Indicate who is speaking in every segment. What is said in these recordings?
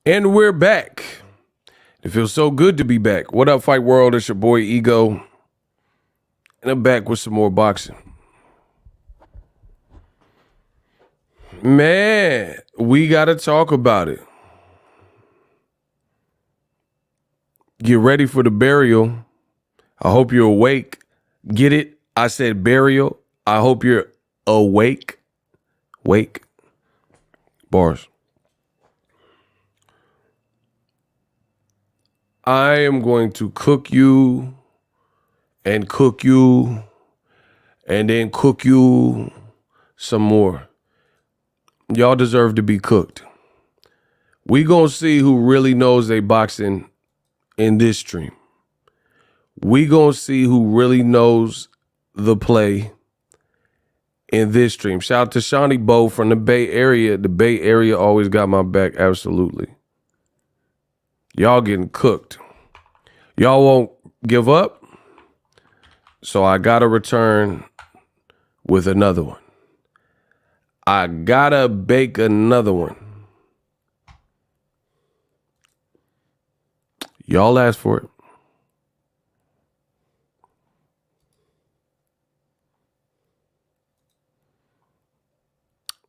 Speaker 1: And we're back. It feels so good to be back. What up, Fight World? It's your boy Ego. And I'm back with some more boxing. Man, we got to talk about it. Get ready for the burial. I hope you're awake. Get it? I said burial. I hope you're awake. Wake. Bars. I am going to cook you and cook you and then cook you some more. Y'all deserve to be cooked. We gonna see who really knows they boxing in this stream. We gonna see who really knows the play in this stream. Shout out to Shawnee Bo from the Bay Area. The Bay Area always got my back, absolutely. Y'all getting cooked. Y'all won't give up. So I gotta return with another one. I gotta bake another one. Y'all asked for it.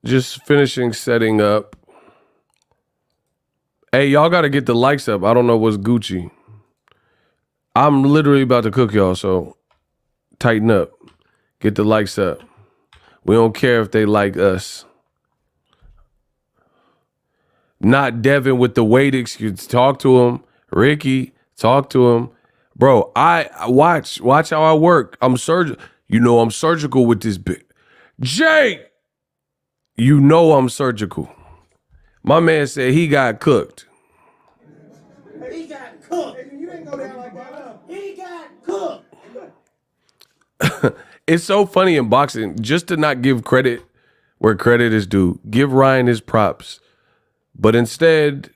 Speaker 1: Just finishing setting up. Hey, y'all got to get the likes up. I don't know what's Gucci. I'm literally about to cook y'all, so tighten up. Get the likes up. We don't care if they like us. Not Devin with the weight excuse. Talk to him. Ricky, talk to him. Bro, I watch how I work. I'm surgical. You know I'm surgical with this bit. Jake, you know I'm surgical. My man said he got cooked.
Speaker 2: He got cooked. You ain't go down like that. He got cooked.
Speaker 1: It's so funny in boxing just to not give credit where credit is due. Give Ryan his props. But instead,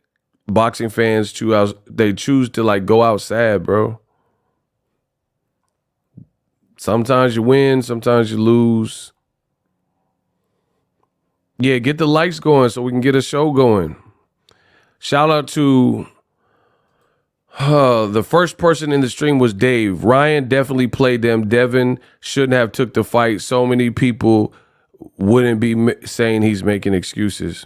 Speaker 1: boxing fans choose to like go out sad, bro. Sometimes you win, sometimes you lose. Yeah, get the likes going so we can get a show going. Shout out to the first person in the stream was Dave. Ryan definitely played them. Devin shouldn't have took the fight. So many people wouldn't be saying he's making excuses.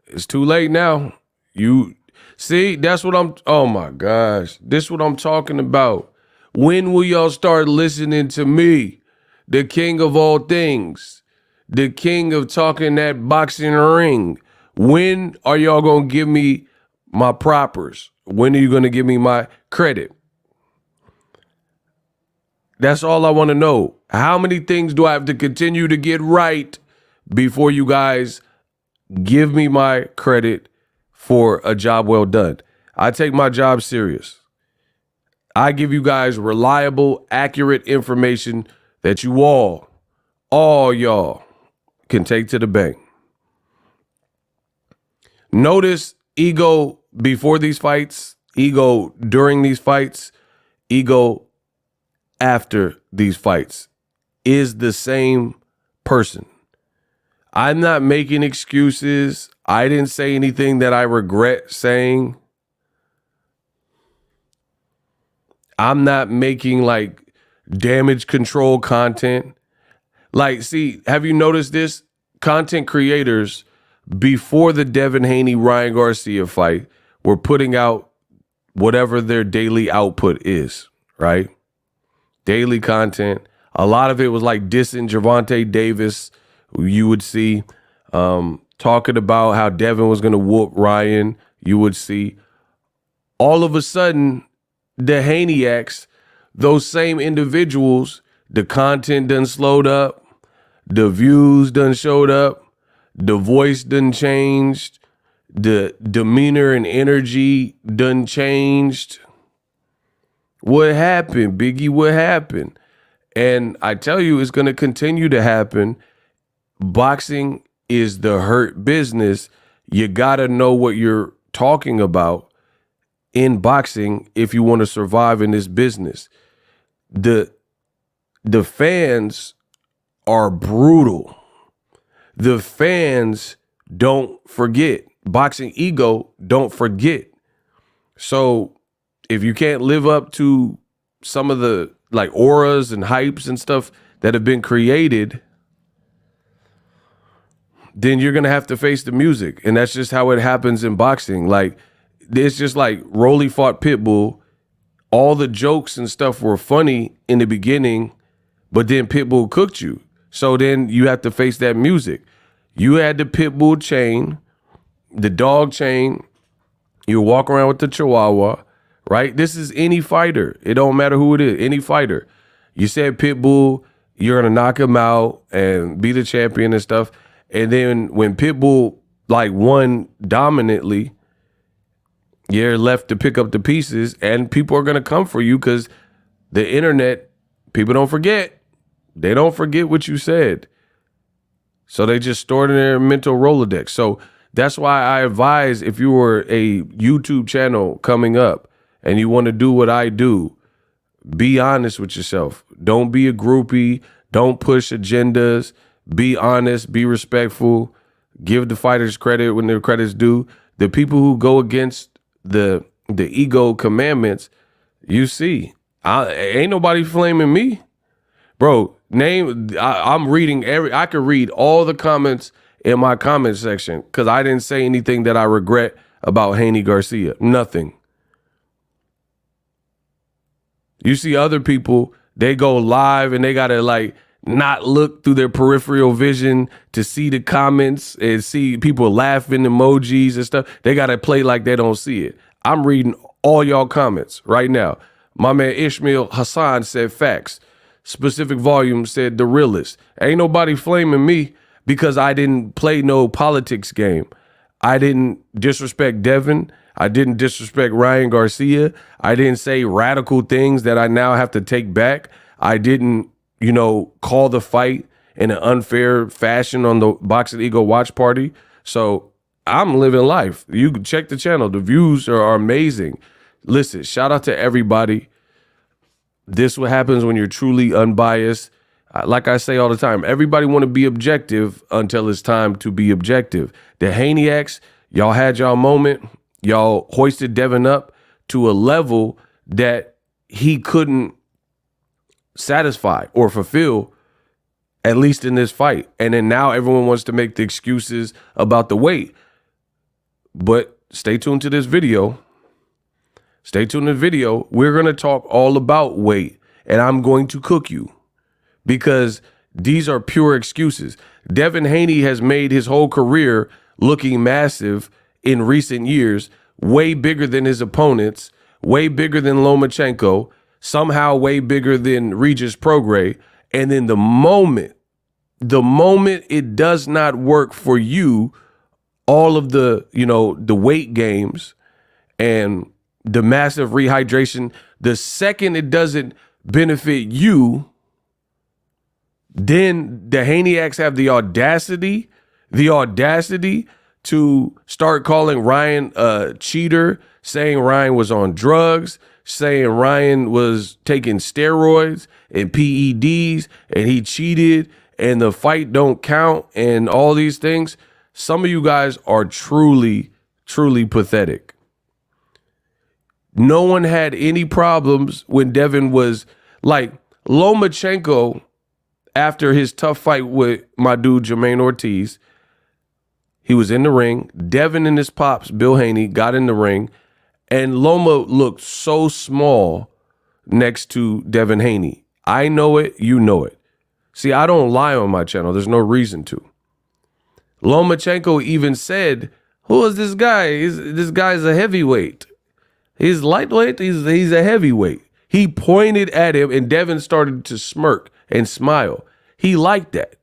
Speaker 1: It's too late now. You see, that's what oh my gosh. This is what I'm talking about. When will y'all start listening to me, the king of all things? The king of talking that boxing ring. When are y'all going to give me my propers? When are you going to give me my credit? That's all I want to know. How many things do I have to continue to get right before you guys give me my credit for a job well done? I take my job serious. I give you guys reliable, accurate information that you all y'all, can take to the bank. Notice Ego before these fights, Ego during these fights, Ego after these fights is the same person. I'm not making excuses. I didn't say anything that I regret saying. I'm not making like damage control content. Like, see, have you noticed this? Content creators, before the Devin Haney, Ryan Garcia fight, were putting out whatever their daily output is, right? Daily content. A lot of it was like dissing Gervonta Davis, who you would see, talking about how Devin was going to whoop Ryan. You would see. All of a sudden, the Haneyacks, those same individuals, the content done slowed up. The views done showed up. The voice done changed. The demeanor and energy done changed. What happened, Biggie? What happened? And I tell you, it's going to continue to happen. Boxing is the hurt business. You got to know what you're talking about in boxing if you want to survive in this business. The fans are brutal. The fans don't forget. Boxingego don't forget. So if you can't live up to some of the like auras and hypes and stuff that have been created, then you're gonna have to face the music. And that's just how it happens in boxing. Like, it's just like Rolly fought Pitbull. All the jokes and stuff were funny in the beginning, but then Pitbull cooked you. So then you have to face that music. You had the Pitbull chain, the dog chain. You walk around with the Chihuahua, right? This is any fighter. It don't matter who it is, any fighter. You said Pitbull, you're gonna knock him out and be the champion and stuff. And then when Pitbull like won dominantly, you're left to pick up the pieces, and people are gonna come for you because the internet, people don't forget. They don't forget what you said. So they just store it in their mental Rolodex. So that's why I advise, if you were a YouTube channel coming up and you want to do what I do, be honest with yourself. Don't be a groupie. Don't push agendas. Be honest. Be respectful. Give the fighters credit when their credit's due. The people who go against the ego commandments, you see, ain't nobody flaming me. Bro, I'm reading I could read all the comments in my comment section because I didn't say anything that I regret about Haney Garcia. Nothing. You see other people, they go live and they gotta like not look through their peripheral vision to see the comments and see people laughing, emojis and stuff. They gotta play like they don't see it. I'm reading all y'all comments right now. My man Ishmael Hassan said facts. Specific Volume said the realest. Ain't nobody flaming me because I didn't play no politics game. I didn't disrespect Devin. I didn't disrespect Ryan Garcia. I didn't say radical things that I now have to take back. I didn't, call the fight in an unfair fashion on the Boxingego watch party. So I'm living life. You can check the channel. The views are amazing. Listen, shout out to everybody. This is what happens when you're truly unbiased. Like I say all the time, everybody want to be objective until it's time to be objective. The Haneys, y'all had y'all moment. Y'all hoisted Devin up to a level that he couldn't satisfy or fulfill, at least in this fight. And then now everyone wants to make the excuses about the weight. But stay tuned to this video. Stay tuned to the video. We're going to talk all about weight, and I'm going to cook you because these are pure excuses. Devin Haney has made his whole career looking massive in recent years, way bigger than his opponents, way bigger than Lomachenko, somehow way bigger than Regis Prograis. And then the moment it does not work for you, all of the, the weight games and the massive rehydration, the second it doesn't benefit you, then the Haneys have the audacity to start calling Ryan a cheater, saying Ryan was on drugs, saying Ryan was taking steroids and PEDs and he cheated and the fight don't count and all these things. Some of you guys are truly, truly pathetic. No one had any problems when Devin was like Lomachenko after his tough fight with my dude Jermaine Ortiz. He was in the ring. Devin and his pops, Bill Haney, got in the ring, and Loma looked so small next to Devin Haney. I know it. You know it. See, I don't lie on my channel. There's no reason to. Lomachenko even said, "Who is this guy? This guy's a heavyweight. He's lightweight. He's a heavyweight." He pointed at him, and Devin started to smirk and smile. He liked that.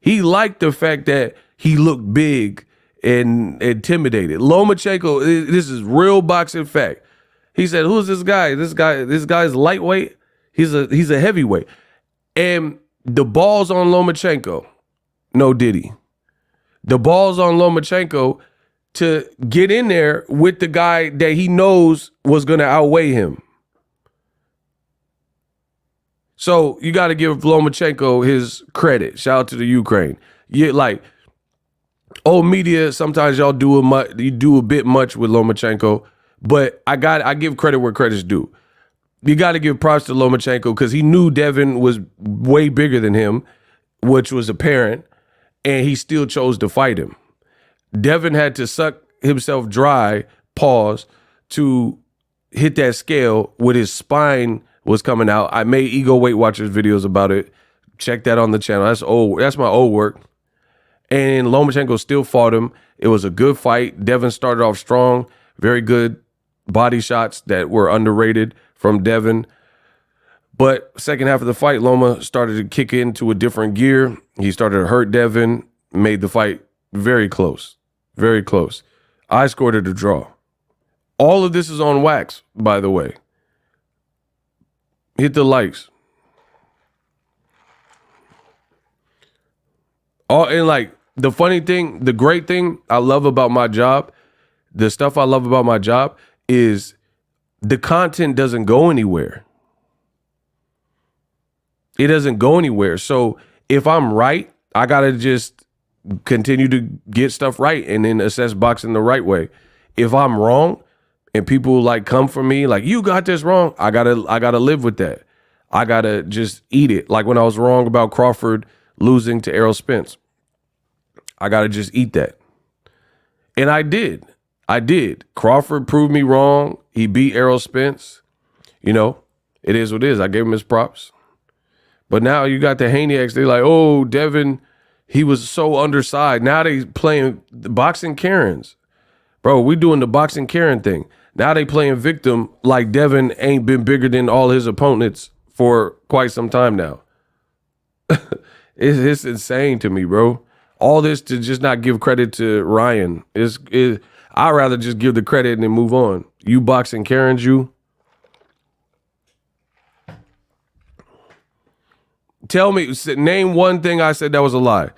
Speaker 1: He liked the fact that he looked big and intimidated. Lomachenko, this is real boxing fact. He said, "Who's this guy? This guy's lightweight. He's a heavyweight." And the balls on Lomachenko, no Diddy. The balls on Lomachenko to get in there with the guy that he knows was going to outweigh him. So you got to give Lomachenko his credit. Shout out to the Ukraine. Old media, sometimes y'all you do a bit much with Lomachenko, but I give credit where credit's due. You got to give props to Lomachenko because he knew Devin was way bigger than him, which was apparent, and he still chose to fight him. Devin had to suck himself dry, pause, to hit that scale with his spine was coming out. I made Ego Weight Watchers videos about it. Check that on the channel. That's old. That's my old work. And Lomachenko still fought him. It was a good fight. Devin started off strong. Very good body shots that were underrated from Devin. But second half of the fight, Loma started to kick into a different gear. He started to hurt Devin, made the fight very close. Very close. I scored it a draw. All of this is on wax, by the way. Hit the likes. And like the funny thing, the great thing I love about my job, the stuff I love about my job is the content doesn't go anywhere. It doesn't go anywhere. So if I'm right, I got to just continue to get stuff right and then assess boxing the right way. If I'm wrong and people like come for me like you got this wrong, I got to live with that. I got to just eat it. Like when I was wrong about Crawford losing to Errol Spence, I got to just eat that. And I did. Crawford proved me wrong. He beat Errol Spence. You know, it is what it is. I gave him his props. But now you got the Haneys. They're like, oh, Devin, he was so undersized. Now they playing the boxing Karens. Bro, we doing the boxing Karen thing. Now they playing victim like Devin ain't been bigger than all his opponents for quite some time now. It's insane to me, bro. All this to just not give credit to Ryan. I'd rather just give the credit and then move on. You boxing Karens, you. Tell me, name one thing I said that was a lie.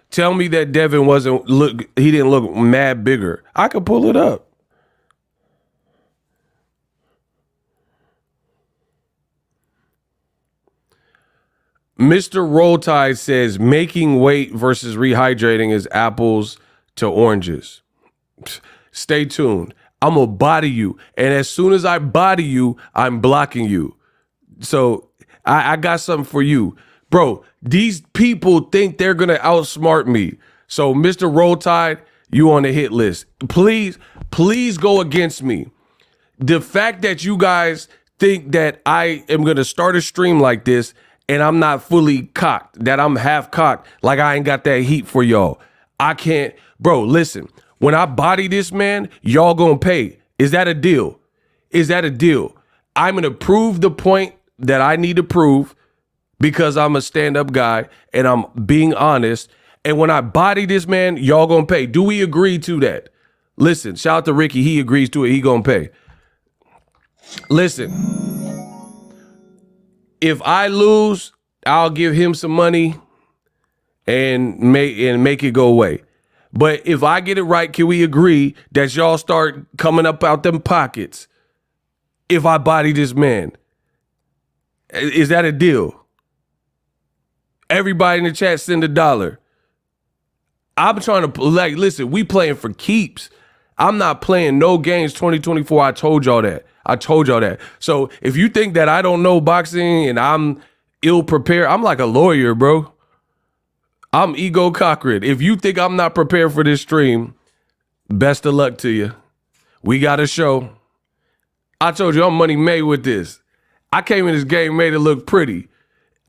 Speaker 1: Tell me that Devin he didn't look mad bigger. I could pull it up. Mr. Roll Tide says making weight versus rehydrating is apples to oranges. Stay tuned. I'm going to body you. And as soon as I body you, I'm blocking you. So I got something for you. Bro, these people think they're going to outsmart me. So Mr. Roll Tide, you on the hit list. Please go against me. The fact that you guys think that I am going to start a stream like this and I'm not fully cocked, that I'm half cocked, like I ain't got that heat for y'all. I can't. Bro, listen, when I body this man, y'all gonna pay. Is that a deal? Is that a deal? I'm gonna prove the point that I need to prove because I'm a stand-up guy and I'm being honest. And when I body this man, y'all gonna pay. Do we agree to that? Listen, shout out to Ricky. He agrees to it. He gonna pay. Listen, if I lose, I'll give him some money and make it go away. But if I get it right, can we agree that y'all start coming up out them pockets if I body this man? Is that a deal? Everybody in the chat send $1. I'm trying to, like, listen, we playing for keeps. I'm not playing no games 2024. I told y'all that. So if you think that I don't know boxing and I'm ill prepared, I'm like a lawyer, bro. I'm Ego Cochran. If you think I'm not prepared for this stream, best of luck to you. We got a show. I told you I'm money made with this. I came in this game made it look pretty.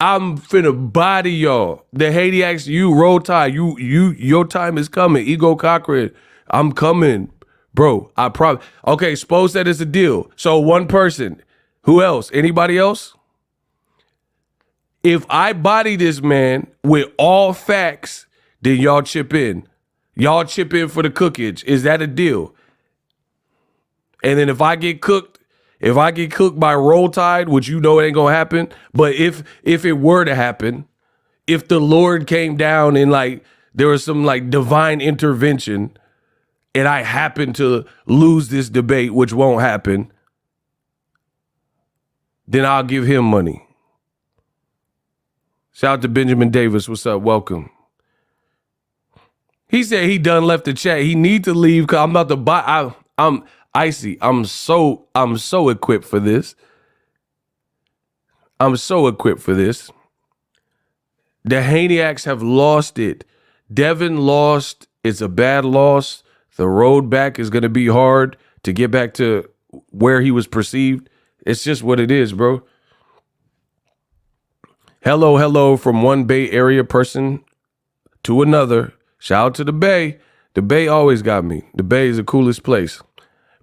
Speaker 1: I'm finna body y'all. The Haneys, you Roll Tide, your time is coming. Ego Cochran, I'm coming. Bro, I promise. Okay, suppose that is a deal. So one person. Who else? Anybody else? If I body this man with all facts, then y'all chip in. Y'all chip in for the cookage. Is that a deal? And then if I get cooked by Roll Tide, which you know it ain't gonna happen, but if it were to happen, if the Lord came down and like there was some like divine intervention and I happen to lose this debate, which won't happen, then I'll give him money. Shout out to Benjamin Davis. What's up? Welcome. He said he done left the chat. He need to leave because I'm about to buy. I'm icy. I'm so equipped for this. I'm so equipped for this. The Haneyacks have lost it. Devin lost. It's a bad loss. The road back is going to be hard to get back to where he was perceived. It's just what it is, bro. Hello from one Bay Area person to another. Shout out to the Bay. The Bay always got me. The Bay is the coolest place.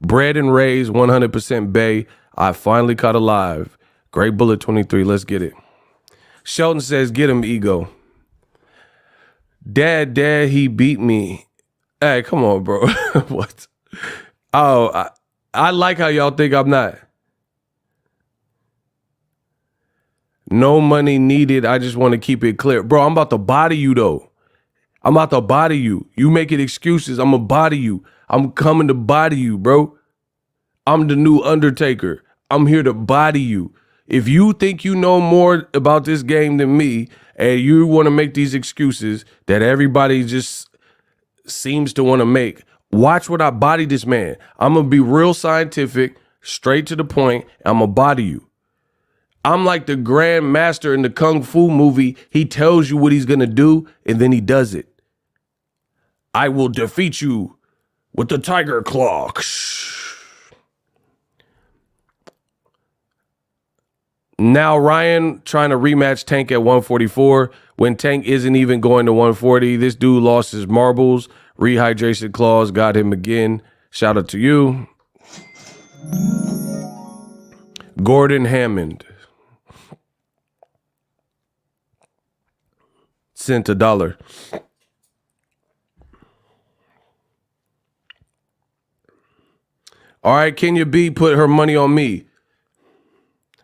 Speaker 1: Bred and raised 100% Bay. I finally caught a live. Great Bullet 23. Let's get it. Shelton says, get him, Ego. Dad, he beat me. Hey, come on, bro. What? Oh, I like how y'all think I'm not. No money needed. I just want to keep it clear. Bro, I'm about to body you, though. I'm about to body you. You making excuses. I'm going to body you. I'm coming to body you, bro. I'm the new Undertaker. I'm here to body you. If you think you know more about this game than me and you want to make these excuses that everybody just seems to want to make, watch what I body this man. I'm going to be real scientific, straight to the point. I'm going to body you. I'm like the grand master in the Kung Fu movie. He tells you what he's going to do, and then he does it. I will defeat you with the tiger claw. Now Ryan trying to rematch Tank at 144 when Tank isn't even going to 140. This dude lost his marbles. Rehydration clause got him again. Shout out to you. Gordon Hammond sent $1. All right, Kenya B put her money on me.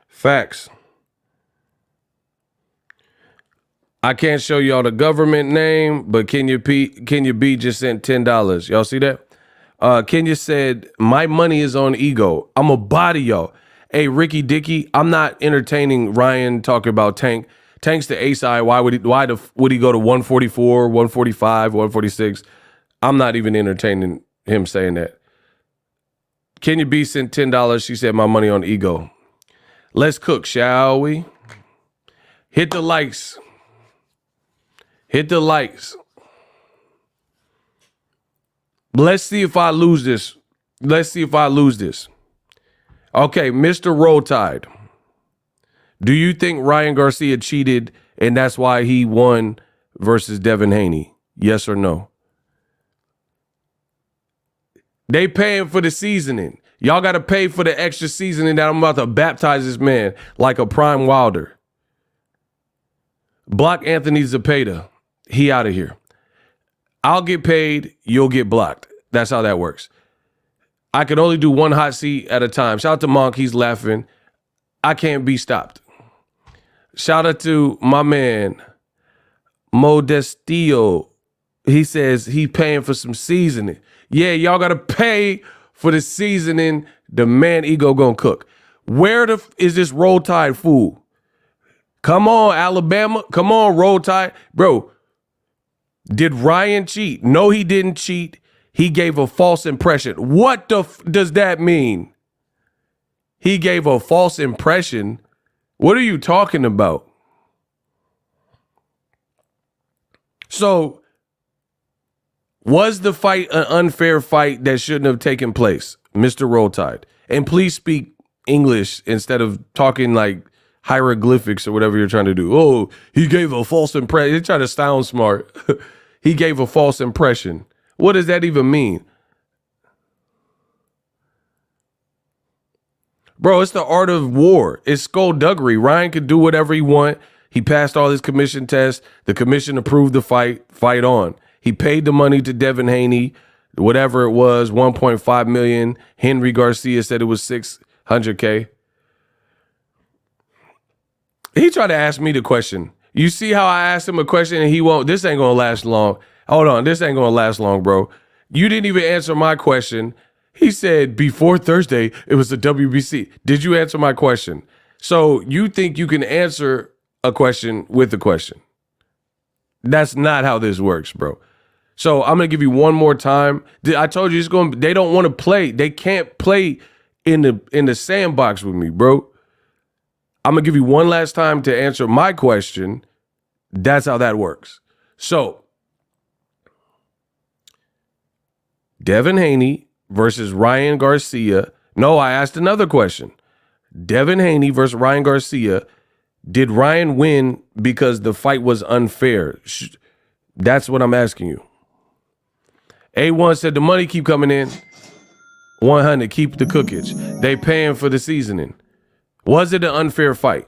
Speaker 1: Facts. I can't show y'all the government name, but Kenya B just sent $10. Y'all see that? Kenya said, my money is on Ego. I'm a body y'all. Hey, Ricky Dicky, I'm not entertaining Ryan talking about Tank. Tank's the A-side. Why would he go to 144, 145, 146? I'm not even entertaining him saying that. Kenya B sent $10. She said, my money on Ego. Let's cook, shall we? Hit the likes. Hit the likes. Let's see if I lose this. Okay, Mr. Roll Tide. Do you think Ryan Garcia cheated and that's why he won versus Devin Haney? Yes or no? They paying for the seasoning. Y'all got to pay for the extra seasoning that I'm about to baptize this man like a prime Wilder. Block Anthony Zepeda. He out of here. I'll get paid. You'll get blocked. That's how that works. I can only do one hot seat at a time. Shout out to Monk. He's laughing. I can't be stopped. Shout out to my man, Modestillo. He says he paying for some seasoning. Yeah, y'all got to pay for the seasoning the man Ego gonna cook. Where is this Roll Tide fool? Come on, Alabama. Come on, Roll Tide. Bro, did Ryan cheat? No, he didn't cheat. He gave a false impression. What does that mean? He gave a false impression? What are you talking about? So, was the fight an unfair fight that shouldn't have taken place, Mr. Roll Tide? And please speak English instead of talking like hieroglyphics or whatever you're trying to do. Oh, he gave a false impression. You're trying to sound smart. He gave a false impression. What does that even mean? Bro, it's the art of war. It's skullduggery. Ryan could do whatever he want. He passed all his commission tests. The commission approved the fight. Fight on. He paid the money to Devin Haney, whatever it was, $1.5 million. Henry Garcia said it was $600K. He tried to ask me the question. You see how I asked him a question and he won't? This ain't gonna last long. Hold on, this ain't gonna last long, bro. You didn't even answer my question. He said before Thursday, it was the WBC. Did you answer my question? So you think you can answer a question with a question. That's not how this works, bro. So I'm gonna give you one more time. I told you they don't want to play. They can't play in the sandbox with me, bro. I'm gonna give you one last time to answer my question. That's how that works. So Devin Haney versus Ryan Garcia. No, I asked another question. Devin Haney versus Ryan Garcia. Did Ryan win because the fight was unfair? That's what I'm asking you. A1 said the money keep coming in. 100, keep the cookage. They paying for the seasoning. Was it an unfair fight?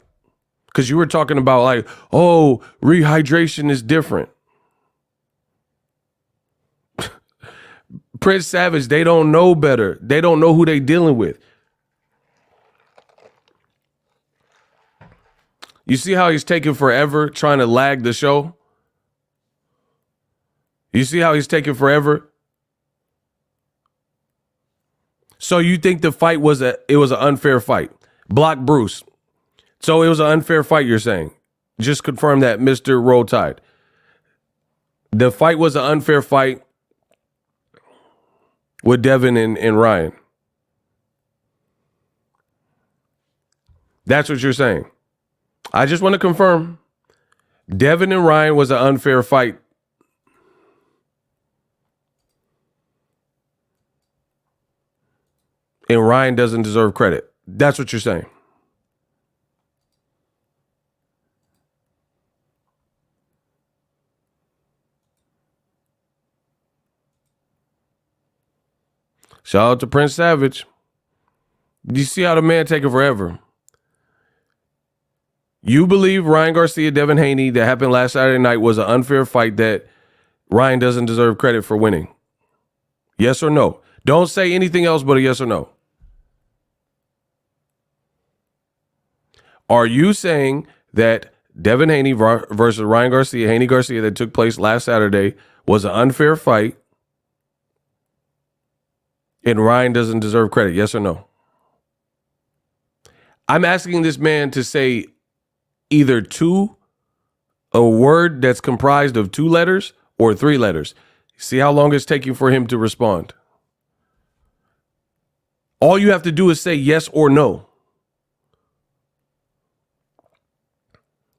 Speaker 1: Because you were talking about like, oh, rehydration is different. Prince Savage, they don't know better. They don't know who they dealing with. You see how he's taking forever trying to lag the show? You see how he's taking forever? So you think the fight was an unfair fight? Block Bruce. So it was an unfair fight, you're saying? Just confirm that, Mr. Roll Tide. The fight was an unfair fight with Devin and Ryan. That's what you're saying. I just want to confirm. Devin and Ryan was an unfair fight. And Ryan doesn't deserve credit. That's what you're saying. Shout out to Prince Savage. You see how the man taking forever? You believe Ryan Garcia, Devin Haney, that happened last Saturday night was an unfair fight that Ryan doesn't deserve credit for winning? Yes or no? Don't say anything else but a yes or no. Are you saying that Devin Haney versus Ryan Garcia, Haney Garcia, that took place last Saturday was an unfair fight and Ryan doesn't deserve credit? Yes or no? I'm asking this man to say either a word that's comprised of 2 letters or 3 letters. See how long it's taking for him to respond. All you have to do is say yes or no.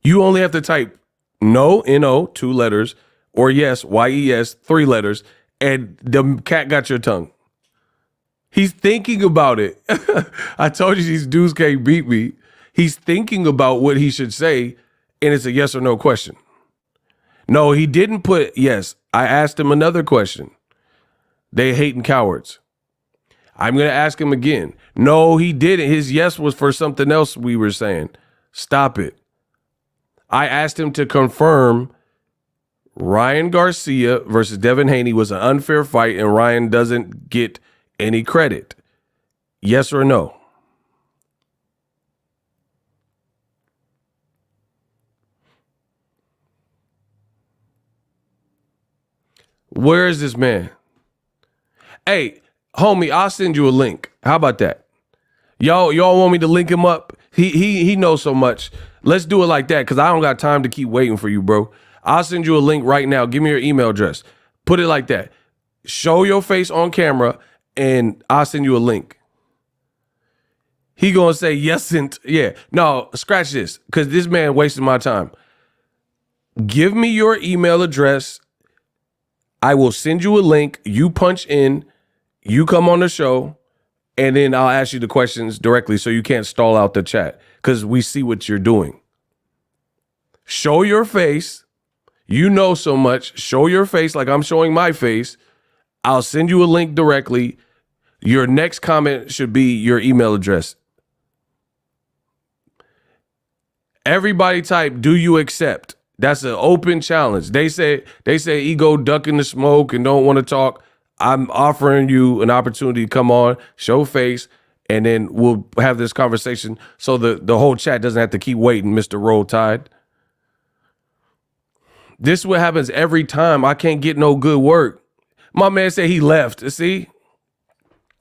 Speaker 1: You only have to type no, N-O, 2 letters, or yes, Y-E-S, 3 letters, and the cat got your tongue. He's thinking about it. I told you these dudes can't beat me. He's thinking about what he should say, and it's a yes or no question. No, he didn't put yes. I asked him another question. They hating cowards. I'm going to ask him again. No, he didn't. His yes was for something else we were saying. Stop it. I asked him to confirm Ryan Garcia versus Devin Haney was an unfair fight and Ryan doesn't get any credit. Yes or no? Where is this man? Hey, homie, I'll send you a link. How about that? Y'all want me to link him up? He knows so much. Let's do it like that because I don't got time to keep waiting for you, bro. I'll send you a link right now. Give me your email address. Put it like that. Show your face on camera and I'll send you a link. He gonna say yes and yeah. No, scratch this because this man wasted my time. Give me your email address. I will send you a link. You punch in. You come on the show. And then I'll ask you the questions directly so you can't stall out the chat because we see what you're doing. Show your face. You know so much. Show your face like I'm showing my face. I'll send you a link directly. Your next comment should be your email address. Everybody type, do you accept? That's an open challenge. They say ego ducking the smoke and don't want to talk. I'm offering you an opportunity to come on, show face, and then we'll have this conversation so the whole chat doesn't have to keep waiting, Mr. Roll Tide. This is what happens every time. I can't get no good work. My man said he left. See?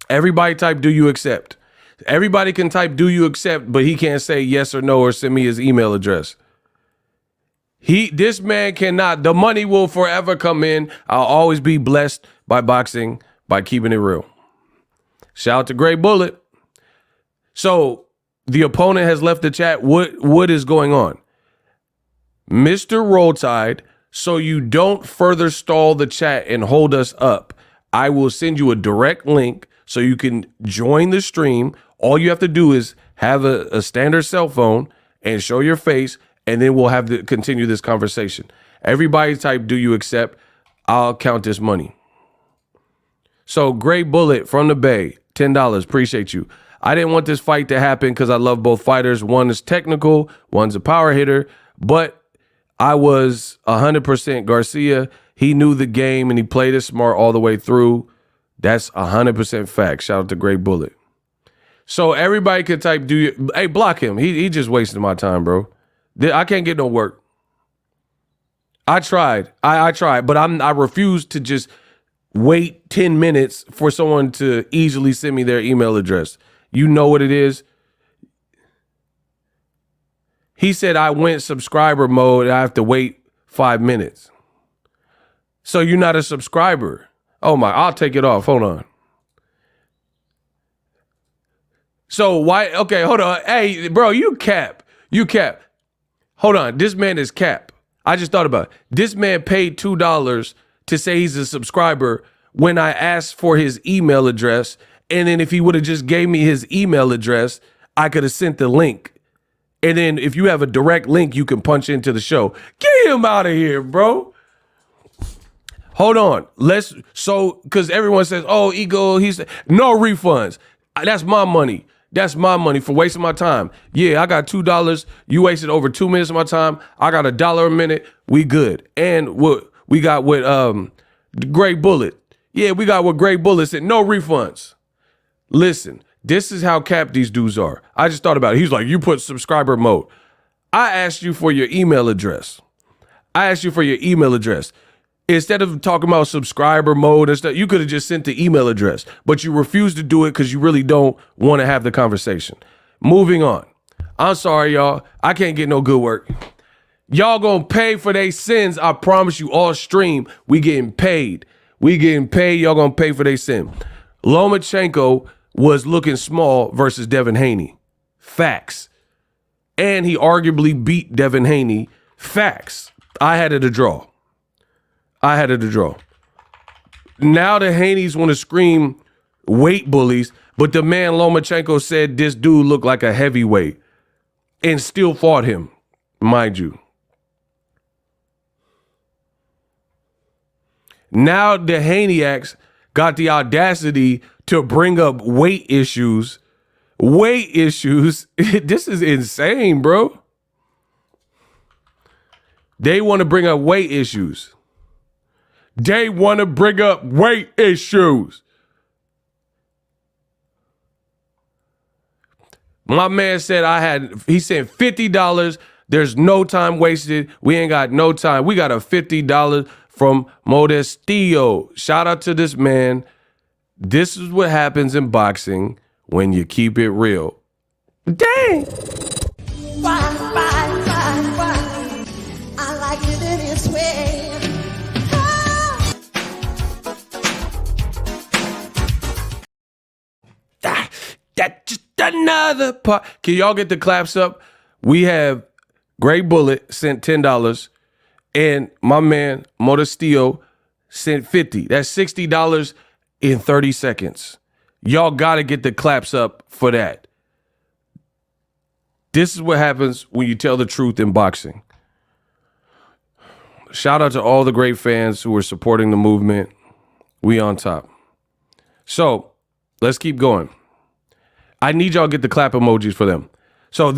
Speaker 1: Everybody type, do you accept? Everybody can type "do you accept," but he can't say yes or no or send me his email address. This man cannot. The money will forever come in. I'll always be blessed by boxing, by keeping it real. Shout out to Great Bullet. So the opponent has left the chat. What is going on? Mr. Roll Tide, so you don't further stall the chat and hold us up, I will send you a direct link so you can join the stream. All you have to do is have a standard cell phone and show your face, and then we'll have to continue this conversation. Everybody type, "do you accept?" I'll count this money. So Great Bullet from the Bay, $10. Appreciate you. I didn't want this fight to happen because I love both fighters. One is technical, one's a power hitter, but I was 100% Garcia. He knew the game and he played it smart all the way through. That's 100% fact. Shout out to Great Bullet. So everybody can type, "do you?" Hey, block him. He just wasted my time, bro. I can't get no work. I tried. I tried, but I refuse to just wait 10 minutes for someone to easily send me their email address. You know what it is. He said I went subscriber mode and I have to wait 5 minutes. So you're not a subscriber. Oh my, I'll take it off. Hold on. So why? Okay, hold on. Hey, bro, you cap. You cap. Hold on. This man is cap. I just thought about it. This man paid $2 to say he's a subscriber when I asked for his email address. And then if he would have just gave me his email address, I could have sent the link. And then if you have a direct link, you can punch into the show. Get him out of here, bro. Hold on. Because everyone says, "Oh, Ego, he's no refunds." That's my money. That's my money for wasting my time. Yeah, I got $2. You wasted over 2 minutes of my time. I got $1 a minute. We good. And what we got with Great Bullet. Yeah, we got what Great Bullet said. No refunds. Listen, this is how cap these dudes are. I just thought about it. He's like, "You put subscriber mode." I asked you for your email address. Instead of talking about subscriber mode and stuff, you could have just sent the email address, but you refused to do it because you really don't want to have the conversation. Moving on. I'm sorry, y'all. I can't get no good work. Y'all gonna pay for their sins. I promise you, all stream. We getting paid. Y'all gonna pay for their sin. Lomachenko was looking small versus Devin Haney. Facts. And he arguably beat Devin Haney. Facts. I had it a draw. Now the Haneys want to scream weight bullies, but the man Lomachenko said this dude looked like a heavyweight and still fought him, mind you. Now the Haneyaks got the audacity to bring up weight issues. This is insane, bro. They want to bring up weight issues. My man said he said $50. There's no time wasted. We ain't got no time. We got a $50 from Modestillo. Shout out to this man. This is what happens in boxing when you keep it real. Dang.
Speaker 2: Why? I like it this way.
Speaker 1: That's just another part. Can y'all get the claps up? We have Great Bullet sent $10 and my man Modestillo sent $50. That's $60 in 30 seconds. Y'all got to get the claps up for that. This is what happens when you tell the truth in boxing. Shout out to all the great fans who are supporting the movement. We on top. So let's keep going. I need y'all to get the clap emojis for them. So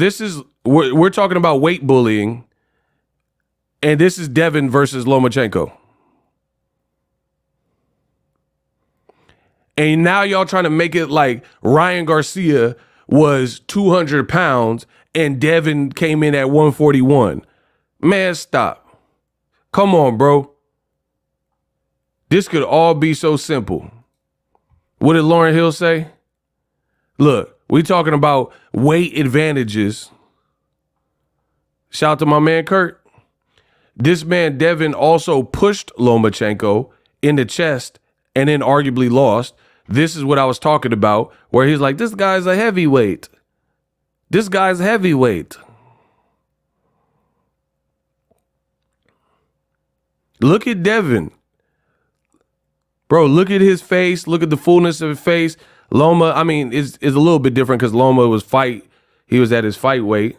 Speaker 1: we're talking about weight bullying, and this is Devin versus Lomachenko. And now y'all trying to make it like Ryan Garcia was 200 pounds and Devin came in at 141. Man, stop. Come on, bro. This could all be so simple. What did Lauryn Hill say? Look, We talking about weight advantages. Shout out to my man Kurt. This man Devin also pushed Lomachenko in the chest and then arguably lost. This is what I was talking about, where he's like, this guy's a heavyweight. This guy's heavyweight. Look at Devin. Bro, look at his face. Look at the fullness of his face. Loma, I mean, is a little bit different because Loma he was at his fight weight.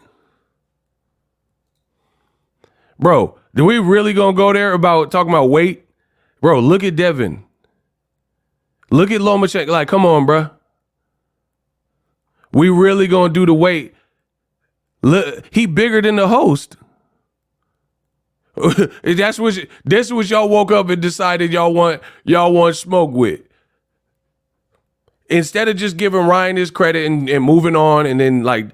Speaker 1: Bro, do we really gonna go there about talking about weight? Bro, look at Devin. Look at Lomachenko. Like, come on, bro. We really gonna do the weight? Look, he bigger than the host. This is what y'all woke up and decided y'all want smoke with. Instead of just giving Ryan his credit and moving on and then like,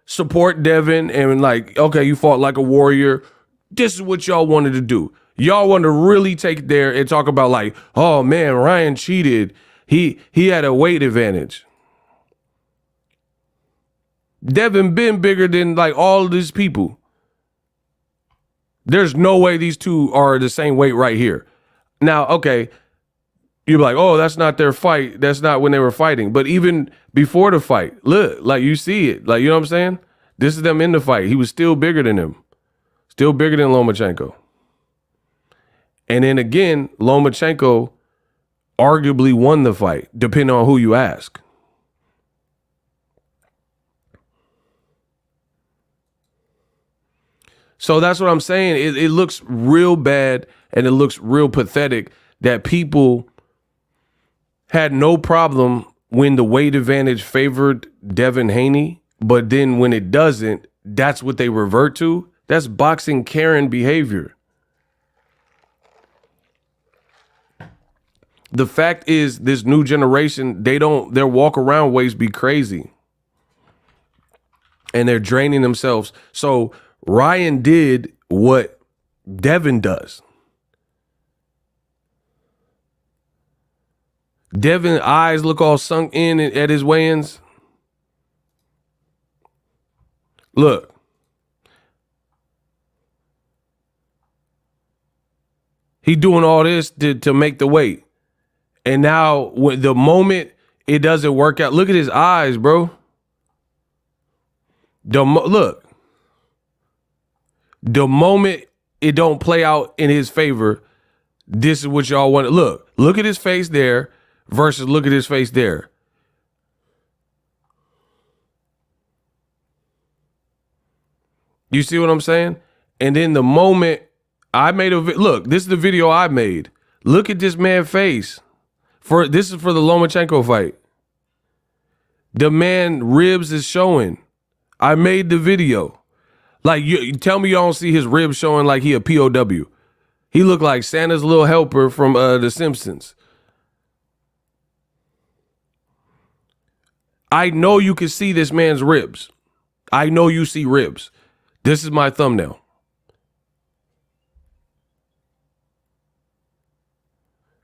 Speaker 1: support Devin and like, okay, you fought like a warrior. This is what y'all wanted to do. Y'all want to really take it there and talk about like, oh man, Ryan cheated. He had a weight advantage. Devin been bigger than like all of these people. There's no way these two are the same weight right here. Now, okay, you're like, oh, that's not their fight. That's not when they were fighting. But even before the fight, look, like you see it. Like, you know what I'm saying? This is them in the fight. He was still bigger than him. Still bigger than Lomachenko. And then again, Lomachenko arguably won the fight, depending on who you ask. So that's what I'm saying. It looks real bad and it looks real pathetic that people had no problem when the weight advantage favored Devin Haney, but then when it doesn't, that's what they revert to. That's boxing Karen behavior. The fact is, this new generation, their walk around ways be crazy. And they're draining themselves. So Ryan did what Devin does. Devin's eyes look all sunk in at his weigh-ins. Look. He doing all this to make the weight. And now, when the moment it doesn't work out, look at his eyes, bro. Look. The moment it don't play out in his favor, this is what y'all want. Look at his face there versus look at his face there. You see what I'm saying? And then the moment I made look, this is the video I made. Look at this man's face. This is for the Lomachenko fight. The man ribs is showing. I made the video. Like, you tell me you don't see his ribs showing like he a POW. He looked like Santa's little helper from The Simpsons. I know you can see this man's ribs. I know you see ribs. This is my thumbnail.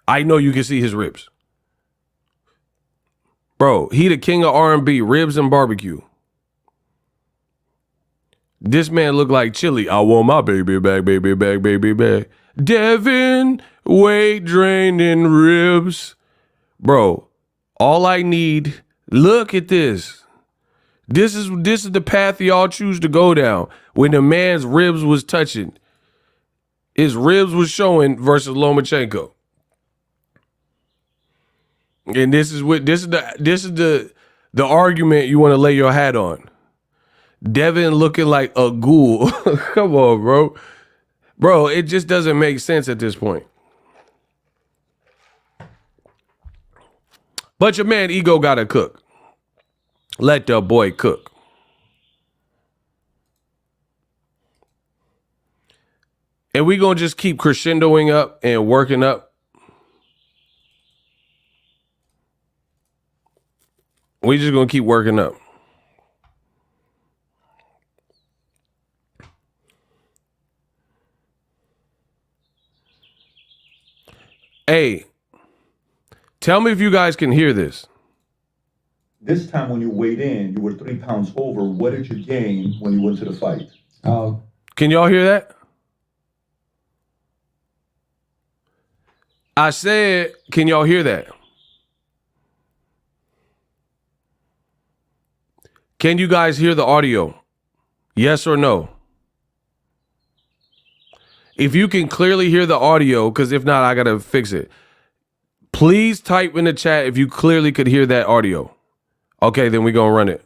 Speaker 1: I know you can see his ribs. Bro, he the king of R&B, ribs and barbecue. This man look like Chili. I want my baby back, baby back, baby back. Devin, weight draining ribs. Bro, all I need, look at this. This is the path y'all choose to go down. When the man's ribs was touching, his ribs was showing versus Lomachenko. And this is the argument you want to lay your hat on. Devin looking like a ghoul. Come on, bro. Bro, it just doesn't make sense at this point. But your man Ego gotta cook. Let the boy cook. And we gonna just keep crescendoing up and working up. We just gonna keep working up. Hey, tell me if you guys can hear this.
Speaker 3: This time when you weighed in, you were 3 pounds over. What did you gain when you went to the fight?
Speaker 4: Oh,
Speaker 1: Can y'all hear that? I said, can y'all hear that? Can you guys hear the audio? Yes or no? If you can clearly hear the audio, because if not, I got to fix it. Please type in the chat if you clearly could hear that audio. Okay, then we're going to run it.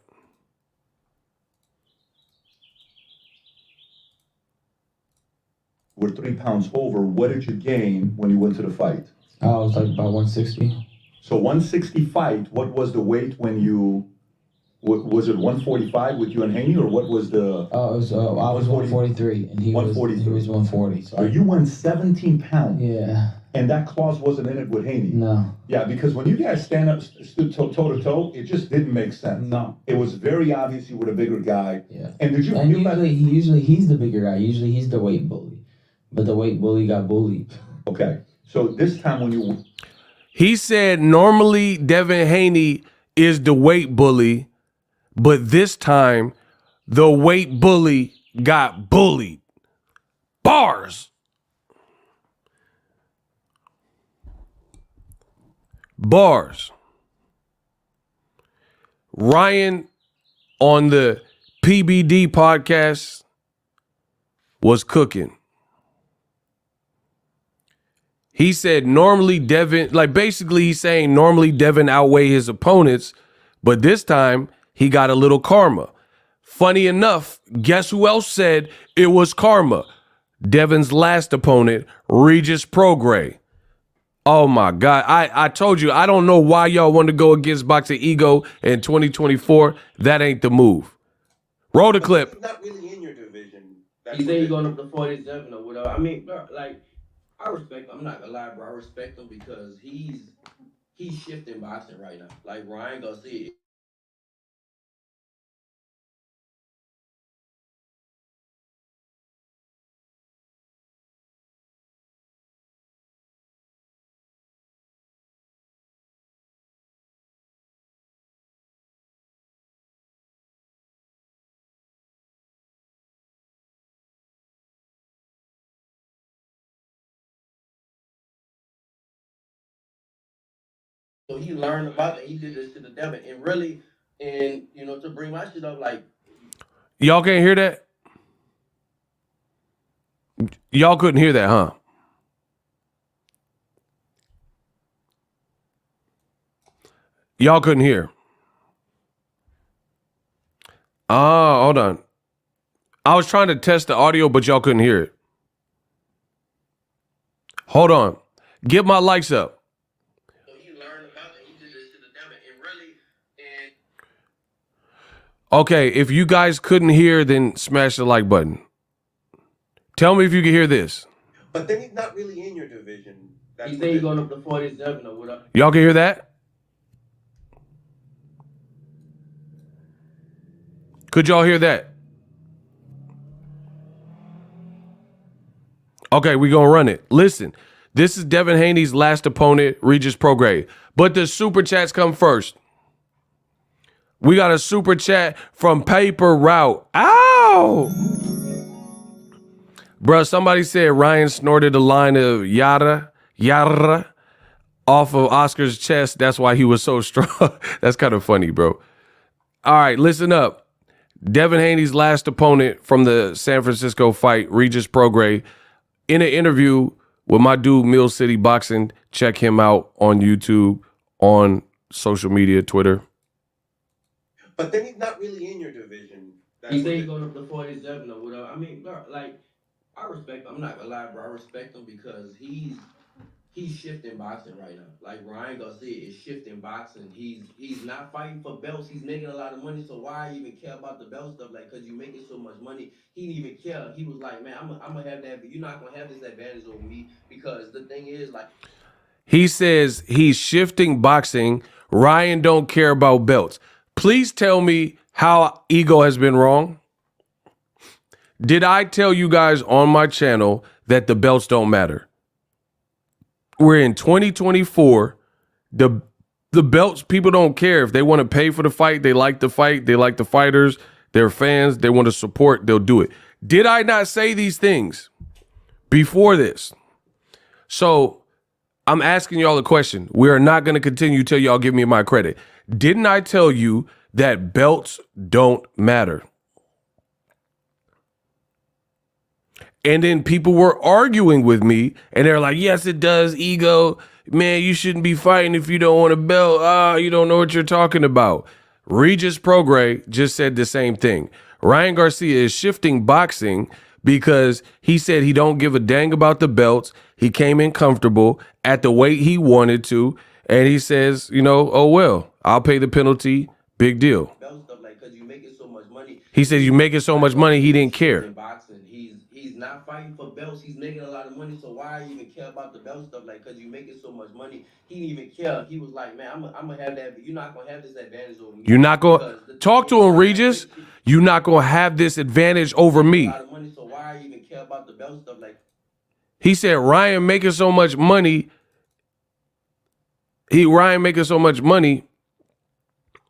Speaker 3: Were 3 pounds over. What did you gain when you went to the fight?
Speaker 4: I was like about 160.
Speaker 3: So 160 fight, what was the weight when you, was it 145 with you and Haney, or what was the?
Speaker 4: Oh, it was, I was 143 and he was 140.
Speaker 3: So you went 17 pounds.
Speaker 4: Yeah.
Speaker 3: And that clause wasn't in it with Haney.
Speaker 4: No.
Speaker 3: Yeah, because when you guys stood toe to toe, it just didn't make sense.
Speaker 4: No.
Speaker 3: It was very obvious you were a bigger guy.
Speaker 4: Yeah.
Speaker 3: And did you?
Speaker 4: And usually he's the bigger guy. Usually he's the weight bully, but the weight bully got bullied.
Speaker 3: Okay. So this time when you.
Speaker 1: He said normally Devin Haney is the weight bully, but this time the weight bully got bullied. Bars. Bars. Ryan on the PBD podcast was cooking. He said normally Devin, like basically he's saying normally Devin outweigh his opponents, but this time he got a little karma. Funny enough, guess who else said it was karma? Devin's last opponent, Regis Prograis. Oh my God. I told you, I don't know why y'all want to go against Boxingego in 2024. That ain't the move. Roll the clip.
Speaker 5: He's not really in your division.
Speaker 2: He said he's going up to 47 or whatever. I mean, bro, like, I respect him. I'm not gonna lie, bro. I respect him because he's shifting boxing right now. Like Ryan Garcia. So he learned about it. He did this to the Devin. And really, and you know, to bring my shit up, like
Speaker 1: Y'all can't hear that? Y'all couldn't hear that, huh? Y'all couldn't hear. Oh, hold on. I was trying to test the audio, but y'all couldn't hear it. Hold on. Get my likes up.
Speaker 2: so he learned about it. He did this to the Devin. And really, and
Speaker 1: Okay, if you guys couldn't hear, then smash the like button. Tell me if you can hear this.
Speaker 5: But then he's not really in your division.
Speaker 2: he said he's going up to 47 or whatever.
Speaker 1: Y'all can hear that? Could y'all hear that? Okay, we gonna run it. Listen, this is Devin Haney's last opponent, Regis Prograis. But the super chats come first. We got a super chat from Paper Route. Ow! Bruh, somebody said Ryan snorted a line of yada off of Oscar's chest. That's why he was so strong. That's kind of funny, bro. All right, listen up. Devin Haney's last opponent from the San Francisco fight, Regis Prograis, in an interview with my dude, Mill City Boxing. Check him out on YouTube, on social media, Twitter.
Speaker 5: But then he's not really in your division.
Speaker 2: He said he's going up to 47 or whatever. I mean, bro, like, I respect him. I'm not gonna lie, bro. I respect him because he's shifting boxing right now. Like Ryan Garcia is shifting boxing. He's not fighting for belts. He's making a lot of money. So why even care about the belt stuff? Like, cause you making so much money. He didn't even care. He was like, man, I'm gonna have that. But you're not gonna have this advantage over me because the thing is, like,
Speaker 1: He says he's shifting boxing. Ryan don't care about belts. Please tell me how Ego has been wrong. Did I tell you guys on my channel that the belts don't matter? We're in 2024. The The belts, people don't care. If they want to pay for the fight, they like the fight, they like the fighters, they're fans, they want to support, they'll do it. Did I not say these things before this? So I'm asking y'all a question. We are not going to continue till y'all give me my credit. Didn't I tell you that belts don't matter? And then people were arguing with me, and they're like, yes, it does, ego. Man, you shouldn't be fighting if you don't want a belt. You don't know what you're talking about. Regis Prograis just said the same thing. Ryan Garcia is shifting boxing because he said he don't give a dang about the belts. He came in comfortable at the weight he wanted to, and he says, oh, well, I'll pay the penalty. Big deal.
Speaker 2: Belt stuff, like, because you making so much money.
Speaker 1: He said you making so much money, he didn't care.
Speaker 2: In boxing, he's not fighting for belts. He's making a lot of money, so why even care about the belt stuff? Like, because you making so much money, he didn't even care. He was like, man, I'm gonna have that. You're not gonna have this advantage over me.
Speaker 1: You're not gonna talk to him, Regis. You're not gonna have this advantage over me.
Speaker 2: A lot of money, so why even care about the belt stuff? Like,
Speaker 1: he said, Ryan making so much money. Ryan making so much money.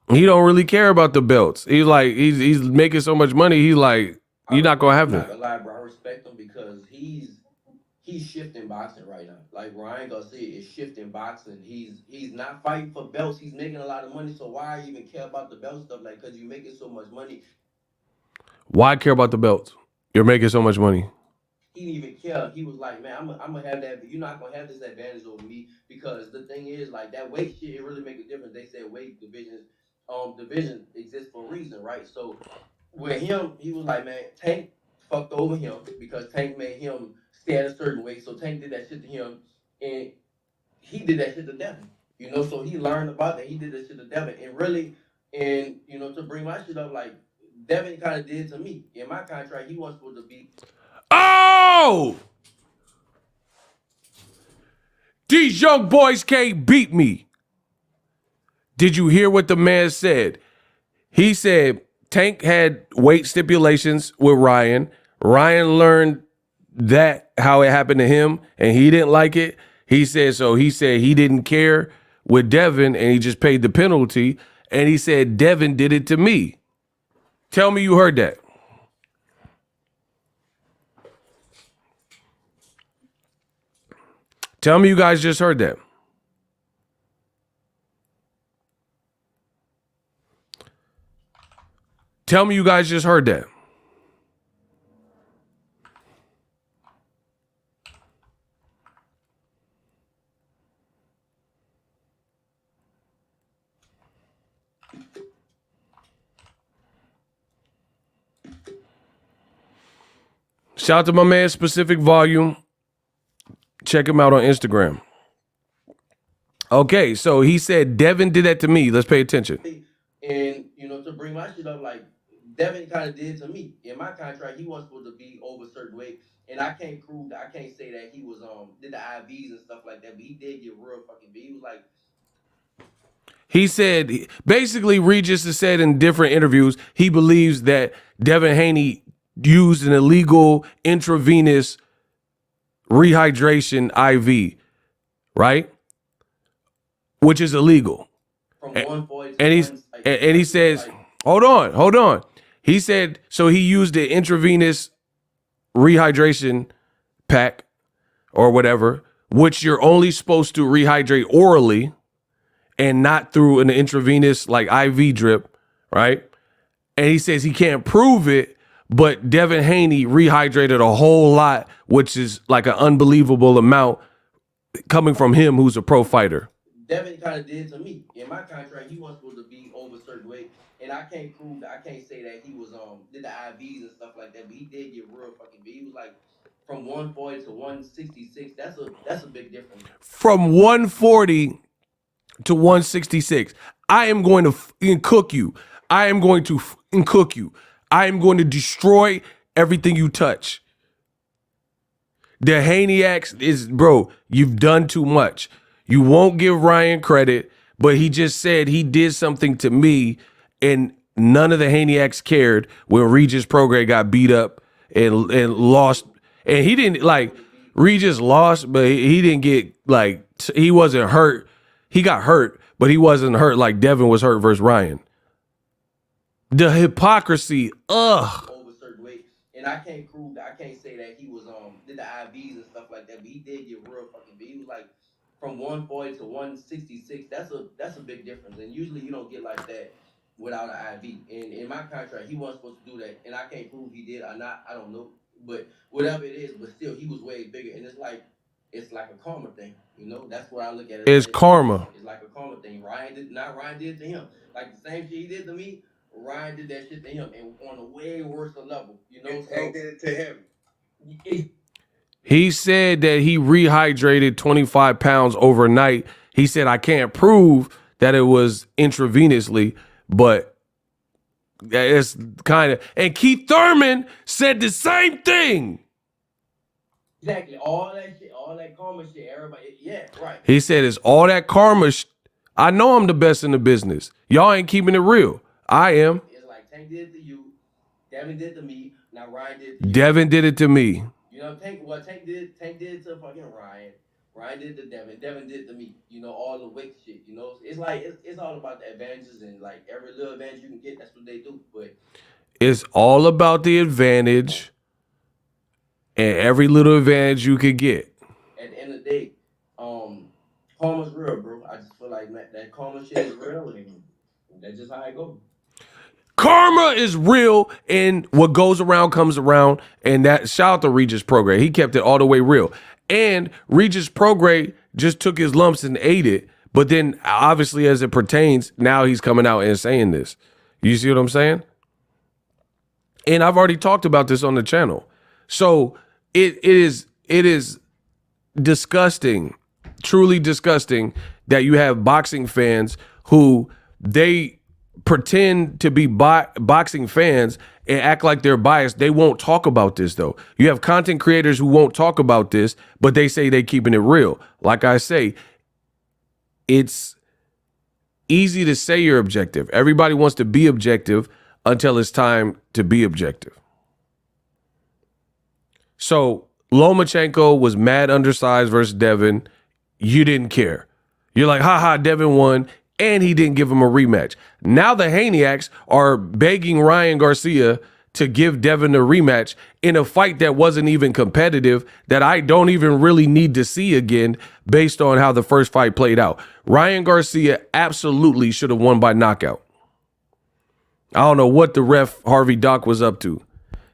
Speaker 1: He don't really care about the belts. He's like, he's making so much money. He's like, you're not gonna have
Speaker 2: I'm not
Speaker 1: that.
Speaker 2: gonna lie, bro. I respect him because he's shifting boxing right now. Like Ryan Garcia is shifting boxing. He's not fighting for belts. He's making a lot of money. So why even care about the belt stuff? Like, because you're making so much money.
Speaker 1: Why care about the belts? You're making so much money.
Speaker 2: He didn't even care. He was like, man, I'm gonna have that. You're not gonna have this advantage over me because the thing is, like, that weight shit, it really make a difference. They said weight divisions exist for a reason, right? So with him, he was like, man, Tank fucked over him because Tank made him stay at a certain weight. So Tank did that shit to him, and he did that shit to Devin. So he learned about that. He did that shit to Devin, and really, and to bring my shit up, like Devin kind of did to me. In my contract, he wasn't supposed to be.
Speaker 1: Oh! These young boys can't beat me. Did you hear what the man said? He said Tank had weight stipulations with Ryan. Ryan learned that how it happened to him, and he didn't like it. He said he didn't care with Devin, and he just paid the penalty. And he said Devin did it to me. Tell me you heard that. Tell me you guys just heard that. Tell me you guys just heard that. Shout out to my man Specific Volume. Check him out on Instagram. Okay, so he said Devin did that to me. Let's pay attention.
Speaker 2: And to bring my shit up, like Devin kind of did to me. In my contract, he wasn't supposed to be over a certain weight, and I can't say that he was did the IVs and stuff like that, but he did get real fucking big. He was like,
Speaker 1: he said basically Regis has said in different interviews he believes that Devin Haney used an illegal intravenous rehydration IV, right? Which is illegal.
Speaker 2: from 140 to
Speaker 1: And he says, hold on. He said, so he used the intravenous rehydration pack or whatever, which you're only supposed to rehydrate orally and not through an intravenous like IV drip, right? And he says he can't prove it, but Devin Haney rehydrated a whole lot, which is like an unbelievable amount coming from him, who's a pro fighter.
Speaker 2: Devin kind of did to me. In my contract, he wasn't supposed to be over a certain weight, and I can't say that he was did the IVs and stuff like that, but he did get real fucking big. He was like from 140 to 166. That's a big difference.
Speaker 1: From 140 to 166. I am going to cook you. I am going to cook you. I am going to destroy everything you touch. The Haneys is, bro, you've done too much. You won't give Ryan credit, but he just said he did something to me, and none of the Haneys cared when Regis Prograis got beat up and lost. And he didn't, like, Regis lost, but he didn't get, like, he wasn't hurt. he got hurt, but he wasn't hurt like Devin was hurt versus Ryan. The hypocrisy, ugh.
Speaker 2: Over certain weight, and I can't say that he was did the IVs and stuff like that, but he did get real fucking big. He was like from 140 to 166. That's a big difference, and usually you don't get like that without an IV. And in my contract, he wasn't supposed to do that, and I can't prove he did or not. I don't know, but whatever it is, but still, he was way bigger, and it's like a karma thing, you know. That's what I look at it.
Speaker 1: It's karma.
Speaker 2: It's like a karma thing. Ryan did it to him, like the same shit he did to me. Ryan did that shit to him, and on a way worse level, you know.
Speaker 5: And Tank did it to him.
Speaker 1: He said that he rehydrated 25 pounds overnight. He said, I can't prove that it was intravenously, but it's kind of. And Keith Thurman said the same thing.
Speaker 2: Exactly. All that shit, all that karma shit, everybody. Yeah, right.
Speaker 1: He said, it's all that karma. I know I'm the best in the business. Y'all ain't keeping it real. I am.
Speaker 2: It's like Tank did it to you, Devin did it to me, now Ryan did it to you.
Speaker 1: Devin did it to me.
Speaker 2: You know, Tank did it to fucking Ryan. Ryan did it to Devin. Devin did it to me. You know, all the weight shit, you know. It's like it's all about the advantages, and like every little advantage you can get, that's what they do. But
Speaker 1: it's all about the advantage and every little advantage you could get.
Speaker 2: At the end of the day, karma's real, bro. I just feel like that karma shit is real, and that's just how it goes.
Speaker 1: Karma is real, and what goes around comes around. And that, shout out to Regis Prograis. He kept it all the way real. And Regis Prograis just took his lumps and ate it. But then, obviously, as it pertains, now he's coming out and saying this. You see what I'm saying? And I've already talked about this on the channel. So it is disgusting, truly disgusting, that you have boxing fans who they pretend to be boxing fans and act like they're biased. They won't talk about this, though. You have content creators who won't talk about this, but they say they're keeping it real. Like I say, it's easy to say you're objective. Everybody wants to be objective until it's time to be objective. So Lomachenko was mad undersized versus Devin. You didn't care. You're like, haha, Devin won, and he didn't give him a rematch. Now the Haneys are begging Ryan Garcia to give Devin a rematch in a fight that wasn't even competitive, that I don't even really need to see again based on how the first fight played out. Ryan Garcia absolutely should have won by knockout. I don't know what the ref Harvey Dock was up to.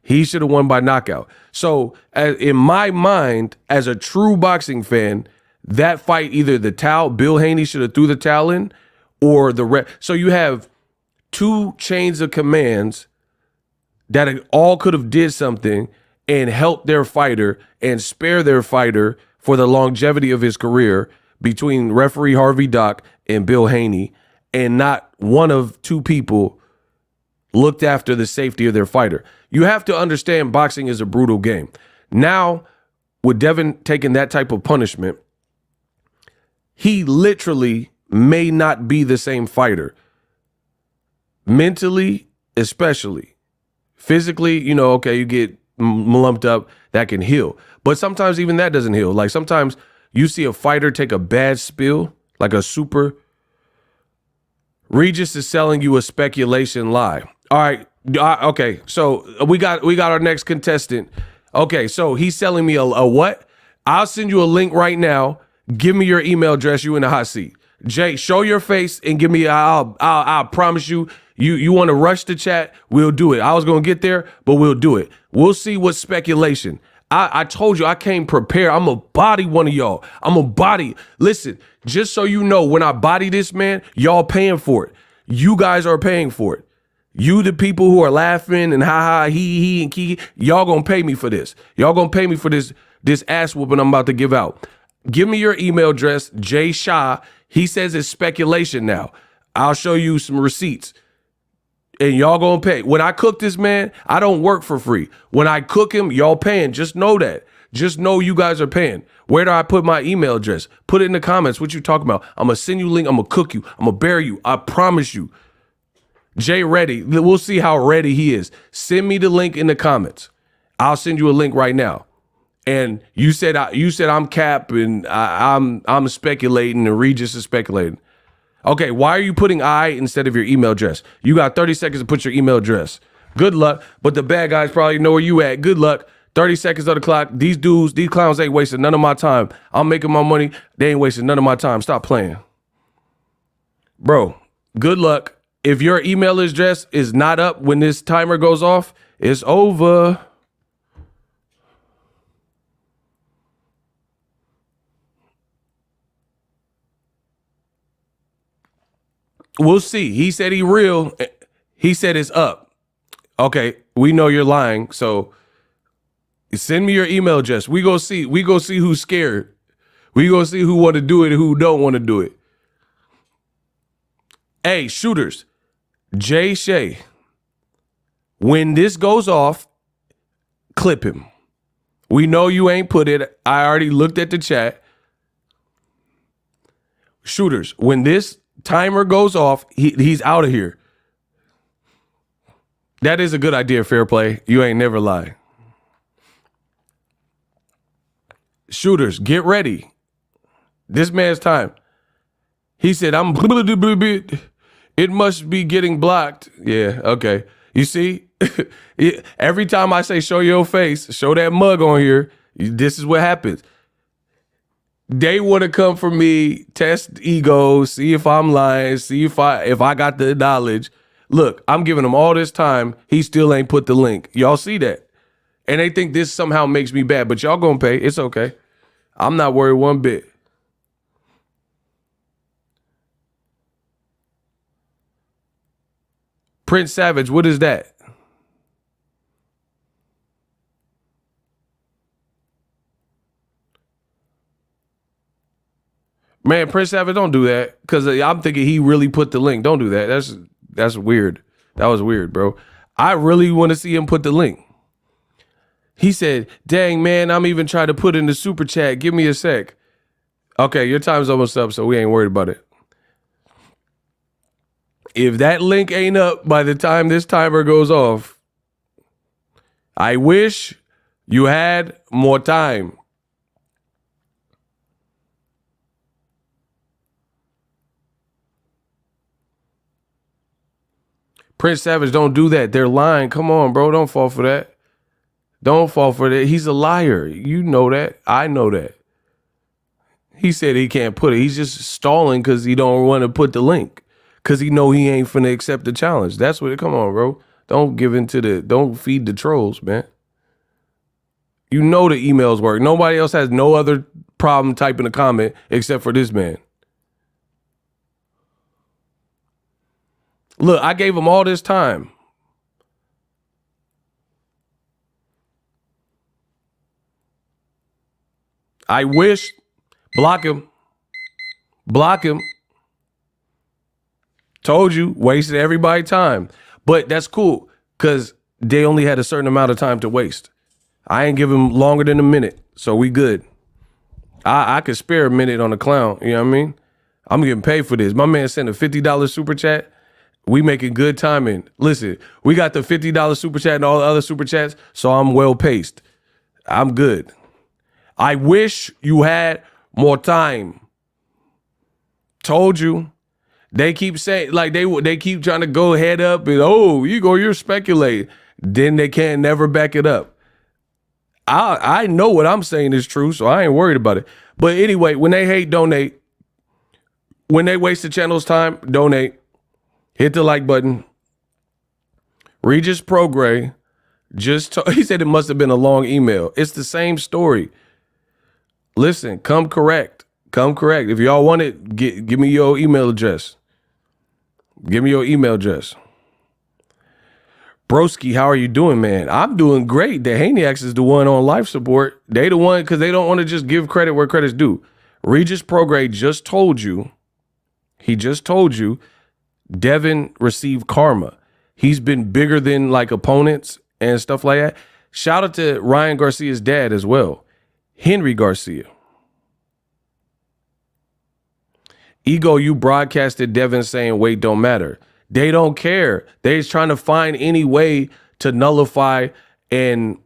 Speaker 1: He should have won by knockout. So in my mind, as a true boxing fan, that fight, either the towel, Bill Haney should have threw the towel in, or the ref. So you have two chains of commands that all could have did something and helped their fighter and spare their fighter for the longevity of his career, between referee Harvey Dock and Bill Haney, and not one of two people looked after the safety of their fighter. You have to understand, boxing is a brutal game. Now, with Devin taking that type of punishment, he literally may not be the same fighter. Mentally, especially. Physically, you know, okay, you get lumped up, that can heal. But sometimes even that doesn't heal. Like sometimes you see a fighter take a bad spill, like a super. Regis is selling you a speculation lie. All right, okay, so we got our next contestant. Okay, so he's selling me a what? I'll send you a link right now. Give me your email address. You in the hot seat. Jay, show your face and give me. I'll promise you. You want to rush the chat? We'll do it. I was gonna get there, but we'll do it. We'll see what speculation. I told you I came prepared. I'm a body one of y'all. I'm a body. Listen, just so you know, when I body this man, y'all paying for it. You guys are paying for it. You, the people who are laughing and ha he and kiki, y'all gonna pay me for this. Y'all gonna pay me for this ass whooping I'm about to give out. Give me your email address, Jay Shah. He says it's speculation now. I'll show you some receipts. And y'all gonna pay. When I cook this man, I don't work for free. When I cook him, y'all paying. Just know that. Just know you guys are paying. Where do I put my email address? Put it in the comments. What you talking about? I'm gonna send you a link. I'm gonna cook you. I'm gonna bury you. I promise you. Jay ready. We'll see how ready he is. Send me the link in the comments. I'll send you a link right now. And you said I'm cap and I'm speculating and Regis is speculating. Okay, why are you putting I instead of your email address? You got 30 seconds to put your email address. Good luck, but the bad guys probably know where you at. Good luck. 30 seconds on the clock. These clowns ain't wasting none of my time. I'm making my money. They ain't wasting none of my time. Stop playing. Bro, good luck. If your email address is not up when this timer goes off, it's over. We'll see. He said he real. He said it's up. Okay, we know you're lying. So send me your email address. We go see who's scared. We go see who want to do it and who don't want to do it. Hey, shooters, Jay Shay, when this goes off, clip him. We know you ain't put it. I already looked at the chat. Shooters, when this timer goes off, he's out of here. That is a good idea, fair play. You ain't never lie. Shooters, get ready. This man's time. He said, it must be getting blocked. Yeah, okay. You see, every time I say show your face, show that mug on here, this is what happens. They want to come for me, test ego, see if I'm lying, see if I got the knowledge. Look, I'm giving him all this time. He still ain't put the link. Y'all see that? And they think this somehow makes me bad, but y'all gonna pay. It's okay. I'm not worried one bit. Prince Savage, what is that? Man, Prince Savage, don't do that. Because I'm thinking he really put the link. Don't do that. That's weird. That was weird, bro. I really want to see him put the link. He said, dang, man, I'm even trying to put in the super chat. Give me a sec. Okay, your time's almost up, so we ain't worried about it. If that link ain't up by the time this timer goes off, I wish you had more time. Prince Savage, don't do that. They're lying. Come on, bro. Don't fall for that. Don't fall for that. He's a liar. You know that. I know that. He said he can't put it. He's just stalling because he don't want to put the link. Because he know he ain't finna accept the challenge. That's what it, come on, bro. Don't feed the trolls, man. You know the emails work. Nobody else has no other problem typing a comment except for this man. Look, I gave him all this time. I wish. Block him. Block him. Told you. Wasted everybody's time. But that's cool because they only had a certain amount of time to waste. I ain't give him longer than a minute. So we good. I could spare a minute on the clown. You know what I mean? I'm getting paid for this. My man sent a $50 super chat. We making good timing. Listen, we got the $50 super chat and all the other super chats, so I'm well paced. I'm good. I wish you had more time. Told you. They keep saying, like, they keep trying to go head up and, oh, you're speculating. Then they can't never back it up. I know what I'm saying is true, so I ain't worried about it. But anyway, when they hate, donate. When they waste the channel's time, donate. Hit the like button. Regis Prograis he said it must have been a long email. It's the same story. Listen, come correct. Come correct. If y'all want it, give me your email address. Give me your email address. Broski, how are you doing, man? I'm doing great. The Haneys is the one on life support. They the one because they don't want to just give credit where credit's due. Regis Prograis just told you. He just told you Devin received karma. He's been bigger than like opponents and stuff like that. Shout out to Ryan Garcia's dad as well. Henry Garcia. Ego, you broadcasted Devin saying weight don't matter. They don't care. They're trying to find any way to nullify and,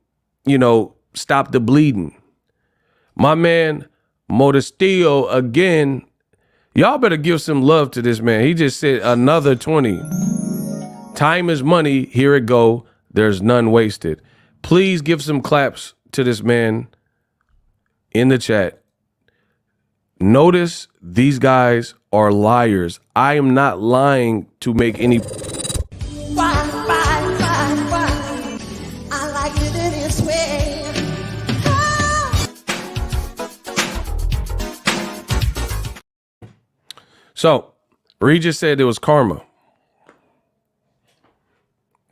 Speaker 1: stop the bleeding. My man Modestillo again. Y'all better give some love to this man. He just said another 20. Time is money. Here it go. There's none wasted. Please give some claps to this man in the chat. Notice these guys are liars. I am not lying to make any.
Speaker 6: Why? I like it in its way.
Speaker 1: So, Regis said it was karma.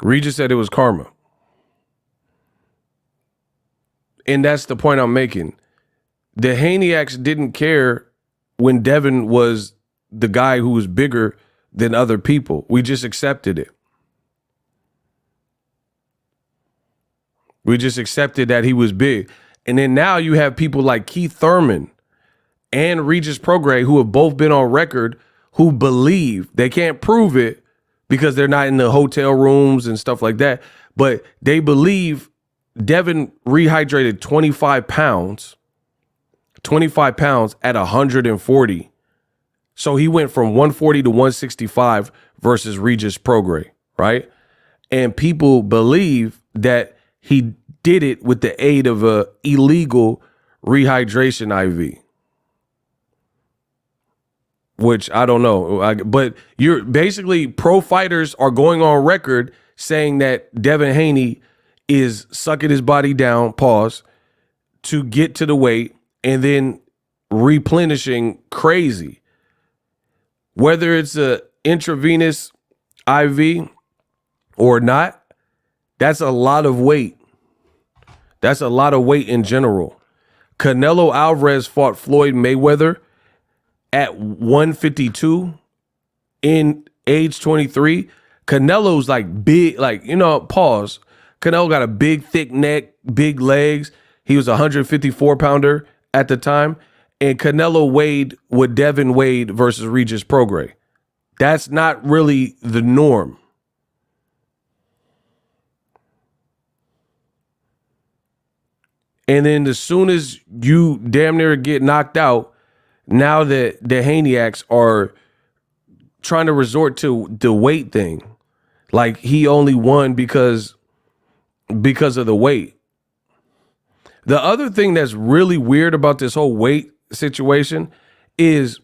Speaker 1: Regis said it was karma. And that's the point I'm making. The Haneyaks didn't care when Devin was the guy who was bigger than other people. We just accepted it. We just accepted that he was big. And then now you have people like Keith Thurman and Regis Prograis, who have both been on record, who believe, they can't prove it because they're not in the hotel rooms and stuff like that, but they believe Devin rehydrated 25 pounds at 140. So he went from 140 to 165 versus Regis Prograis, right? And people believe that he did it with the aid of a illegal rehydration IV. Which I don't know, but you're basically pro fighters are going on record saying that Devin Haney is sucking his body down, pause, to get to the weight and then replenishing crazy. Whether it's a intravenous IV or not, that's a lot of weight. That's a lot of weight in general. Canelo Alvarez fought Floyd Mayweather at 152 in age 23. Canelo's like big, like, pause. Canelo got a big, thick neck, big legs. He was a 154 pounder at the time. And Canelo weighed what Devin weighed versus Regis Prograis. That's not really the norm. And then as soon as you damn near get knocked out, now that the Haneyaks are trying to resort to the weight thing, like he only won because of the weight. The other thing that's really weird about this whole weight situation is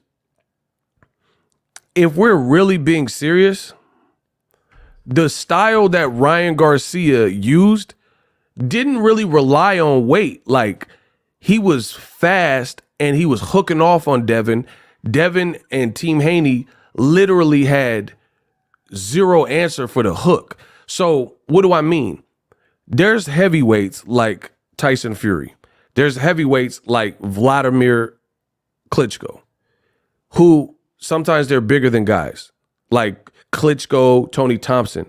Speaker 1: if we're really being serious, the style that Ryan Garcia used didn't really rely on weight. Like he was fast and he was hooking off on Devin. Devin and Team Haney literally had zero answer for the hook. So what do I mean? There's heavyweights like Tyson Fury. There's heavyweights like Vladimir Klitschko, who sometimes they're bigger than guys like Klitschko, Tony Thompson,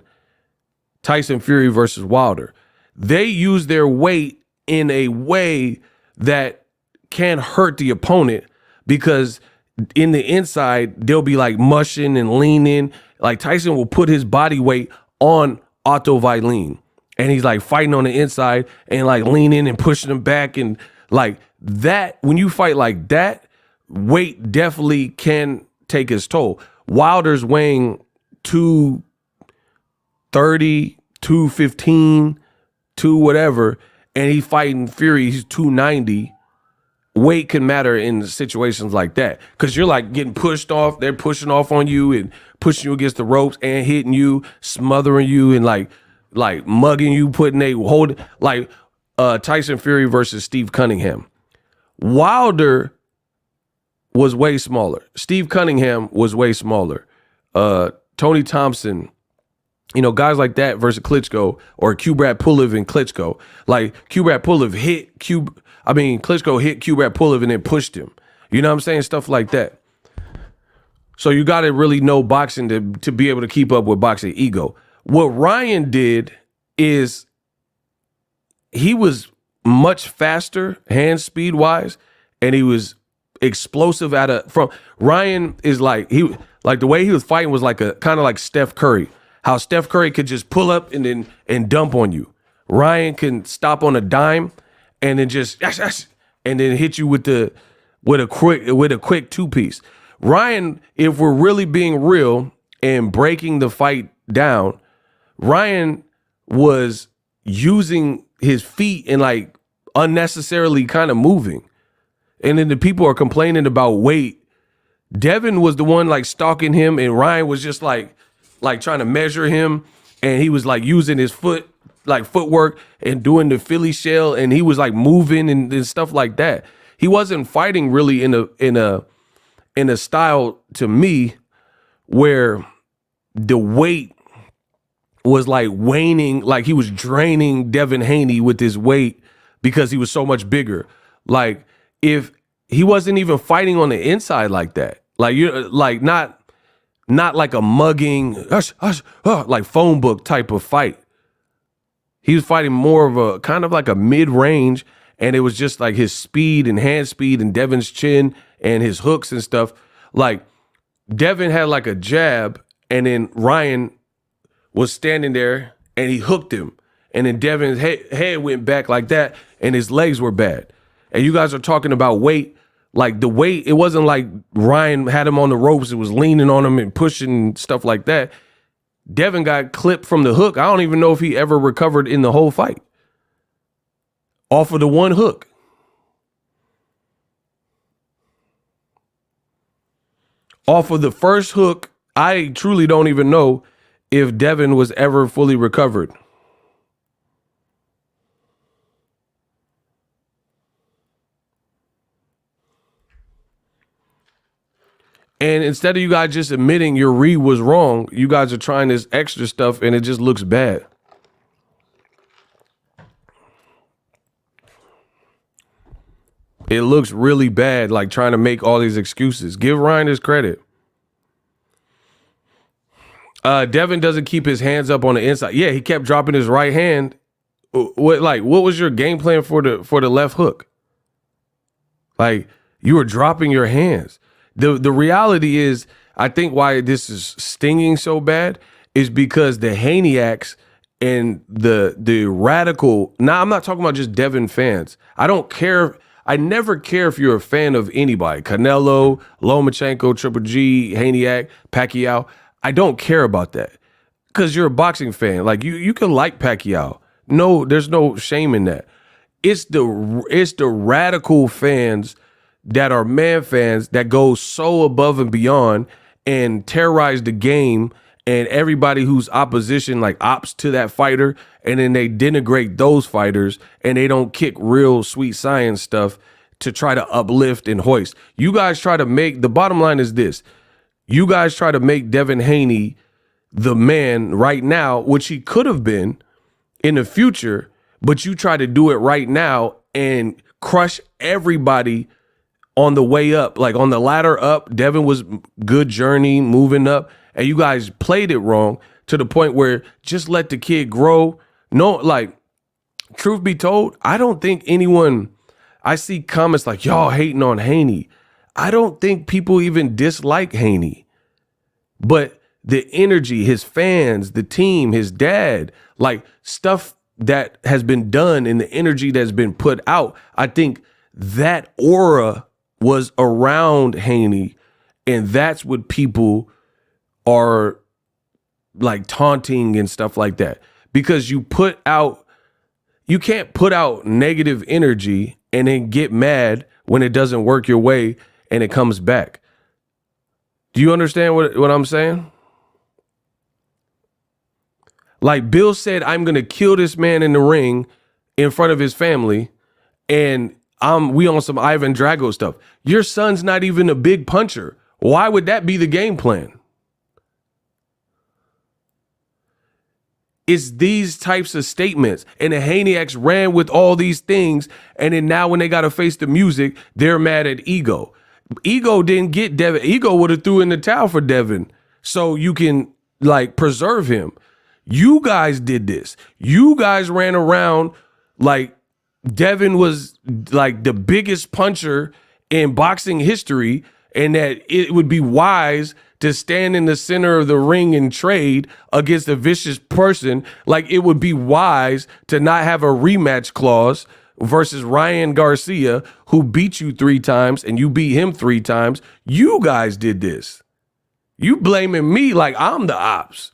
Speaker 1: Tyson Fury versus Wilder. They use their weight in a way that can hurt the opponent because in the inside, they'll be like mushing and leaning. Like Tyson will put his body weight on Otto Vailin. And he's like fighting on the inside and like leaning and pushing him back. And like that, when you fight like that, weight definitely can take its toll. Wilder's weighing 230, 215, 2 whatever. And he's fighting Fury, he's 290. Weight can matter in situations like that because you're like getting pushed off. They're pushing off on you and pushing you against the ropes and hitting you, smothering you and like mugging you, putting a hold like Tyson Fury versus Steve Cunningham. Wilder was way smaller. Steve Cunningham was way smaller. Tony Thompson, guys like that versus Klitschko or Kubrat Pulev and Klitschko. Like Kubrat Pulev Klitschko hit Kubrat Pulev and then pushed him. You know what I'm saying? Stuff like that. So you got to really know boxing to be able to keep up with Boxingego. What Ryan did is he was much faster hand speed wise, and he was explosive Ryan is like the way he was fighting was like a kind of like Steph Curry. How Steph Curry could just pull up and dump on you. Ryan can stop on a dime and then just and then hit you with a quick 2-piece. Ryan, if we're really being real and breaking the fight down, Ryan was using his feet and like unnecessarily kind of moving. And then the people are complaining about weight. Devin was the one like stalking him, and Ryan was just like trying to measure him, and he was like using his footwork and doing the Philly shell, and he was like moving and stuff like that. He wasn't fighting really in a style, to me, where the weight was like waning, like he was draining Devin Haney with his weight because he was so much bigger. Like, if he wasn't even fighting on the inside like that, like you're like not like a mugging like phone book type of fight. He was fighting more of a kind of like a mid-range, and it was just like his speed and hand speed and Devin's chin and his hooks and stuff. Like, Devin had like a jab, and then Ryan was standing there and he hooked him, and then Devin's head went back like that, and his legs were bad. And you guys are talking about weight. Like, the weight, it wasn't like Ryan had him on the ropes and was leaning on him and pushing stuff like that. Devin got clipped from the hook. I don't even know if he ever recovered in the whole fight off of the one hook. Off of the first hook, I truly don't even know if Devin was ever fully recovered. And instead of you guys just admitting your read was wrong, you guys are trying this extra stuff, and it just looks bad. It looks really bad, like trying to make all these excuses. Give Ryan his credit. Devin doesn't keep his hands up on the inside. Yeah, he kept dropping his right hand. What was your game plan for the left hook? Like, you were dropping your hands. The reality is, I think why this is stinging so bad is because the Haneyacks and the radical. Now, I'm not talking about just Devin fans. I don't care. I never care if you're a fan of anybody. Canelo, Lomachenko, Triple G, Haneyacks, Pacquiao. I don't care about that because you're a boxing fan. Like, you can like Pacquiao. No, there's no shame in that. It's the radical fans that are man fans that go so above and beyond and terrorize the game and everybody who's opposition, like ops to that fighter, and then they denigrate those fighters and they don't kick real sweet science stuff to try to uplift and hoist. You guys try to make, the bottom line is this, you guys try to make Devin Haney the man right now, which he could have been in the future, but you try to do it right now and crush everybody on the way up. Like, on the ladder up, Devin was good journey, moving up, and you guys played it wrong to the point where just let the kid grow. No, like, truth be told, I don't think anyone, I see comments like, y'all hating on Haney. I don't think people even dislike Haney, but the energy, his fans, the team, his dad, like stuff that has been done and the energy that's been put out, I think that aura was around Haney, and that's what people are like taunting and stuff like that. Because you can't put out negative energy and then get mad when it doesn't work your way and it comes back. Do you understand what I'm saying? Like, Bill said, I'm going to kill this man in the ring in front of his family, and we on some Ivan Drago stuff. Your son's not even a big puncher. Why would that be the game plan? It's these types of statements. And the Haneyacks ran with all these things, and then now when they got to face the music, they're mad at Ego. Ego didn't get Devin. Ego would have threw in the towel for Devin so you can, like, preserve him. You guys did this. You guys ran around like Devin was like the biggest puncher in boxing history, and that it would be wise to stand in the center of the ring and trade against a vicious person. Like, it would be wise to not have a rematch clause versus Ryan Garcia, who beat you 3 times and you beat him 3 times. You guys did this. You blaming me like I'm the ops.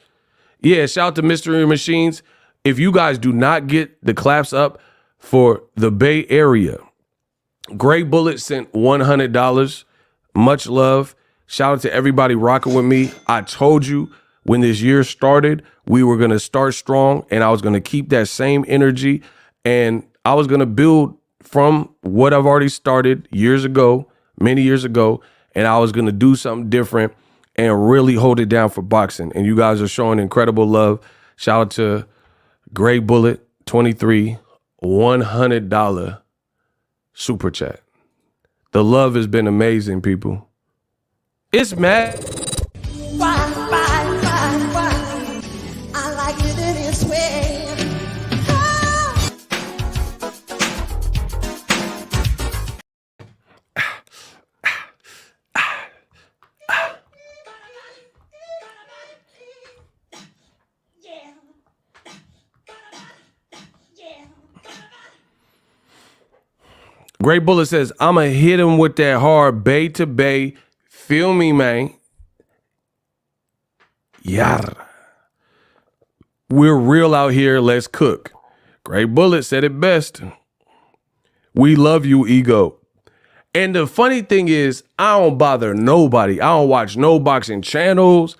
Speaker 1: Yeah, shout out to Mystery Machines. If you guys do not get the claps up for the Bay Area, Gray Bullet sent $100. Much love. Shout out to everybody rocking with me. I told you when this year started, we were going to start strong, and I was going to keep that same energy, and I was going to build from what I've already started years ago, many years ago, and I was going to do something different and really hold it down for boxing. And you guys are showing incredible love. Shout out to Gray Bullet 23, $100 super chat. The love has been amazing, people. It's mad.
Speaker 6: Why? I like it in its way.
Speaker 1: Gray Bullet says, I'ma hit him with that hard bay to bay. Feel me, man. Yar. We're real out here. Let's cook. Gray Bullet said it best. We love you, ego. And the funny thing is, I don't bother nobody. I don't watch no boxing channels.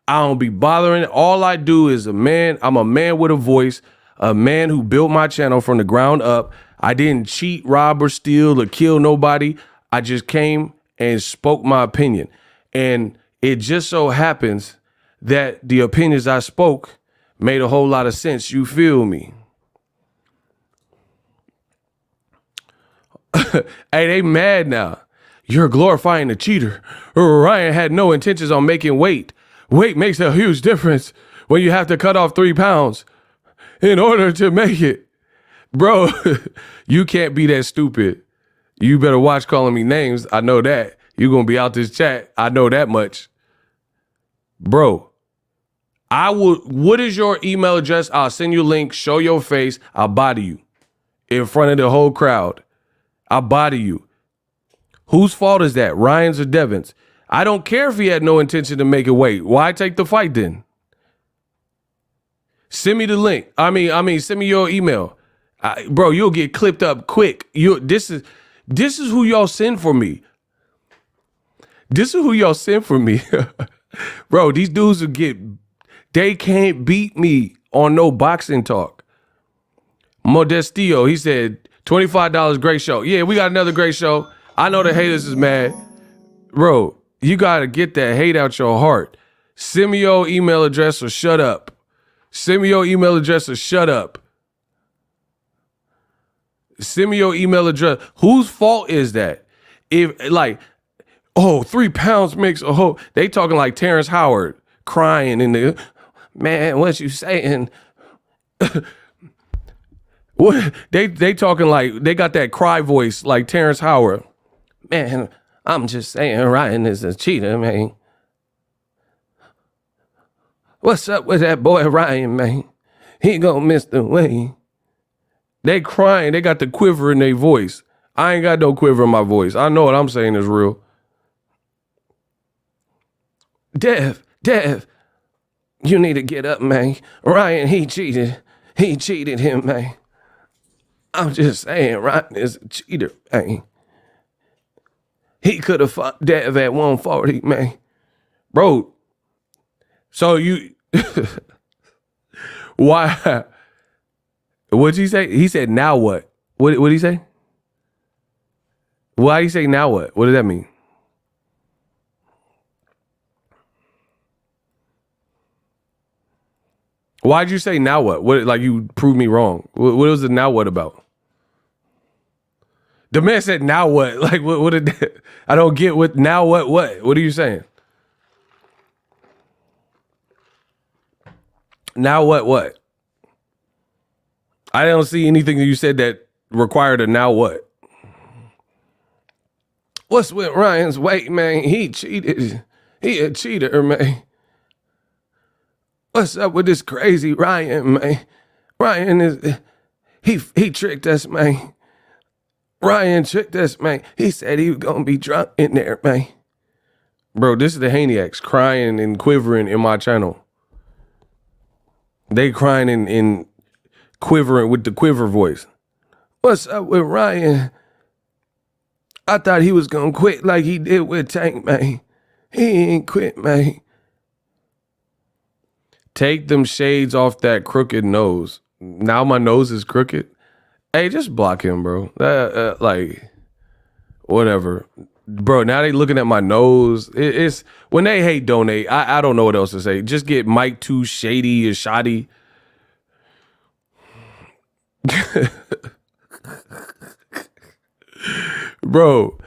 Speaker 1: I don't be bothering. All I do is I'm a man with a voice, a man who built my channel from the ground up. I didn't cheat, rob, or steal, or kill nobody. I just came and spoke my opinion. And it just so happens that the opinions I spoke made a whole lot of sense. You feel me? Hey, they mad now. You're glorifying the cheater. Ryan had no intentions on making weight. Weight makes a huge difference when you have to cut off 3 pounds in order to make it. Bro, you can't be that stupid. You better watch calling me names. I know that. You're going to be out this chat. I know that much. Bro, what is your email address? I'll send you a link, show your face. I'll body you in front of the whole crowd. I'll body you. Whose fault is that? Ryan's or Devin's? I don't care if he had no intention to make it weight. Why take the fight then? Send me the link. I mean, send me your email. Bro, you'll get clipped up quick. This is who y'all send for me. This is who y'all send for me. Bro, these dudes they can't beat me on no boxing talk. Modestillo, he said, $25, great show. Yeah, we got another great show. I know the haters is mad. Bro, you got to get that hate out your heart. Send me your email address or shut up. Send me your email address or shut up. Send me your email address. Whose fault is that? If, like, 3 pounds makes a whole... They talking like Terrence Howard, crying in the... Man, what you saying? What they talking like... They got that cry voice like Terrence Howard. Man, I'm just saying Ryan is a cheater, man. What's up with that boy Ryan, man? He gonna miss the way. They crying. They got the quiver in their voice. I ain't got no quiver in my voice. I know what I'm saying is real. Dev, you need to get up, man. Ryan, he cheated. He cheated him, man. I'm just saying, Ryan is a cheater, man. He could have fought Dev at 140, man. Bro, so you... Why... What'd he say? He said, now what? What did he say? Why did he say now what? What does that mean? Why'd you say now what? What, like you proved me wrong. What was the now what about? The man said now what? Like what did that? I don't get what now what? What are you saying? Now what? I don't see anything that you said that required a now what. What's with Ryan's weight, man? He cheated. He a cheater, man. What's up with this crazy Ryan, man? Ryan is he tricked us, man. Ryan, check this, man. He said he was gonna be drunk in there, man. Bro, this is the Haneys crying and quivering in my channel. They crying and quivering with the quiver voice. What's up with Ryan? I thought he was gonna quit like he did with Tank, man. He ain't quit, man. Take them shades off that crooked nose. Now my nose is crooked. Hey, just block him, bro. Like, whatever. Bro, now they looking at my nose. It's when they hate donate, I don't know what else to say. Just get Mike too shady or shoddy. Bro,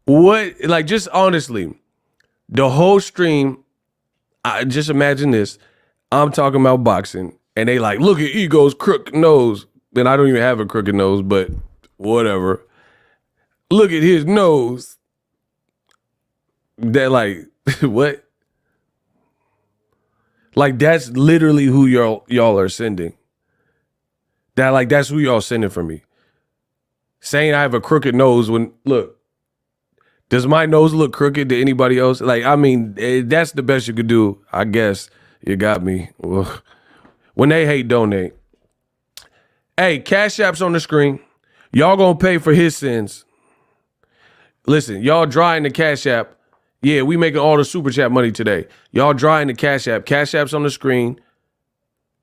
Speaker 1: what? Like, just honestly, the whole stream, I just imagine this. I'm talking about boxing, and they like, look at Ego's crooked nose. And I don't even have a crooked nose, but whatever. Look at his nose. That like, what? Like, that's literally who y'all are sending. That's who y'all sending for me. Saying I have a crooked nose when, look, does my nose look crooked to anybody else? Like, I mean, that's the best you could do. I guess you got me. Ugh. When they hate, donate. Hey, Cash App's on the screen. Y'all gonna pay for his sins. Listen, y'all dry in the Cash App. Yeah, we making all the Super Chat money today. Y'all dry in the Cash App. Cash App's on the screen.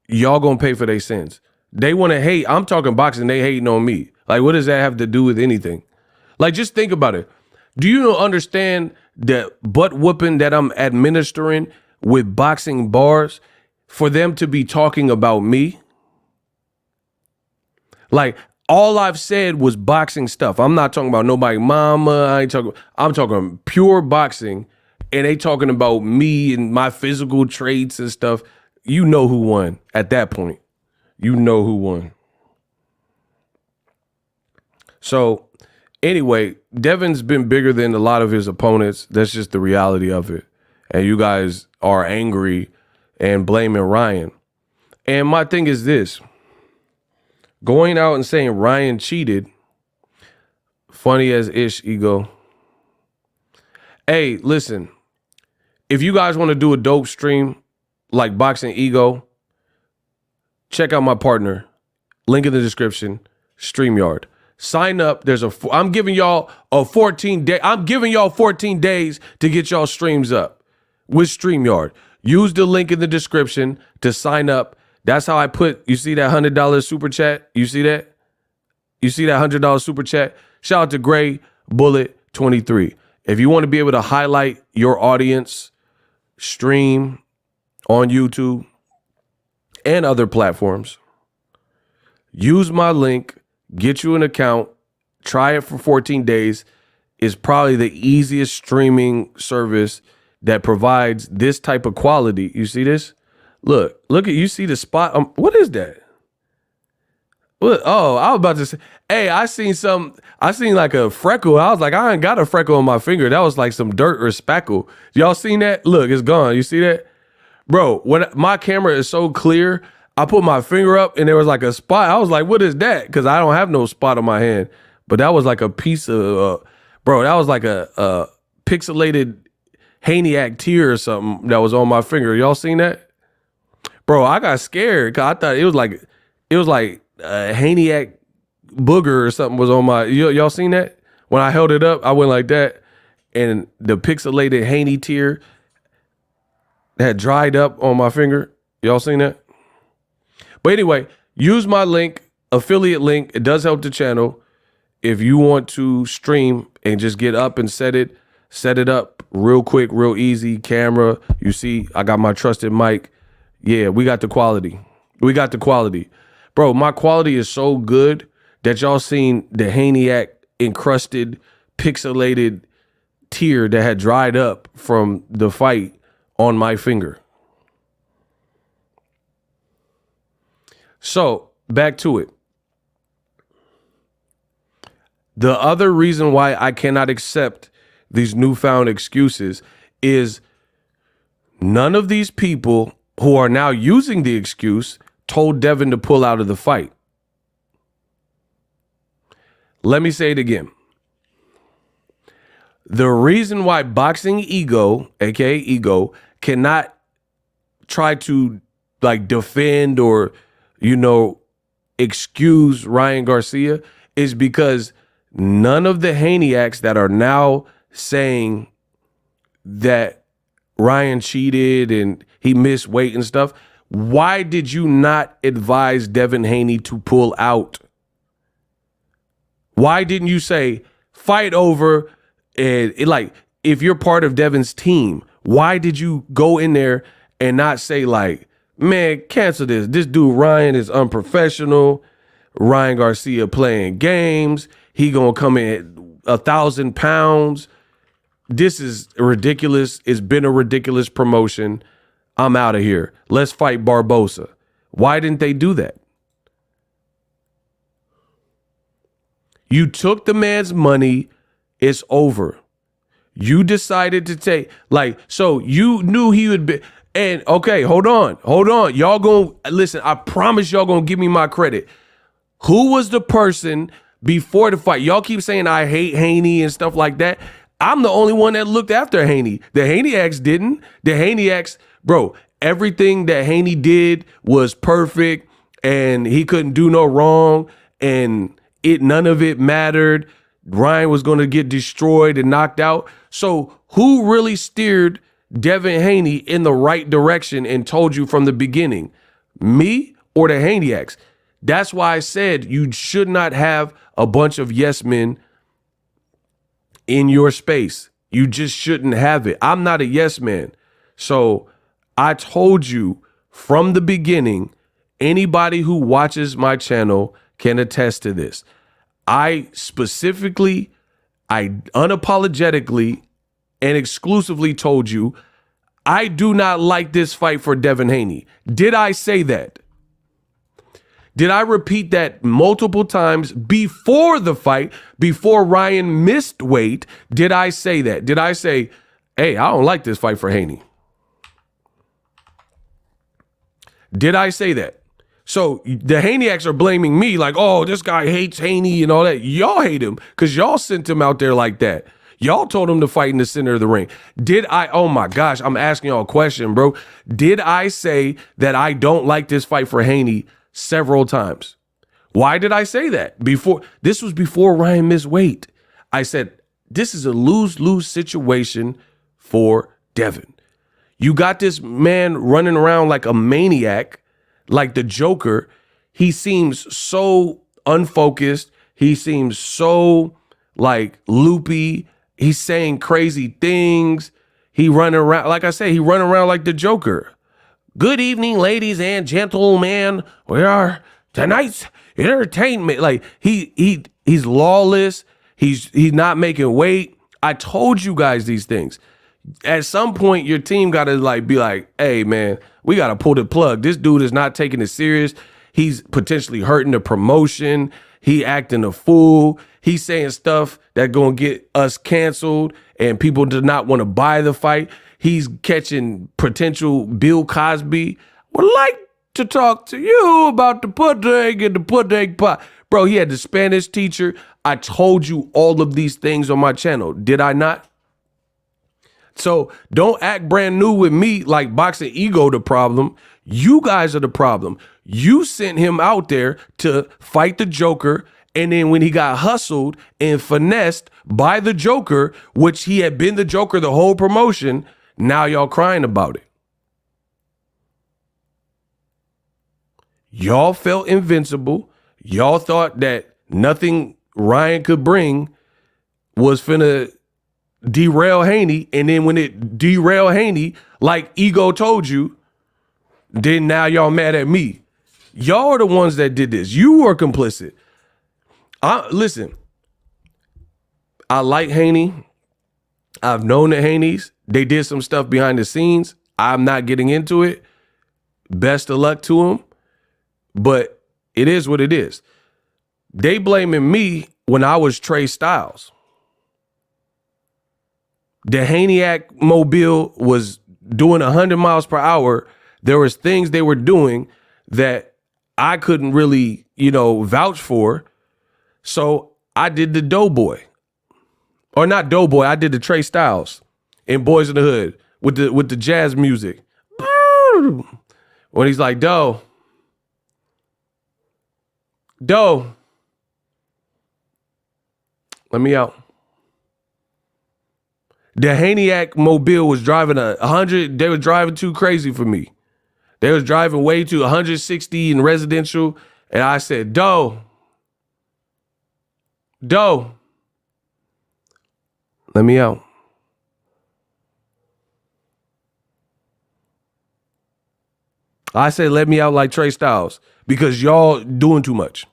Speaker 1: Y'all gonna pay for their sins. They want to hate. I'm talking boxing. They hating on me. Like, what does that have to do with anything? Like, just think about it. Do you understand the butt whooping that I'm administering with boxing bars for them to be talking about me? Like, all I've said was boxing stuff. I'm not talking about nobody mama. I'm talking pure boxing, and they talking about me and my physical traits and stuff. You know who won at that point. You know who won. So anyway, Devin's been bigger than a lot of his opponents. That's just the reality of it. And you guys are angry and blaming Ryan. And my thing is this. Going out and saying Ryan cheated, funny as ish, Ego. Hey, listen, if you guys want to do a dope stream like Boxing Ego, check out my partner. Link in the description, StreamYard. Sign up. I'm giving y'all a 14 day. I'm giving y'all 14 days to get y'all streams up with StreamYard. Use the link in the description to sign up. That's how I put, you see that $100 super chat? You see that? You see that $100 super chat? Shout out to Gray Bullet 23. If you want to be able to highlight your audience, stream on YouTube and other platforms, use my link, get you an account, try it for 14 days. It's probably the easiest streaming service that provides this type of quality. You see this? Look at, you see the spot. What is that? What? Oh, I was about to say, hey, I seen like a freckle. I was like, I ain't got a freckle on my finger. That was like some dirt or spackle. Y'all seen that? Look, it's gone. You see that? Bro, when my camera is so clear, I put my finger up and there was like a spot. I was like, what is that? Because I don't have no spot on my hand. But that was like a piece of, bro, that was like a pixelated Haney tear or something that was on my finger. Y'all seen that? Bro, I got scared because I thought it was like a Haney booger or something was on my, y'all seen that? When I held it up, I went like that and the pixelated Haney tear had dried up on my finger. Y'all seen that? But anyway, use my link, affiliate link. It does help the channel. If you want to stream and just get up and set it up real quick, real easy. Camera, you see, I got my trusted mic. Yeah, we got the quality. We got the quality. Bro, my quality is so good that y'all seen the Haney encrusted, pixelated tear that had dried up from the fight on my finger. So, back to it. The other reason why I cannot accept these newfound excuses is none of these people who are now using the excuse told Devin to pull out of the fight. Let me say it again. The reason why Boxingego, aka Ego, cannot try to like defend or, excuse Ryan Garcia is because none of the Haneyacks that are now saying that Ryan cheated and he missed weight and stuff, why did you not advise Devin Haney to pull out? Why didn't you say fight over? And if you're part of Devin's team, why did you go in there and not say like, man, cancel this. This dude Ryan is unprofessional. Ryan Garcia playing games. He gonna come in at 1,000 pounds. This is ridiculous. It's been a ridiculous promotion. I'm out of here. Let's fight Barbosa. Why didn't they do that? You took the man's money. It's over. You decided to take, so you knew he would be, and okay, hold on. Y'all gonna, listen, I promise y'all gonna give me my credit. Who was the person before the fight? Y'all keep saying I hate Haney and stuff like that. I'm the only one that looked after Haney. The Haneyacks didn't. The Haneyacks, bro, everything that Haney did was perfect and he couldn't do no wrong and none of it mattered. Ryan was going to get destroyed and knocked out. So who really steered Devin Haney in the right direction and told you from the beginning? Me or the Haneyacks? That's why I said you should not have a bunch of yes men in your space. You just shouldn't have it. I'm not a yes man. So I told you from the beginning, anybody who watches my channel can attest to this. I unapologetically and exclusively told you, I do not like this fight for Devin Haney. Did I say that? Did I repeat that multiple times before the fight, before Ryan missed weight? Did I say that? Did I say, hey, I don't like this fight for Haney? Did I say that? So the Haneyacks are blaming me like, oh, this guy hates Haney and all that. Y'all hate him because y'all sent him out there like that. Y'all told him to fight in the center of the ring. Did I? Oh my gosh, I'm asking y'all a question, bro. Did I say that I don't like this fight for Haney several times? Why did I say that? This was before Ryan missed weight. I said, this is a lose-lose situation for Devin. You got this man running around like a maniac, like the Joker. He seems so unfocused. He seems so like loopy. He's saying crazy things. He running around, like I say, he running around like the Joker. Good evening, ladies and gentlemen. We are tonight's entertainment. Like he's lawless. He's not making weight. I told you guys these things. At some point, your team got to be like, hey, man, we got to pull the plug. This dude is not taking it serious. He's potentially hurting the promotion. He acting a fool. He's saying stuff that going to get us canceled and people do not want to buy the fight. He's catching potential Bill Cosby. Would like to talk to you about the pudding and the pudding pot. Bro, he had the Spanish teacher. I told you all of these things on my channel. Did I not? So don't act brand new with me like Boxingego the problem. You guys are the problem. You sent him out there to fight the Joker, and then when he got hustled and finessed by the Joker, which he had been the Joker the whole promotion, now y'all crying about it. Y'all felt invincible. Y'all thought that nothing Ryan could bring was finna derail Haney, and then when it derailed Haney, like Ego told you, then now y'all mad at me. Y'all are the ones that did this. You were complicit. Listen, I like Haney. I've known the Haneys. They did some stuff behind the scenes. I'm not getting into it. Best of luck to them. But it is what it is. They blaming me when I was Trey Styles. The Haneyacks mobile was doing 100 miles per hour. There was things they were doing that I couldn't really, vouch for. So I did the Doughboy. Or not Doughboy, I did the Trey Styles in Boys in the Hood with the jazz music. When he's like, Doe, let me out. The Haniac Mobile was driving 100. They were driving too crazy for me. They was driving way too 160 in residential. And I said, Doe, let me out. I said, let me out like Trey Styles because y'all doing too much.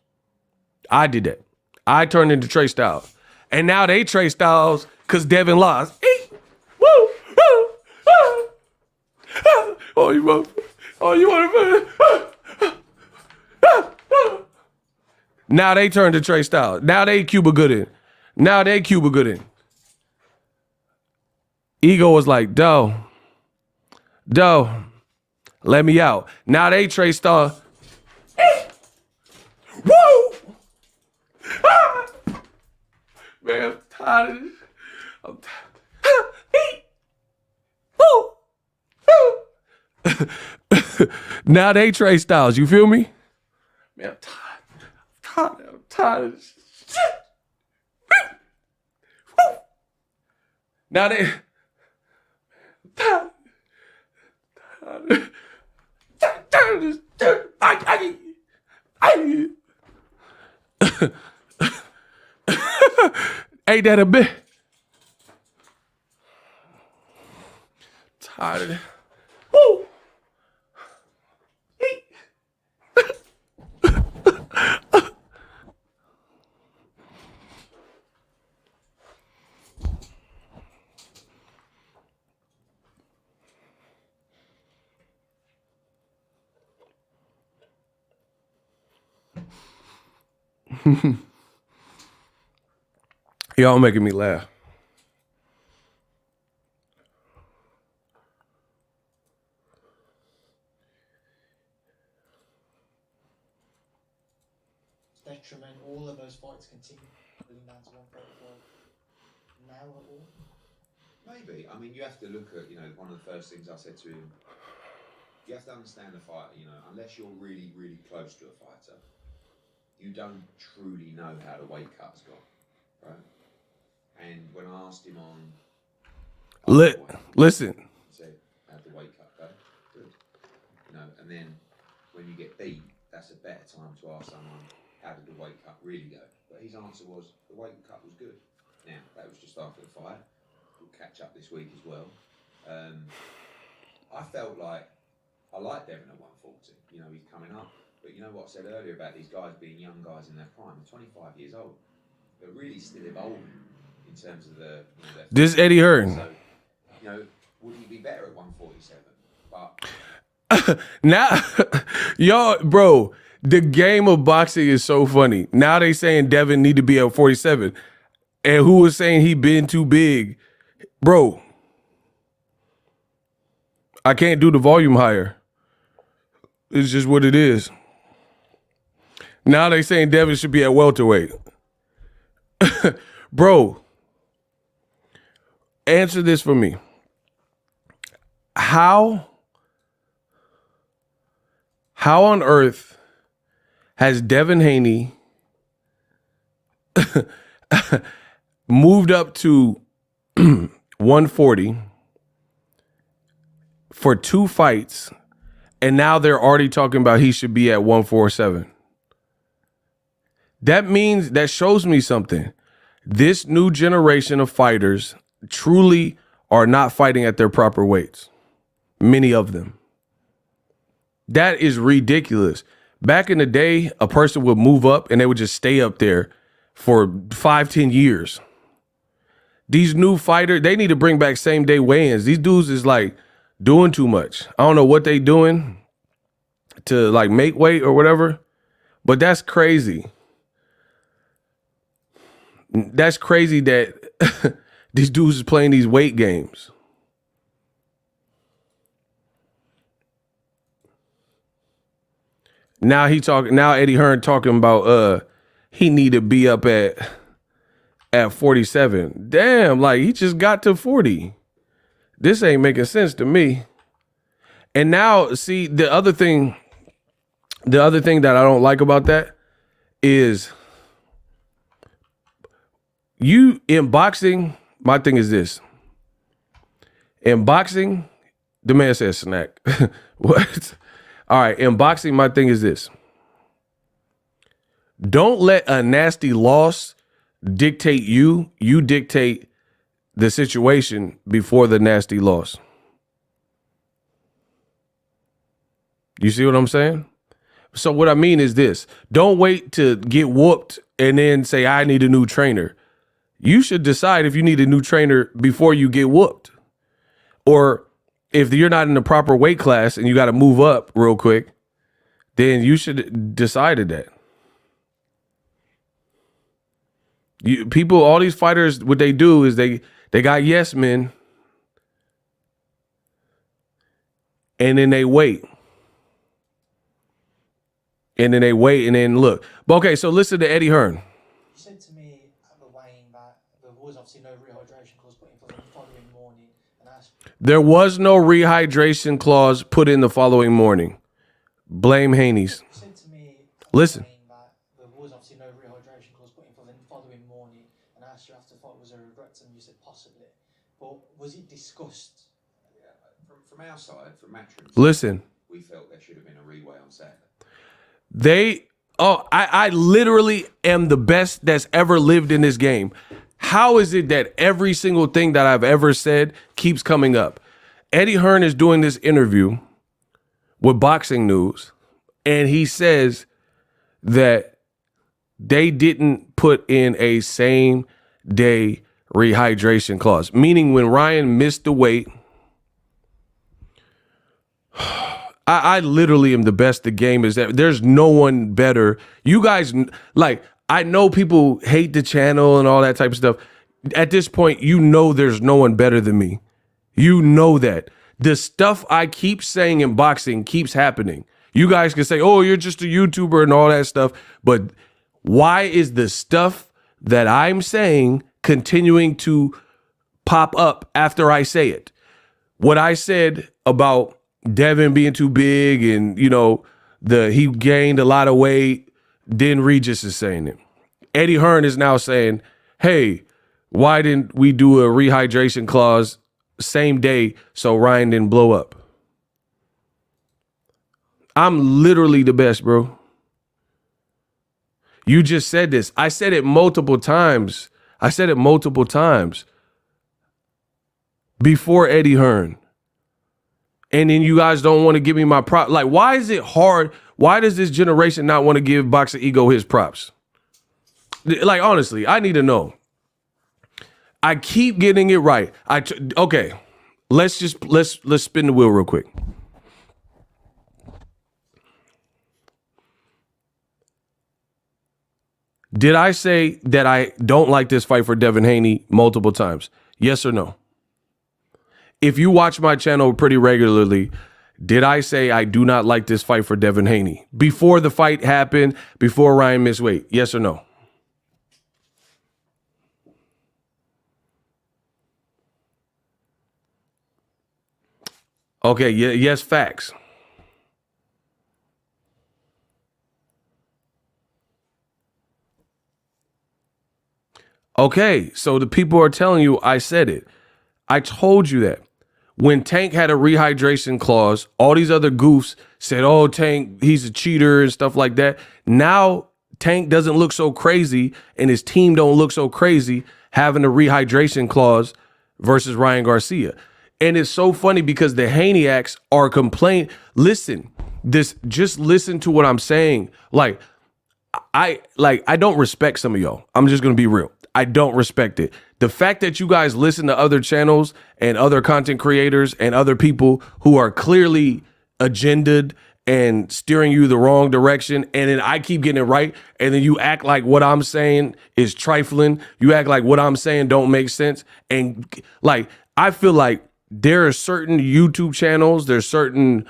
Speaker 1: I did that. I turned into Trey Styles. And now they Trey Styles because Devin lost. Woo! Oh, you want to. Now they turned to Trey Styles. Now they Cuba Gooding. Ego was like, Doe, let me out. Now they Trey Styles. Woo! Man, I'm tired of this. I'm tired. Now they Trey Styles. You feel me? Man, I'm tired of this shit. Now they tired of this. Ain't that a bit? Tired of it. Woo! Y'all making me laugh.
Speaker 7: Detriment, all of those fights continue leading down to 134. Now at all?
Speaker 8: Maybe. I mean, you have to look at, one of the first things I said to him, you have to understand the fighter, unless you're really, really close to a fighter, you don't truly know how the weight cut's gone, right? And when I asked him on...
Speaker 1: Listen.
Speaker 8: He said, how'd the weight cut go? Good. And then when you get beat, that's a better time to ask someone, how did the weight cut really go? But his answer was, the weight cut was good. Now, that was just after the fight. We'll catch up this week as well. I felt like, I like Devin at 140. He's coming up. But you know what I said earlier about these guys being young guys in their prime? They're 25 years old. They're really still evolving in terms of their...
Speaker 1: This Eddie Hearn.
Speaker 8: So, would he be better at 147? But...
Speaker 1: Now, y'all, bro, the game of boxing is so funny. Now they saying Devin need to be at 47. And who was saying he been too big? Bro, I can't do the volume higher. It's just what it is. Now they saying Devin should be at welterweight. Bro, answer this for me. How on earth has Devin Haney moved up to 140 for 2 fights, and now they're already talking about he should be at 147? That shows me something. This new generation of fighters truly are not fighting at their proper weights. Many of them. That is ridiculous. Back in the day, a person would move up and they would just stay up there for 5-10 years. These new fighters, they need to bring back same day weigh-ins. These dudes is like doing too much. I don't know what they doing to like make weight or whatever, but that's crazy. That's crazy that these dudes is playing these weight games. Now Eddie Hearn talking about he need to be up at at 47. Damn, like he just got to 40. This ain't making sense to me. And now, see, the other thing that I don't like about that is you in boxing, my thing is this. In boxing, the man says snack. What? All right, in boxing, my thing is this. Don't let a nasty loss dictate you. You dictate the situation before the nasty loss. You see what I'm saying? So what I mean is this. Don't wait to get whooped and then say, I need a new trainer. You should decide if you need a new trainer before you get whooped. Or if you're not in the proper weight class and you got to move up real quick, then you should decide that. People, all these fighters, what they do is they got yes men and then they wait. And then they wait and then look. But okay, so listen to Eddie Hearn.
Speaker 7: You said to me at the weighing that there was obviously no rehydration clause put in place the following morning. And
Speaker 1: there was no rehydration clause put in the following morning. Blame Haneys.
Speaker 7: You said to me
Speaker 1: listen.
Speaker 7: That there was obviously no rehydration clause put in place the following morning. And I asked you after the fight, was there regrets? And you said possibly. But was it discussed?
Speaker 8: Yeah, from our side, from Matchroom's
Speaker 1: Listen.
Speaker 8: we felt there should have been a reweigh on Saturday.
Speaker 1: I literally am the best that's ever lived in this game. How is it that every single thing that I've ever said keeps coming up? Eddie Hearn is doing this interview with Boxing News, and he says that they didn't put in a same day rehydration clause, meaning when Ryan missed the weight, I literally am the best the game is ever. There's no one better. You guys, like, I know people hate the channel and all that type of stuff. At this point, you know there's no one better than me. You know that. The stuff I keep saying in boxing keeps happening. You guys can say, oh, you're just a YouTuber and all that stuff. But why is the stuff that I'm saying continuing to pop up after I say it? What I said about Devin being too big and, you know, he gained a lot of weight, then Regis is saying it. Eddie Hearn is now saying, hey, why didn't we do a rehydration clause same day so Ryan didn't blow up? I'm literally the best, bro. You just said this. I said it multiple times. Before Eddie Hearn. And then you guys don't want to give me my prop. Like, why is it hard? Why does this generation not want to give Boxingego his props? Like, honestly, I need to know. I keep getting it right. Okay, let's spin the wheel real quick. Did I say that I don't like this fight for Devin Haney multiple times? Yes or no? If you watch my channel pretty regularly, did I say I do not like this fight for Devin Haney? Before the fight happened, before Ryan missed weight, yes or no? Okay, yes, facts. Okay, so the people are telling you I said it. I told you that. When Tank had a rehydration clause, all these other goofs said, oh, Tank, he's a cheater and stuff like that. Now Tank doesn't look so crazy and his team don't look so crazy having a rehydration clause versus Ryan Garcia. And it's so funny because the Haneyacks are complaining. Listen, just listen to what I'm saying. Like I don't respect some of y'all. I'm just going to be real. I don't respect it. The fact that you guys listen to other channels and other content creators and other people who are clearly agendaed and steering you the wrong direction, and then I keep getting it right, and then you act like what I'm saying is trifling. You act like what I'm saying don't make sense. And like, I feel like there are certain YouTube channels, there's certain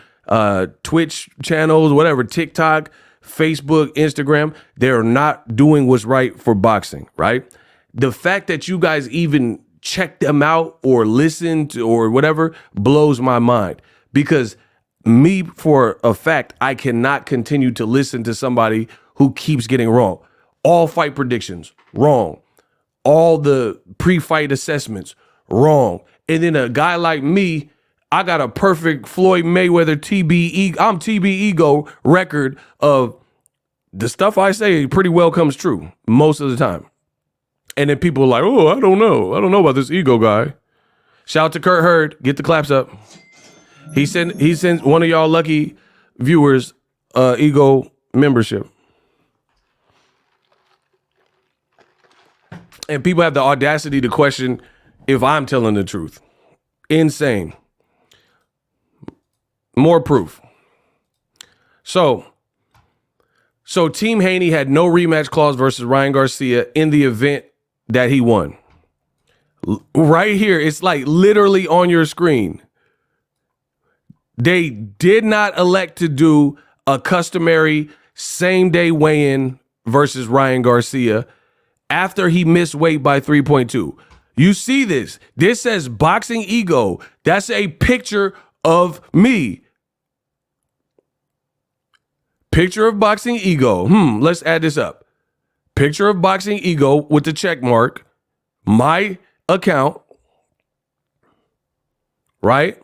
Speaker 1: Twitch channels, whatever, TikTok, Facebook, Instagram, they're not doing what's right for boxing, right? the fact that you guys even check them out or listen to or whatever blows my mind, because me, for a fact, I cannot continue to listen to somebody who keeps getting wrong. All fight predictions, wrong. All the pre-fight assessments, wrong. And then a guy like me, I got a perfect Floyd Mayweather TB Ego record of the stuff I say pretty well comes true most of the time. And then people are like, oh, I don't know. I don't know about this Ego guy. Shout out to Kurt Hurd. Get the claps up. He sent one of y'all lucky viewers Ego membership. And people have the audacity to question if I'm telling the truth. Insane. More proof. So Team Haney had no rematch clause versus Ryan Garcia in the event that he won. Right here, it's like literally on your screen. They did not elect to do a customary same-day weigh-in versus Ryan Garcia after he missed weight by 3.2. You see this. This says Boxingego. That's a picture of me. Picture of Boxingego. Let's add this up. Picture of Boxingego with the check mark. My account. Right?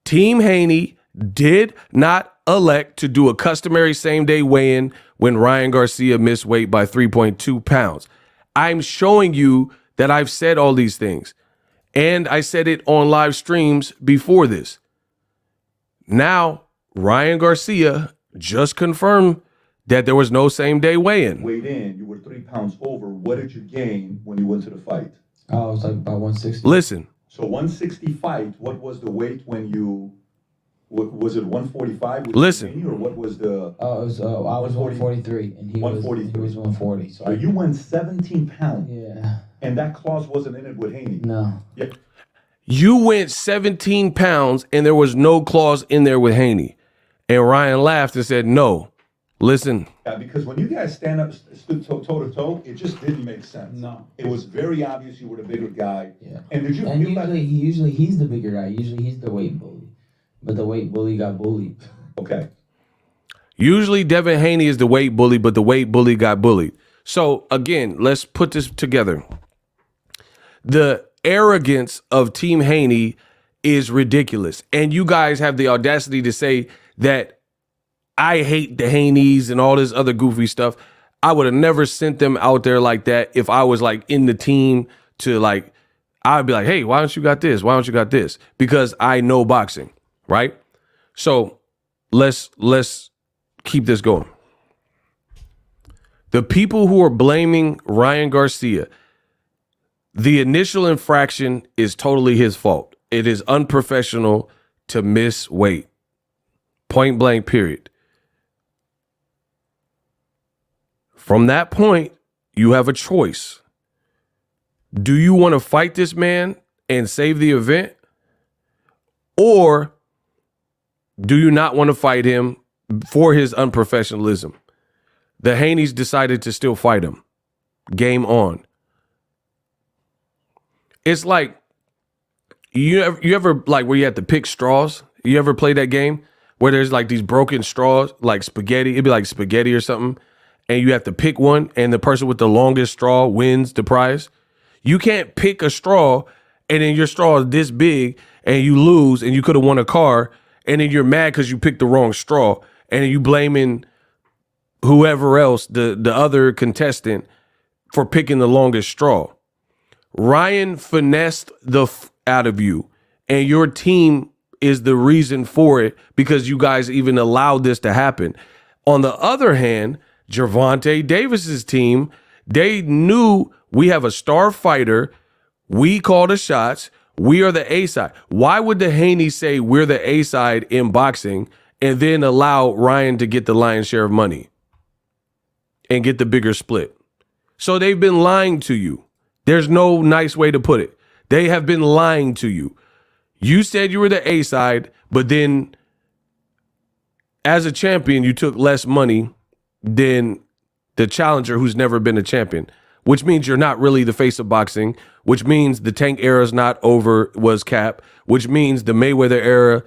Speaker 1: Team Haney did not elect to do a customary same-day weigh-in when Ryan Garcia missed weight by 3.2 pounds. I'm showing you that I've said all these things. And I said it on live streams before this. Now, Ryan Garcia just confirmed that there was no same-day weigh-in.
Speaker 3: Weighed in, you were 3 pounds over. What did you gain when you went to the fight?
Speaker 4: Oh, it was like about 160.
Speaker 1: Listen.
Speaker 3: So 160 fight, what was the weight when you, was it 145?
Speaker 1: Listen.
Speaker 3: Or what was the?
Speaker 4: Oh, it was, I was 143 and he was 140.
Speaker 3: So you went 17 pounds.
Speaker 4: Yeah.
Speaker 3: And that clause wasn't in it with Haney.
Speaker 4: No.
Speaker 3: Yeah.
Speaker 1: You went 17 pounds and there was no clause in there with Haney. And Ryan laughed and said, no. Listen.
Speaker 3: Yeah, because when you guys stood toe to toe, it just didn't make sense.
Speaker 4: No.
Speaker 3: It was very obvious you were the bigger guy.
Speaker 4: Yeah.
Speaker 3: And did you
Speaker 4: And
Speaker 3: feel
Speaker 4: usually he's the bigger guy. Usually he's the weight bully. But the weight bully got bullied.
Speaker 3: Okay.
Speaker 1: Usually Devin Haney is the weight bully, but the weight bully got bullied. So again, let's put this together. The arrogance of Team Haney is ridiculous. And you guys have the audacity to say that I hate the Haneys and all this other goofy stuff. I would have never sent them out there like that if I was like in the team to like, I'd be like, hey, why don't you got this? Why don't you got this? Because I know boxing, right? So let's keep this going. The people who are blaming Ryan Garcia, the initial infraction is totally his fault. It is unprofessional to miss weight. Point blank, period. From that point, you have a choice. Do you want to fight this man and save the event? Or do you not want to fight him for his unprofessionalism? The Haneys decided to still fight him. Game on. It's like, you ever like where you have to pick straws? You ever play that game where there's like these broken straws, like spaghetti? It'd be like spaghetti or something. And you have to pick one, and the person with the longest straw wins the prize. You can't pick a straw, and then your straw is this big, and you lose, and you could have won a car, and then you're mad because you picked the wrong straw, and then you blaming whoever else, the other contestant, for picking the longest straw. Ryan finessed the out of you, and your team is the reason for it because you guys even allowed this to happen. On the other hand, Gervonta Davis's team, they knew we have a star fighter. We call the shots. We are the A side. Why would the Haneys say we're the A side in boxing and then allow Ryan to get the lion's share of money and get the bigger split? So they've been lying to you. There's no nice way to put it. They have been lying to you. You said you were the A side, but then as a champion, you took less money than the challenger who's never been a champion. which means you're not really the face of boxing, which means the Tank era is not over, was cap, which means the Mayweather era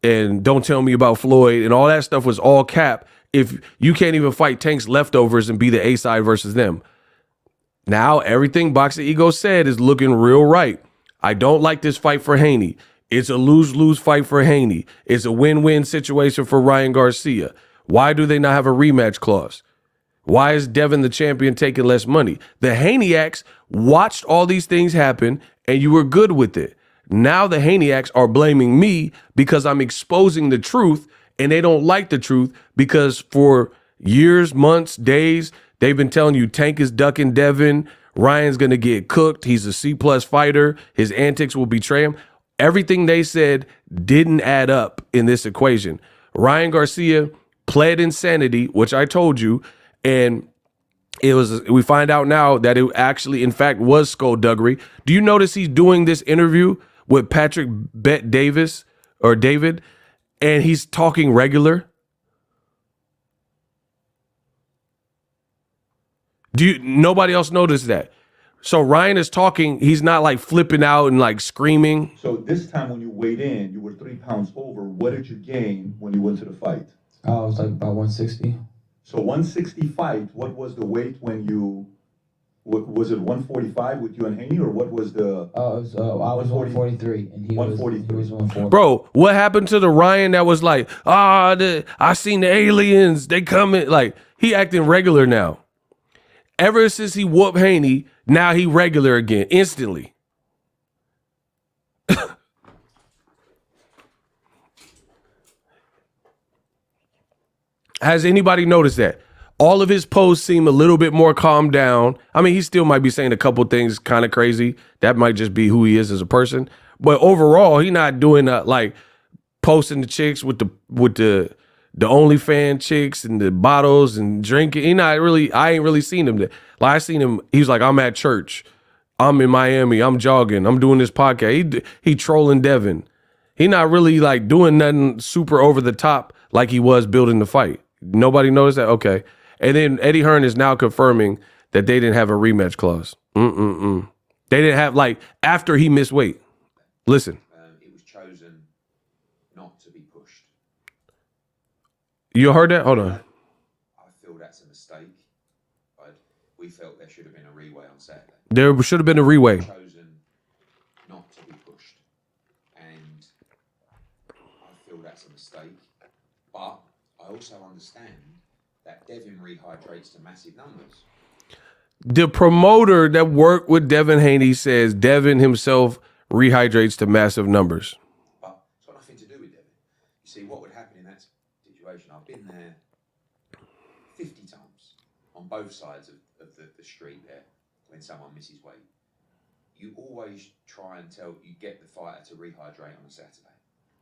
Speaker 1: and Don't Tell Me About Floyd and all that stuff was all cap. If you can't even fight Tank's leftovers and be the A side versus them. Now everything Boxingego said is looking real right. I don't like this fight for Haney. It's a lose-lose fight for Haney. It's a win-win situation for Ryan Garcia. Why do they not have a rematch clause? Why is Devin the champion taking less money? The Haneyacks watched all these things happen and you were good with it. Now the Haneyacks are blaming me because I'm exposing the truth and they don't like the truth because for years, months, days, they've been telling you Tank is ducking Devin. Ryan's going to get cooked. He's a C-plus fighter. His antics will betray him. Everything they said didn't add up in this equation. Ryan Garcia pled insanity, which I told you, and we find out now that it actually, in fact, was skullduggery. Do you notice he's doing this interview with Patrick Bet Davis or David, and he's talking regular? Nobody else noticed that? So Ryan is talking, he's not like flipping out and like screaming.
Speaker 3: So this time when you weighed in, you were 3 pounds over. What did you gain when you went to the fight?
Speaker 4: I was like about 160.
Speaker 3: So 160 fight, what was the weight when you, was it 145 with you and Haney, or what was the?
Speaker 4: I was 143 and he was 140.
Speaker 1: Bro, what happened to the Ryan that was like, I seen the aliens, they coming? Like, he acting regular now. Ever since he whooped Haney, now he regular again, instantly. Has anybody noticed that? All of his posts seem a little bit more calmed down. I mean, he still might be saying a couple things kind of crazy. That might just be who he is as a person. But overall, he not doing like posting the chicks with the OnlyFans chicks and the bottles and drinking. I ain't really seen him there. Like I seen him, he was like, I'm at church. I'm in Miami. I'm jogging. I'm doing this podcast. He trolling Devin. He not really like doing nothing super over the top like he was building the fight. Nobody noticed that? Okay. And then Eddie Hearn is now confirming that they didn't have a rematch clause. They didn't have, like, after he missed weight. Listen.
Speaker 8: It was chosen not to be pushed.
Speaker 1: You heard that? Hold on.
Speaker 8: I feel that's a mistake. We felt there should have been a reweigh on Saturday.
Speaker 1: There should have been a reweigh.
Speaker 8: Chosen not to be pushed. And I feel that's a mistake. But I also understand that Devin rehydrates to massive numbers.
Speaker 1: The promoter that worked with Devin Haney says Devin himself rehydrates to massive numbers.
Speaker 8: But it's got nothing to do with Devin. You see, what would happen in that situation, I've been there 50 times on both sides of the street there when someone misses weight. You always try and get the fighter to rehydrate on a Saturday.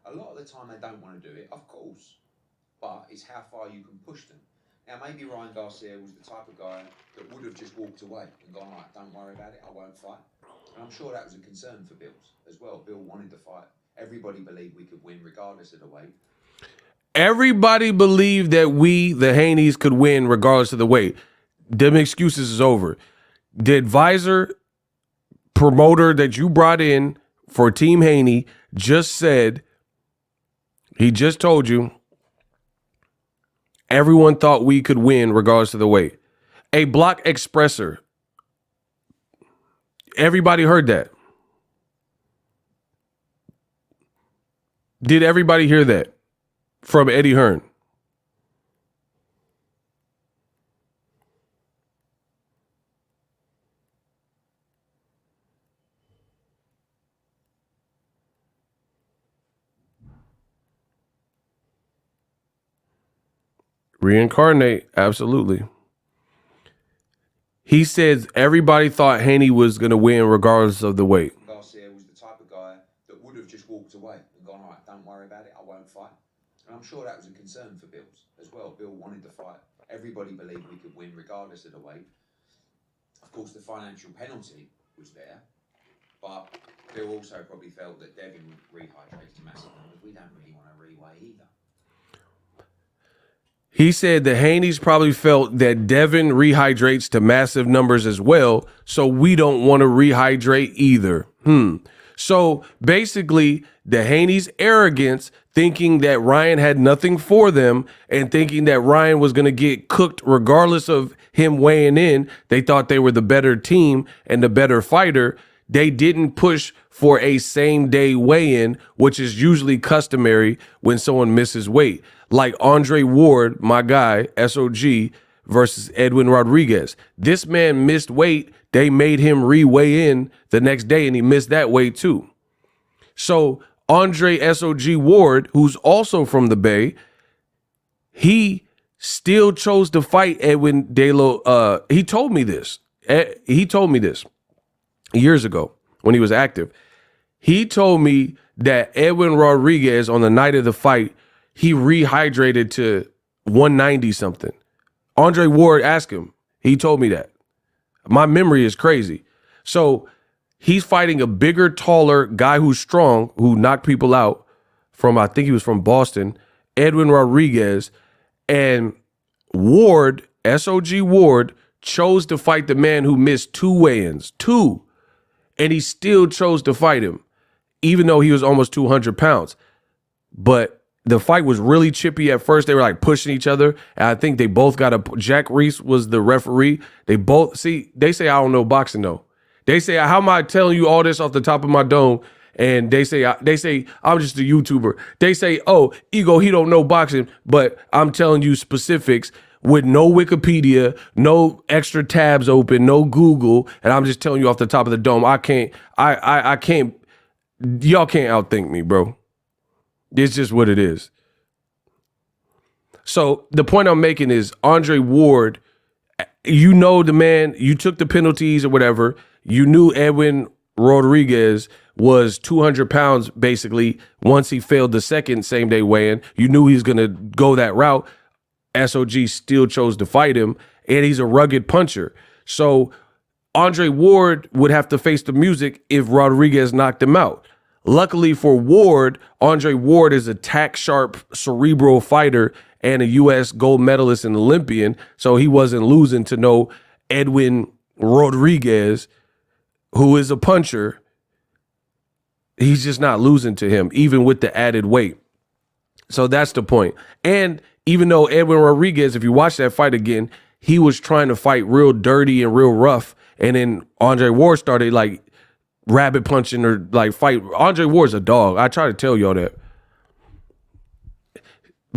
Speaker 8: A lot of the time they don't want to do it, of course, but it's how far you can push them. Now, maybe Ryan Garcia was the type of guy that would have just walked away and gone, right, don't worry about it, I won't fight. And I'm sure that was a concern for Bill as well. Bill wanted to fight. Everybody believed we could win regardless of the weight.
Speaker 1: Everybody believed that we, the Haneys, could win regardless of the weight. Them excuses is over. The advisor, promoter that you brought in for Team Haney just said, he just told you, everyone thought we could win regardless of the weight. A block expressor. Everybody heard that. Did everybody hear that from Eddie Hearn? Reincarnate, absolutely. He says everybody thought Haney was going to win regardless of the weight.
Speaker 8: Garcia was the type of guy that would have just walked away and gone, right, don't worry about it, I won't fight. And I'm sure that was a concern for Bill as well. Bill wanted to fight. Everybody believed we could win regardless of the weight. Of course, the financial penalty was there, but Bill also probably felt that Devin would rehydrate to massive numbers. We don't really want to reweigh either.
Speaker 1: He said the Haneys probably felt that Devin rehydrates to massive numbers as well, so we don't want to rehydrate either. So basically, the Haneys' arrogance, thinking that Ryan had nothing for them and thinking that Ryan was going to get cooked regardless of him weighing in, they thought they were the better team and the better fighter. They didn't push for a same-day weigh-in, which is usually customary when someone misses weight. Like Andre Ward, my guy, SOG, versus Edwin Rodriguez. This man missed weight. They made him re-weigh in the next day, and he missed that weight too. So Andre SOG Ward, who's also from the Bay, he still chose to fight Edwin Delo. He told me this. He told me this years ago when he was active. He told me that Edwin Rodriguez, on the night of the fight, he rehydrated to 190 something. Andre Ward asked him. He told me that. My memory is crazy. So he's fighting a bigger, taller guy who's strong, who knocked people out from, I think he was from Boston, Edwin Rodriguez. And Ward, SOG Ward, chose to fight the man who missed 2 weigh-ins. 2. And he still chose to fight him, even though he was almost 200 pounds. But the fight was really chippy at first. They were like pushing each other. And I think they both got a, Jack Reese was the referee. They both, see, they say I don't know boxing though. They say, how am I telling you all this off the top of my dome? And they say I'm just a YouTuber. They say, oh, Ego, he don't know boxing, but I'm telling you specifics with no Wikipedia, no extra tabs open, no Google, and I'm just telling you off the top of the dome. I can't, y'all can't outthink me, bro. It's just what it is. So the point I'm making is Andre Ward, you know the man, you took the penalties or whatever. You knew Edwin Rodriguez was 200 pounds basically once he failed the second same-day weigh-in. You knew he was going to go that route. SOG still chose to fight him, and he's a rugged puncher. So Andre Ward would have to face the music if Rodriguez knocked him out. Luckily for Ward, Andre Ward is a tack-sharp, cerebral fighter and a U.S. gold medalist and Olympian, so he wasn't losing to no Edwin Rodriguez, who is a puncher. He's just not losing to him, even with the added weight. So that's the point. And even though Edwin Rodriguez, if you watch that fight again, he was trying to fight real dirty and real rough, and then Andre Ward started like rabbit punching or like fight. Andre Ward's a dog. I try to tell y'all that.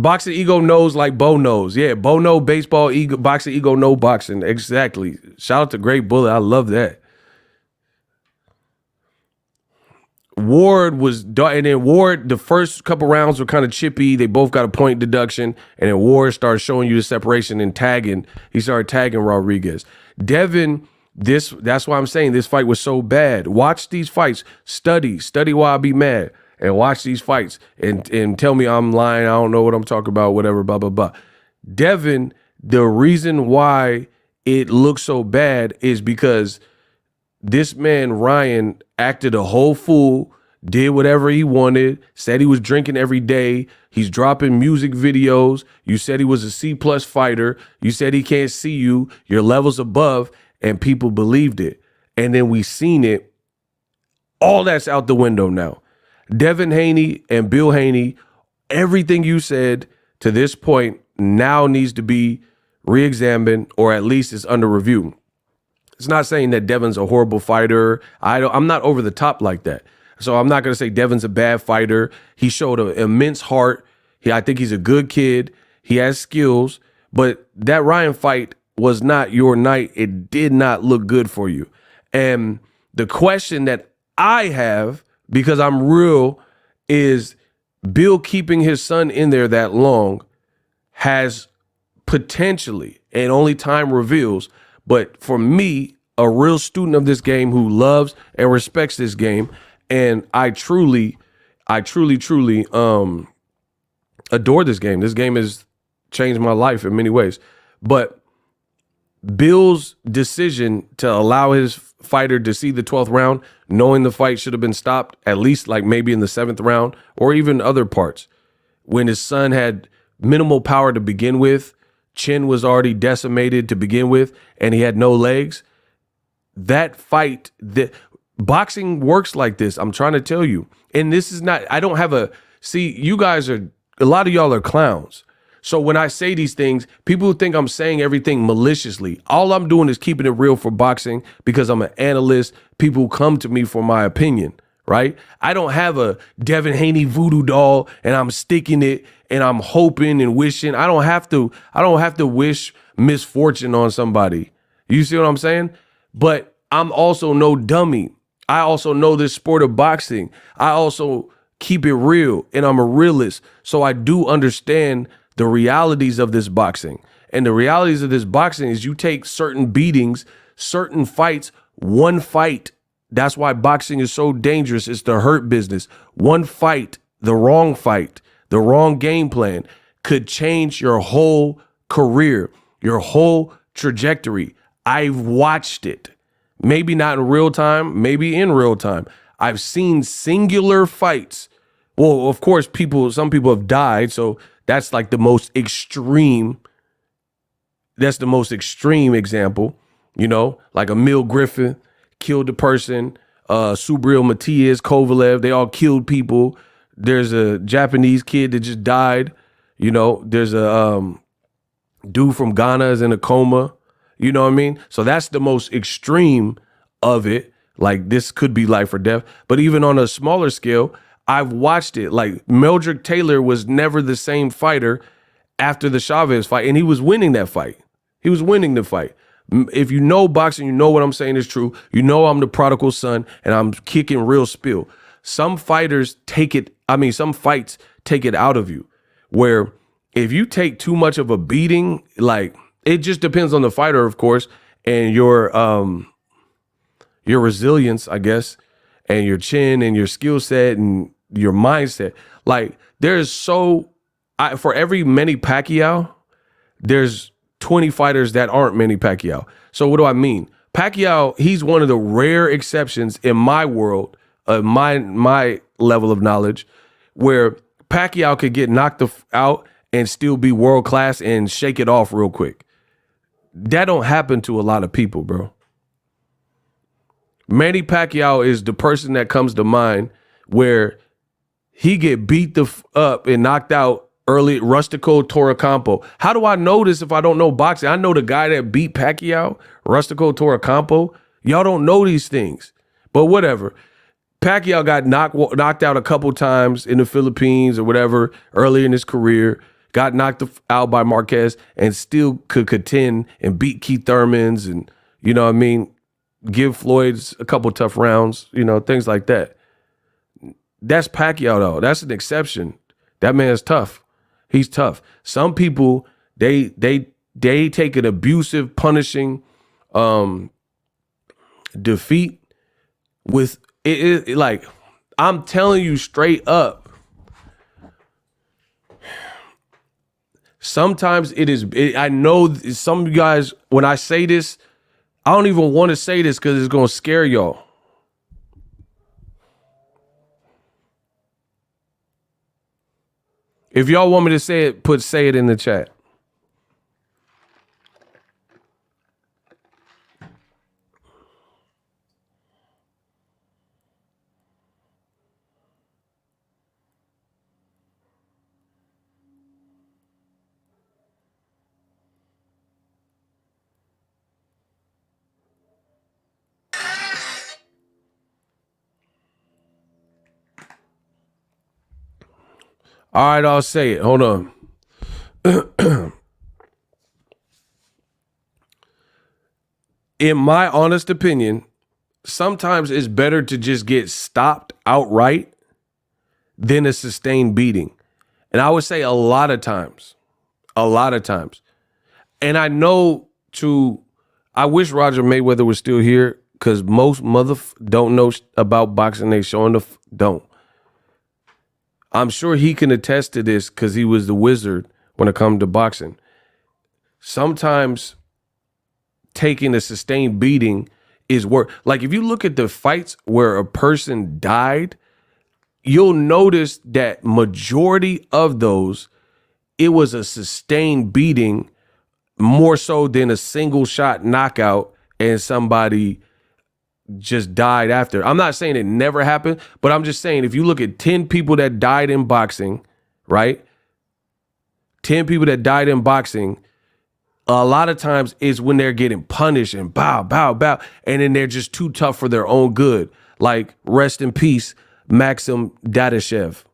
Speaker 1: Boxingego knows like Bo knows. Yeah, Bo know baseball, ego, Boxingego know boxing. Exactly. Shout out to Great Bullet. I love that. Ward was, and then Ward, the first couple rounds were kind of chippy. They both got a point deduction, and then Ward started showing you the separation and tagging. He started tagging Rodriguez. Devin, that's why I'm saying this fight was so bad. Watch these fights. Study why I be mad, and watch these fights and tell me I'm lying. I don't know what I'm talking about, whatever, blah, blah, blah. Devin, the reason why it looks so bad is because this man, Ryan, acted a whole fool, did whatever he wanted, said he was drinking every day. He's dropping music videos. You said he was a C+ fighter. You said he can't see you. Your level's above, and people believed it. And then we seen it. All that's out the window now. Devin Haney and Bill Haney, everything you said to this point now needs to be re-examined, or at least is under review. It's not saying that Devin's a horrible fighter. I'm not over the top like that. So I'm not going to say Devin's a bad fighter. He showed an immense heart. I think he's a good kid. He has skills. But that Ryan fight was not your night. It did not look good for you. And the question that I have, because I'm real, is Bill keeping his son in there that long has potentially, and only time reveals, but for me, a real student of this game who loves and respects this game, and I truly adore this game. This game has changed my life in many ways. But Bill's decision to allow his fighter to see the 12th round, knowing the fight should have been stopped, at least like maybe in the 7th round or even other parts, when his son had minimal power to begin with, chin was already decimated to begin with, and he had no legs. That fight, boxing works like this. I'm trying to tell you. And this is not, I don't have you guys a lot of y'all are clowns. So when I say these things, people think I'm saying everything maliciously. All I'm doing is keeping it real for boxing because I'm an analyst. People come to me for my opinion, right? I don't have a Devin Haney voodoo doll and I'm sticking it and I'm hoping and wishing. I don't have to wish misfortune on somebody. You see what I'm saying? But I'm also no dummy. I also know this sport of boxing. I also keep it real and I'm a realist. So I do understand the realities of this boxing. And the realities of this boxing is you take certain beatings, certain fights, one fight. That's why boxing is so dangerous. It's the hurt business. One fight, the wrong game plan could change your whole career, your whole trajectory. I've watched it. Maybe not in real time, maybe in real time. I've seen singular fights. Well, of course, some people have died, so that's like the most extreme. That's the most extreme example, like Emil Griffith killed a person, Subriel Matias, Kovalev, they all killed people. There's a Japanese kid that just died. There's a dude from Ghana is in a coma. You know what I mean? So that's the most extreme of it. Like this could be life or death. But even on a smaller scale, I've watched it. Like Meldrick Taylor was never the same fighter after the Chavez fight, and he was winning that fight. He was winning the fight. If you know boxing, you know what I'm saying is true. You know I'm the prodigal son, and I'm kicking real spill. Some fighters some fights take it out of you, where if you take too much of a beating, like it just depends on the fighter, of course, and your resilience, I guess, and your chin and your skill set and your mindset. Like for every Manny Pacquiao, there's 20 fighters that aren't Manny Pacquiao. So what do I mean? Pacquiao, he's one of the rare exceptions in my world, my level of knowledge, where Pacquiao could get knocked out and still be world class and shake it off real quick. That don't happen to a lot of people, bro. Manny Pacquiao is the person that comes to mind where he get beat up and knocked out early. Rustico Torrecampo. How do I know this if I don't know boxing? I know the guy that beat Pacquiao, Rustico Torrecampo. Y'all don't know these things, but whatever. Pacquiao got knocked out a couple times in the Philippines or whatever early in his career. Got knocked out by Marquez and still could contend and beat Keith Thurman's and give Floyd's a couple tough rounds, things like that. That's Pacquiao though. That's an exception. That man's tough. He's tough. Some people, they take an abusive, punishing defeat with it. Like, I'm telling you straight up, sometimes I know some of you guys, when I say this, I don't even want to say this because it's going to scare y'all. If y'all want me to say it, say it in the chat. All right, I'll say it. Hold on. In my honest opinion, sometimes it's better to just get stopped outright than a sustained beating. And I would say a lot of times. And I know I wish Roger Mayweather was still here because most don't know about boxing. They don't. I'm sure he can attest to this because he was the wizard when it comes to boxing. Sometimes taking a sustained beating is work. Like if you look at the fights where a person died, you'll notice that majority of those, it was a sustained beating more so than a single shot knockout and somebody just died after. I'm not saying it never happened, but I'm just saying if you look at 10 people that died in boxing, right? 10 people that died in boxing, a lot of times is when they're getting punished and bow, and then they're just too tough for their own good. Like, rest in peace, Maxim Dadashev.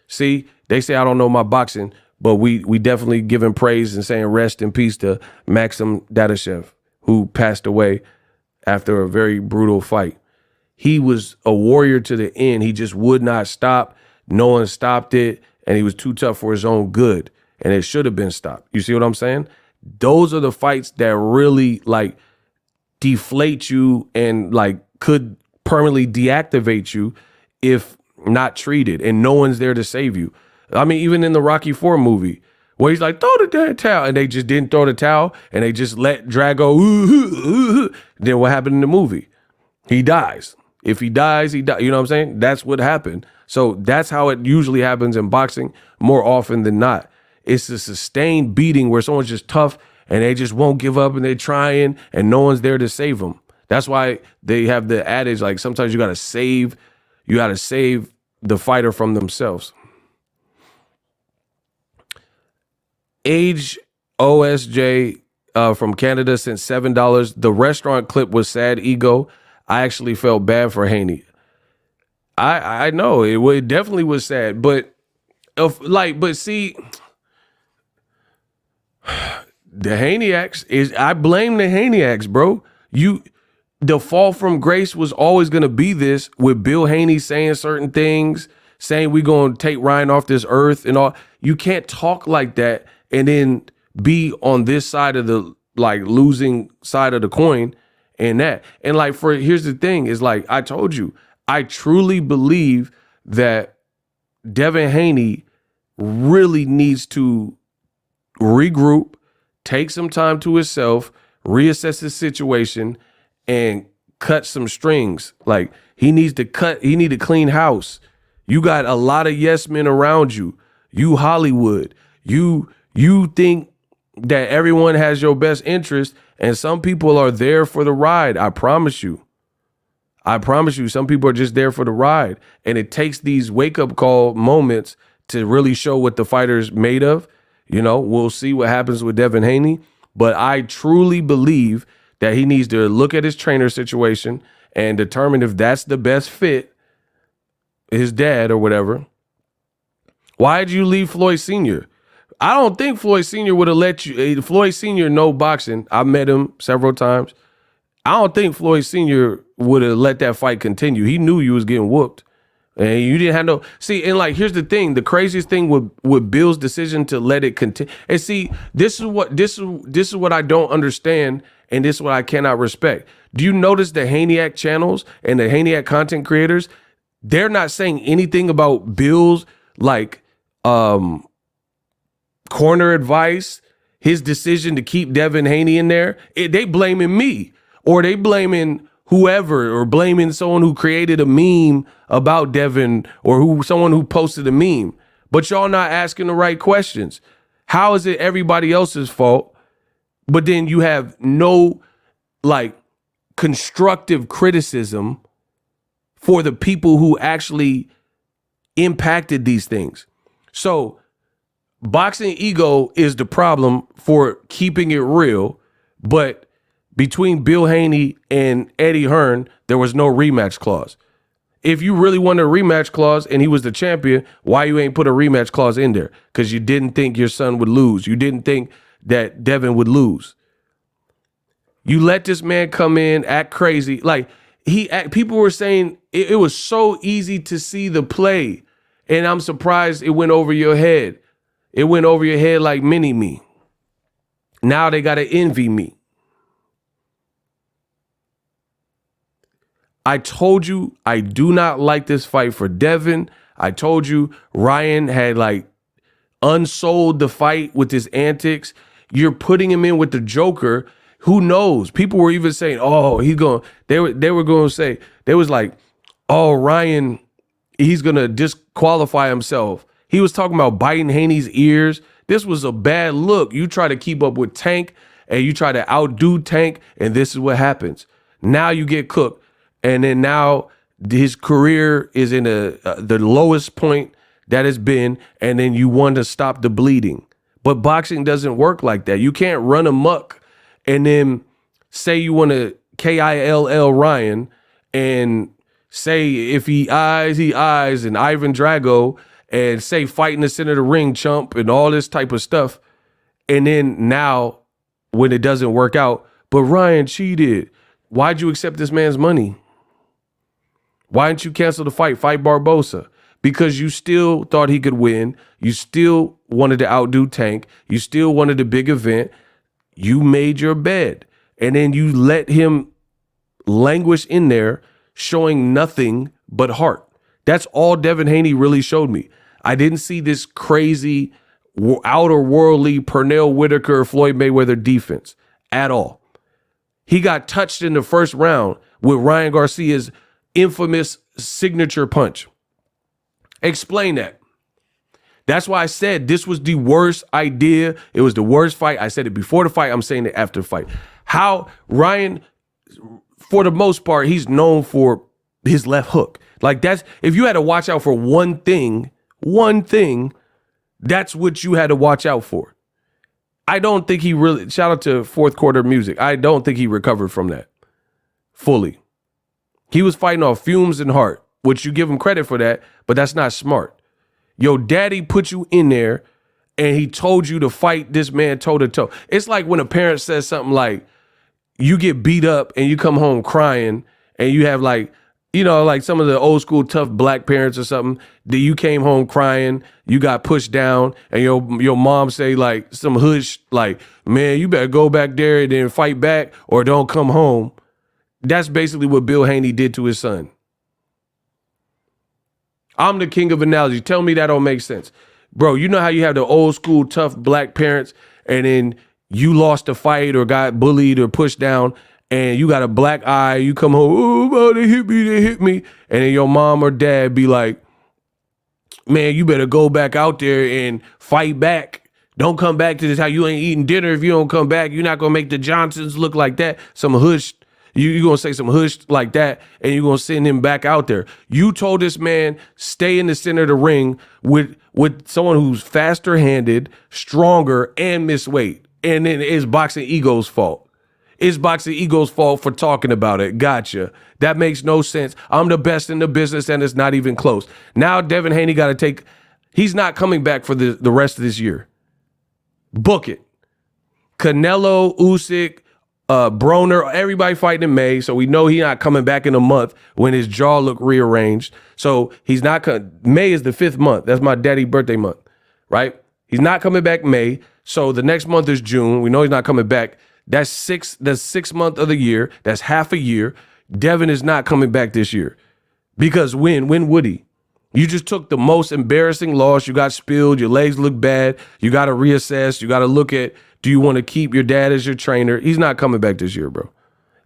Speaker 1: See, they say I don't know my boxing, but we definitely giving praise and saying rest in peace to Maxim Dadashev, who passed away after a very brutal fight. He was a warrior to the end. He just would not stop. No one stopped it, and he was too tough for his own good, and it should have been stopped. You see what I'm saying? Those are the fights that really like deflate you and like could permanently deactivate you if not treated, and no one's there to save you. I mean, even in the Rocky IV movie, where he's like, throw the damn towel, and they just didn't throw the towel, and they just let Drago. Then what happened in the movie? He dies. If he dies, he dies. You know what I'm saying? That's what happened. So that's how it usually happens in boxing more often than not. It's a sustained beating where someone's just tough and they just won't give up and they're trying and no one's there to save them. That's why they have the adage, like, sometimes you got to save the fighter from themselves. Age OSJ from Canada sent $7. The restaurant clip was sad ego. I actually felt bad for Haney. I know it definitely was sad, but see, the Haneyacks I blame the Haneyacks, bro. The fall from grace was always going to be this, with Bill Haney saying certain things, saying we're going to take Ryan off this earth and all. You can't talk like that and then be on this side of the like losing side of the coin and that. And like, here's the thing is, like I told you, I truly believe that Devin Haney really needs to regroup, take some time to himself, reassess his situation, and cut some strings. Like, he need to clean house. You got a lot of yes men around you. You Hollywood. You think that everyone has your best interest, and some people are there for the ride. I promise you. Some people are just there for the ride. And it takes these wake-up call moments to really show what the fighter's made of. You know, we'll see what happens with Devin Haney. But I truly believe that he needs to look at his trainer situation and determine if that's the best fit, his dad or whatever. Why did you leave Floyd Sr.? I don't think Floyd Sr. would have let you. Floyd Sr. know boxing. I met him several times. I don't think Floyd Sr. would have let that fight continue. He knew you was getting whooped. And you didn't have no. See, and like, here's the thing. The craziest thing with Bill's decision to let it continue. And see, this is what I don't understand, and this is what I cannot respect. Do you notice the Haneyacks channels and the Haneyacks content creators? They're not saying anything about Bill's like corner advice, his decision to keep Devin Haney in there. They blaming me, or they blaming whoever, or blaming someone who created a meme about Devin, or someone who posted a meme. But y'all not asking the right questions. How is it everybody else's fault, but then you have no like constructive criticism for the people who actually impacted these things? So Boxingego is the problem for keeping it real, but between Bill Haney and Eddie Hearn, there was no rematch clause. If you really wanted a rematch clause and he was the champion, why you ain't put a rematch clause in there? Because you didn't think your son would lose. You didn't think that Devin would lose. You let this man come in, act crazy. Like, people were saying it was so easy to see the play, and I'm surprised it went over your head. It went over your head like mini-me. Now they got to envy me. I told you I do not like this fight for Devin. I told you Ryan had like unsold the fight with his antics. You're putting him in with the Joker. Who knows? People were even saying, oh, they were going to say, they was like, oh, Ryan, he's going to disqualify himself. He was talking about biting Haney's ears. This was a bad look. You try to keep up with Tank and you try to outdo Tank, and this is what happens. Now you get cooked, and then now his career is in the lowest point that it's been, and then you want to stop the bleeding. But boxing doesn't work like that. You can't run amok and then say you want to KILL Ryan and say if he eyes, and Ivan Drago, and say fight in the center of the ring, chump, and all this type of stuff. And then now when it doesn't work out, but Ryan cheated. Why'd you accept this man's money? Why didn't you cancel the fight? Fight Barbosa. Because you still thought he could win. You still wanted to outdo Tank. You still wanted a big event. You made your bed. And then you let him languish in there, showing nothing but heart. That's all Devin Haney really showed me. I didn't see this crazy, outer worldly Pernell Whitaker, Floyd Mayweather defense at all. He got touched in the first round with Ryan Garcia's infamous signature punch. Explain that. That's why I said this was the worst idea. It was the worst fight. I said it before the fight. I'm saying it after the fight. How Ryan, for the most part, he's known for his left hook. Like that's, if you had to watch out for one thing, that's what you had to watch out for. I don't think he really, shout out to fourth quarter music. I don't think he recovered from that fully. He was fighting off fumes and heart, which you give him credit for that, but that's not smart. Your daddy put you in there and he told you to fight this man toe to toe. It's like when a parent says something like, you get beat up and you come home crying and you have like, you know, like some of the old school tough black parents or something, that you came home crying, you got pushed down, and your mom say like some hood like, man, you better go back there and then fight back or don't come home. That's basically what Bill Haney did to his son. I'm the king of analogy. Tell me that don't make sense. Bro, you know how you have the old school tough black parents and then you lost a fight or got bullied or pushed down and you got a black eye, you come home, oh, bro, they hit me. And then your mom or dad be like, man, you better go back out there and fight back. Don't come back to this house. You ain't eating dinner if you don't come back. You're not going to make the Johnsons look like that. Some hush. You're going to say some hush like that, and you're going to send him back out there. You told this man, stay in the center of the ring with someone who's faster-handed, stronger, and miss weight. And then it's Boxingego's fault. It's Boxingego's fault for talking about it. Gotcha. That makes no sense. I'm the best in the business, and it's not even close. Now Devin Haney got to take – he's not coming back for the rest of this year. Book it. Canelo, Usyk, Broner, everybody fighting in May, so we know he's not coming back in a month when his jaw look rearranged. So he's not May is the 5th month. That's my daddy birthday month, right? He's not coming back May, so the next month is June. We know he's not coming back. That's 6th month of the year. That's half a year. Devin is not coming back this year. Because when would he? You just took the most embarrassing loss. You got spilled. Your legs look bad. You got to reassess. You got to look at, do you want to keep your dad as your trainer? He's not coming back this year, bro.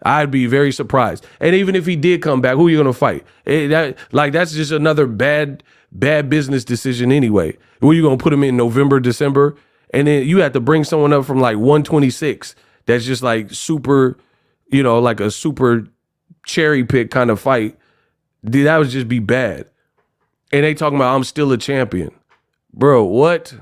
Speaker 1: I'd be very surprised. And even if he did come back, who are you going to fight? That's just another bad business decision anyway. Who are you going to put him in November, December? And then you have to bring someone up from like 126. That's just like super, you know, like a super cherry pick kind of fight. Dude, that would just be bad. And they talking about I'm still a champion. Bro, what?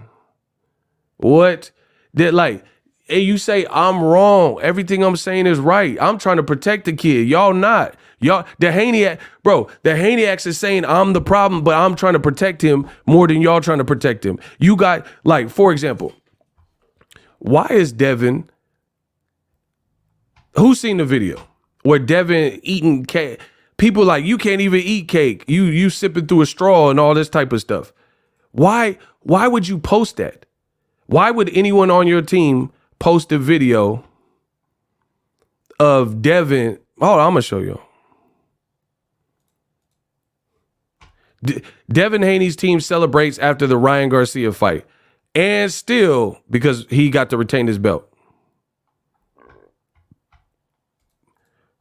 Speaker 1: That like, and you say I'm wrong. Everything I'm saying is right. I'm trying to protect the kid. Y'all not. Y'all, the Haneyacks is saying I'm the problem, but I'm trying to protect him more than y'all trying to protect him. You got, like, for example, why is Devin, who's seen the video where Devin eating cake? People like, you can't even eat cake. You sipping through a straw and all this type of stuff. Why would you post that? Why would anyone on your team post a video of Devin? Hold on, I'm gonna show you. Devin Haney's team celebrates after the Ryan Garcia fight, and still because he got to retain his belt.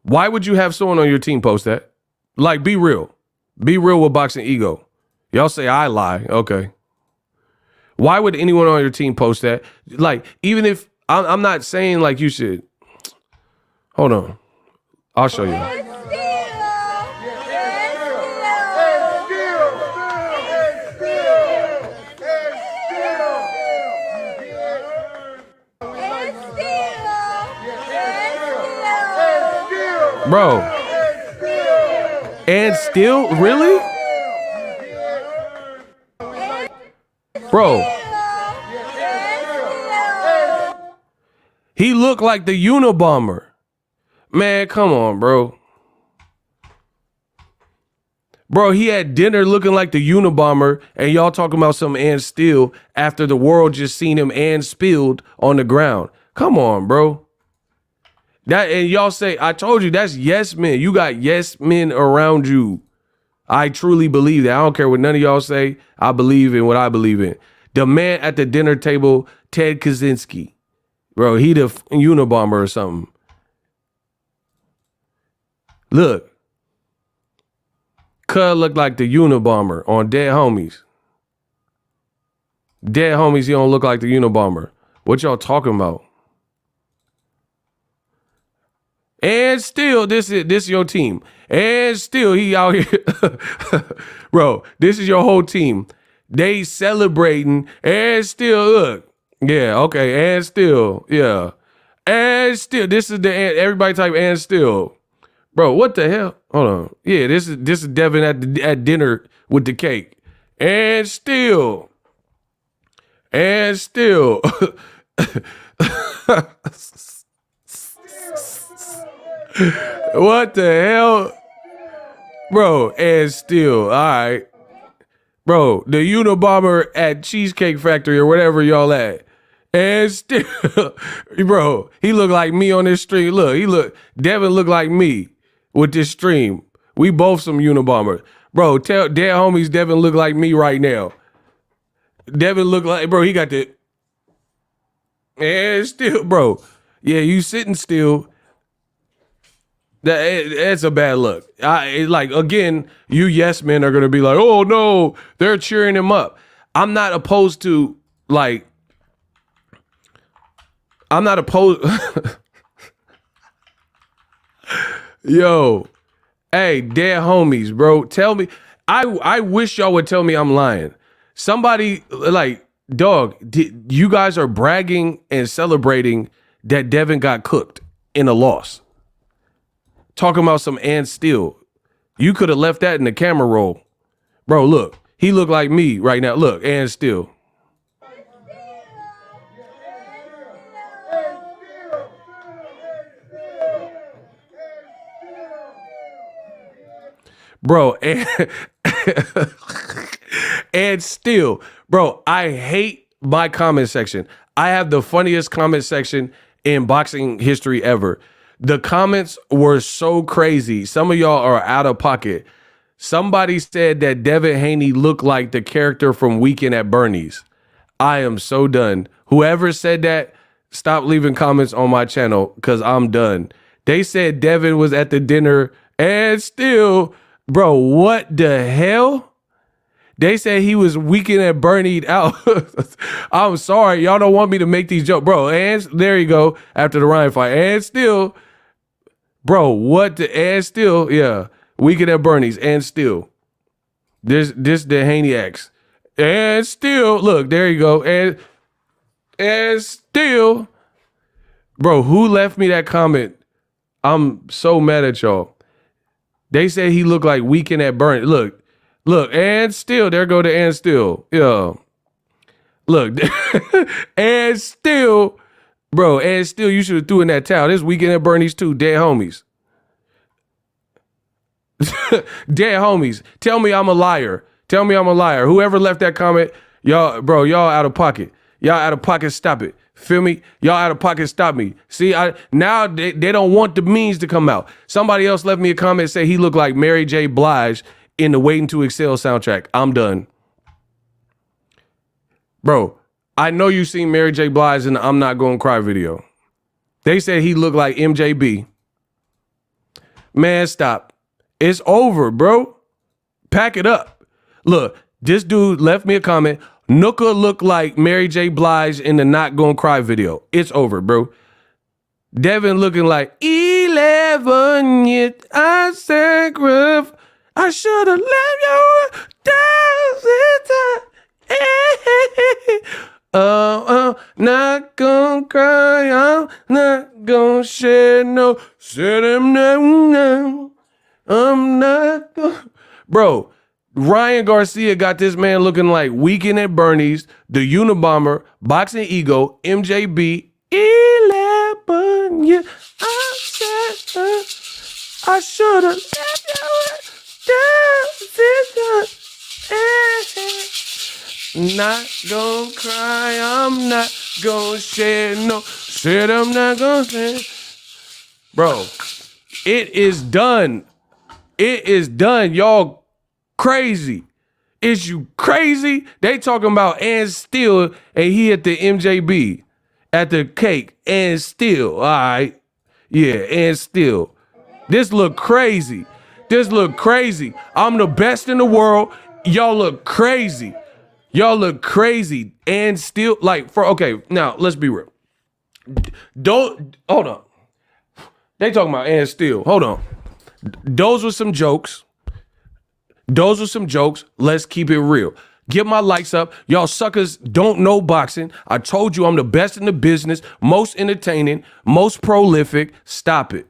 Speaker 1: Why would you have someone on your team post that? Like, be real. Be real with Boxingego. Y'all say I lie. Okay. Why would anyone on your team post that? Like, even if I'm not saying like you should. Hold on, I'll show you. Bro, and still, really? Bro, he looked like the Unabomber. Man, come on, bro. Bro, he had dinner looking like the Unabomber, and y'all talking about some and still after the world just seen him and spilled on the ground. Come on, bro. That, and y'all say, I told you, that's yes men. You got yes men around you. I truly believe that. I don't care what none of y'all say. I believe in what I believe in. The man at the dinner table, Ted Kaczynski. Bro, he the Unabomber or something. Look. Cuz look like the Unabomber on Dead Homies. Dead Homies, he don't look like the Unabomber. What y'all talking about? And still, this is your team. And still, he out here. Bro, this is your whole team. They celebrating. And still, look. Yeah, okay. And still, yeah. And still, this is the, everybody type and still. Bro, what the hell? Hold on. Yeah, this is Devin at dinner with the cake. And still. And still. What the hell? Bro, and still, all right. Bro, the Unabomber at Cheesecake Factory or whatever y'all at. And still, bro, he look like me on this stream. Look, Devin look like me with this stream. We both some Unabomber. Bro, tell Dead Homies Devin look like me right now. Devin look like, bro, he got the, and still, bro. Yeah, you sitting still. That's a bad look. Like, again, you yes men are going to be like, oh, no, they're cheering him up. I'm not opposed to, like, I'm not opposed. Yo, hey, Dead Homies, bro, tell me. I wish y'all would tell me I'm lying. Somebody, like, dog, you guys are bragging and celebrating that Devin got cooked in a loss. Talking about some and still. You could have left that in the camera roll. Bro, look. He look like me right now. Look, and still. Bro, and still. Bro, I hate my comment section. I have the funniest comment section in boxing history ever. The comments were so crazy. Some of y'all are out of pocket. Somebody said that Devin Haney looked like the character from Weekend at Bernie's. I am so done. Whoever said that, stop leaving comments on my channel because I'm done. They said Devin was at the dinner and still, bro, what the hell? They said he was Weekend at Bernie's out. I'm sorry. Y'all don't want me to make these jokes. Bro, and there you go after the Ryan fight. And still, bro, what the, and still, yeah. Weekend at Bernie's, and still. This the Haney X. And still, look, there you go. And still, bro, who left me that comment? I'm so mad at y'all. They say he looked like Weekend at Bernie's. Look, and still, there go the and still. Yeah. Look, and still, bro, and still, you should have threw in that towel. This Weekend at Bernie's too, Dead Homies. Dead Homies. Tell me I'm a liar. Tell me I'm a liar. Whoever left that comment, y'all, bro, y'all out of pocket. Y'all out of pocket, stop it. Feel me? Y'all out of pocket, stop me. See, now they don't want the memes to come out. Somebody else left me a comment, say he looked like Mary J. Blige in the Waiting to Exhale soundtrack. I'm done. Bro, I know you seen Mary J. Blige in the I'm Not Gonna Cry video. They said he looked like MJB. Man, stop. It's over, bro. Pack it up. Look, this dude left me a comment. Nooka looked like Mary J. Blige in the Not Gonna Cry video. It's over, bro. Devin looking like 11 years I sacrificed. I should have left you down. Not gonna cry. I'm not gonna shed no. Said him now. I'm not gonna. Bro, Ryan Garcia got this man looking like Weekend at Bernie's, the Unabomber, Boxingego, MJB. 11 years. I said I should have left you down. Not gonna cry. I'm not gonna shed no. Said I'm not gonna shed. Bro, it is done. It is done. Y'all crazy. Is you crazy? They talking about and still, and he at the MJB. At the cake, and still, all right, yeah, and still. This look crazy. This look crazy. I'm the best in the world. Y'all look crazy. Y'all look crazy, and still, like, okay, now, let's be real. Hold on. They talking about and still. Hold on. Those were some jokes. Let's keep it real. Get my likes up. Y'all suckers don't know boxing. I told you I'm the best in the business, most entertaining, most prolific. Stop it.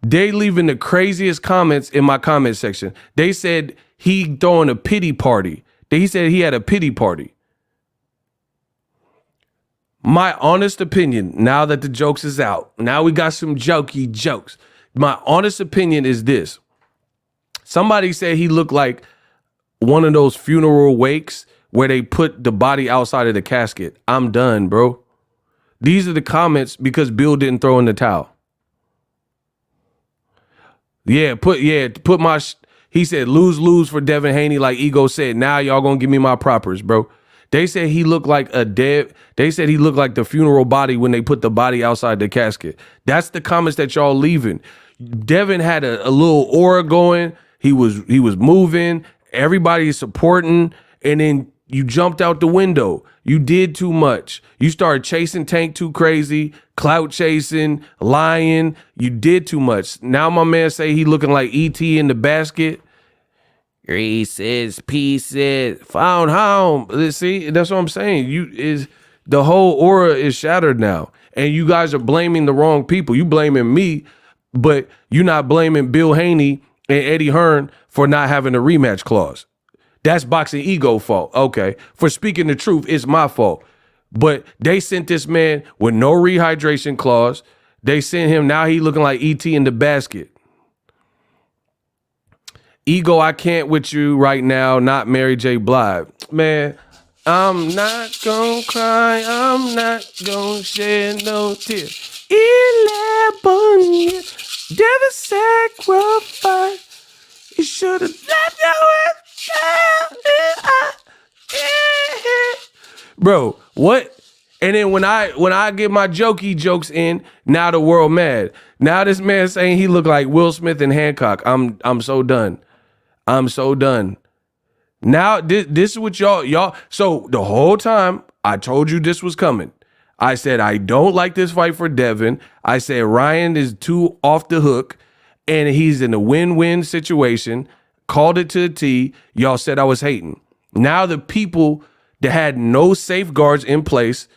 Speaker 1: They leaving the craziest comments in my comment section. They said he throwing a pity party. He said he had a pity party. My honest opinion, now that the jokes is out, now we got some jokey jokes. My honest opinion is this. Somebody said he looked like one of those funeral wakes where they put the body outside of the casket. I'm done, bro. These are the comments because Bill didn't throw in the towel. Put my, he said lose for Devin Haney like Ego said. Now y'all gonna give me my propers, bro. They said he looked like they said he looked like the funeral body when they put the body outside the casket. That's the comments that y'all leaving. Devin had a little aura going. He was moving. Everybody is supporting. And then you jumped out the window. You did too much. You started chasing Tank too crazy, clout chasing, lying. You did too much. Now my man say he looking like E.T. in the basket. Reese's Pieces found home. See, that's what I'm saying. The whole aura is shattered now. And you guys are blaming the wrong people. You blaming me, but you're not blaming Bill Haney and Eddie Hearn for not having a rematch clause. That's Boxingego fault. Okay. For speaking the truth, it's my fault. But they sent this man with no rehydration clause. They sent him, now he looking like E.T. in the basket. Ego, I can't with you right now, not Mary J. Blige. Man, I'm not gonna cry. I'm not gonna shed no tears. 11 years, Devin sacrifice. You should have left your Bro, what? And then when I get my jokey jokes in, now the world mad. Now this man saying he look like Will Smith and Hancock. I'm so done. I'm so done. Now this is what y'all. So the whole time I told you this was coming. I said I don't like this fight for Devin. I said Ryan is too off the hook, and he's in a win-win situation. Called it to the T. Y'all said I was hating. Now the people that had no safeguards in place.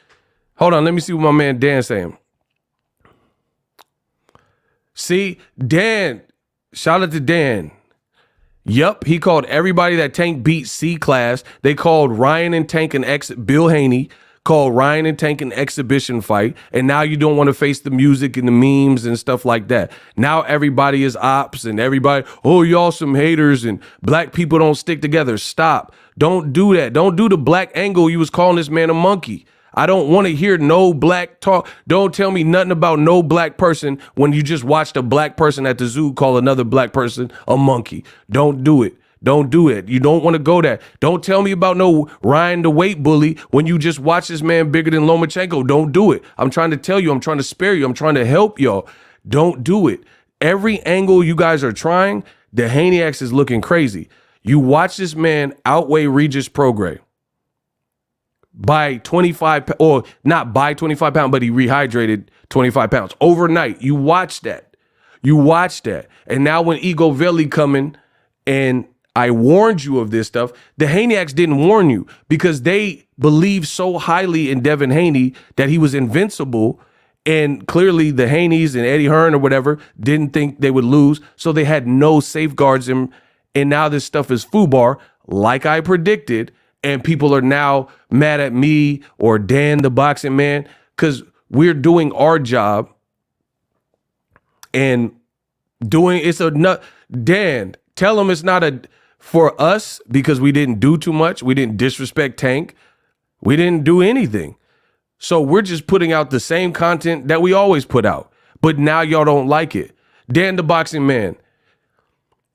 Speaker 1: Hold on, let me see what my man Dan saying. See, Dan. Shout out to Dan. Yup, he called everybody that Tank beat C-class. They called Ryan and Tank Bill Haney called Ryan and Tank an exhibition fight. And now you don't want to face the music and the memes and stuff like that. Now everybody is ops and everybody, oh, y'all some haters and black people don't stick together. Stop. Don't do that. Don't do the black angle. You was calling this man a monkey. I don't want to hear no black talk. Don't tell me nothing about no black person when you just watched a black person at the zoo call another black person a monkey. Don't do it. Don't do it. You don't want to go there. Don't tell me about no Ryan the weight bully when you just watch this man bigger than Lomachenko. Don't do it. I'm trying to tell you. I'm trying to spare you. I'm trying to help y'all. Don't do it. Every angle you guys are trying, the Haneys is looking crazy. You watch this man outweigh Regis Prograis by 25, or not by 25 pounds, but he rehydrated 25 pounds overnight. You watch that. You watch that. And now when Ego Veli coming, and I warned you of this stuff, the Haneys didn't warn you because they believed so highly in Devin Haney that he was invincible. And clearly the Haneys and Eddie Hearn or whatever didn't think they would lose. So they had no safeguards him. And now this stuff is FUBAR, like I predicted. And people are now mad at me or Dan, the boxing man, because we're doing our job and doing it's a nut. Dan, tell him it's not a for us because we didn't do too much. We didn't disrespect Tank. We didn't do anything. So we're just putting out the same content that we always put out. But now y'all don't like it. Dan, the boxing man,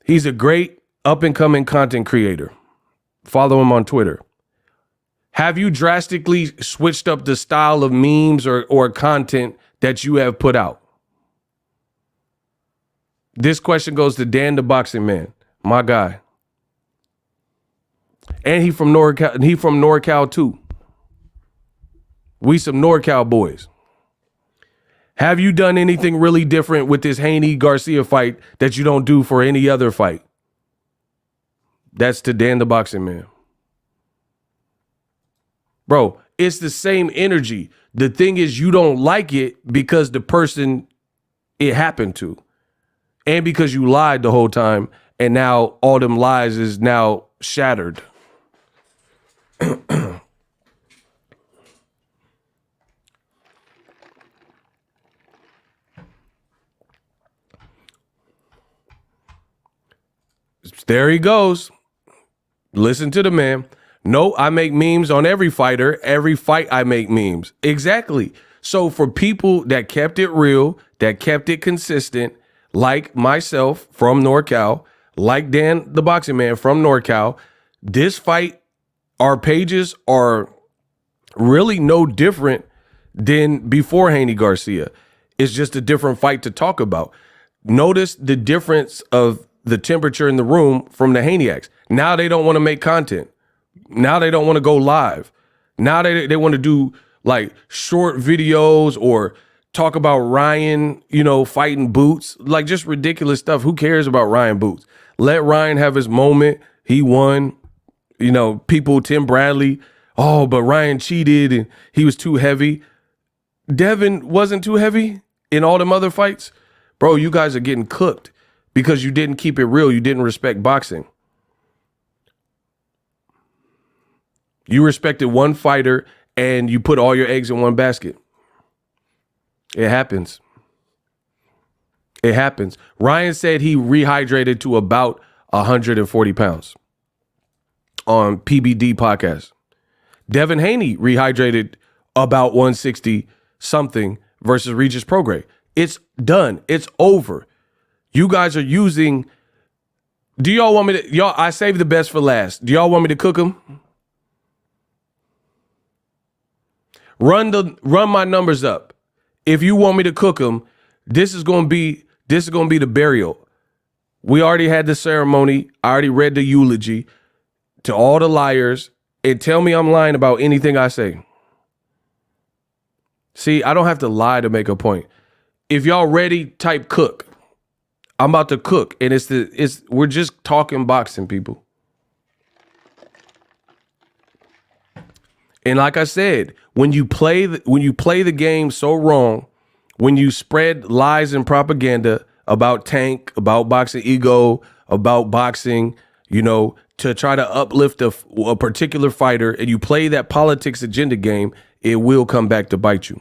Speaker 1: he's a great up-and-coming content creator. Follow him on Twitter. Have you drastically switched up the style of memes or content that you have put out? This question goes to Dan, the boxing man, my guy. And he from NorCal too. We some NorCal boys. Have you done anything really different with this Haney Garcia fight that you don't do for any other fight? That's to Dan, the boxing man. Bro, it's the same energy. The thing is, you don't like it because the person it happened to. And because you lied the whole time. And now all them lies is now shattered. There he goes. Listen to the man. No, I make memes on every fighter. Every fight I make memes. Exactly. So for people that kept it real, that kept it consistent, like myself from NorCal, like Dan, the boxing man from NorCal, this fight, our pages are really no different than before Haney Garcia. It's just a different fight to talk about. Notice the difference of the temperature in the room from the Haneys. Now they don't want to make content. Now they don't want to go live. Now they want to do like short videos or talk about Ryan, fighting Boots, like just ridiculous stuff. Who cares about Ryan Boots? Let Ryan have his moment. He won. People, Tim Bradley, but Ryan cheated and he was too heavy. Devin wasn't too heavy in all them other fights. Bro, you guys are getting cooked because you didn't keep it real. You didn't respect boxing. You respected one fighter and you put all your eggs in one basket. It happens. It happens. Ryan said he rehydrated to about 140 pounds on PBD podcast. Devin Haney rehydrated about 160 something versus Regis Prograis. It's done. It's over. You guys are using. Do y'all want me to? I saved the best for last. Do y'all want me to cook them? Run my numbers up. If you want me to cook them, this is gonna be the burial. We already had the ceremony. I already read the eulogy to all the liars and tell me I'm lying about anything I say. See, I don't have to lie to make a point. If y'all ready, type cook. I'm about to cook, and we're just talking boxing, people. And like I said, when you play the game so wrong, when you spread lies and propaganda about Tank, about Boxingego, about boxing, to try to uplift a particular fighter, and you play that politics agenda game, it will come back to bite you.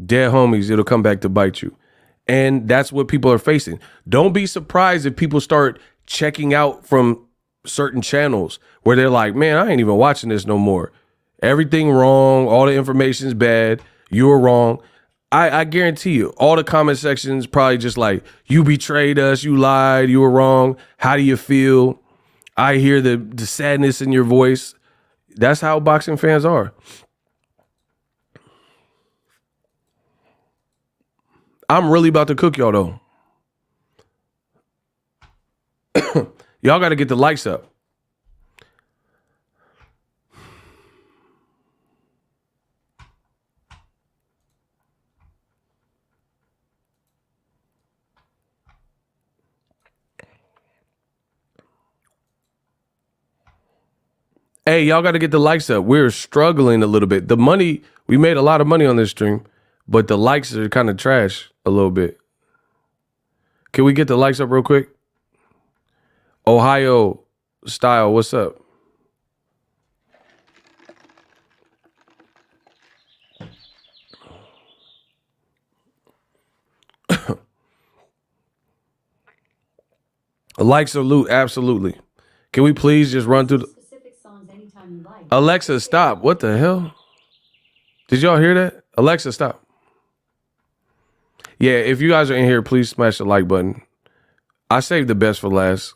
Speaker 1: Dead homies, it'll come back to bite you. And that's what people are facing. Don't be surprised if people start checking out from certain channels where they're like, man, I ain't even watching this no more. Everything wrong. All the information's bad. You were wrong. I guarantee you, all the comment sections probably just like, you betrayed us. You lied. You were wrong. How do you feel? I hear the sadness in your voice. That's how boxing fans are. I'm really about to cook y'all though. Y'all got to get the likes up. Hey, y'all got to get the likes up. We're struggling a little bit. The money, we made a lot of money on this stream, but the likes are kind of trash a little bit. Can we get the likes up real quick? Ohio style, what's up? Likes or loot, absolutely. Can we please just run through the Alexa, stop. What the hell? Did y'all hear that? Alexa, stop. Yeah, if you guys are in here, please smash the like button. I saved the best for last.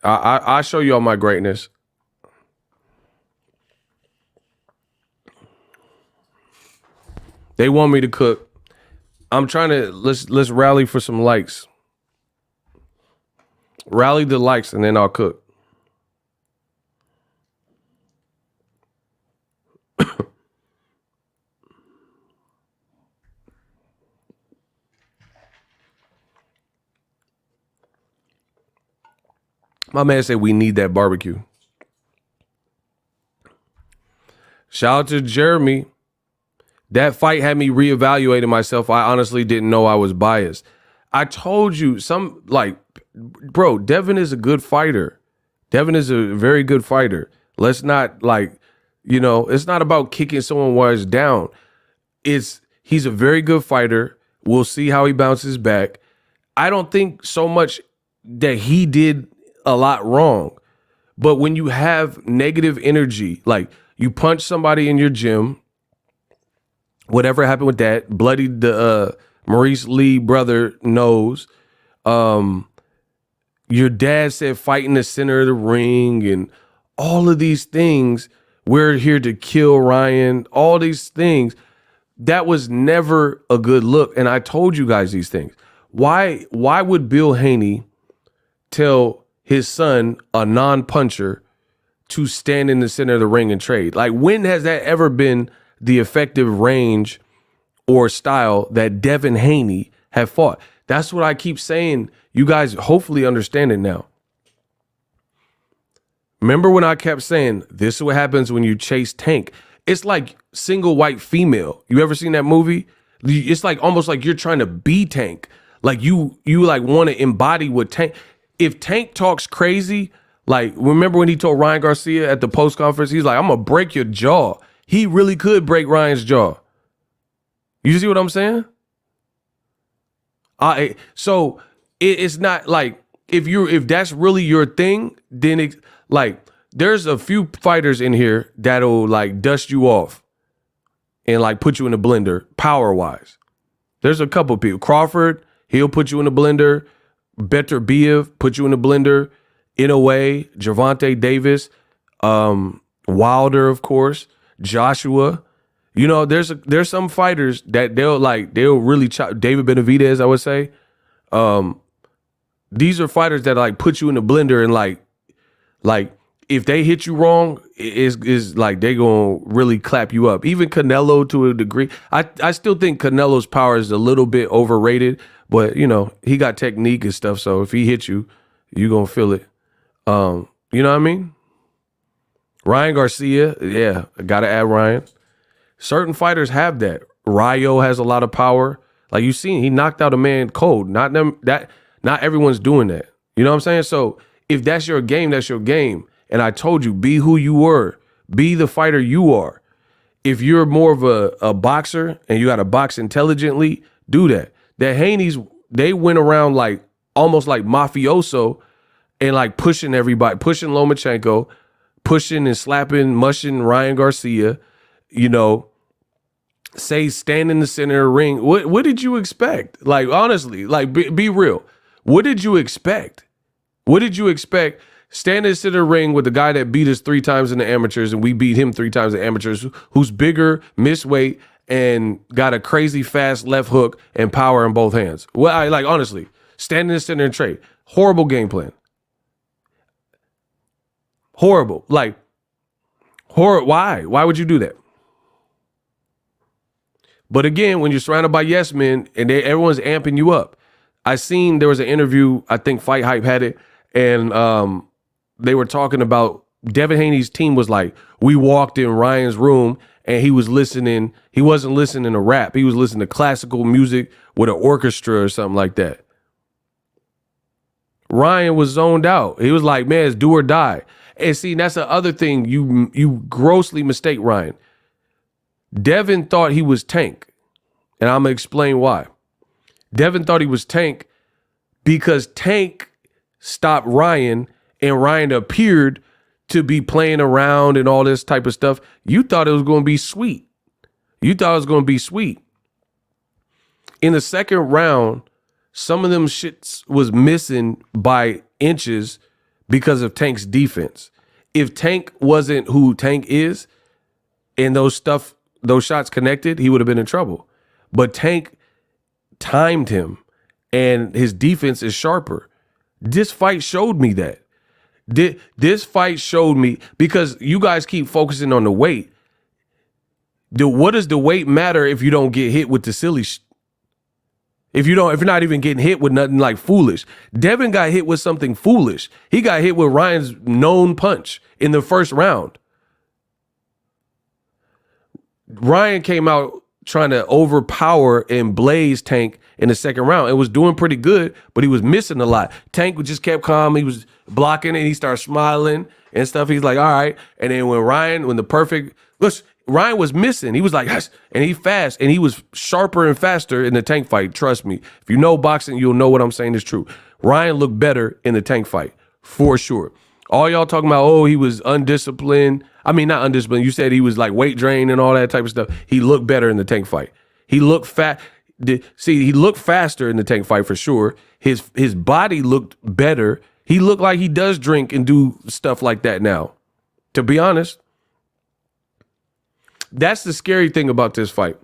Speaker 1: I show you all my greatness. They want me to cook. I'm trying to let's rally for some likes. Rally the likes and then I'll cook. My man said we need that barbecue. Shout out to Jeremy. That fight had me reevaluating myself. I honestly didn't know I was biased. I told you bro, Devin is a good fighter. Devin is a very good fighter. Let's not it's not about kicking someone while it's down. He's a very good fighter. We'll see how he bounces back. I don't think so much that he did a lot wrong. But when you have negative energy, like you punch somebody in your gym, whatever happened with that, bloodied the Maurice Lee brother nose. Your dad said fight in the center of the ring and all of these things. We're here to kill Ryan. All these things. That was never a good look. And I told you guys these things. Why would Bill Haney tell his son, a non-puncher, to stand in the center of the ring and trade? Like, when has that ever been the effective range or style that Devin Haney have fought? That's what I keep saying. You guys hopefully understand it now. Remember when I kept saying, this is what happens when you chase Tank? It's like Single White Female. You ever seen that movie? It's like almost like you're trying to be Tank. Like you like want to embody what Tank. If Tank talks crazy, like remember when he told Ryan Garcia at the post conference, he's like, I'm gonna break your jaw. He really could break Ryan's jaw. You see what I'm saying? So it's not like if that's really your thing, then there's a few fighters in here that'll like dust you off and like put you in a blender power wise. There's a couple people. Crawford, he'll put you in a blender. Better Biev put you in a blender. In a way, Gervonta Davis, Wilder, of course, Joshua. You know, there's some fighters that they'll really chop. David Benavidez, I would say. These are fighters that like put you in the blender and like if they hit you wrong, is like they gonna really clap you up. Even Canelo to a degree. I still think Canelo's power is a little bit overrated, but you know, he got technique and stuff, so if he hits you, you gonna feel it. You know what I mean? Ryan Garcia, yeah, I gotta add Ryan. Certain fighters have that. Rayo has a lot of power. Like you seen, he knocked out a man cold. Not everyone's doing that. You know what I'm saying? So if that's your game, that's your game. And I told you, be who you were. Be the fighter you are. If you're more of a boxer and you got to box intelligently, do that. The Haneys, they went around like almost like mafioso and like pushing everybody, pushing Lomachenko, pushing and slapping, mushing Ryan Garcia, you know, say stand in the center of the ring. What did you expect? Like, honestly, like be real. What did you expect? What did you expect? Stand in the center of the ring with the guy that beat us 3 times in the amateurs and we beat him 3 times in the amateurs, who's bigger, missed weight, and got a crazy fast left hook and power in both hands. Well, honestly, stand in the center and trade. Horrible game plan. Horrible. Like, horror. Why? Why would you do that? But again, when you're surrounded by yes men and everyone's amping you up. I seen there was an interview, I think Fight Hype had it, and they were talking about Devin Haney's team was like, we walked in Ryan's room and he was listening. He wasn't listening to rap. He was listening to classical music with an orchestra or something like that. Ryan was zoned out. He was like, man, it's do or die. And see, that's the other thing you grossly mistake Ryan. Devin thought he was Tank, and I'm going to explain why. Devin thought he was Tank because Tank stopped Ryan and Ryan appeared to be playing around and all this type of stuff. You thought it was going to be sweet. You thought it was going to be sweet. In the second round, some of them shits was missing by inches because of Tank's defense. If Tank wasn't who Tank is and those shots connected, he would have been in trouble. But Tank timed him and his defense is sharper. This fight showed me that. This fight showed me, because you guys keep focusing on the weight. What does the weight matter if you don't get hit with the silly if you're not even getting hit with nothing like foolish? Devin got hit with something foolish. He got hit with Ryan's known punch in the first round. Ryan came out trying to overpower and blaze Tank in the second round. It was doing pretty good, but he was missing a lot. Tank just kept calm. He was blocking it. He started smiling and stuff. He's like, all right. And then when Ryan was missing. He was like, yes, and he fast, and he was sharper and faster in the Tank fight. Trust me. If you know boxing, you'll know what I'm saying is true. Ryan looked better in the Tank fight, for sure. All y'all talking about, oh, he was undisciplined. I mean, not undisciplined. You said he was like weight drained and all that type of stuff. He looked better in the Tank fight. He looked he looked faster in the Tank fight for sure. His body looked better. He looked like he does drink and do stuff like that now, to be honest. That's the scary thing about this fight.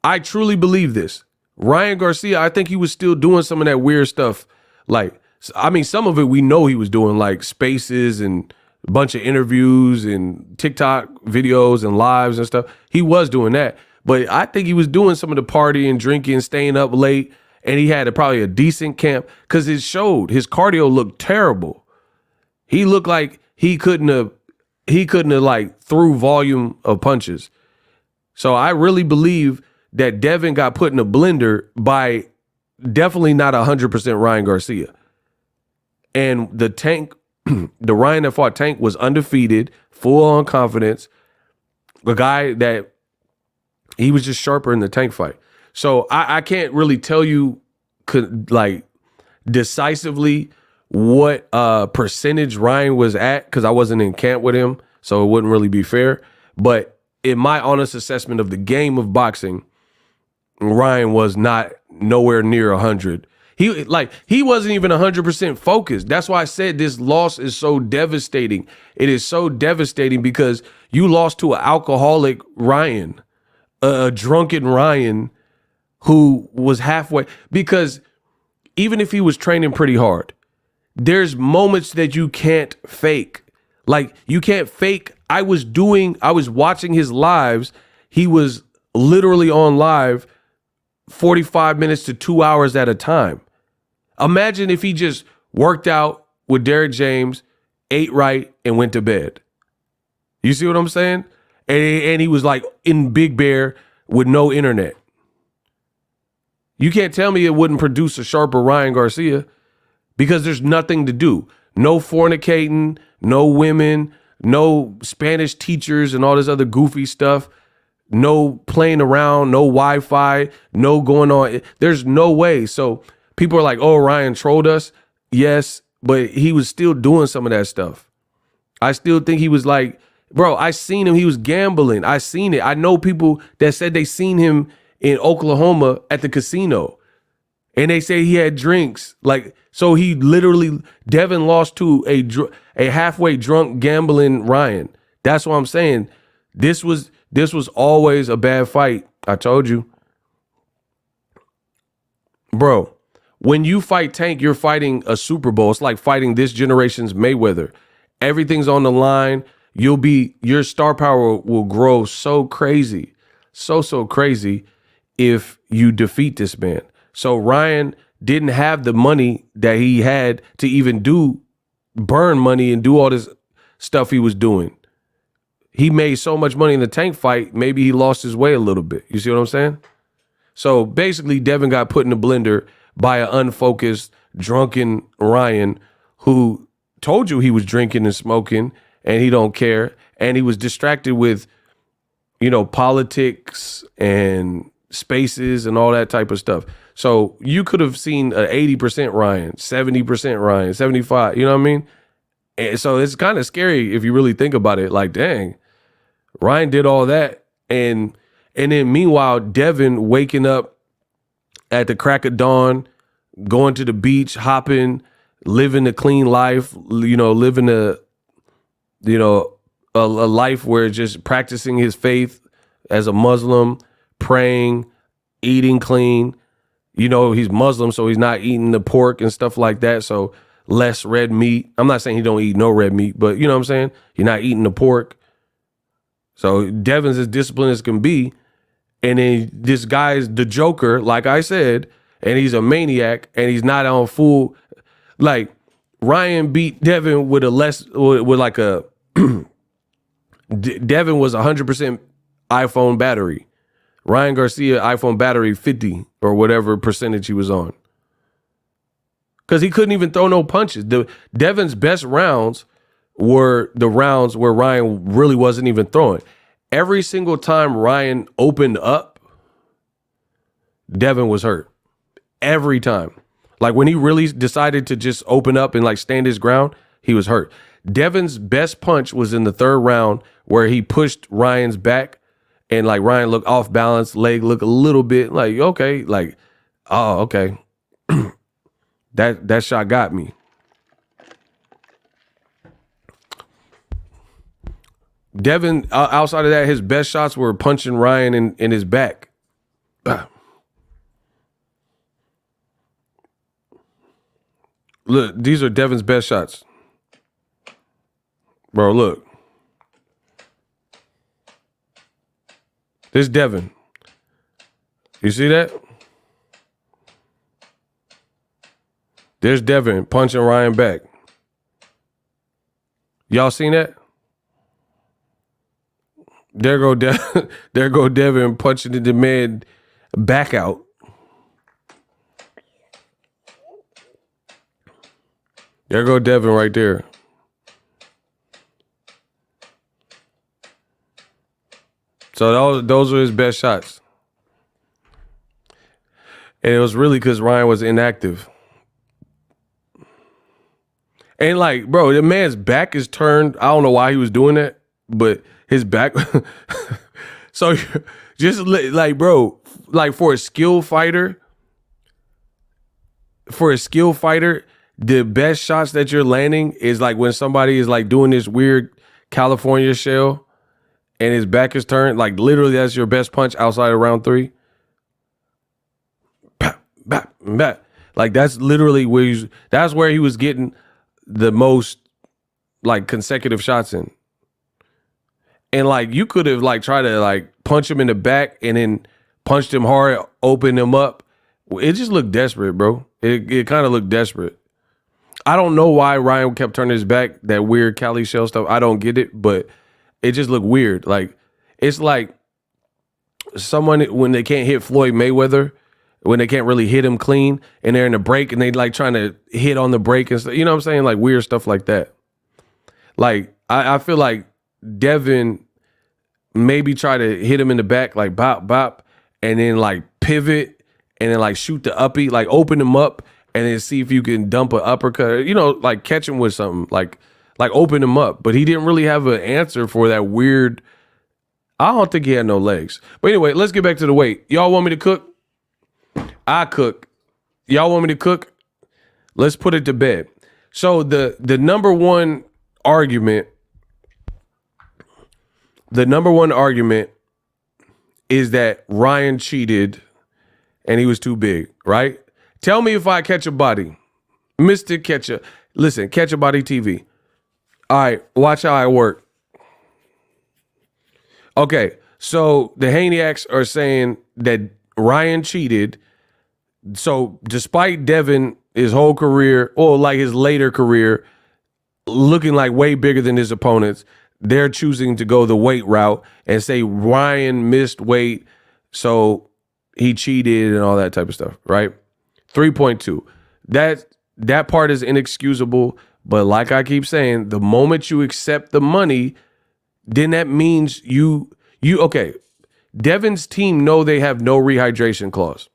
Speaker 1: I truly believe this. Ryan Garcia, I think he was still doing some of that weird stuff. Like, I mean, some of it we know he was doing, like spaces and a bunch of interviews and TikTok videos and lives and stuff. He was doing that. But I think he was doing some of the partying, drinking, staying up late, and he had probably a decent camp because it showed. His cardio looked terrible. He looked like he couldn't have like threw volume of punches. So I really believe that Devin got put in a blender by definitely not 100% Ryan Garcia. And the Tank, the Ryan that fought Tank was undefeated, full on confidence. The guy that he was just sharper in the Tank fight. So I can't really tell you like decisively what percentage Ryan was at because I wasn't in camp with him, so it wouldn't really be fair. But in my honest assessment of the game of boxing, Ryan was not nowhere near 100. He wasn't even 100% focused. That's why I said this loss is so devastating. It is so devastating because you lost to an alcoholic Ryan, a drunken Ryan who was halfway. Because even if he was training pretty hard, there's moments that you can't fake. Like, you can't fake. I was watching his lives. He was literally on live 45 minutes to 2 hours at a time. Imagine if he just worked out with Derek James, ate right, and went to bed. You see what I'm saying? And he was like in Big Bear with no internet. You can't tell me it wouldn't produce a sharper Ryan Garcia because there's nothing to do. No fornicating, no women, no Spanish teachers and all this other goofy stuff. No playing around, no Wi-Fi, no going on. There's no way. So people are like, oh, Ryan trolled us. Yes, but he was still doing some of that stuff. I still think he was like, bro, I seen him. He was gambling. I seen it. I know people that said they seen him in Oklahoma at the casino. And they say he had drinks. Like, so he literally, Devin lost to a halfway drunk gambling Ryan. That's what I'm saying. This was always a bad fight. I told you. Bro, when you fight Tank, you're fighting a Super Bowl. It's like fighting this generation's Mayweather. Everything's on the line. Your star power will grow so crazy, so crazy if you defeat this man. So Ryan didn't have the money that he had to even burn money and do all this stuff he was doing. He made so much money in the Tank fight, maybe he lost his way a little bit. You see what I'm saying? So basically, Devin got put in the blender by an unfocused, drunken Ryan who told you he was drinking and smoking and he don't care. And he was distracted with, politics and spaces and all that type of stuff. So you could have seen an 80% Ryan, 70% Ryan, 75, you know what I mean? And so it's kind of scary if you really think about it. Like, dang, Ryan did all that. And then meanwhile, Devin waking up at the crack of dawn, going to the beach, hopping, living a clean life, living a life where just practicing his faith as a Muslim, praying, eating clean. He's Muslim, so he's not eating the pork and stuff like that. So less red meat. I'm not saying he don't eat no red meat, but you know what I'm saying? You're not eating the pork. So Devin's as disciplined as can be. And then this guy's the Joker, like I said, and he's a maniac and he's not on full. Like Ryan beat Devin with Devin was 100% iPhone battery. Ryan Garcia, iPhone battery 50 or whatever percentage he was on. Because he couldn't even throw no punches. Devin's best rounds were the rounds where Ryan really wasn't even throwing. Every single time Ryan opened up, Devin was hurt. Every time. Like when he really decided to just open up and like stand his ground, he was hurt. Devin's best punch was in the third round where he pushed Ryan's back and like Ryan looked off balance, leg looked a little bit like, okay, like, oh, okay. That shot got me. Devin, outside of that, his best shots were punching Ryan in his back. Look, these are Devin's best shots. Bro, look. This Devin. You see that? There's Devin punching Ryan back. Y'all seen that? There go Devin punching the man back out. There go Devin right there. So those were his best shots. And it was really because Ryan was inactive. And like, bro, the man's back is turned. I don't know why he was doing that, but his back. So just like, bro, like for a skilled fighter, the best shots that you're landing is like when somebody is like doing this weird California shell and his back is turned. Like literally that's your best punch outside of round 3. Bap, bap, bap. Like that's literally that's where he was getting the most like consecutive shots in. And like you could have like tried to like punch him in the back and then punched him hard, open him up. It just looked desperate, bro. It kind of looked desperate. I don't know why Ryan kept turning his back, that weird Cali shell stuff. I don't get it, but it just looked weird. Like it's like someone when they can't hit Floyd Mayweather, when they can't really hit him clean and they're in the break and they like trying to hit on the break and stuff. You know what I'm saying? Like weird stuff like that. Like I feel like Devin maybe try to hit him in the back, like bop, bop, and then like pivot and then like shoot the uppie, like open him up and then see if you can dump an uppercut, like catch him with something, like open him up. But he didn't really have an answer for that weird. I don't think he had no legs. But anyway, let's get back to the weight. Y'all want me to cook? I cook. Y'all want me to cook? Let's put it to bed. So the number one argument is that Ryan cheated and he was too big, right? Tell me if I catch a body. Mr. Catcher. Listen, Catch a Body TV. All right, watch how I work. Okay, so the Haneyacks are saying that Ryan cheated. So despite Devin, his whole career, or like his later career, looking like way bigger than his opponents, they're choosing to go the weight route and say Ryan missed weight, so he cheated and all that type of stuff, right? 3.2. That part is inexcusable, but like I keep saying, the moment you accept the money, then that means you okay. Devin's team know they have no rehydration clause.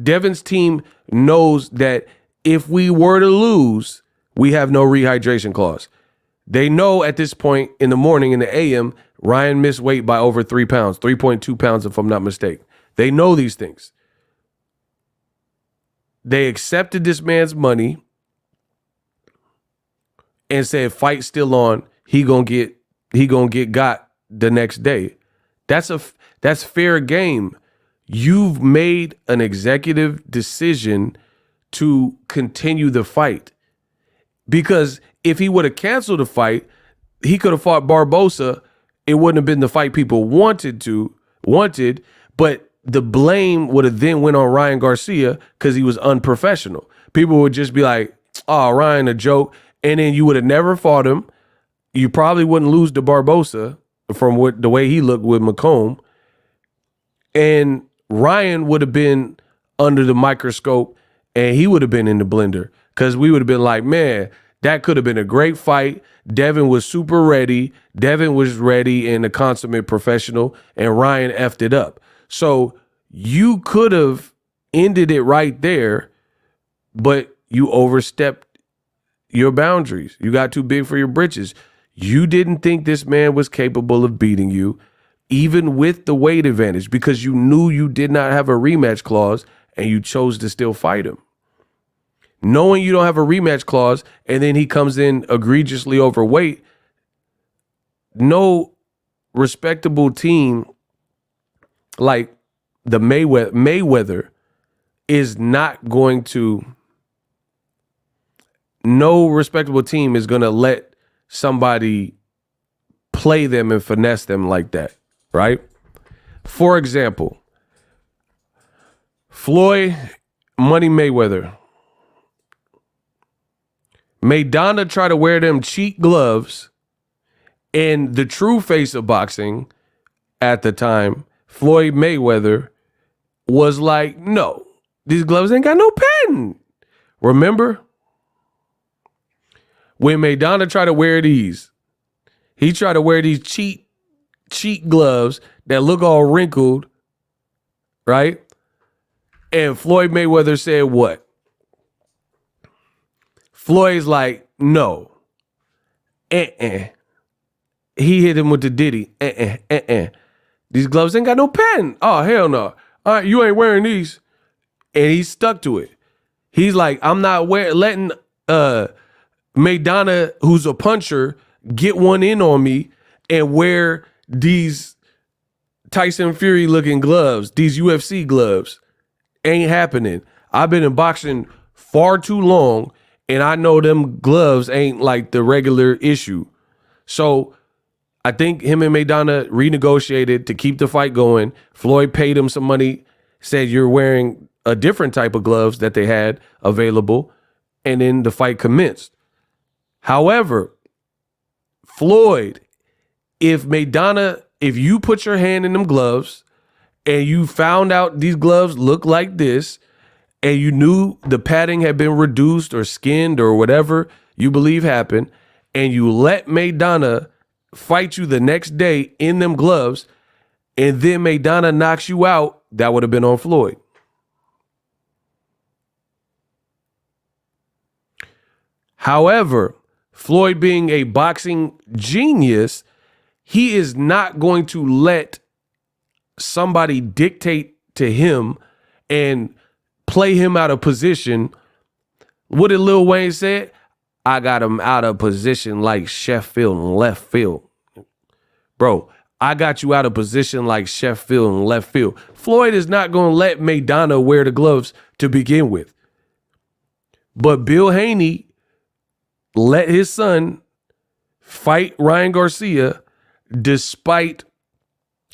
Speaker 1: Devin's team knows that if we were to lose, we have no rehydration clause. They know at this point in the morning, in the AM, Ryan missed weight by over 3 pounds, 3.2 pounds, if I'm not mistaken. They know these things. They accepted this man's money and said, fight still on. He gonna get got the next day. That's fair game. You've made an executive decision to continue the fight. Because if he would have canceled the fight, he could have fought Barbosa. It wouldn't have been the fight people wanted, but the blame would have then went on Ryan Garcia because he was unprofessional. People would just be like, oh, Ryan, a joke. And then you would have never fought him. You probably wouldn't lose to Barbosa from the way he looked with McComb. And Ryan would have been under the microscope and he would have been in the blender because we would have been like, man, that could have been a great fight. Devin was super ready. Devin was ready and a consummate professional, and Ryan effed it up. So you could have ended it right there, but you overstepped your boundaries. You got too big for your britches. You didn't think this man was capable of beating you, even with the weight advantage, because you knew you did not have a rematch clause and you chose to still fight him. Knowing you don't have a rematch clause and then he comes in egregiously overweight, no respectable team like the Mayweather is not going to, no respectable team is going to let somebody play them and finesse them like that, right? For example, Floyd Money Mayweather. Maidana try to wear them cheap gloves, and the true face of boxing at the time, Floyd Mayweather, was like, no, these gloves ain't got no patent. Remember? When Maidana tried to wear these, he tried to wear these cheap gloves that look all wrinkled, right? And Floyd Mayweather said what? Floyd's like, no. He hit him with the Diddy. These gloves ain't got no patent. Oh, hell no. All right, you ain't wearing these. And he stuck to it. He's like, I'm not letting Maidana, who's a puncher, get one in on me and wear these Tyson Fury looking gloves, these UFC gloves. Ain't happening. I've been in boxing far too long, and I know them gloves ain't like the regular issue. So I think him and Maidana renegotiated to keep the fight going. Floyd paid him some money, said you're wearing a different type of gloves that they had available, and then the fight commenced. However, Floyd, if you put your hand in them gloves and you found out these gloves look like this, and you knew the padding had been reduced or skinned or whatever you believe happened, and you let Maidana fight you the next day in them gloves, and then Maidana knocks you out, that would have been on Floyd. However, Floyd being a boxing genius, he is not going to let somebody dictate to him and play him out of position. What did Lil Wayne say? I got him out of position like Sheffield and left field. Bro, I got you out of position like Sheffield and left field. Floyd is not going to let Maidana wear the gloves to begin with. But Bill Haney let his son fight Ryan Garcia despite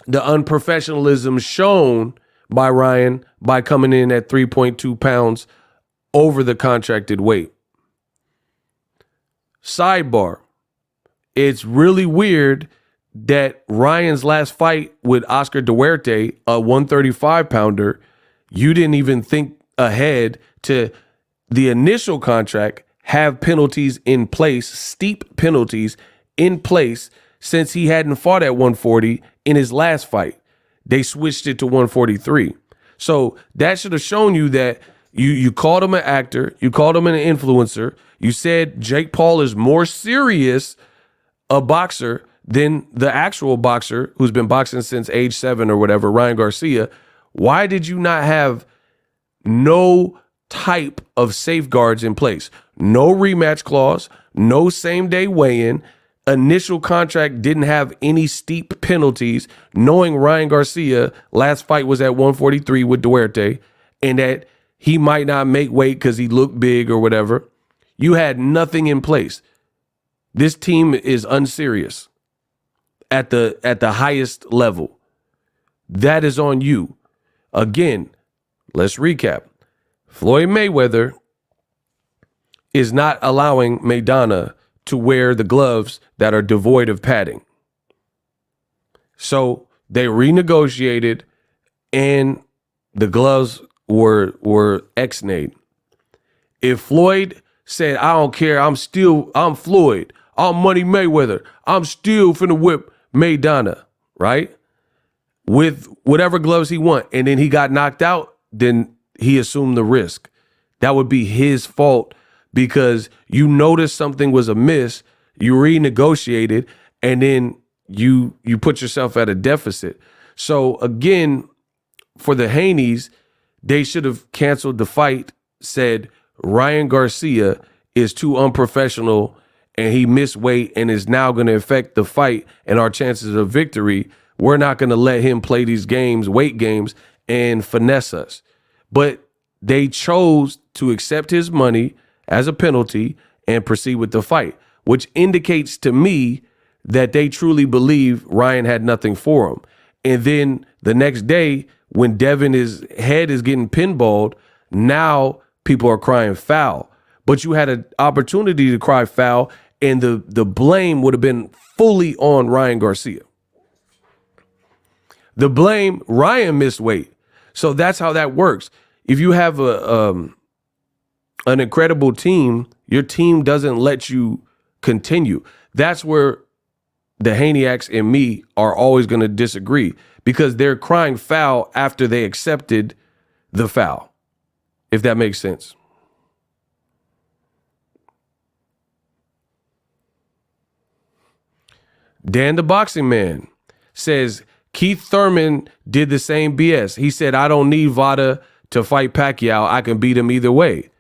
Speaker 1: the unprofessionalism shown by Ryan by coming in at 3.2 pounds over the contracted weight. Sidebar. It's really weird that Ryan's last fight with Oscar Duarte, a 135-pounder, you didn't even think ahead to the initial contract have penalties in place, steep penalties in place, since he hadn't fought at 140 in his last fight. They switched it to 143. So that should have shown you that you called him an actor, you called him an influencer, you said Jake Paul is more serious a boxer than the actual boxer who's been boxing since age 7 or whatever, Ryan Garcia. Why did you not have no type of safeguards in place? No rematch clause, no same day weigh-in. Initial contract didn't have any steep penalties, knowing Ryan Garcia last fight was at 143 with Duarte and that he might not make weight because he looked big or whatever. You had nothing in place. This team is unserious at the highest level. That is on you. Again, let's recap. Floyd Mayweather is not allowing Maidana to wear the gloves that are devoid of padding. So they renegotiated and the gloves were ex-nayed. If Floyd said, I don't care, I'm Floyd, I'm Money Mayweather, I'm still finna whip Maidana, right? With whatever gloves he want, and then he got knocked out, then he assumed the risk. That would be his fault because you noticed something was amiss, you renegotiated, and then you put yourself at a deficit. So again, for the Haneys, they should have canceled the fight, said Ryan Garcia is too unprofessional and he missed weight and is now going to affect the fight and our chances of victory. We're not going to let him play these games, weight games, and finesse us. But they chose to accept his money as a penalty and proceed with the fight, which indicates to me that they truly believe Ryan had nothing for him. And then the next day, when Devin's head is getting pinballed, now people are crying foul. But you had an opportunity to cry foul, and the blame would have been fully on Ryan Garcia. The blame, Ryan missed weight. So that's how that works. If you have an incredible team, your team doesn't let you continue. That's where the Haniacs and me are always going to disagree, because they're crying foul after they accepted the foul, if that makes sense. Dan the Boxing Man says Keith Thurman did the same BS. He said, I don't need Vada to fight Pacquiao. I can beat him either way.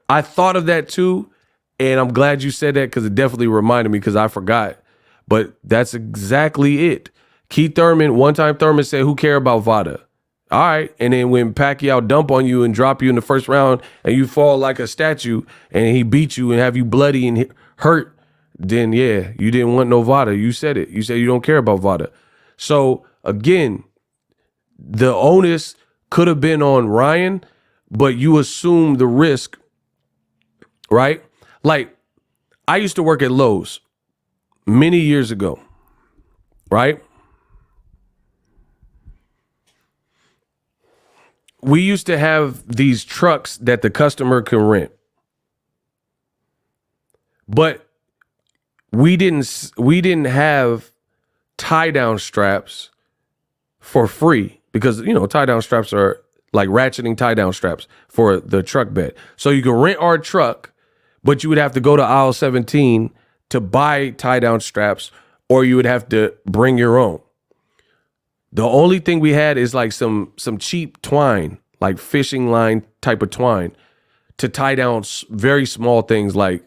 Speaker 1: I thought of that too, and I'm glad you said that because it definitely reminded me because I forgot. But that's exactly it. Keith Thurman, one time Thurman said, who care about Vada? All right. And then when Pacquiao dump on you and drop you in the first round and you fall like a statue and he beat you and have you bloody and hurt, then yeah, you didn't want no Vada. You said it. You said you don't care about Vada. So again, the onus could have been on Ryan, but you assume the risk, right? Like, I used to work at Lowe's many years ago, right? We used to have these trucks that the customer can rent, but we didn't have tie down straps for free because, you know, tie down straps are like ratcheting tie down straps for the truck bed. So you can rent our truck, but you would have to go to aisle 17 to buy tie down straps, or you would have to bring your own. The only thing we had is like some cheap twine, like fishing line type of twine to tie down very small things like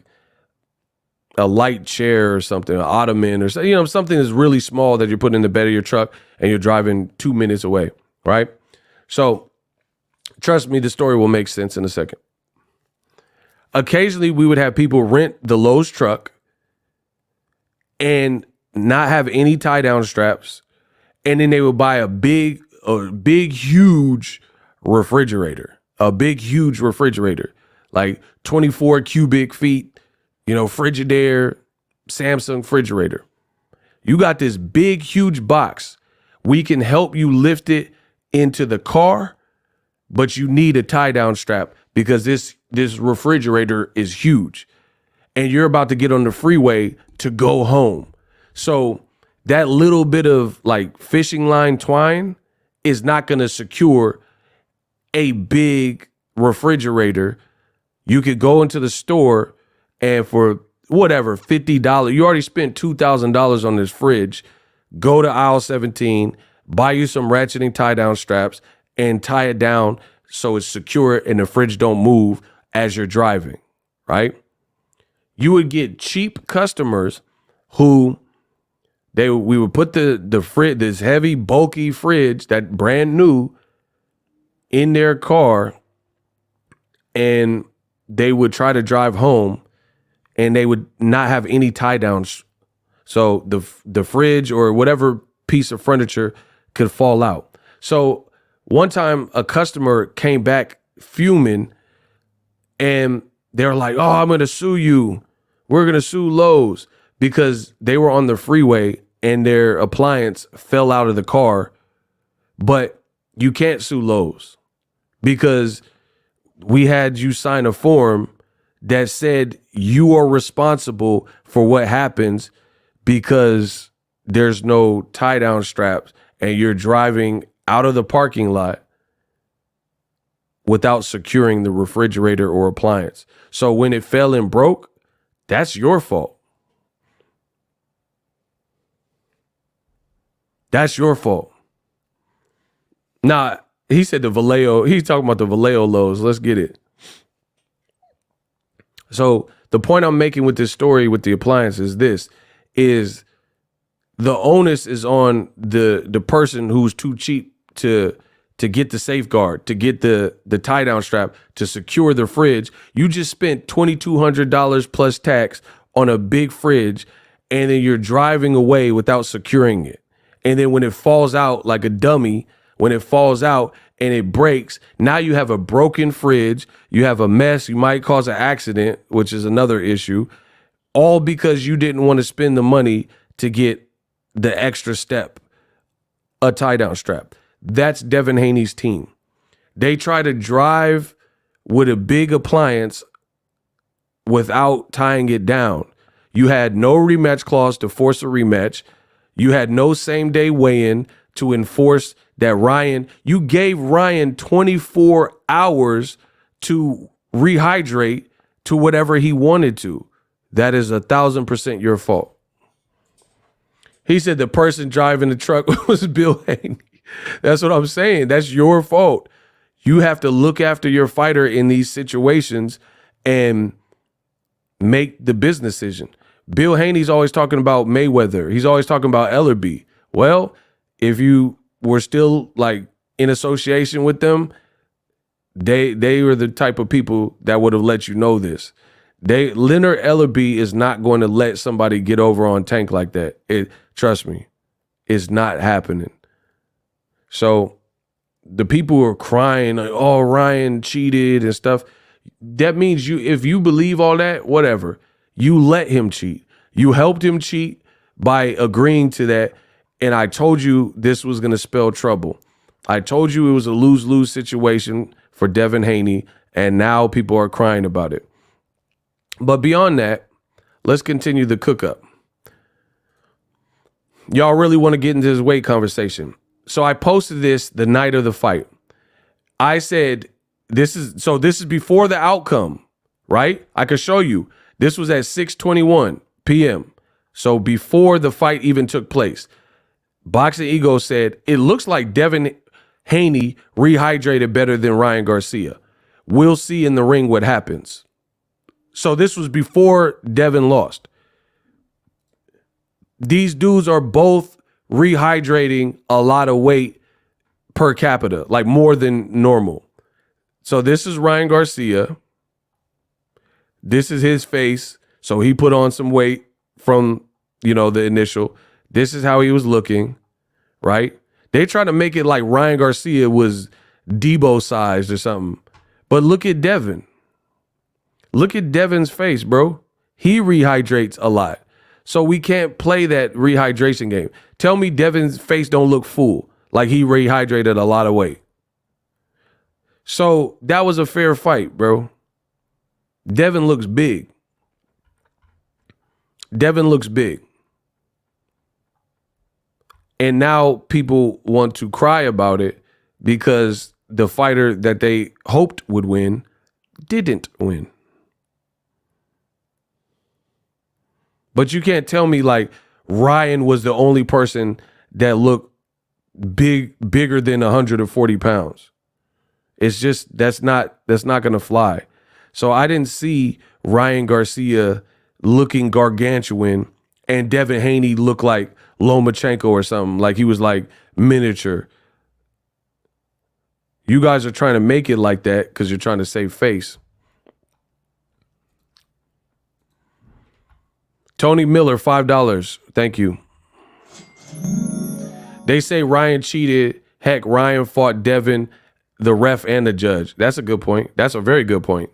Speaker 1: a light chair or something, an ottoman or something, something that's really small that you're putting in the bed of your truck and you're driving 2 minutes away, right? So trust me, the story will make sense in a second. Occasionally we would have people rent the Lowe's truck and not have any tie down straps. And then they would buy a big, huge refrigerator, like 24 cubic feet, Frigidaire, Samsung refrigerator. You got this big, huge box. We can help you lift it into the car, but you need a tie down strap because this refrigerator is huge and you're about to get on the freeway to go home. So that little bit of like fishing line twine is not going to secure a big refrigerator. You could go into the store and for whatever, $50, you already spent $2,000 on this fridge. Go to aisle 17, buy you some ratcheting tie down straps and tie it down so it's secure and the fridge don't move as you're driving, right? You would get cheap customers who we would put the fridge, this heavy, bulky fridge that brand new in their car, and they would try to drive home and they would not have any tie downs. So the fridge or whatever piece of furniture could fall out. So one time a customer came back fuming and they were like, "Oh, I'm going to sue you. We're going to sue Lowe's," because they were on the freeway and their appliance fell out of the car. But you can't sue Lowe's because we had you sign a form that said you are responsible for what happens because there's no tie down straps and you're driving out of the parking lot without securing the refrigerator or appliance. So when it fell and broke, that's your fault. That's your fault. Nah, he said the Vallejo, he's talking about the Vallejo Lowe's. Let's get it. So the point I'm making with this story with the appliance is this, is the onus is on the person who's too cheap to get the safeguard, to get the tie down strap, to secure the fridge. You just spent $2,200 plus tax on a big fridge, and then you're driving away without securing it. And then when it falls out like a dummy, when it falls out and it breaks, now you have a broken fridge, you have a mess, you might cause an accident, which is another issue, all because you didn't want to spend the money to get the extra step, a tie down strap. That's Devin Haney's team. They try to drive with a big appliance without tying it down. You had no rematch clause to force a rematch. You had no same day weigh-in to enforce that you gave Ryan 24 hours to rehydrate to whatever he wanted to. That is 1,000% your fault. He said the person driving the truck was Bill Haney. That's what I'm saying. That's your fault. You have to look after your fighter in these situations and make the business decision. Bill Haney's always talking about Mayweather. He's always talking about Ellerbe. Well, if you were still like in association with them, they were the type of people that would have let you know this. Leonard Ellerbe is not going to let somebody get over on Tank like that. Trust me, it's not happening. So the people who are crying, like, "Oh, Ryan cheated" and stuff, that means if you believe all that, whatever, you let him cheat. You helped him cheat by agreeing to that. And I told you this was going to spell trouble. I told you it was a lose-lose situation for Devin Haney, and now people are crying about it. But beyond that, let's continue the cook-up. Y'all really want to get into this weight conversation. So I posted this the night of the fight. I said, this is before the outcome, right? I could show you. This was at 6:21 p.m. So before the fight even took place. Boxingego said, "It looks like Devin Haney rehydrated better than Ryan Garcia. We'll see in the ring what happens." So this was before Devin lost. These dudes are both rehydrating a lot of weight per capita, like more than normal. So this is Ryan Garcia. This is his face. So he put on some weight from, the initial. This is how he was looking, right? They try to make it like Ryan Garcia was Debo sized or something. But look at Devin. Look at Devin's face, bro. He rehydrates a lot. So we can't play that rehydration game. Tell me Devin's face don't look full, like he rehydrated a lot of weight. So that was a fair fight, bro. Devin looks big. Devin looks big. And now people want to cry about it because the fighter that they hoped would win didn't win. But you can't tell me like Ryan was the only person that looked bigger than 140 pounds. It's just, that's not going to fly. So I didn't see Ryan Garcia looking gargantuan and Devin Haney look like Lomachenko or something, like he was like miniature. You guys are trying to make it like that because you're trying to save face. Tony Miller, $5. Thank you. They say Ryan cheated. Heck, Ryan fought Devin, the ref, and the judge. That's a good point. That's a very good point.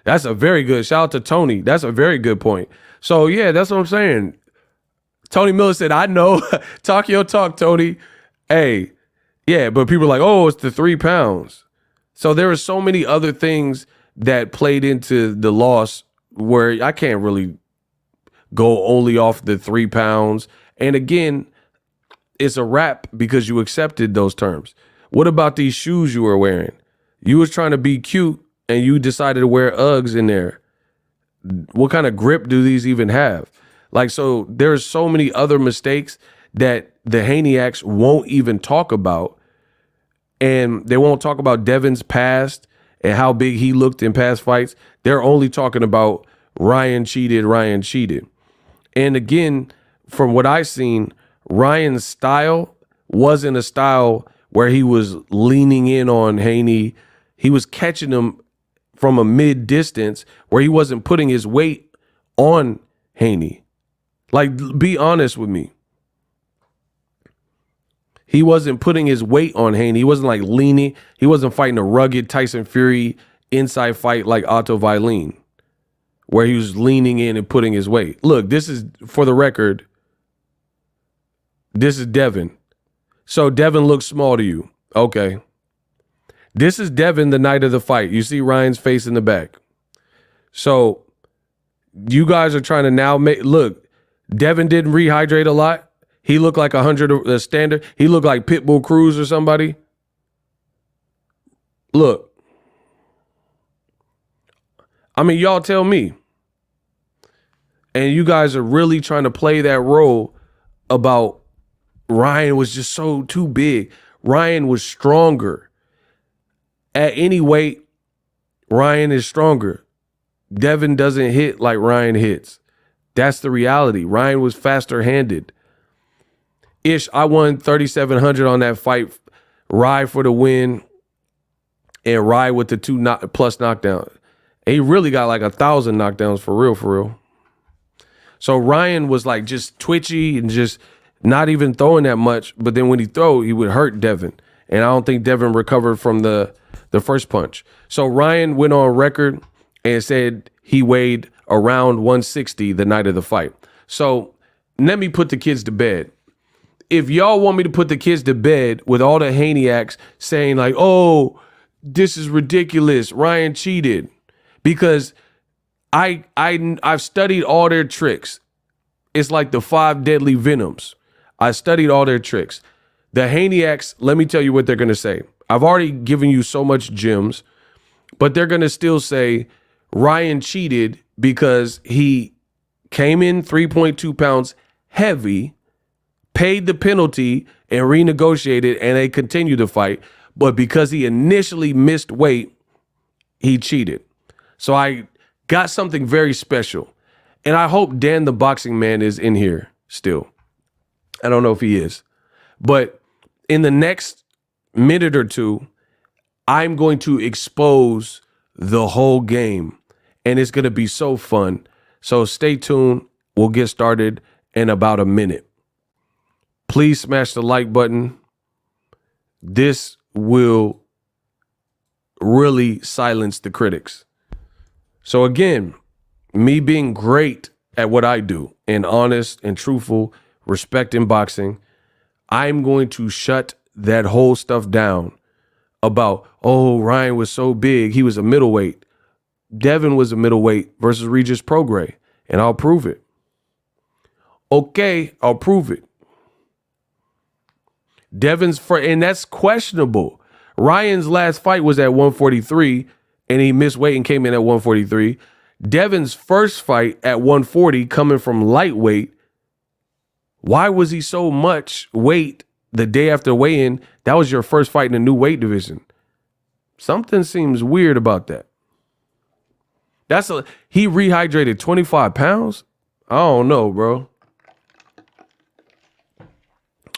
Speaker 1: That's a very good. Shout out to Tony. That's a very good point. So, yeah, that's what I'm saying. Tony Miller said, I know. Talk your talk, Tony. Hey, yeah, but people are like, oh, it's the 3 pounds. So there are so many other things that played into the loss where I can't really go only off the 3 pounds. And again, it's a wrap because you accepted those terms. What about these shoes you were wearing? You was trying to be cute and you decided to wear Uggs in there. What kind of grip do these even have? Like, so there's so many other mistakes that the Haneyacks won't even talk about. And they won't talk about Devin's past and how big he looked in past fights. They're only talking about Ryan cheated. And again, from what I've seen, Ryan's style wasn't a style where he was leaning in on Haney. He was catching him from a mid distance where he wasn't putting his weight on Haney. Like, be honest with me. He wasn't putting his weight on Haney. He wasn't like leaning. He wasn't fighting a rugged Tyson Fury inside fight like Otto Vailin, where he was leaning in and putting his weight. Look, this is, for the record, this is Devin. So Devin looks small to you. Okay. This is Devin the night of the fight. You see Ryan's face in the back. So you guys are trying to now make, look, Devin didn't rehydrate a lot. He looked like 100 standard. He looked like Pitbull Cruz or somebody. Look. I mean, y'all tell me. And you guys are really trying to play that role about Ryan was just so too big. Ryan was stronger. At any weight, Ryan is stronger. Devin doesn't hit like Ryan hits. That's the reality. Ryan was faster handed. I won 3,700 on that fight. Rye for the win and Rye with the 2 plus knockdown. He really got like 1,000 knockdowns for real. So Ryan was like just twitchy and just not even throwing that much. But then when he throw, he would hurt Devin. And I don't think Devin recovered from the first punch. So Ryan went on record and said he weighed around 160 the night of the fight. So let me put the kids to bed. If y'all want me to put the kids to bed with all the Haneyacks saying like, oh, this is ridiculous, Ryan cheated, because I've studied all their tricks. It's like the 5 deadly venoms. I studied all their tricks. The Haneyacks, let me tell you what they're going to say. I've already given you so much gems, but they're going to still say Ryan cheated because he came in 3.2 pounds heavy, paid the penalty and renegotiated, and they continued to fight. But because he initially missed weight, he cheated. So I got something very special. And I hope Dan the Boxing Man is in here still. I don't know if he is. But in the next minute or two, I'm going to expose the whole game. And it's going to be so fun. So stay tuned. We'll get started in about a minute. Please smash the like button. This will really silence the critics. So again, me being great at what I do and honest and truthful, respecting boxing, I'm going to shut that whole stuff down about, oh, Ryan was so big. He was a middleweight. Devin was a middleweight versus Regis Prograis, and I'll prove it. Okay, I'll prove it. And that's questionable. Ryan's last fight was at 143, and he missed weight and came in at 143. Devin's first fight at 140, coming from lightweight. Why was he so much weight the day after weigh-in? That was your first fight in a new weight division. Something seems weird about that. He rehydrated 25 pounds? I don't know, bro.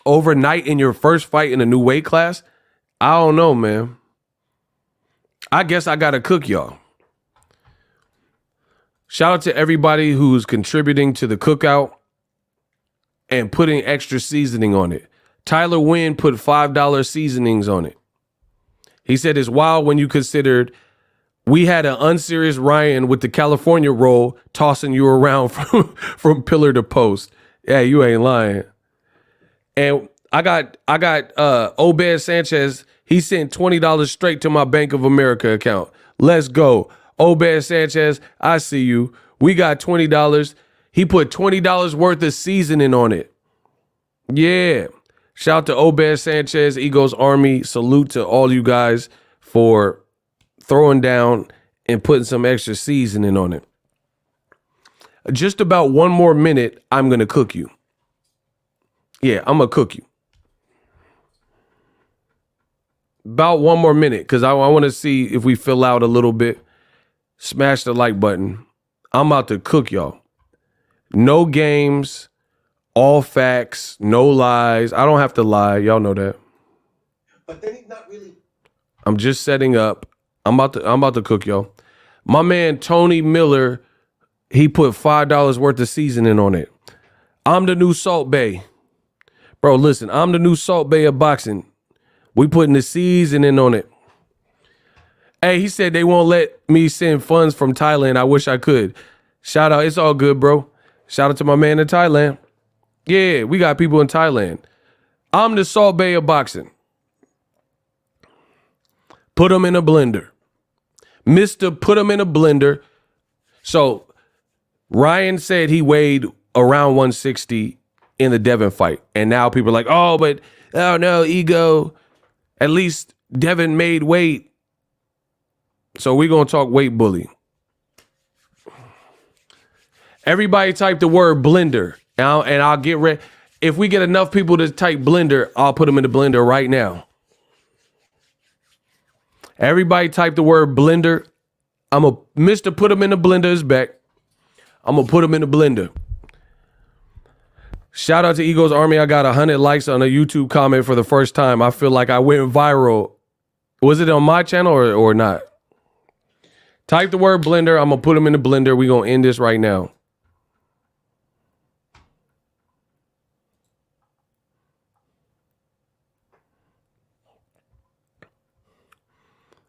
Speaker 1: Overnight in your first fight in a new weight class? I don't know, man. I guess I gotta cook y'all. Shout out to everybody who's contributing to the cookout and putting extra seasoning on it. Tyler Wynn put $5 seasonings on it. He said it's wild when you considered we had an unserious Ryan with the California roll tossing you around from pillar to post. Yeah, you ain't lying. And I got Obed Sanchez. He sent $20 straight to my Bank of America account. Let's go. Obed Sanchez, I see you. We got $20. He put $20 worth of seasoning on it. Yeah. Shout out to Obed Sanchez, Eagles Army. Salute to all you guys for throwing down and putting some extra seasoning on it. Just about one more minute, I'm going to cook you. Yeah, I'm going to cook you. About one more minute, because I want to see if we fill out a little bit. Smash the like button. I'm about to cook y'all. No games, all facts, no lies. I don't have to lie. Y'all know that.
Speaker 5: But then it's not really.
Speaker 1: I'm just setting up. I'm about to cook y'all. My man Tony Miller, he put $5 worth of seasoning on it. I'm the new Salt Bae. Bro, listen, I'm the new Salt Bae of boxing. We putting the seasoning on it. Hey, he said they won't let me send funds from Thailand. I wish I could. Shout out. It's all good, bro. Shout out to my man in Thailand. Yeah, we got people in Thailand. I'm the Salt Bae of boxing. Put them in a blender. Mr. Put them in a blender. So Ryan said he weighed around 160 in the Devin fight. And now people are like, oh no, ego. At least Devin made weight. So we're going to talk weight bully. Everybody type the word blender. And I'll get ready. If we get enough people to type blender, I'll put them in the blender right now. Everybody type the word blender. Mr. Put them in the blender is back. I'm going to put them in the blender. Shout out to Eagles Army. I got 100 likes on a YouTube comment for the first time. I feel like I went viral. Was it on my channel or not? Type the word blender. I'm going to put them in the blender. We're going to end this right now.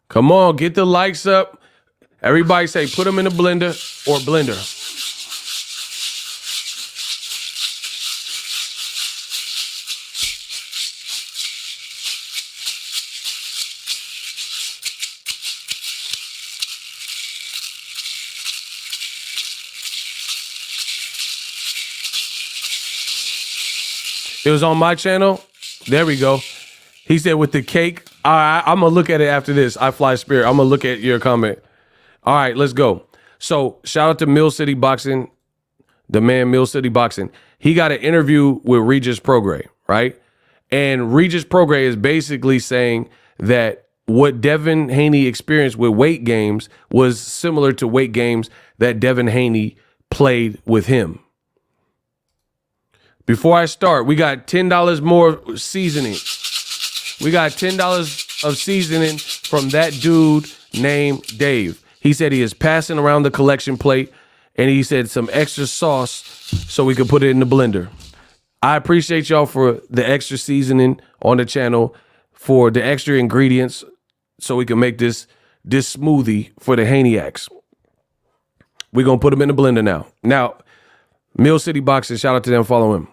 Speaker 1: Come on, get the likes up. Everybody say put them in the blender or blender. It was on my channel. There we go. He said with the cake. All right, I'm going to look at it after this. I Fly Spirit. I'm going to look at your comment. All right, let's go. So shout out to Mill City Boxing, the man Mill City Boxing. He got an interview with Regis Prograis, right? And Regis Prograis is basically saying that what Devin Haney experienced with weight games was similar to weight games that Devin Haney played with him. Before I start, we got $10 more seasoning. We got $10 of seasoning from that dude named Dave. He said he is passing around the collection plate, and he said some extra sauce so we could put it in the blender. I appreciate y'all for the extra seasoning on the channel, for the extra ingredients so we can make this smoothie for the Haneyaks. We're going to put them in the blender now. Now, Mill City Boxing, shout out to them, follow him.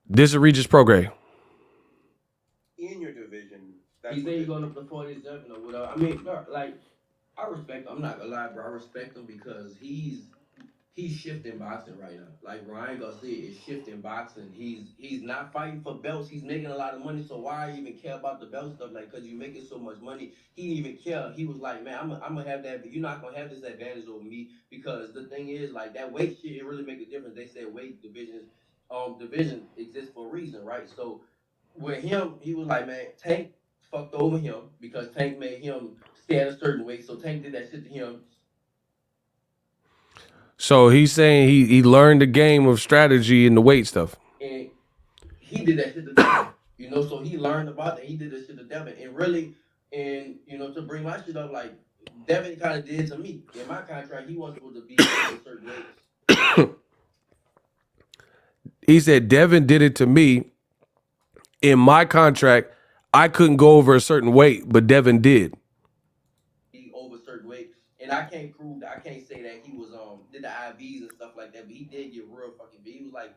Speaker 1: This is Regis Prograis.
Speaker 5: In your division, that's
Speaker 2: He
Speaker 5: what
Speaker 2: said he's
Speaker 5: the-
Speaker 2: going up to 47 or whatever. I mean, bro, like, I respect him. I'm not gonna lie, bro. I respect him because he's shifting boxing right now. Like Ryan Garcia is shifting boxing. He's not fighting for belts. He's making a lot of money. So why even care about the belt stuff? Like, cause you making so much money. He didn't even care. He was like, man, I'm gonna have that. You're not gonna have this advantage over me because the thing is, like, that weight shit, it really make a difference. They said weight division exists for a reason, right? So with him, he was like, man, Tank fucked over him because Tank made him stay at a certain weight. So Tank did that shit to him.
Speaker 1: So he's saying he learned the game of strategy and the weight stuff.
Speaker 2: And he did that shit to Devin. You know, so he learned about that. He did that shit to Devin. And really, and you know, to bring my shit up, like Devin kind of did to me. In my contract, he wasn't supposed to be at a certain weight.
Speaker 1: He said Devin did it to me. In my contract, I couldn't go over a certain weight, but Devin did.
Speaker 2: He over certain weight. And I can't say that he was did the IVs and stuff like that, but he did get real fucking big. He was like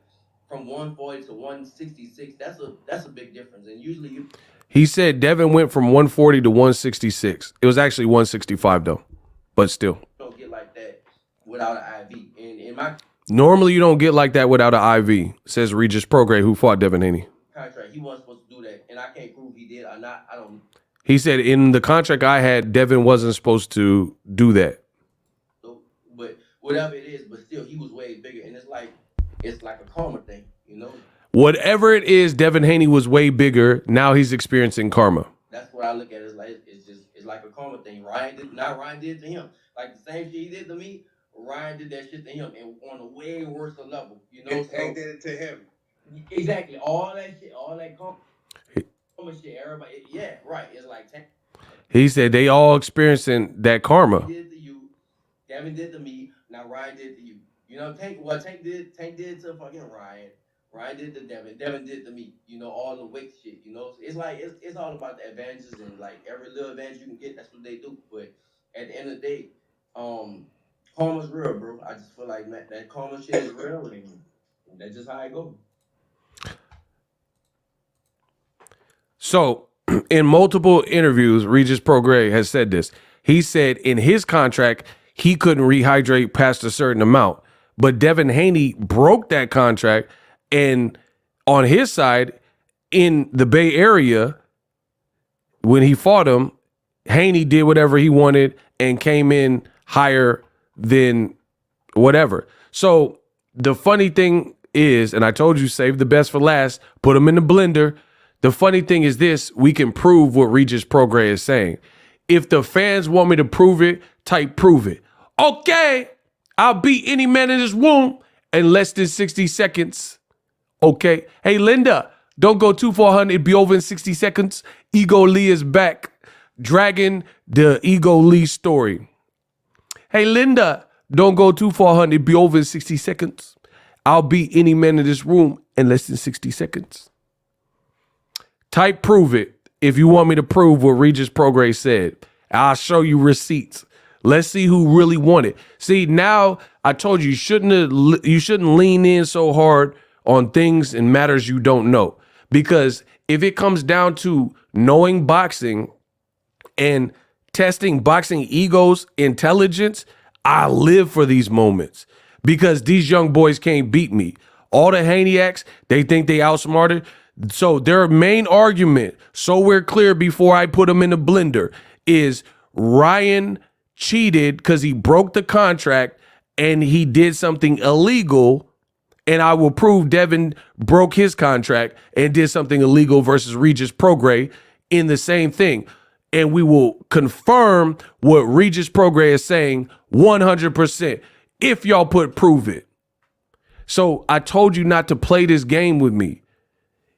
Speaker 2: from 140 to 166. That's a big difference. And usually
Speaker 1: He said Devin went from 140 to 166. It was actually 165 though, but still.
Speaker 2: don't get like that without an IV. And in my
Speaker 1: Normally you don't get like that without an IV, says Regis Prograis, who fought Devin Haney.
Speaker 2: contract, he wasn't supposed to do that. And I can't prove he did or not. I don't
Speaker 1: He said in the contract I had, Devin wasn't supposed to do that.
Speaker 2: know. But whatever it is, but still he was way bigger. And it's like a karma thing, you know?
Speaker 1: Whatever it is, Devin Haney was way bigger. Now he's experiencing karma.
Speaker 2: That's what I look at. It's like it's like a karma thing. Ryan did to him. Like the same shit he did to me, Ryan did that shit to him, and on a way worse level. You know,
Speaker 5: And Tank did it to him.
Speaker 2: Exactly. All that shit, all that karma shit, everybody. Yeah, right. It's like Tank
Speaker 1: He said they all experiencing that karma.
Speaker 2: did to you, Devin did to me. Now Ryan did to you. You know, Tank did to fucking Ryan. Ryan did to Devin. Devin did to me. You know, all the weight shit. You know, it's like it's all about the advantages and like every little advantage you can get. That's what they do. But at the end of the day, karma's real, bro. I just feel like that karma shit is real, and that's just how it goes.
Speaker 1: So, in multiple interviews, Regis Prograis has said this. He said in his contract, he couldn't rehydrate past a certain amount. But Devin Haney broke that contract. And on his side, in the Bay Area, when he fought him, Haney did whatever he wanted and came in higher than whatever. So the funny thing is, and I told you, save the best for last, put them in the blender. The funny thing is this, we can prove what Regis Prograis is saying. If the fans want me to prove it, type prove it. Okay, I'll beat any man in this room in less than 60 seconds. Okay. Hey, Linda, don't go too 400. It'll be over in 60 seconds. Ego Lee is back, dragging the Ego Lee story. Hey, Linda, don't go too 400. It'll be over in 60 seconds. I'll beat any man in this room in less than 60 seconds. Type prove it if you want me to prove what Regis Prograis said. I'll show you receipts. Let's see who really won it. See, now I told you, you shouldn't lean in so hard on things and matters you don't know. Because if it comes down to knowing boxing and testing boxing ego's intelligence, I live for these moments because these young boys can't beat me. All the Haneyaks, they think they outsmarted. So their main argument, so we're clear before I put them in the blender, is Ryan cheated because he broke the contract and he did something illegal. And I will prove Devin broke his contract and did something illegal versus Regis Prograis in the same thing. And we will confirm what Regis Prograis is saying 100% if y'all put prove it. So I told you not to play this game with me.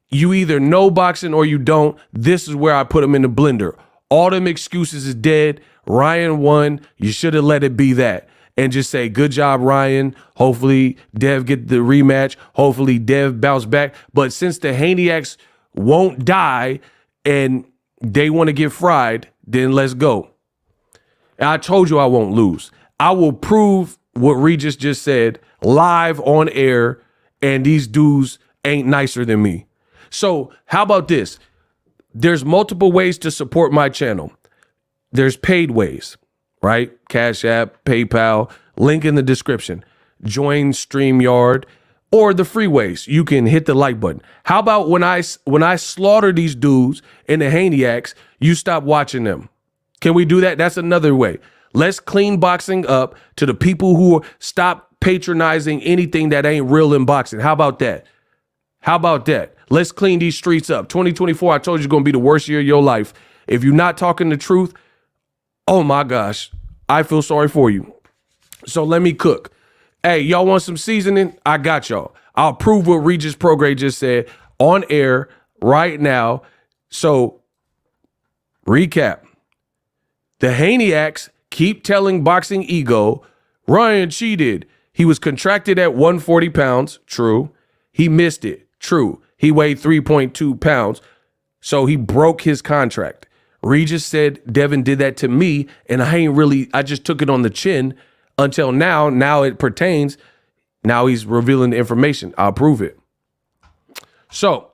Speaker 1: You either know boxing or you don't. This is where I put them in the blender. All them excuses is dead. Ryan won. You should have let it be that. And just say, good job, Ryan. Hopefully Dev get the rematch. Hopefully Dev bounce back. But since the Haneyacks won't die and they want to get fried, then let's go. And I told you I won't lose. I will prove what Regis just said live on air, and these dudes ain't nicer than me. So how about this? There's multiple ways to support my channel. There's paid ways, right? Cash App, PayPal, link in the description. Join StreamYard, or the free ways. You can hit the like button. How about when I slaughter these dudes in the Haneyacks, you stop watching them? Can we do that? That's another way. Let's clean boxing up to the people who stop patronizing anything that ain't real in boxing. How about that? How about that? Let's clean these streets up. 2024, I told you, is going to be the worst year of your life. If you're not talking the truth, oh my gosh, I feel sorry for you. So let me cook. Hey, y'all want some seasoning? I got y'all. I'll prove what Regis Prograis just said on air right now. So recap. The Haneyacks keep telling Boxingego, Ryan cheated. He was contracted at 140 pounds. True. He missed it. True. He weighed 3.2 pounds. So he broke his contract. Regis said Devin did that to me, and I just took it on the chin until now. Now it pertains. Now he's revealing the information. I'll prove it. So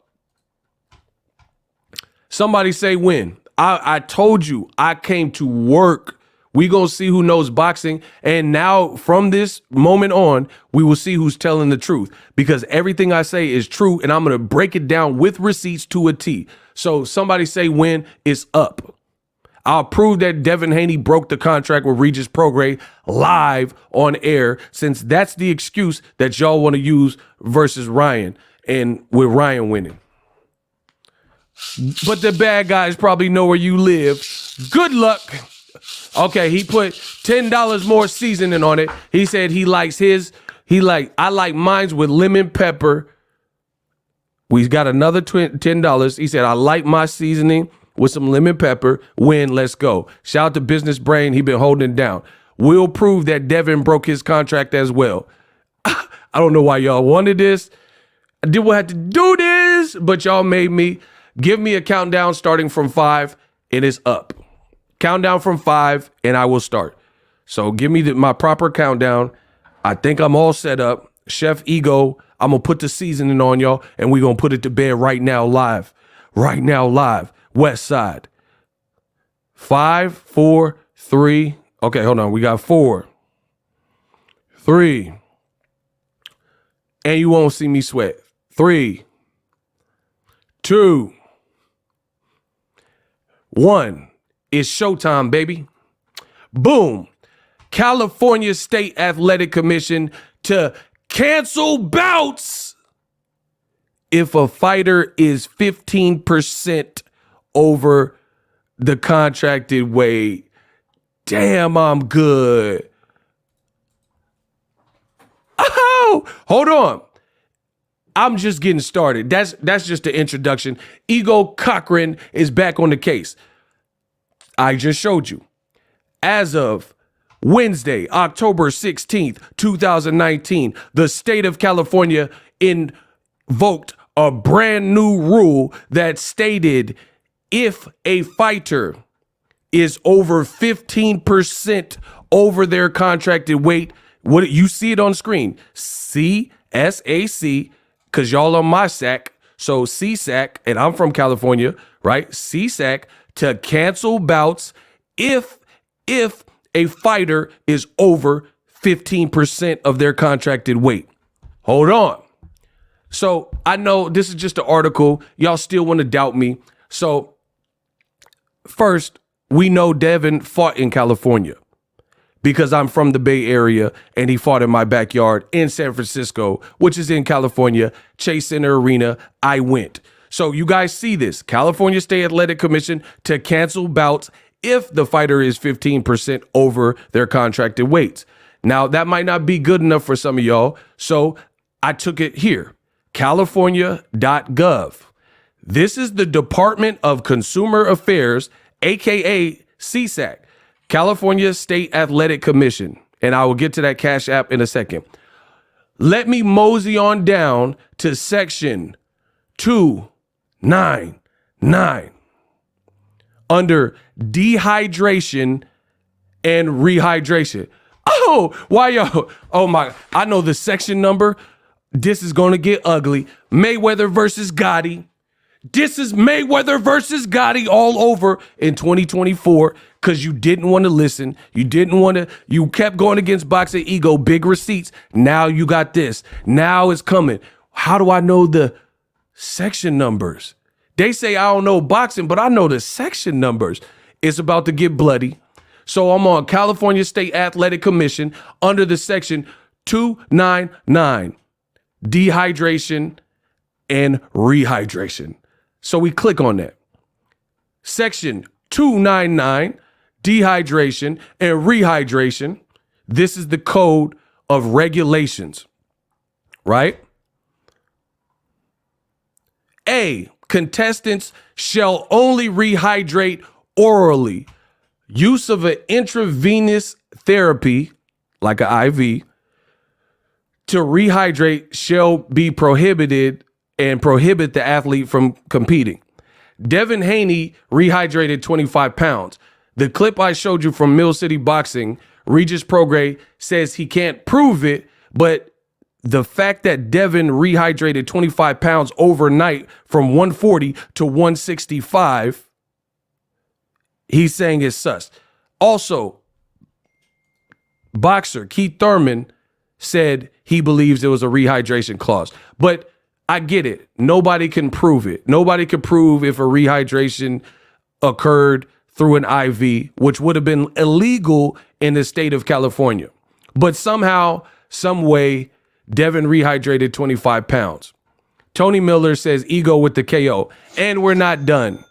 Speaker 1: somebody say when. I told you I came to work. We gonna see who knows boxing. And now from this moment on, we will see who's telling the truth, because everything I say is true, and I'm gonna break it down with receipts to a T. So somebody say when is up. I'll prove that Devin Haney broke the contract with Regis Prograis live on air, since that's the excuse that y'all want to use versus Ryan, and with Ryan winning. But the bad guys probably know where you live. Good luck. Okay, he put $10 more seasoning on it. He said he likes his. I like mine's with lemon pepper. We got another $10. He said, I like my seasoning with some lemon pepper. Win, let's go. Shout out to Business Brain. He been holding it down. We'll prove that Devin broke his contract as well. I don't know why y'all wanted this. I didn't have to do this, but y'all made me. Give me a countdown starting from 5. It is up. Countdown from 5, and I will start. So give me my proper countdown. I think I'm all set up. Chef Ego, I'm going to put the seasoning on y'all, and we're going to put it to bed right now live. Right now live. West Side. 5, 4, 3. Okay, hold on. We got 4, 3. And you won't see me sweat. 3, 2, 1. It's showtime, baby. Boom. California State Athletic Commission to cancel bouts if a fighter is 15% over the contracted weight. Damn, I'm good. Oh, hold on. I'm just getting started. That's just the introduction. Ego Cochran is back on the case. I just showed you. As of Wednesday, October 16th, 2019, the state of California invoked a brand new rule that stated if a fighter is over 15% over their contracted weight, what you see it on screen, CSAC, because y'all on my sack, so CSAC, and I'm from California, right? CSAC to cancel bouts if a fighter is over 15% of their contracted weight. Hold on. So I know this is just an article. Y'all still want to doubt me. So first, we know Devin fought in California because I'm from the Bay Area, and he fought in my backyard in San Francisco, which is in California, Chase Center Arena. I went. So you guys see this, California State Athletic Commission to cancel bouts if the fighter is 15% over their contracted weights. Now, that might not be good enough for some of y'all, so I took it here, california.gov. This is the Department of Consumer Affairs, aka CSAC, California State Athletic Commission. And I will get to that Cash App in a second. Let me mosey on down to section 299 under dehydration and rehydration. Oh, why yo? Oh my, I know the section number. This is going to get ugly. Mayweather versus Gotti. This is Mayweather versus Gotti all over in 2024 because you didn't want to listen. You kept going against Boxingego, big receipts. Now you got this. Now it's coming. How do I know the section numbers? They say I don't know boxing, but I know the section numbers. It's about to get bloody. So I'm on California State Athletic Commission under the section 299, dehydration and rehydration. So we click on that. Section 299, dehydration and rehydration. This is the code of regulations, right? A, contestants shall only rehydrate orally. Use of an intravenous therapy, like an IV, to rehydrate shall be prohibited and prohibit the athlete from competing. Devin Haney rehydrated 25 pounds. The clip I showed you from Mill City Boxing, Regis Prograis says he can't prove it, but the fact that Devin rehydrated 25 pounds overnight from 140 to 165, he's saying it's sus. Also, boxer Keith Thurman said he believes it was a rehydration clause. But I get it. Nobody can prove it. Nobody can prove if a rehydration occurred through an IV, which would have been illegal in the state of California. But somehow, some way, Devin rehydrated 25 pounds. Tony Miller says ego with the KO. And we're not done.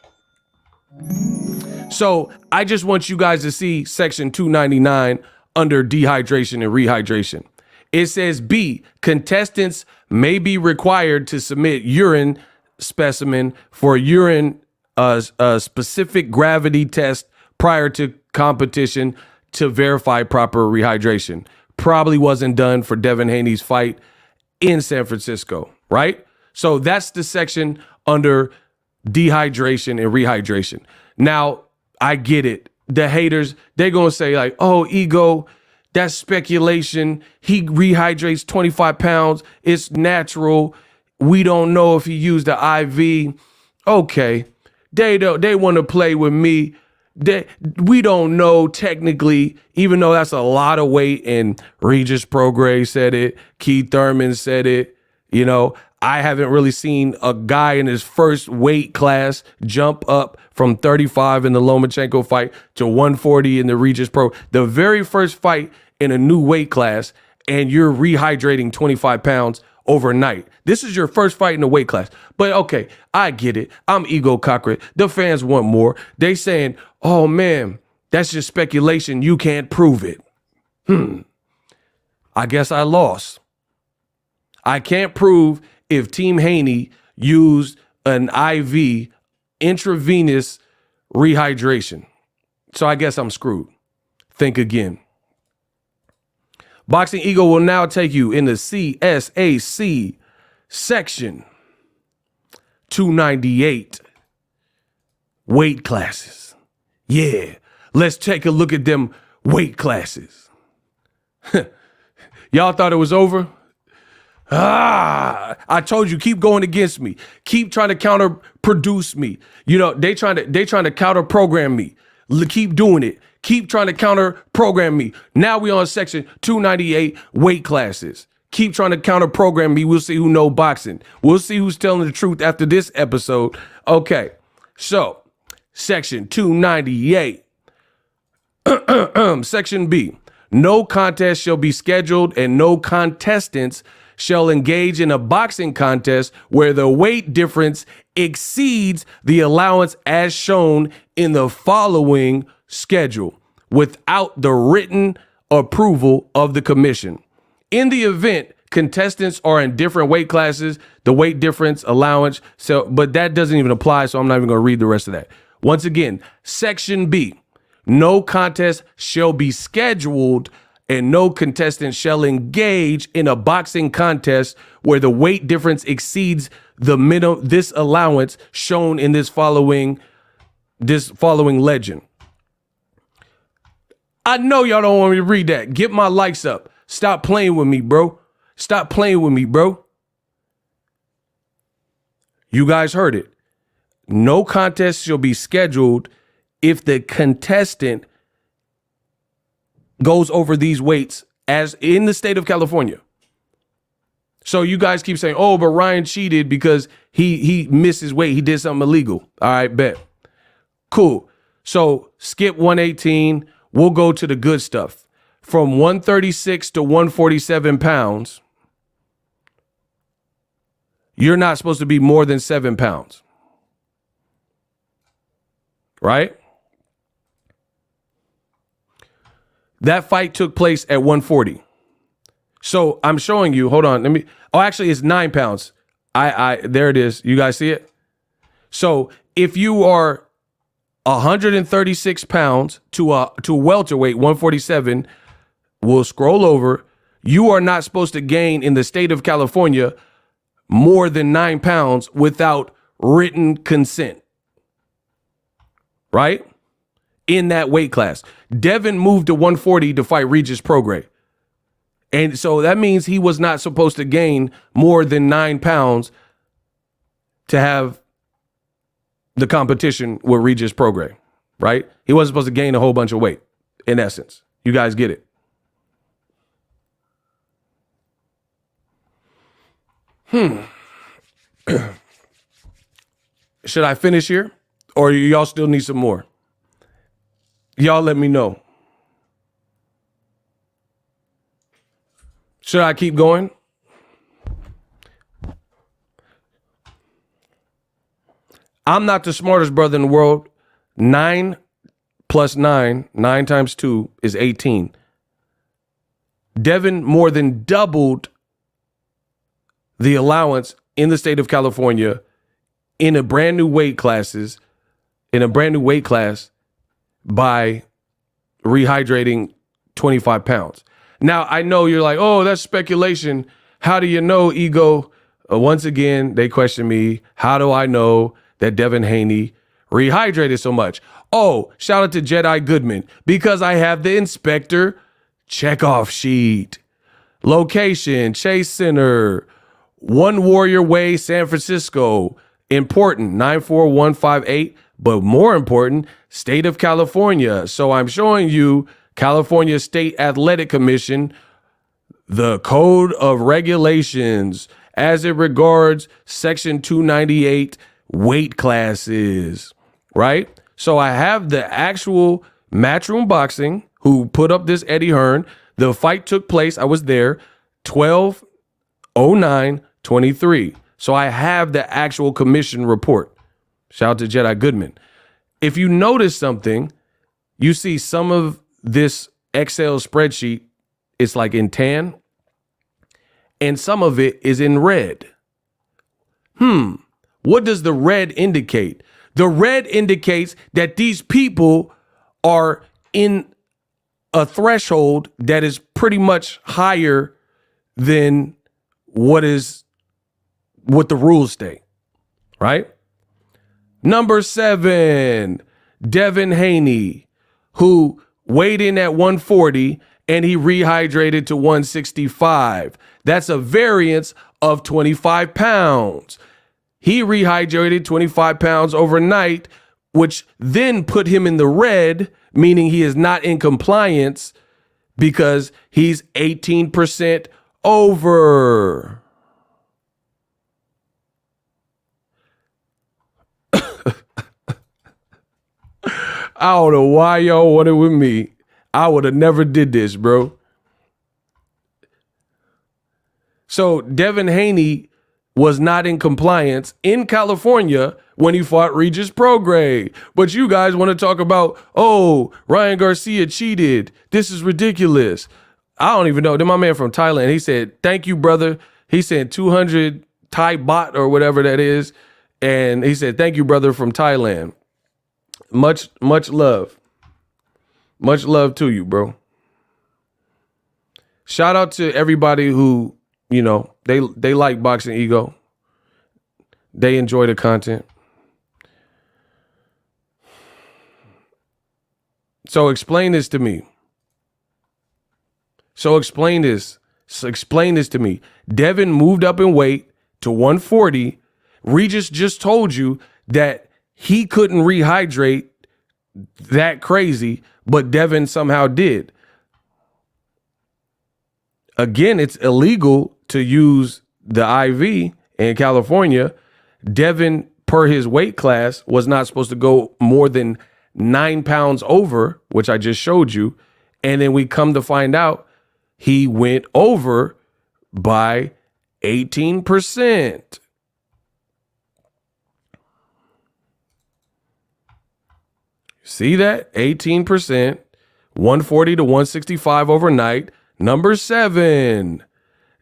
Speaker 1: So I just want you guys to see section 299 under dehydration and rehydration. It says B, contestants may be required to submit urine specimen for urine a specific gravity test prior to competition to verify proper rehydration. Probably wasn't done for Devin Haney's fight in San Francisco, right? So that's the section under dehydration and rehydration. Now, I get it. The haters, they're going to say like, oh, ego, that's speculation. He rehydrates 25 pounds. It's natural. We don't know if he used the IV. Okay. They want to play with me. We don't know technically, even though that's a lot of weight. And Regis Prograis said it. Keith Thurman said it. You know, I haven't really seen a guy in his first weight class jump up from 35 in the Lomachenko fight to 140 in the Regis Pro. The very first fight in a new weight class, and you're rehydrating 25 pounds overnight. This is your first fight in the weight class. But okay, I get it. I'm ego cockroach. The fans want more. They saying, oh man, that's just speculation. You can't prove it. I guess I lost. I can't prove if Team Haney used an IV intravenous rehydration. So I guess I'm screwed. Think again. Boxingego will now take you in the CSAC section 298 weight classes. Yeah, let's take a look at them weight classes. Y'all thought it was over? I told you, keep going against me. Keep trying to counter produce me. You know, they trying to counter program me. Keep doing it. Keep trying to counter program me. Now we on section 298 weight classes. Keep trying to counter program me. We'll see who know boxing. We'll see who's telling the truth after this episode. Okay. So, section 298. Section B. No contest shall be scheduled and no contestants shall engage in a boxing contest where the weight difference exceeds the allowance as shown in the following schedule without the written approval of the commission. In the event contestants are in different weight classes, the weight difference allowance. So, but that doesn't even apply. So I'm not even going to read the rest of that. Once again, Section B, no contest shall be scheduled and no contestant shall engage in a boxing contest where the weight difference exceeds the minimum, this allowance shown in this following legend. I know y'all don't want me to read that. Get my likes up. Stop playing with me, bro. Stop playing with me, bro. You guys heard it. No contest shall be scheduled if the contestant goes over these weights as in the state of California. So you guys keep saying, oh, but Ryan cheated because he missed his weight. He did something illegal. All right, bet. Cool. So skip 118. We'll go to the good stuff. From 136 to 147 pounds, you're not supposed to be more than 7 pounds. Right? That fight took place at 140. So I'm showing you, hold on, actually it's 9 pounds. There it is. You guys see it? So if you are 136 pounds to welterweight, 147, we'll scroll over. You are not supposed to gain in the state of California more than 9 pounds without written consent. Right? In that weight class. Devin moved to 140 to fight Regis Prograis. And so that means he was not supposed to gain more than 9 pounds to have the competition with Regis Prograis, right? He wasn't supposed to gain a whole bunch of weight, in essence. You guys get it? Should I finish here? Or y'all still need some more? Y'all let me know. Should I keep going? I'm not the smartest brother in the world. 9 plus 9, 9 times 2 is 18. Devin more than doubled the allowance in the state of California in a brand new weight class by rehydrating 25 pounds. Now, I know you're like, oh, that's speculation. How do you know, Ego? Once again, they question me. How do I know that Devin Haney rehydrated so much? Oh, shout out to Jedi Goodman, because I have the inspector checkoff sheet. Location, Chase Center, One Warrior Way, San Francisco. Important, 94158. But more important, state of California. So I'm showing you California State Athletic Commission, the code of regulations as it regards Section 298 weight classes, right? So I have the actual Matchroom Boxing who put up this Eddie Hearn. The fight took place, I was there, 12/09/23. So I have the actual commission report. Shout out to Jedi Goodman. If you notice something, you see some of this Excel spreadsheet, it's like in tan, and some of it is in red. What does the red indicate? The red indicates that these people are in a threshold that is pretty much higher than what the rules state, right? Number 7, Devin Haney, who weighed in at 140 and he rehydrated to 165. That's a variance of 25 pounds. He rehydrated 25 pounds overnight, which then put him in the red, meaning he is not in compliance because he's 18% over. I don't know why y'all wanted with me. I would have never did this, bro. So Devin Haney was not in compliance in California when he fought Regis Prograis. But you guys want to talk about, oh, Ryan Garcia cheated. This is ridiculous. I don't even know. Then my man from Thailand, he said, thank you, brother. He sent 200 Thai baht or whatever that is. And he said, thank you, brother, from Thailand. Much love. Much love to you, bro. Shout out to everybody who, you know, they like Boxingego. They enjoy the content. So explain this to me. Explain this to me. Devin moved up in weight to 140. Regis just told you that he couldn't rehydrate that crazy, but Devin somehow did. Again, it's illegal to use the IV in California. Devin, per his weight class, was not supposed to go more than 9 pounds over, which I just showed you. And then we come to find out he went over by 18%. See that? 18%, 140 to 165 overnight. Number 7,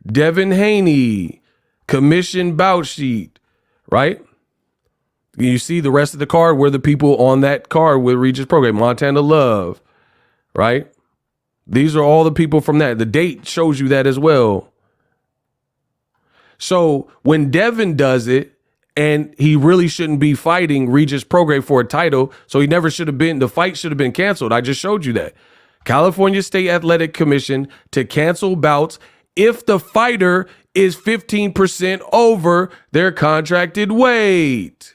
Speaker 1: Devin Haney, commission bout sheet, right? You see the rest of the card were the people on that card with Regis Prograis, Montana Love, right? These are all the people from that. The date shows you that as well. So when Devin does it, and he really shouldn't be fighting Regis Prograis for a title, so he never should have been, the fight should have been canceled. I just showed you that. California State Athletic Commission to cancel bouts if the fighter is 15% over their contracted weight.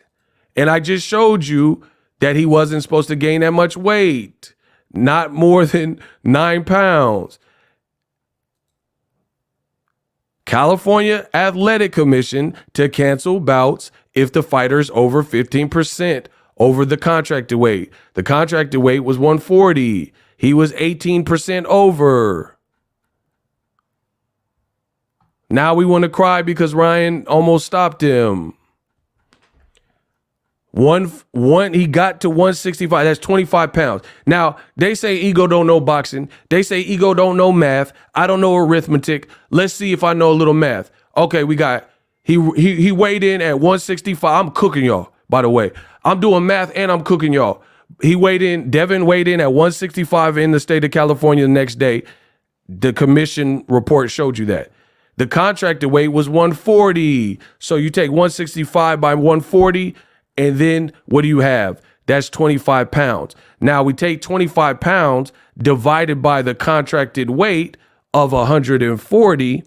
Speaker 1: And I just showed you that he wasn't supposed to gain that much weight, not more than 9 pounds. California Athletic Commission to cancel bouts if the fighter's over 15% over the contracted weight. The contracted weight was 140. He was 18% over. Now we want to cry because Ryan almost stopped him. He got to 165. That's 25 pounds. Now, they say Ego don't know boxing. They say Ego don't know math. I don't know arithmetic. Let's see if I know a little math. Okay, we got, he weighed in at 165. I'm cooking y'all, by the way. I'm doing math and I'm cooking y'all. Devin weighed in at 165 in the state of California the next day. The commission report showed you that. The contracted weight was 140. So you take 165 by 140, and then what do you have? That's 25 pounds. Now we take 25 pounds divided by the contracted weight of 140,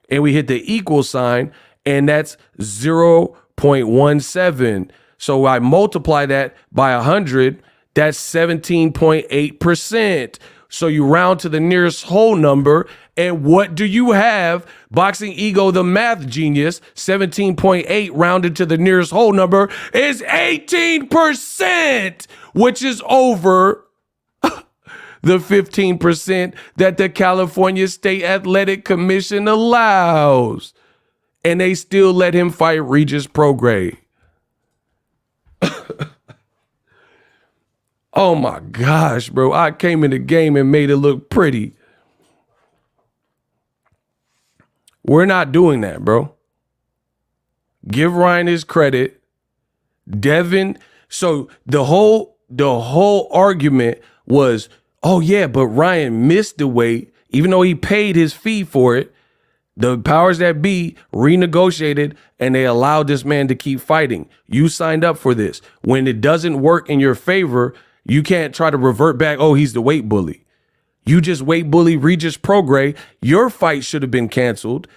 Speaker 1: and we hit the equal sign, and that's 0.17. So I multiply that by 100, that's 17.8%. So you round to the nearest whole number, and what do you have? Boxingego, the math genius, 17.8 rounded to the nearest whole number is 18%, which is over the 15% that the California State Athletic Commission allows. And they still let him fight Regis Prograis. Oh my gosh, bro. I came in the game and made it look pretty. We're not doing that, bro. Give Ryan his credit. Devin. So the whole argument was, oh yeah, but Ryan missed the weight, even though he paid his fee for it. The powers that be renegotiated and they allowed this man to keep fighting. You signed up for this. When it doesn't work in your favor, you can't try to revert back. Oh, he's the weight bully. You just weight bully Regis Prograis. Your fight should have been canceled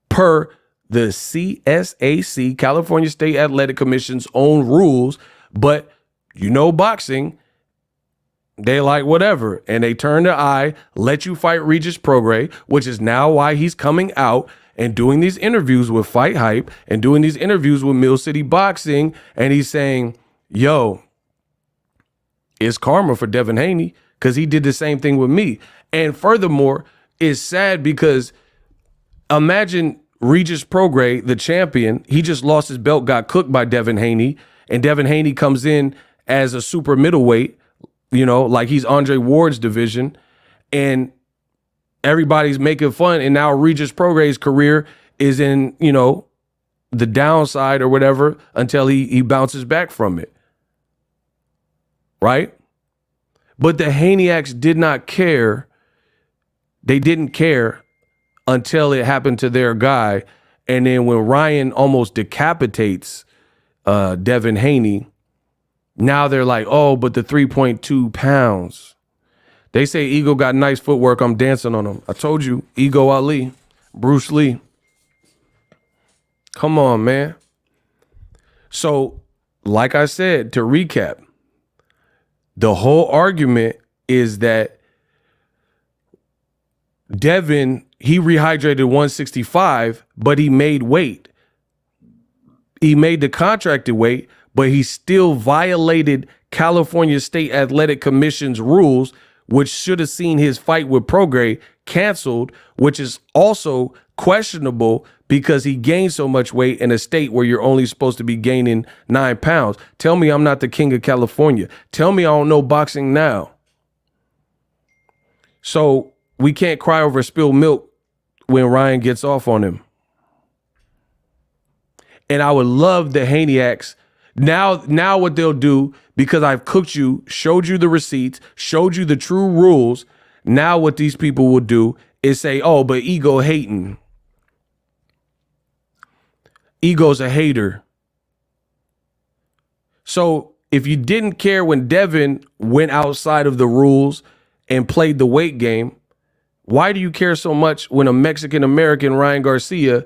Speaker 1: per the CSAC, California State Athletic Commission's own rules. But you know boxing, they like whatever. And they turn their eye, let you fight Regis Prograis, which is now why he's coming out and doing these interviews with Fight Hype and doing these interviews with Mill City Boxing. And he's saying, yo, it's karma for Devin Haney because he did the same thing with me. And furthermore, it's sad because imagine Regis Prograis, the champion, he just lost his belt, got cooked by Devin Haney, and Devin Haney comes in as a super middleweight, you know, like he's Andre Ward's division. And everybody's making fun, and now Regis Prograis' career is in, you know, the downside or whatever until he bounces back from it. Right? But the Haneyacks did not care. They didn't care until it happened to their guy. And then when Ryan almost decapitates Devin Haney, now they're like, oh, but the 3.2 pounds. They say Ego got nice footwork. I'm dancing on him. I told you, Ego Ali, Bruce Lee. Come on, man. So, like I said, to recap, the whole argument is that Devin, he rehydrated 165, but he made weight. He made the contracted weight, but he still violated California State Athletic Commission's rules, which should have seen his fight with Prograis canceled, which is also questionable because he gained so much weight in a state where you're only supposed to be gaining 9 pounds. Tell me I'm not the king of California. Tell me I don't know boxing now. So we can't cry over spilled milk when Ryan gets off on him. And I would love the Haneyacks. Now what they'll do, because I've cooked you, showed you the receipts, showed you the true rules, now what these people will do is say, oh, but Ego hating. Ego's a hater. So if you didn't care when Devin went outside of the rules and played the weight game, why do you care so much when a Mexican-American, Ryan Garcia,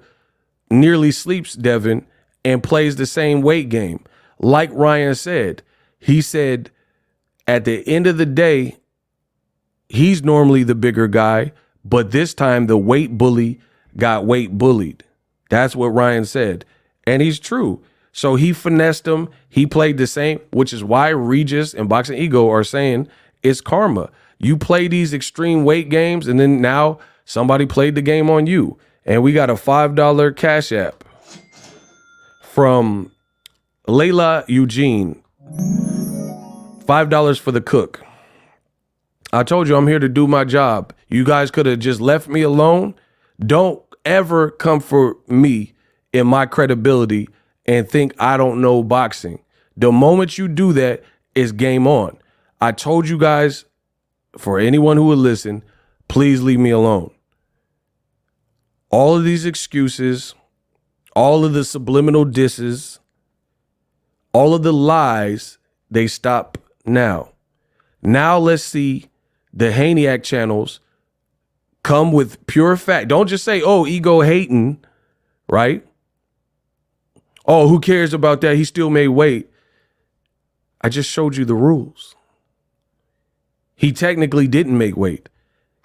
Speaker 1: nearly sleeps Devin and plays the same weight game? Like Ryan said, he said at the end of the day, he's normally the bigger guy, but this time the weight bully got weight bullied. That's what Ryan said. And he's true. So he finessed him. He played the same, which is why Regis and Boxingego are saying it's karma. You play these extreme weight games, and then now somebody played the game on you. And we got a $5 Cash App from Layla Eugene. $5 for the cook. I told you I'm here to do my job. You guys could have just left me alone. Don't ever come for me in my credibility and think I don't know boxing. The moment you do that, it's game on. I told you guys, for anyone who would listen, please leave me alone. All of these excuses, all of the subliminal disses, all of the lies, they stop now. Now let's see the Haneyacks channels come with pure fact. Don't just say, oh, Ego hating, right? Oh, who cares about that? He still made weight. I just showed you the rules. He technically didn't make weight.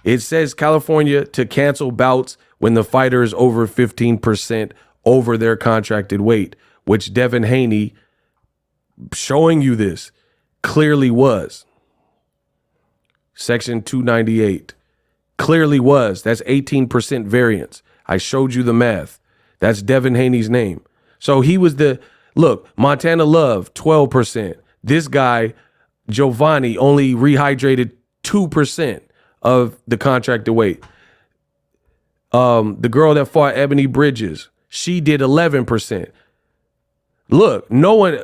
Speaker 1: It says California to cancel bouts when the fighter is over 15% over their contracted weight, which Devin Haney, showing you this, clearly was. Section 298 clearly was. That's 18% variance. I showed you the math. That's Devin Haney's name. So he was look, Montana Love, 12%. This guy, Giovanni, only rehydrated 2% of the contracted weight. The girl that fought Ebony Bridges, she did 11%. Look, no one,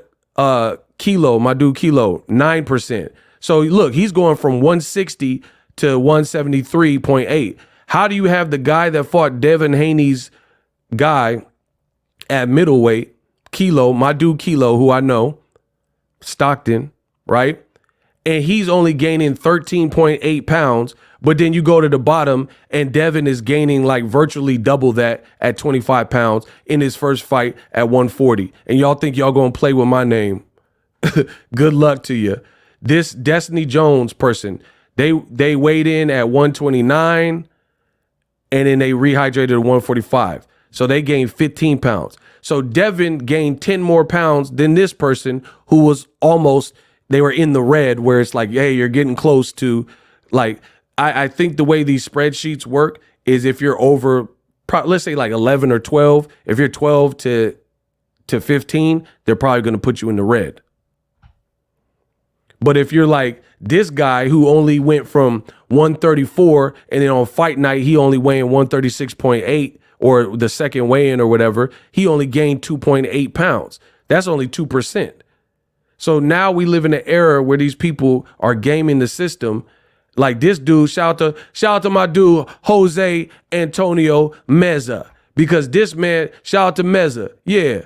Speaker 1: Kilo, my dude Kilo, 9%. So look, he's going from 160 to 173.8. How do you have the guy that fought Devin Haney's guy at middleweight, Kilo, my dude Kilo, who I know, Stockton, right? And he's only gaining 13.8 pounds, but then you go to the bottom and Devin is gaining like virtually double that at 25 pounds in his first fight at 140. And y'all think y'all gonna play with my name. Good luck to you. This Destiny Jones person, they weighed in at 129 and then they rehydrated at 145. So they gained 15 pounds. So Devin gained 10 more pounds than this person who was almost, they were in the red where it's like, hey, you're getting close to, like, I think the way these spreadsheets work is if you're over, let's say like 11 or 12, if you're 12 to 15, they're probably going to put you in the red. But if you're like this guy who only went from 134 and then on fight night, he only weighing 136.8 or the second weigh-in or whatever, he only gained 2.8 pounds. That's only 2%. So now we live in an era where these people are gaming the system. Like this dude, shout out to my dude, Jose Antonio Meza. Because this man, shout out to Meza. Yeah.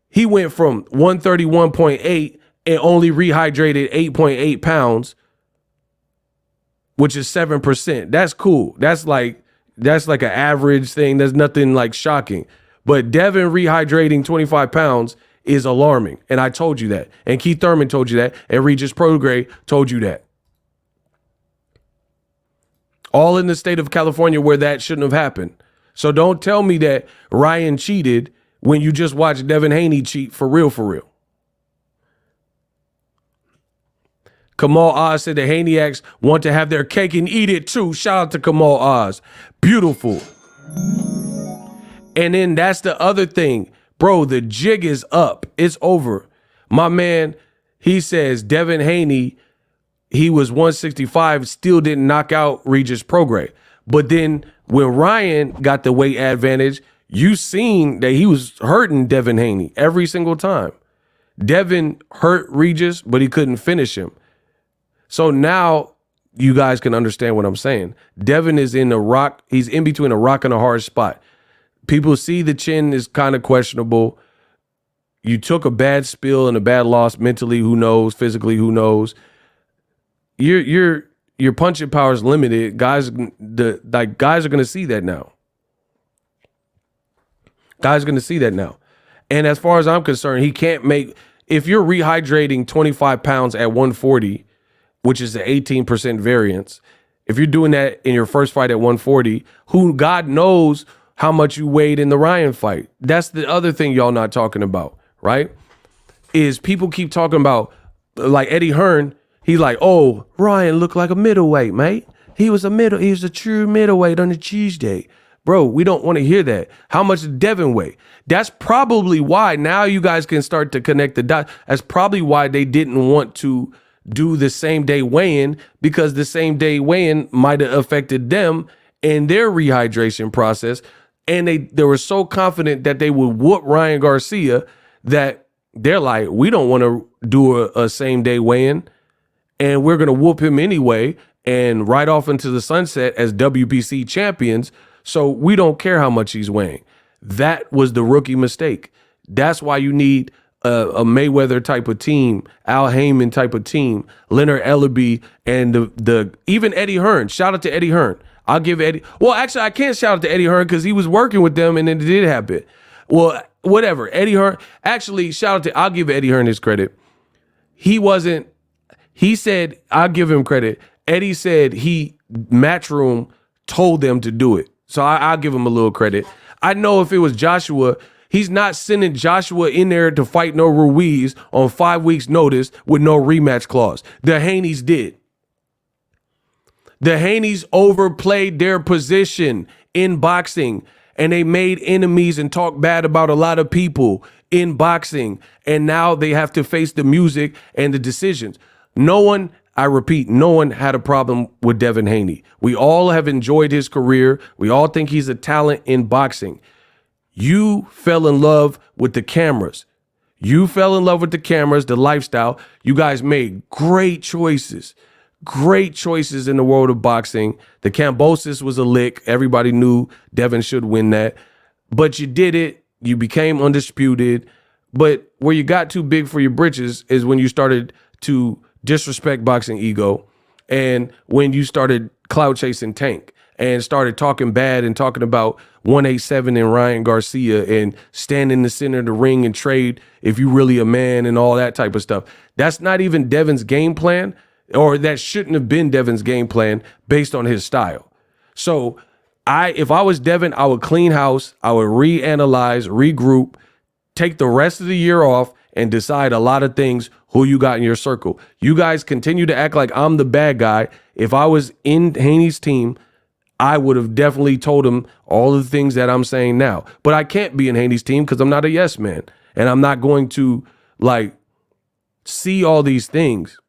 Speaker 1: He went from 131.8 and only rehydrated 8.8 pounds, which is 7%. That's cool. That's like an average thing. There's nothing like shocking. But Devin rehydrating 25 pounds is alarming. And I told you that. And Keith Thurman told you that. And Regis Prograis told you that. All in the state of California where that shouldn't have happened. So don't tell me that Ryan cheated when you just watched Devin Haney cheat for real, for real. Kamal Oz said the Haneyacks want to have their cake and eat it too. Shout out to Kamal Oz. Beautiful. And then that's the other thing. Bro, the jig is up. It's over. My man, he says Devin Haney, he was 165, still didn't knock out Regis Prograis. But then when Ryan got the weight advantage, you seen that he was hurting Devin Haney every single time. Devin hurt Regis, but he couldn't finish him. So now you guys can understand what I'm saying. Devin is in a rock. He's in between a rock and a hard spot. People see the chin is kind of questionable. You took a bad spill and a bad loss mentally. Who knows? Physically, who knows? Your punching power is limited. Guys are going to see that now. Guys are going to see that now. And as far as I'm concerned, he can't make, if you're rehydrating 25 pounds at 140, which is an 18% variance, if you're doing that in your first fight at 140, who God knows how much you weighed in the Ryan fight. That's the other thing y'all not talking about, right? Is people keep talking about, like Eddie Hearn, he's like, oh, Ryan looked like a middleweight, mate. He was a true middleweight on a Tuesday. Bro, we don't want to hear that. How much did Devin weigh? That's probably why, now you guys can start to connect the dots. That's probably why they didn't want to do the same day weigh-in, because the same day weigh-in might have affected them in their rehydration process. And they were so confident that they would whoop Ryan Garcia that they're like, we don't want to do a same day weigh-in, and we're going to whoop him anyway and ride off into the sunset as WBC champions. So we don't care how much he's weighing. That was the rookie mistake. That's why you need a Mayweather type of team, Al Heyman type of team, Leonard Ellaby, and the even Eddie Hearn. Shout out to Eddie Hearn. I'll give Eddie. Well, actually, I can't shout out to Eddie Hearn because he was working with them and it did happen. Well, whatever. Eddie Hearn. Actually, shout out to. I'll give Eddie Hearn his credit. He said, I'll give him credit. Eddie said Matchroom told them to do it. So I'll give him a little credit. I know if it was Joshua, he's not sending Joshua in there to fight no Ruiz on 5 weeks notice with no rematch clause. The Haneys did. The Haneys overplayed their position in boxing, and they made enemies and talked bad about a lot of people in boxing. And now they have to face the music and the decisions. No one, I repeat, no one had a problem with Devin Haney. We all have enjoyed his career. We all think he's a talent in boxing. You fell in love with the cameras. You fell in love with the cameras, the lifestyle. You guys made great choices. Great choices in the world of boxing. The Cambosis was a lick. Everybody knew Devin should win that. But you did it. You became undisputed. But where you got too big for your britches is when you started to disrespect boxing ego, and when you started clout chasing Tank and started talking bad and talking about 187 and Ryan Garcia and stand in the center of the ring and trade if you really a man and all that type of stuff. That's not even Devin's game plan, or that shouldn't have been Devin's game plan based on his style. So if I was Devin, I would clean house, I would reanalyze, regroup, take the rest of the year off and decide a lot of things, who you got in your circle. You guys continue to act like I'm the bad guy. If I was in Haney's team, I would have definitely told him all the things that I'm saying now. But I can't be in Haney's team because I'm not a yes man. And I'm not going to like see all these things.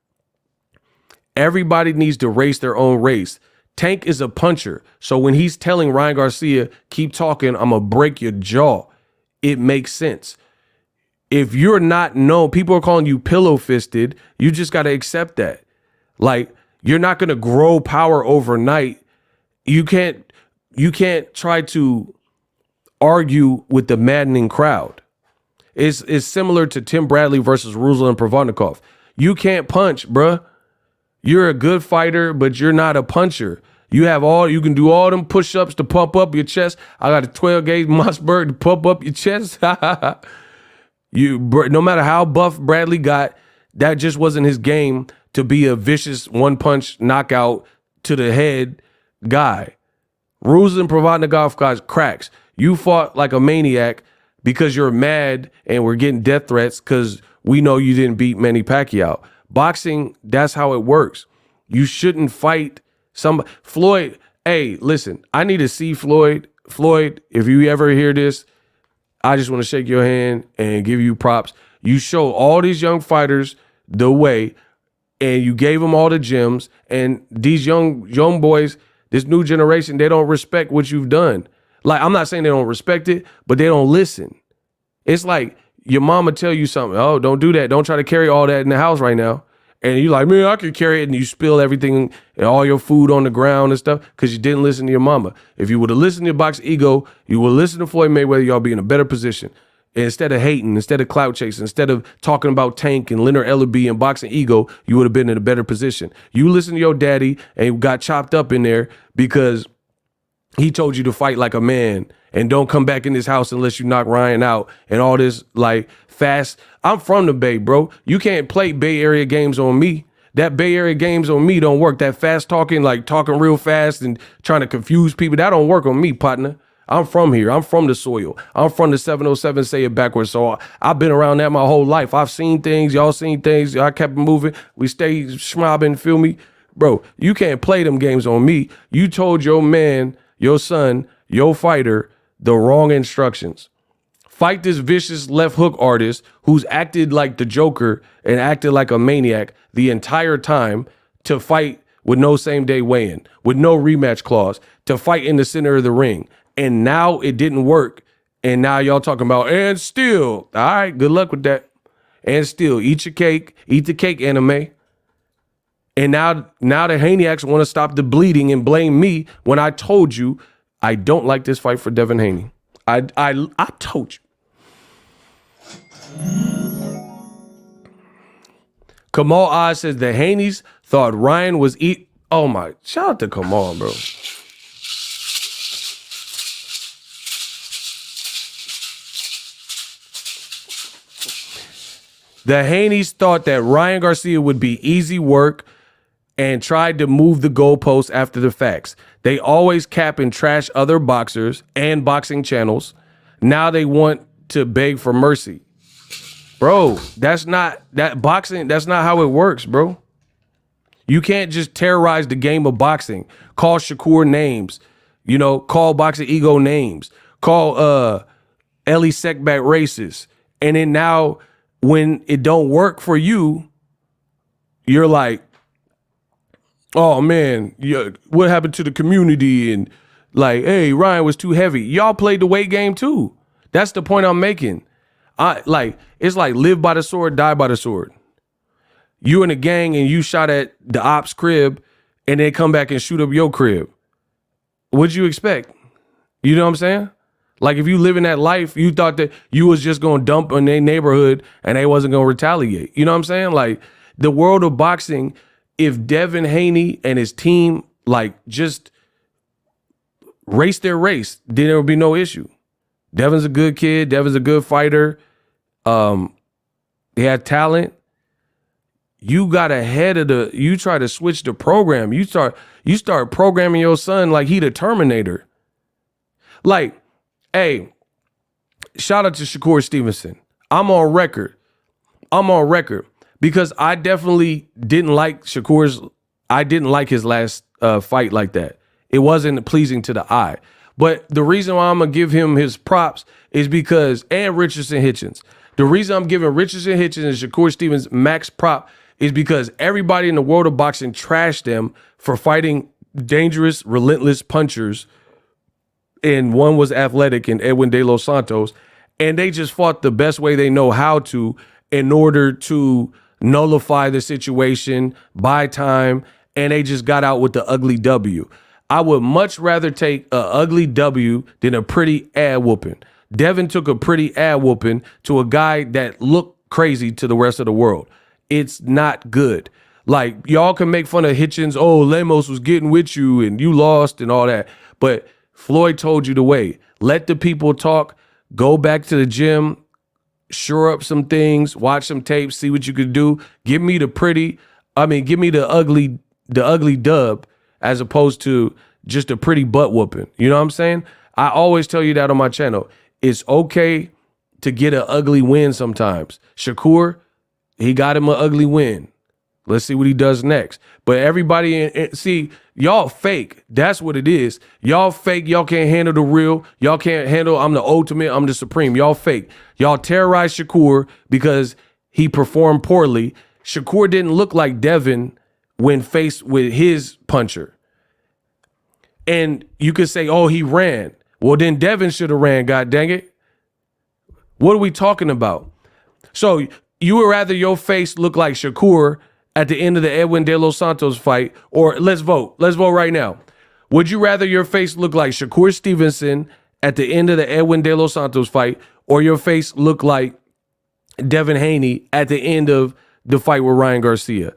Speaker 1: Everybody needs to race their own race. Tank is a puncher. So when he's telling Ryan Garcia, keep talking, I'm going to break your jaw, it makes sense. If you're not known, people are calling you pillow fisted. You just got to accept that. Like, you're not going to grow power overnight. You can't try to argue with the maddening crowd. It's similar to Tim Bradley versus Ruslan Provodnikov. You can't punch, bruh. You're a good fighter, but you're not a puncher. You can do all them push-ups to pump up your chest. I got a 12-gauge Mossberg to pump up your chest. No matter how buff Bradley got, that just wasn't his game to be a vicious one-punch knockout to the head guy. Ruslan Provodnikov got cracks. You fought like a maniac because you're mad and we're getting death threats because we know you didn't beat Manny Pacquiao. Boxing, that's how it works. You shouldn't fight Floyd. Hey, listen, I need to see Floyd. Floyd, if you ever hear this, I just want to shake your hand and give you props. You show all these young fighters the way, and you gave them all the gems. And these young boys, this new generation, they don't respect what you've done. Like, I'm not saying they don't respect it, but they don't listen. It's like your mama tell you something. Oh, don't do that. Don't try to carry all that in the house right now. And you're like, man, I can carry it. And you spill everything and all your food on the ground and stuff because you didn't listen to your mama. If you would have listened to Boxingego, you would listen to Floyd Mayweather, y'all be in a better position. And instead of hating, instead of clout chasing, instead of talking about Tank and Leonard Ellerbe and Boxingego, you would have been in a better position. You listen to your daddy and got chopped up in there because he told you to fight like a man and don't come back in this house unless you knock Ryan out and all this like fast. I'm from the Bay, bro. You can't play Bay Area games on me. That Bay Area games on me don't work. That fast talking, like talking real fast and trying to confuse people, that don't work on me, partner. I'm from here. I'm from the soil. I'm from the 707, say it backwards. So I've been around that my whole life. I've seen things. Y'all seen things. I kept moving. We stayed schmobbing, feel me? Bro, you can't play them games on me. You told your man, your son, your fighter, the wrong instructions. Fight this vicious left hook artist who's acted like the Joker and acted like a maniac the entire time to fight with no same day weigh-in, with no rematch clause, to fight in the center of the ring. And now it didn't work. And now y'all talking about, and still, all right, good luck with that. And still, eat your cake, eat the cake, anime. And now the Haneyacks want to stop the bleeding and blame me when I told you I don't like this fight for Devin Haney. I told you. Kamal Oz says the Haneys thought Ryan was Oh my, shout out to Kamal, bro. The Haneys thought that Ryan Garcia would be easy work and tried to move the goalposts after the facts. They always cap and trash other boxers and boxing channels. Now they want to beg for mercy. Bro, that's not how it works, bro. You can't just terrorize the game of boxing. Call Shakur names, call Boxingego names, call Ellie Sekback racist. And then now when it don't work for you, you're like, oh man, what happened to the community? And like, hey, Ryan was too heavy. Y'all played the weight game too. That's the point I'm making. It's like live by the sword, die by the sword. You in a gang and you shot at the ops crib and they come back and shoot up your crib. What'd you expect? You know what I'm saying? Like if you live in that life, you thought that you was just going to dump in their neighborhood and they wasn't going to retaliate. You know what I'm saying? Like the world of boxing, if Devin Haney and his team just race their race, then there would be no issue. Devin's a good kid. Devin's a good fighter. He had talent. You got ahead of you try to switch the program. You start programming your son like he the Terminator. Like, hey, shout out to Shakur Stevenson. I'm on record because I definitely didn't like his last fight like that. It wasn't pleasing to the eye. But the reason why I'm going to give him his props is because, and Richardson Hitchens. The reason I'm giving Richardson Hitchens and Shakur Stevens max prop is because everybody in the world of boxing trashed them for fighting dangerous, relentless punchers. And one was athletic and Edwin De Los Santos. And they just fought the best way they know how to in order to nullify the situation, buy time, and they just got out with the ugly W. I would much rather take a ugly W than a pretty ad whooping. Devin took a pretty ad whooping to a guy that looked crazy to the rest of the world. It's not good. Like, y'all can make fun of Hitchens. Oh, Lemos was getting with you and you lost and all that. But Floyd told you the way. Let the people talk. Go back to the gym. Shore up some things. Watch some tapes. See what you could do. Give me the ugly dub as opposed to just a pretty butt whooping. You know what I'm saying? I always tell you that on my channel. It's okay to get an ugly win sometimes. Shakur, he got him an ugly win. Let's see what he does next. But everybody, see, y'all fake. That's what it is. Y'all fake. Y'all can't handle the real. Y'all can't handle, I'm the ultimate, I'm the supreme. Y'all fake. Y'all terrorize Shakur because he performed poorly. Shakur didn't look like Devin when faced with his puncher. And you could say, oh, he ran. Well, then Devin should have ran, god dang it. What are we talking about? So you would rather your face look like Shakur at the end of the Edwin De Los Santos fight, or let's vote. Let's vote right now. Would you rather your face look like Shakur Stevenson at the end of the Edwin De Los Santos fight, or your face look like Devin Haney at the end of the fight with Ryan Garcia?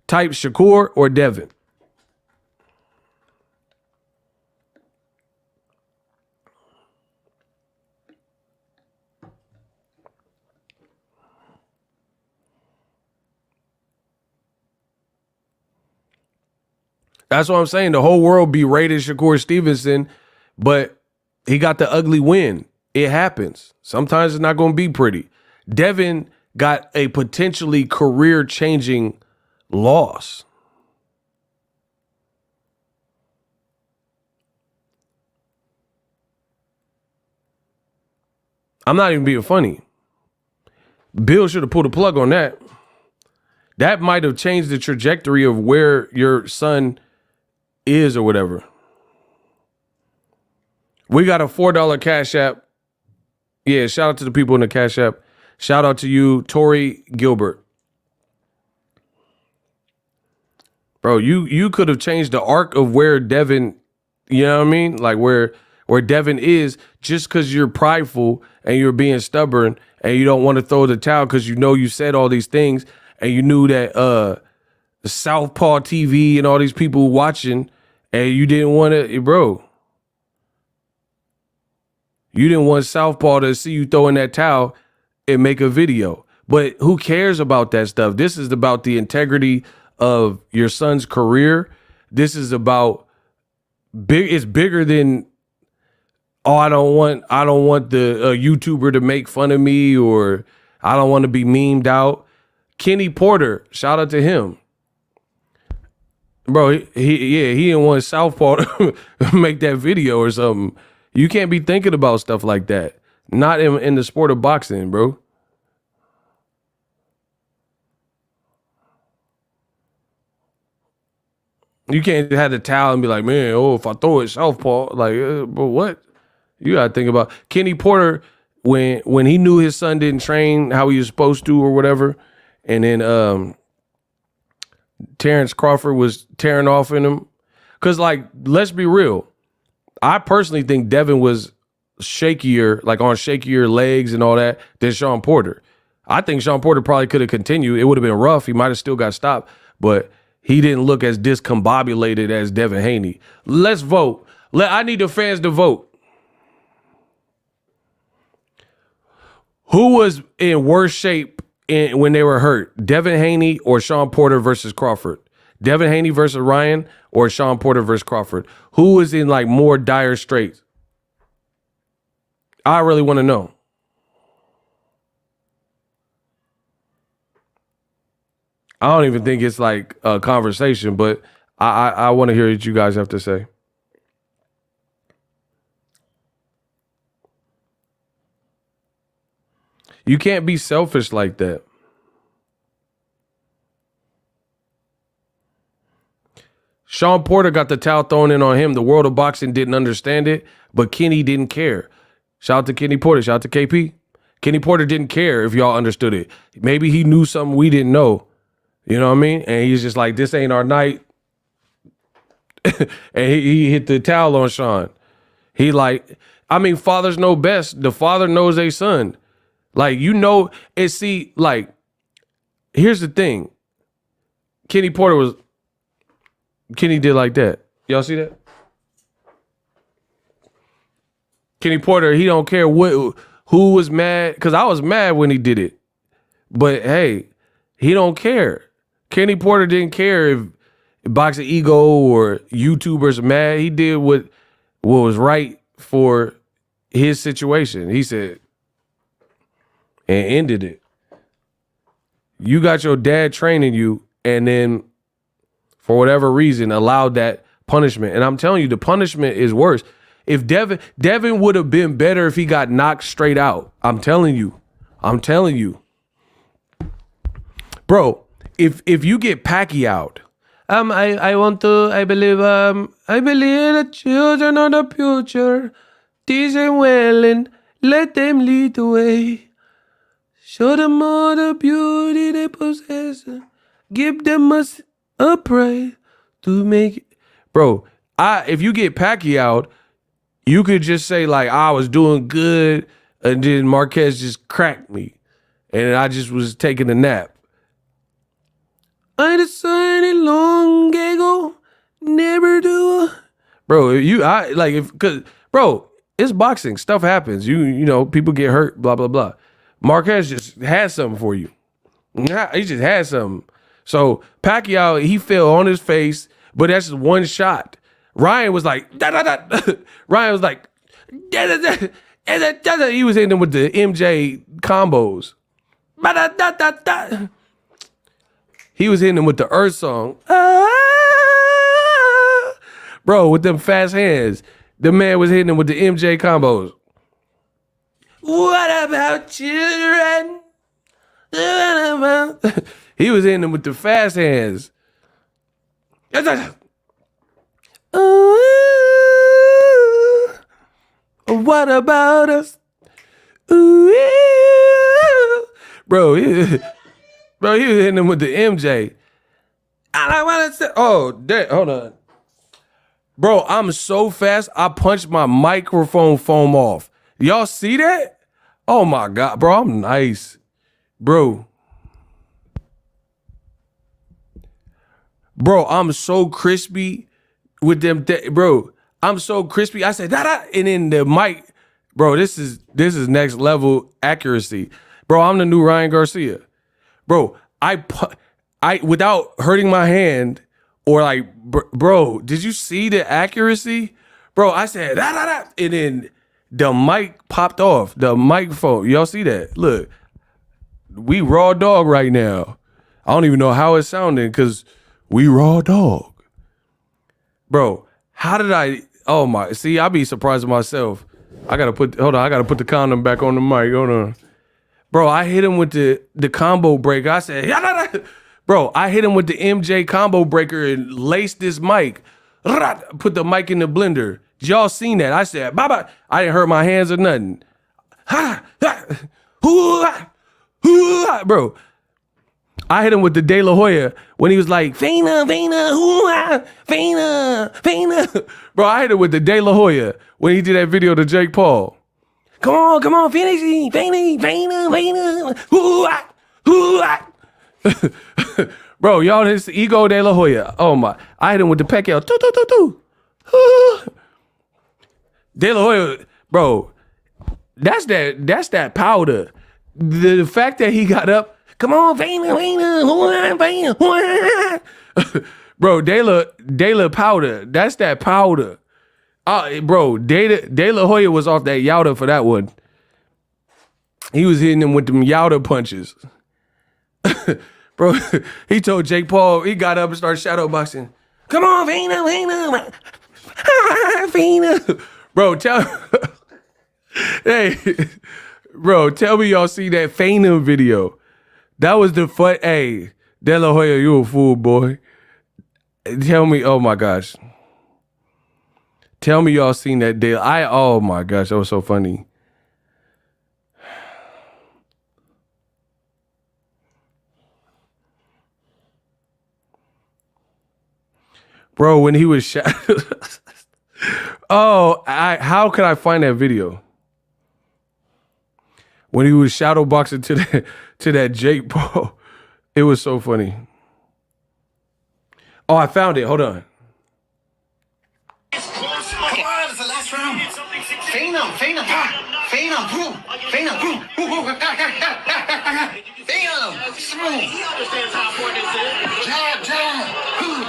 Speaker 1: Type Shakur or Devin. That's what I'm saying. The whole world berated Shakur Stevenson, but he got the ugly win. It happens. Sometimes it's not going to be pretty. Devin got a potentially career-changing loss. I'm not even being funny. Bill should have pulled a plug on that. That might have changed the trajectory of where your son is or whatever. We got a $4 Cash App. Yeah, shout out to the people in the Cash App. Shout out to you, Tori Gilbert. Bro, you could have changed the arc of where Devin, you know what I mean? Like where Devin is, just because you're prideful and you're being stubborn and you don't want to throw the towel because you know you said all these things and you knew that Southpaw TV and all these people watching, and you didn't want to, bro. You didn't want Southpaw to see you throwing that towel and make a video. But who cares about that stuff? This is about the integrity of your son's career. This is about it's bigger than, oh, I don't want the YouTuber to make fun of me, or I don't want to be memed out. Kenny Porter, shout out to him. Bro, he didn't want Southpaw to make that video or something. You can't be thinking about stuff like that. Not in the sport of boxing, bro. You can't have the towel and be like, man, oh, if I throw it Southpaw, like, but what? You gotta think about Kenny Porter when he knew his son didn't train how he was supposed to or whatever, and then Terrence Crawford was tearing off in him. Cause like, let's be real. I personally think Devin was shakier, like on shakier legs and all that, than Sean Porter. I think Sean Porter probably could have continued. It would have been rough. He might have still got stopped, but he didn't look as discombobulated as Devin Haney. Let's vote. I need the fans to vote. Who was in worse shape when they were hurt? Devin Haney or Sean Porter versus Crawford? Devin Haney versus Ryan or Sean Porter versus Crawford? Who is in like more dire straits? I really want to know. I don't even think it's like a conversation, but I want to hear what you guys have to say. You can't be selfish like that. Sean Porter got the towel thrown in on him. The world of boxing didn't understand it, but Kenny didn't care. Shout out to Kenny Porter. Shout out to KP. Kenny Porter didn't care if y'all understood it. Maybe he knew something we didn't know. You know what I mean? And he's just like, this ain't our night. And he hit the towel on Sean. He like, I mean, fathers know best. The father knows a son. Like, you know, and see, like, here's the thing. Kenny did like that. Y'all see that? Kenny Porter, he don't care who was mad, because I was mad when he did it. But hey, he don't care. Kenny Porter didn't care if Boxingego or YouTubers are mad. He did what was right for his situation. He said, and ended it. You got your dad training you, and then for whatever reason allowed that punishment. And I'm telling you, the punishment is worse. If Devin would have been better if he got knocked straight out. I'm telling you. Bro, if you get Pacquiao, I believe the children are the future. Teach them well and let them lead the way. Show them all the beauty they possess. Give them a praise to make it. Bro, if you get Pacquiao, you could just say, like, I was doing good, and then Marquez just cracked me, and I just was taking a nap. I decided long ago, never do. Bro, bro, it's boxing. Stuff happens. You know, people get hurt, blah, blah, blah. Marquez just had something for you. He just had something. So Pacquiao, he fell on his face, but that's just one shot. Ryan was like, da, da, da. Ryan was like, da, da, da, da, da, da. He was hitting him with the MJ combos. Da, da, da, da, da. He was hitting him with the Earth song. Bro, with them fast hands. The man was hitting him with the MJ combos. What about children? He was hitting him with the fast hands. What about us? Bro, he was hitting him with the MJ. I want to say, hold on. Bro, I'm so fast, I punched my microphone foam off. Y'all see that? Oh my God, bro, I'm nice. Bro, I'm so crispy with them. Bro, I'm so crispy. I said, da-da, and then the mic, bro, this is next level accuracy. Bro, I'm the new Ryan Garcia. Bro, I without hurting my hand or like, bro, did you see the accuracy? Bro, I said, da-da-da, and then the mic popped off, the microphone. Y'all see that? Look, we raw dog right now. I don't even know how it's sounding because we raw dog. Bro, how did see, I be surprised at myself. I gotta put the condom back on the mic. Hold on. Bro, I hit him with the combo breaker. I said, bro, I hit him with the MJ combo breaker and laced this mic. Put the mic in the blender. Did y'all seen that? I said, bye-bye. I didn't hurt my hands or nothing. Bro, I hit him with the De La Hoya when he was like, Fina. Bro, I hit him with the De La Hoya when he did that video to Jake Paul. Come on, finish. Bro, y'all, this ego De La Hoya. Oh my, I hit him with the Pacquiao. De La Hoya, bro, that's that powder. The fact that he got up, come on, bro, De La powder, that's that powder. Bro, De La Hoya was off that Yowda for that one. He was hitting him with them Yowda punches. Bro, he told Jake Paul, he got up and started shadow boxing. Come on, Fina. Bro, tell me y'all see that Fina video. That was the fun. Hey, De La Hoya, you a fool, boy. Tell me, oh my gosh. Tell me y'all seen that deal. Oh my gosh, that was so funny. Bro, when he was shot. How could I find that video? When he was shadow boxing to that Jake Paul. It was so funny. Oh, I found it. Hold on.
Speaker 9: Come on, it's the last round. Feint him, boom. Feint him, boom. Feint him, smooth. He understands how important this is. Jab, boom.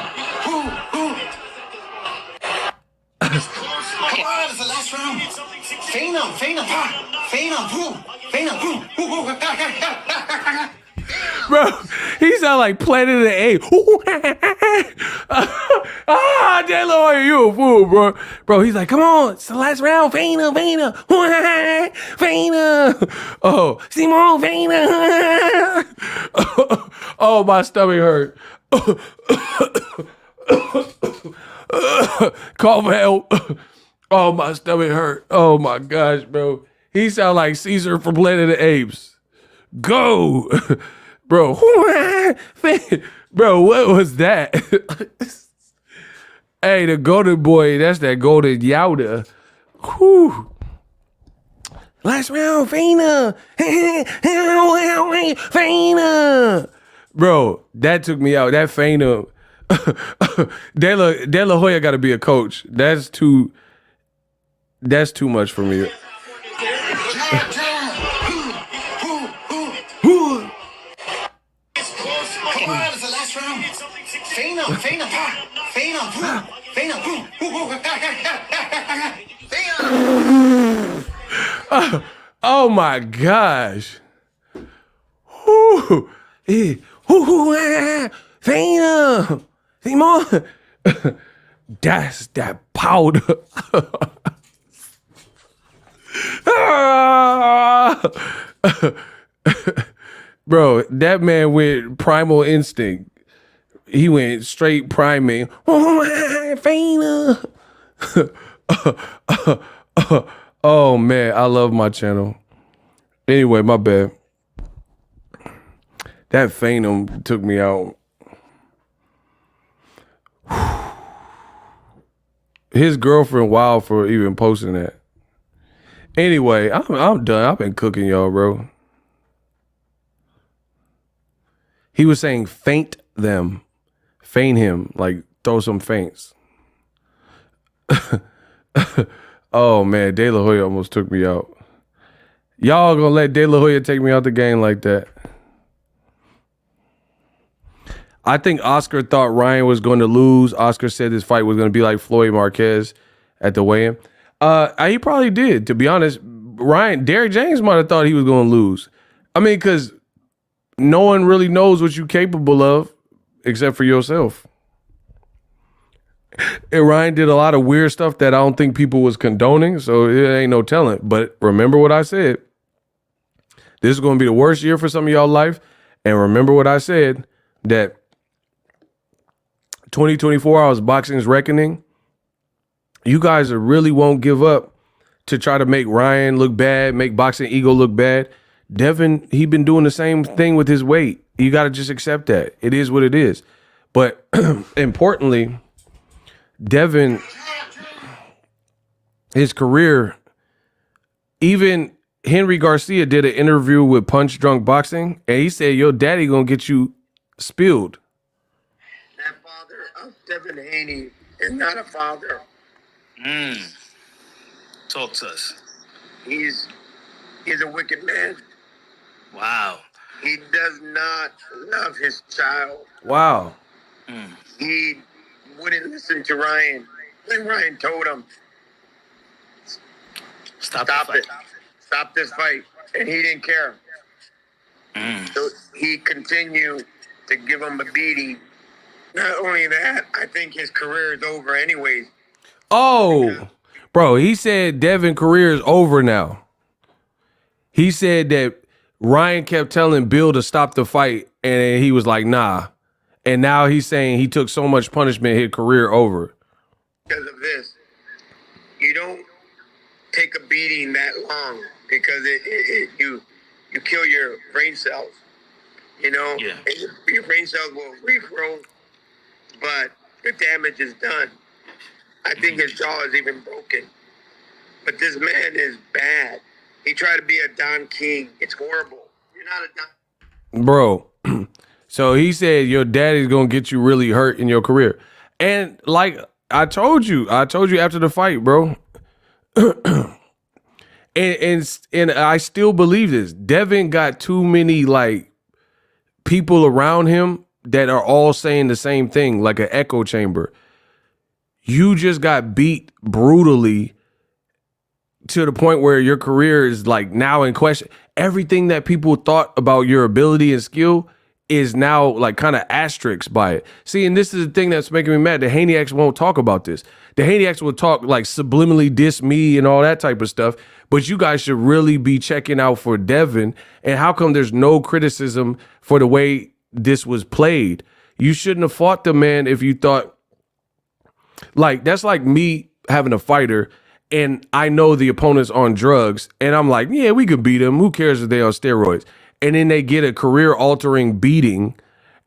Speaker 9: Come on, it's the last round. Feint him, boom.
Speaker 1: Bro, he sound like Planet of the Apes. De La Hoya, you a fool, bro. Bro, he's like, come on, it's the last round. Feint him. Oh, Simon, feint him. Oh, my stomach hurt. Call for help. Oh, my stomach hurt. Oh, my gosh, bro. He sound like Caesar from Planet of the Apes. Go. Bro, bro, what was that? Hey, the golden boy, that's that golden Yowda. Whew. Last round, Feina. Feina. Bro, that took me out. That Feina. De La Hoya got to be a coach. That's too much for me.
Speaker 9: Come on, it's the last round. Feint him.
Speaker 1: Oh my gosh. Feina. Simon. That's that powder. Bro, that man went primal instinct. He went straight primate. Oh man, I love my channel. Anyway, my bad. That Phantom took me out. His girlfriend wild for even posting that. Anyway, I'm done. I've been cooking y'all, bro. He was saying feint them. Feint him. Like throw some feints. Oh man, De La Hoya almost took me out. Y'all gonna let De La Hoya take me out the game like that? I think Oscar thought Ryan was going to lose. Oscar said this fight was going to be like Floyd Marquez at the weigh-in. He probably did, to be honest. Derek James might have thought he was going to lose. I mean, because no one really knows what you're capable of except for yourself. And Ryan did a lot of weird stuff that I don't think people was condoning, so it ain't no telling. But remember what I said. This is going to be the worst year for some of y'all life. And remember what I said, that 2024 hours boxing's reckoning. You guys really won't give up to try to make Ryan look bad, make Boxingego look bad. Devin, he been doing the same thing with his weight. You got to just accept that. It is what it is. But importantly, Devin, his career, even Henry Garcia did an interview with Punch Drunk Boxing, and he said, your daddy gonna get you spilled.
Speaker 10: That father of Devin Haney is not a father.
Speaker 11: Talk to us.
Speaker 10: He's a wicked man.
Speaker 11: Wow.
Speaker 10: He does not love his child.
Speaker 1: Wow.
Speaker 10: He wouldn't listen to Ryan. When Ryan told him, stop it. Stop this fight. And he didn't care. So he continued to give him a beating. Not only that, I think his career is over anyways.
Speaker 1: Oh, bro, he said Devin's career is over now. He said that Ryan kept telling Bill to stop the fight, and he was like, nah. And now he's saying he took so much punishment, his career over.
Speaker 10: Because of this, you don't take a beating that long because you kill your brain cells. You know,
Speaker 11: Yeah.
Speaker 10: your brain cells will regrow, but the damage is done. I think his jaw is even broken. But this man is bad. He tried to be a Don King. It's horrible. You're not a Don.
Speaker 1: Bro, so he said your daddy's gonna get you really hurt in your career. And like I told you after the fight, bro. and I still believe this. Devin got too many like people around him that are all saying the same thing, like an echo chamber. You just got beat brutally to the point where your career is like now in question. Everything that people thought about your ability and skill is now like kind of asterisks by it. See, and this is the thing that's making me mad. The Haneys won't talk about this. The Haneys will talk like subliminally diss me and all that type of stuff. But you guys should really be checking out for Devin. And how come there's no criticism for the way this was played? You shouldn't have fought the man if you thought like that's like me having a fighter and I know the opponent's on drugs and I'm like, yeah, we could beat him. Who cares if they're on steroids? And then they get a career-altering beating,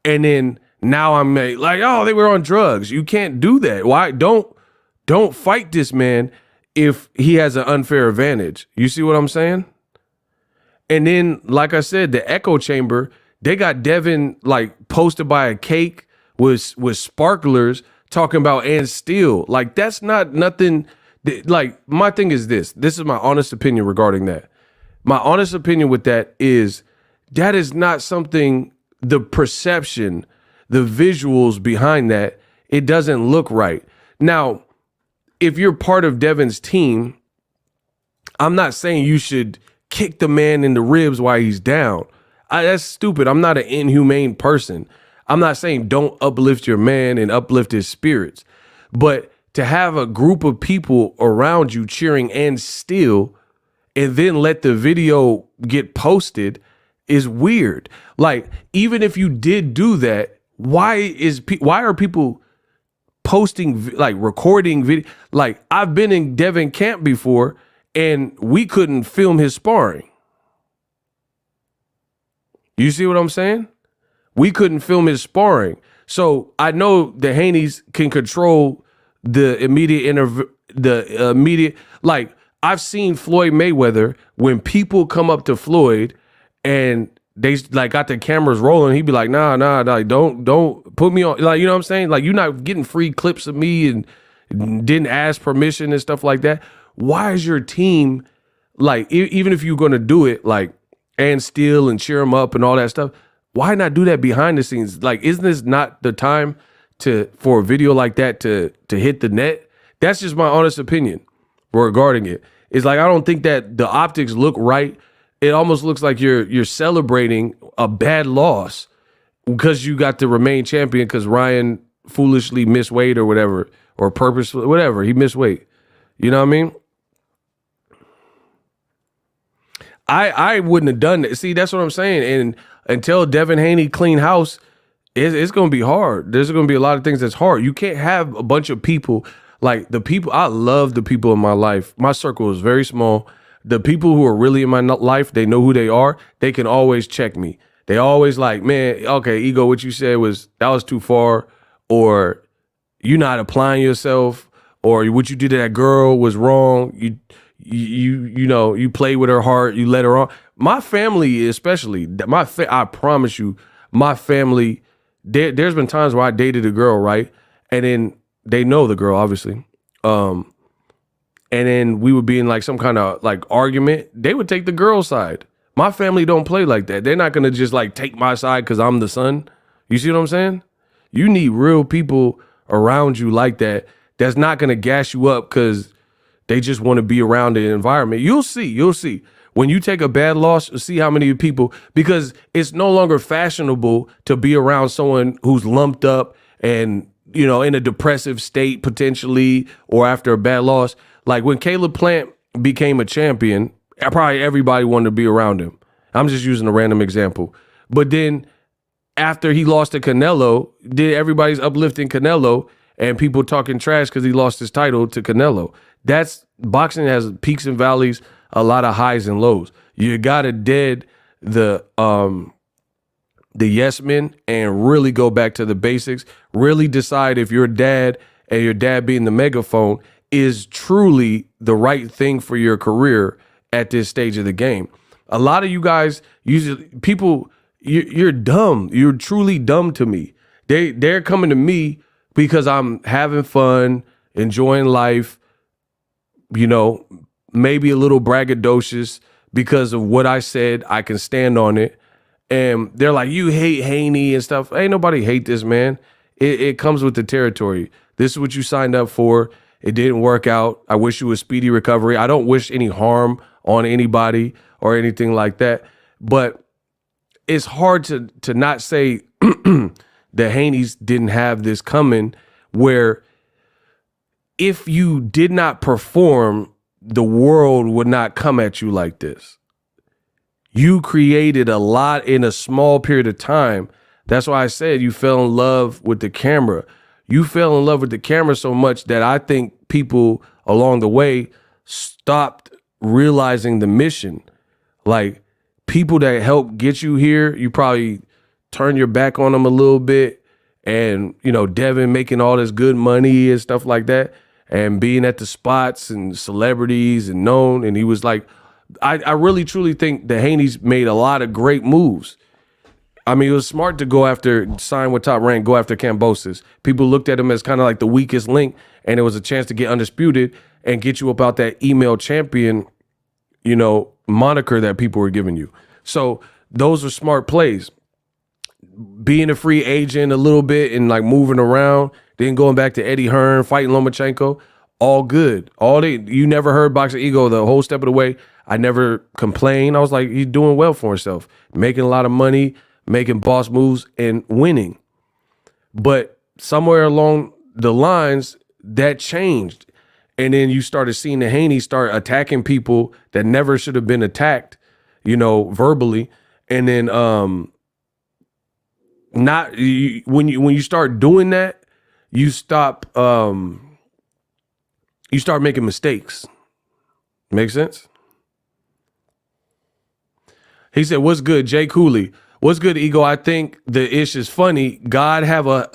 Speaker 1: and then now I'm like, oh, they were on drugs. You can't do that. Why? Don't fight this man if he has an unfair advantage. You see what I'm saying? And then, like I said, the echo chamber, they got Devin like posted by a cake with sparklers talking about and still. Like that's not nothing. Like my thing is this. This is my honest opinion regarding that. My honest opinion with that is that is not something, the perception, the visuals behind that, it doesn't look right. Now, if you're part of Devin's team, I'm not saying you should kick the man in the ribs while he's down. That's stupid. I'm not an inhumane person. I'm not saying don't uplift your man and uplift his spirits. But to have a group of people around you cheering and still, and then let the video get posted is weird. Like, even if you did do that, why are people posting, like recording video? Like, I've been in Devin camp before and we couldn't film his sparring. You see what I'm saying? We couldn't film his sparring. So I know the Haneys can control the immediate, like, I've seen Floyd Mayweather, when people come up to Floyd and they like got the cameras rolling, he'd be like, nah, like, don't put me on, like, you know what I'm saying? Like, you're not getting free clips of me and didn't ask permission and stuff like that. Why is your team, like, even if you're going to do it, like, and steal and cheer them up and all that stuff, why not do that behind the scenes? Like, isn't this not the time for a video like that to hit the net? That's just my honest opinion regarding it. It's like, I don't think that the optics look right. It almost looks like you're celebrating a bad loss because you got to remain champion because Ryan foolishly missed weight or whatever, or purposely, whatever, he missed weight. You know what I mean? I wouldn't have done that. See, that's what I'm saying. And until Devin Haney clean house, it's going to be hard. There's going to be a lot of things that's hard. You can't have a bunch of people. Like, the people, I love the people in my life. My circle is very small. The people who are really in my life, they know who they are. They can always check me. They always like, man, okay, Ego, what you said that was too far, or you're not applying yourself, or what you did to that girl was wrong. You played with her heart, you let her on. My family, especially, I promise you, my family, there's been times where I dated a girl, right? And then they know the girl, obviously. And then we would be in like some kind of like argument. They would take the girl's side. My family don't play like that. They're not going to just like take my side because I'm the son. You see what I'm saying? You need real people around you like that. That's not going to gas you up because they just want to be around the environment. You'll see. When you take a bad loss, you'll see how many people, because it's no longer fashionable to be around someone who's lumped up and, in a depressive state potentially, or after a bad loss. Like when Caleb Plant became a champion, probably everybody wanted to be around him. I'm just using a random example. But then after he lost to Canelo, everybody's uplifting Canelo and people talking trash because he lost his title to Canelo. That's boxing has peaks and valleys, a lot of highs and lows. You gotta dead the yes men and really go back to the basics. Really decide if your dad and your dad being the megaphone is truly the right thing for your career at this stage of the game. A lot of you guys, you're dumb. You're truly dumb to me. They're coming to me because I'm having fun, enjoying life, maybe a little braggadocious because of what I said. I can stand on it. And they're like, you hate Haney and stuff. Ain't nobody hate this, man. It comes with the territory. This is what you signed up for. It didn't work out. I wish you a speedy recovery. I don't wish any harm on anybody or anything like that. But it's hard to not say the Haneys didn't have this coming, where if you did not perform, the world would not come at you like this. You created a lot in a small period of time. That's why I said you fell in love with the camera. You fell in love with the camera so much that I think people along the way stopped realizing the mission. Like, people that helped get you here, you probably turn your back on them a little bit. And, Devin making all this good money and stuff like that, and being at the spots and celebrities and known. And he was like, I really truly think the Haneys made a lot of great moves. I mean, it was smart to sign with Top Rank, go after Cambosis. People looked at him as kind of like the weakest link, and it was a chance to get undisputed and get you about that email champion, moniker that people were giving you. So those are smart plays. Being a free agent a little bit and like moving around, then going back to Eddie Hearn, fighting Lomachenko, all good. You never heard Boxingego the whole step of the way. I never complained. I was like, he's doing well for himself, making a lot of money, making boss moves and winning. But somewhere along the lines, that changed. And then you started seeing the Haney start attacking people that never should have been attacked, verbally. And then when you start doing that, you start making mistakes. Make sense? He said, what's good, Jay Cooley? What's good, Ego? I think the ish is funny. God have a...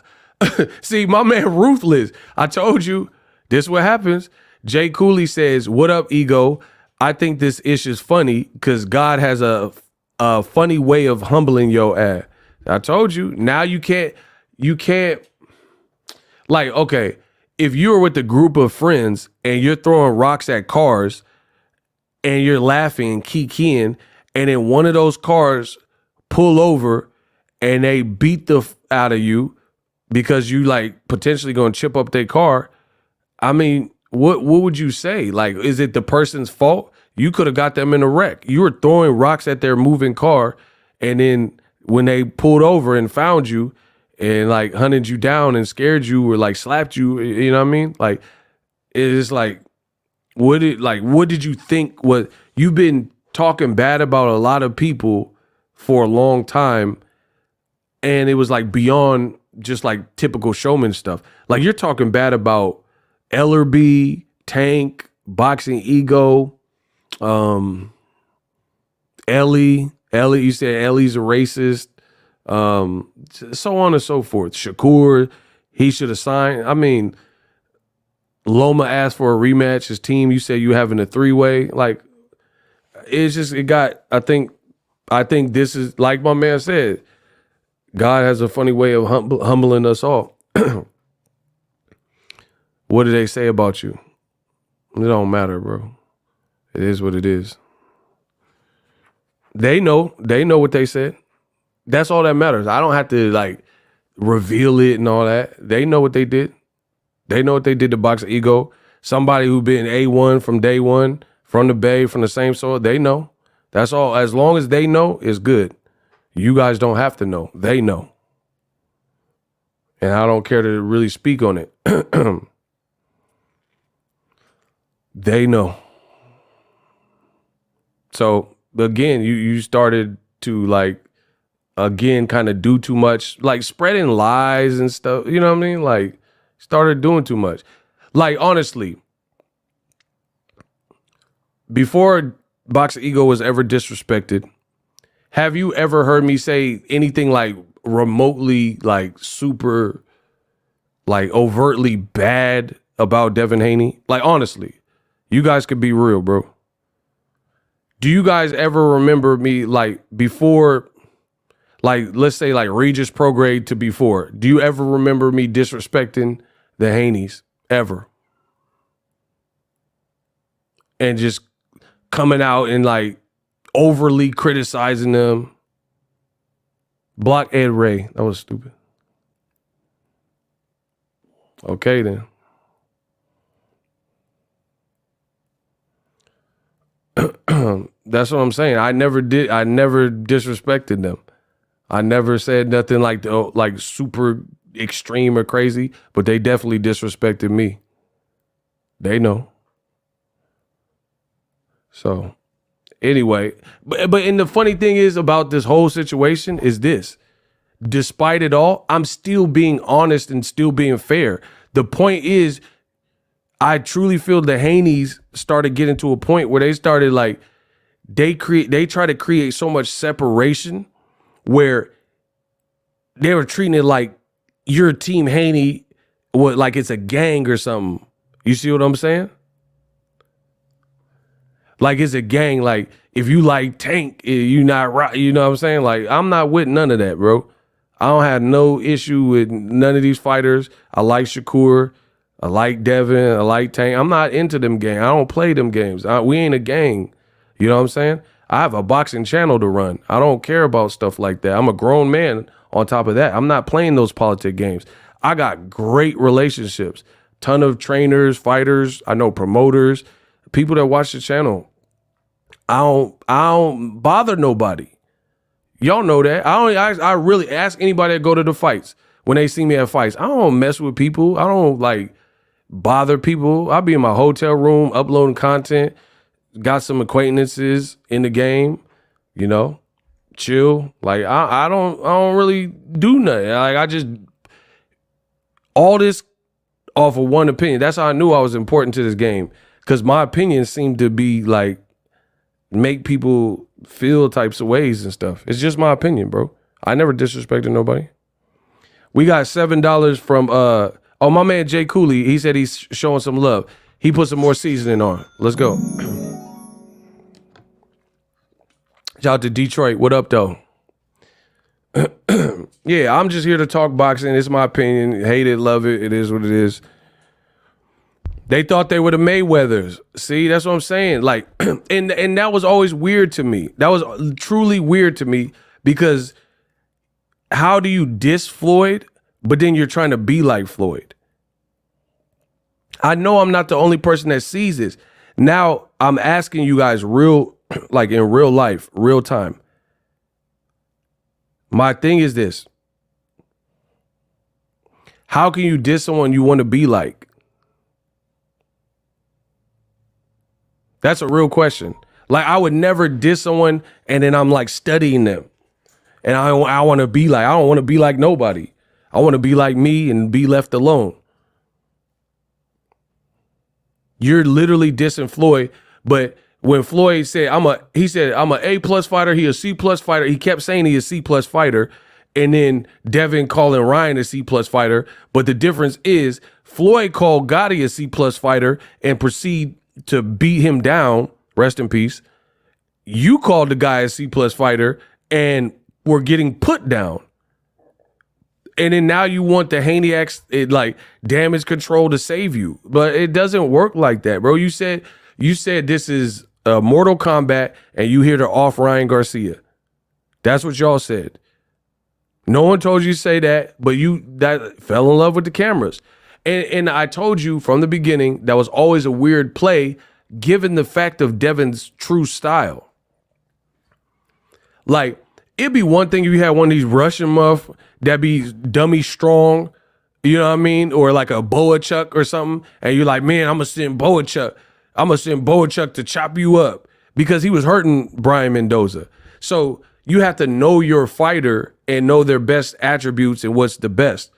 Speaker 1: See, my man Ruthless. I told you, this is what happens. Jay Cooley says, what up, Ego? I think this ish is funny because God has a funny way of humbling your ass. I told you. Now you can't... Like, okay, if you're with a group of friends and you're throwing rocks at cars and you're laughing and kikiing, and then one of those cars pull over and they beat the out of you because you like potentially going to chip up their car. I mean, what would you say? Like, is it the person's fault? You could have got them in a wreck. You were throwing rocks at their moving car, and then when they pulled over and found you and like hunted you down and scared you or like slapped you, you know what I mean? Like, it's like, what did you think you've been talking bad about a lot of people for a long time, and it was like beyond just like typical showman stuff. Like, you're talking bad about Ellerby, Tank, Boxingego, Ellie, you said Ellie's a racist, so on and so forth. Shakur, he should have signed. I mean, Loma asked for a rematch. His team, you said you having a 3-way. Like, I think this is, like my man said, God has a funny way of humbling us all. What do they say about you? It don't matter, bro. It is what it is. They know what they said. That's all that matters. I don't have to like reveal it and all that. They know what they did. They know what they did to Boxingego. Somebody who been A1 from day one, from the Bay, from the same soil, they know. That's all. As long as they know, it's good. You guys don't have to know. They know. And I don't care to really speak on it. They know. So, again, you started to like again kind of do too much, like spreading lies and stuff. You know what I mean? Like started doing too much. Like honestly, before Boxingego was ever disrespected, have you ever heard me say anything like remotely like super like overtly bad about Devin Haney? Like honestly, you guys could be real, bro. Do you guys ever remember me like before, like let's say like Regis Prograis to before? Do you ever remember me disrespecting the Haneys ever? And just coming out and like overly criticizing them. Block Ed Ray. That was stupid. Okay then. That's what I'm saying. I never disrespected them. I never said nothing like super extreme or crazy, but they definitely disrespected me. They know. So anyway, but and the funny thing is about this whole situation is this. Despite it all, I'm still being honest and still being fair. The point is, I truly feel the Haneys started getting to a point where they started like, they try to create so much separation where they were treating it like your team Haney, like it's a gang or something. You see what I'm saying? Like it's a gang. Like if you like Tank, you not right. You know what I'm saying? Like I'm not with none of that, bro. I don't have no issue with none of these fighters. I like Shakur. I like Devin. I like Tank. I'm not into them games. I don't play them games. We ain't a gang. You know what I'm saying? I have a boxing channel to run. I don't care about stuff like that. I'm a grown man on top of that. I'm not playing those politic games. I got great relationships. Ton of trainers, fighters. I know promoters, people that watch the channel. I don't bother nobody. Y'all know that. I really ask anybody that go to the fights when they see me at fights. I don't mess with people. I don't like bother people. I'll be in my hotel room uploading content. Got some acquaintances in the game, you know, chill. Like I don't really do nothing. Like I just all this off of one opinion. That's how I knew I was important to this game, because my opinion seemed to be like make people feel types of ways and stuff. It's just my opinion, bro. I never disrespected nobody. We got $7 from my man Jay Cooley. He said he's showing some love. He put some more seasoning on. Let's go. Shout out to Detroit. What up, though? Yeah, I'm just here to talk boxing. It's my opinion. Hate it, love it. It is what it is. They thought they were the Mayweathers. See, that's what I'm saying. Like, and that was always weird to me. That was truly weird to me, because how do you diss Floyd, but then you're trying to be like Floyd? I know I'm not the only person that sees this. Now I'm asking you guys real, like in real life, real time. My thing is this. How can you diss someone you want to be like? That's a real question. Like I would never diss someone and then I'm like studying them. And I want to be like, I don't want to be like nobody. I want to be like me and be left alone. You're literally dissing Floyd, but when Floyd said I'm a A+ fighter, he a C+ fighter. He kept saying he a C+ fighter, and then Devin calling Ryan a C+ fighter. But the difference is Floyd called Gotti a C+ fighter and proceed to beat him down. Rest in peace. You called the guy a C+ fighter and were getting put down. And then now you want the Haney like damage control to save you. But it doesn't work like that, bro. You said this is Mortal Kombat and you here to off Ryan Garcia. That's what y'all said. No one told you to say that, but you that fell in love with the cameras. And I told you from the beginning that was always a weird play given the fact of Devin's true style. Like, it'd be one thing if you had one of these Russian muff that be dummy strong, you know what I mean? Or like a Boachuk or something. And you're like, man, I'm going to send Boachuk to chop you up, because he was hurting Brian Mendoza. So You have to know your fighter and know their best attributes and what's the best.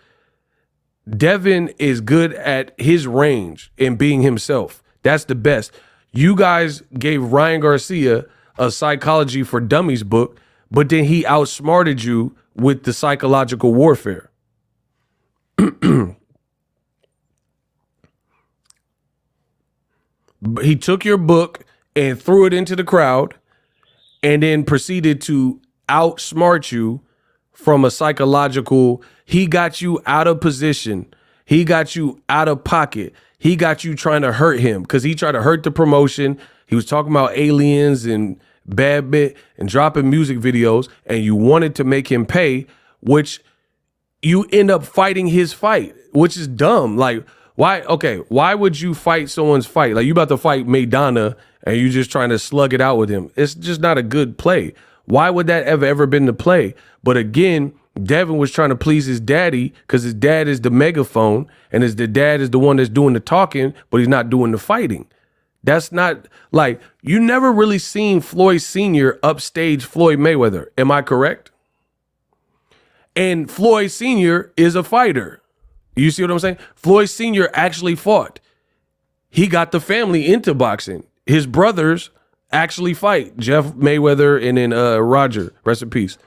Speaker 1: Devin is good at his range and being himself. That's the best. You guys gave Ryan Garcia a Psychology for Dummies book, but then he outsmarted you with the psychological warfare. He took your book and threw it into the crowd and then proceeded to outsmart you from a psychological. He got you out of position. He got you out of pocket. He got you trying to hurt him because he tried to hurt the promotion. He was talking about aliens and bad bit and dropping music videos, and you wanted to make him pay, which you end up fighting his fight, which is dumb. Like, why would you fight someone's fight? Like, you about to fight Maidana and you just trying to slug it out with him. It's just not a good play. Why would that ever been the play? But again, Devin was trying to please his daddy because his dad is the megaphone and his dad is the one that's doing the talking, but he's not doing the fighting. That's not like, you never really seen Floyd Sr. upstage Floyd Mayweather. Am I correct? And Floyd Sr. is a fighter. You see what I'm saying? Floyd Sr. actually fought. He got the family into boxing. His brothers actually fight. Jeff Mayweather and then Roger, rest in peace.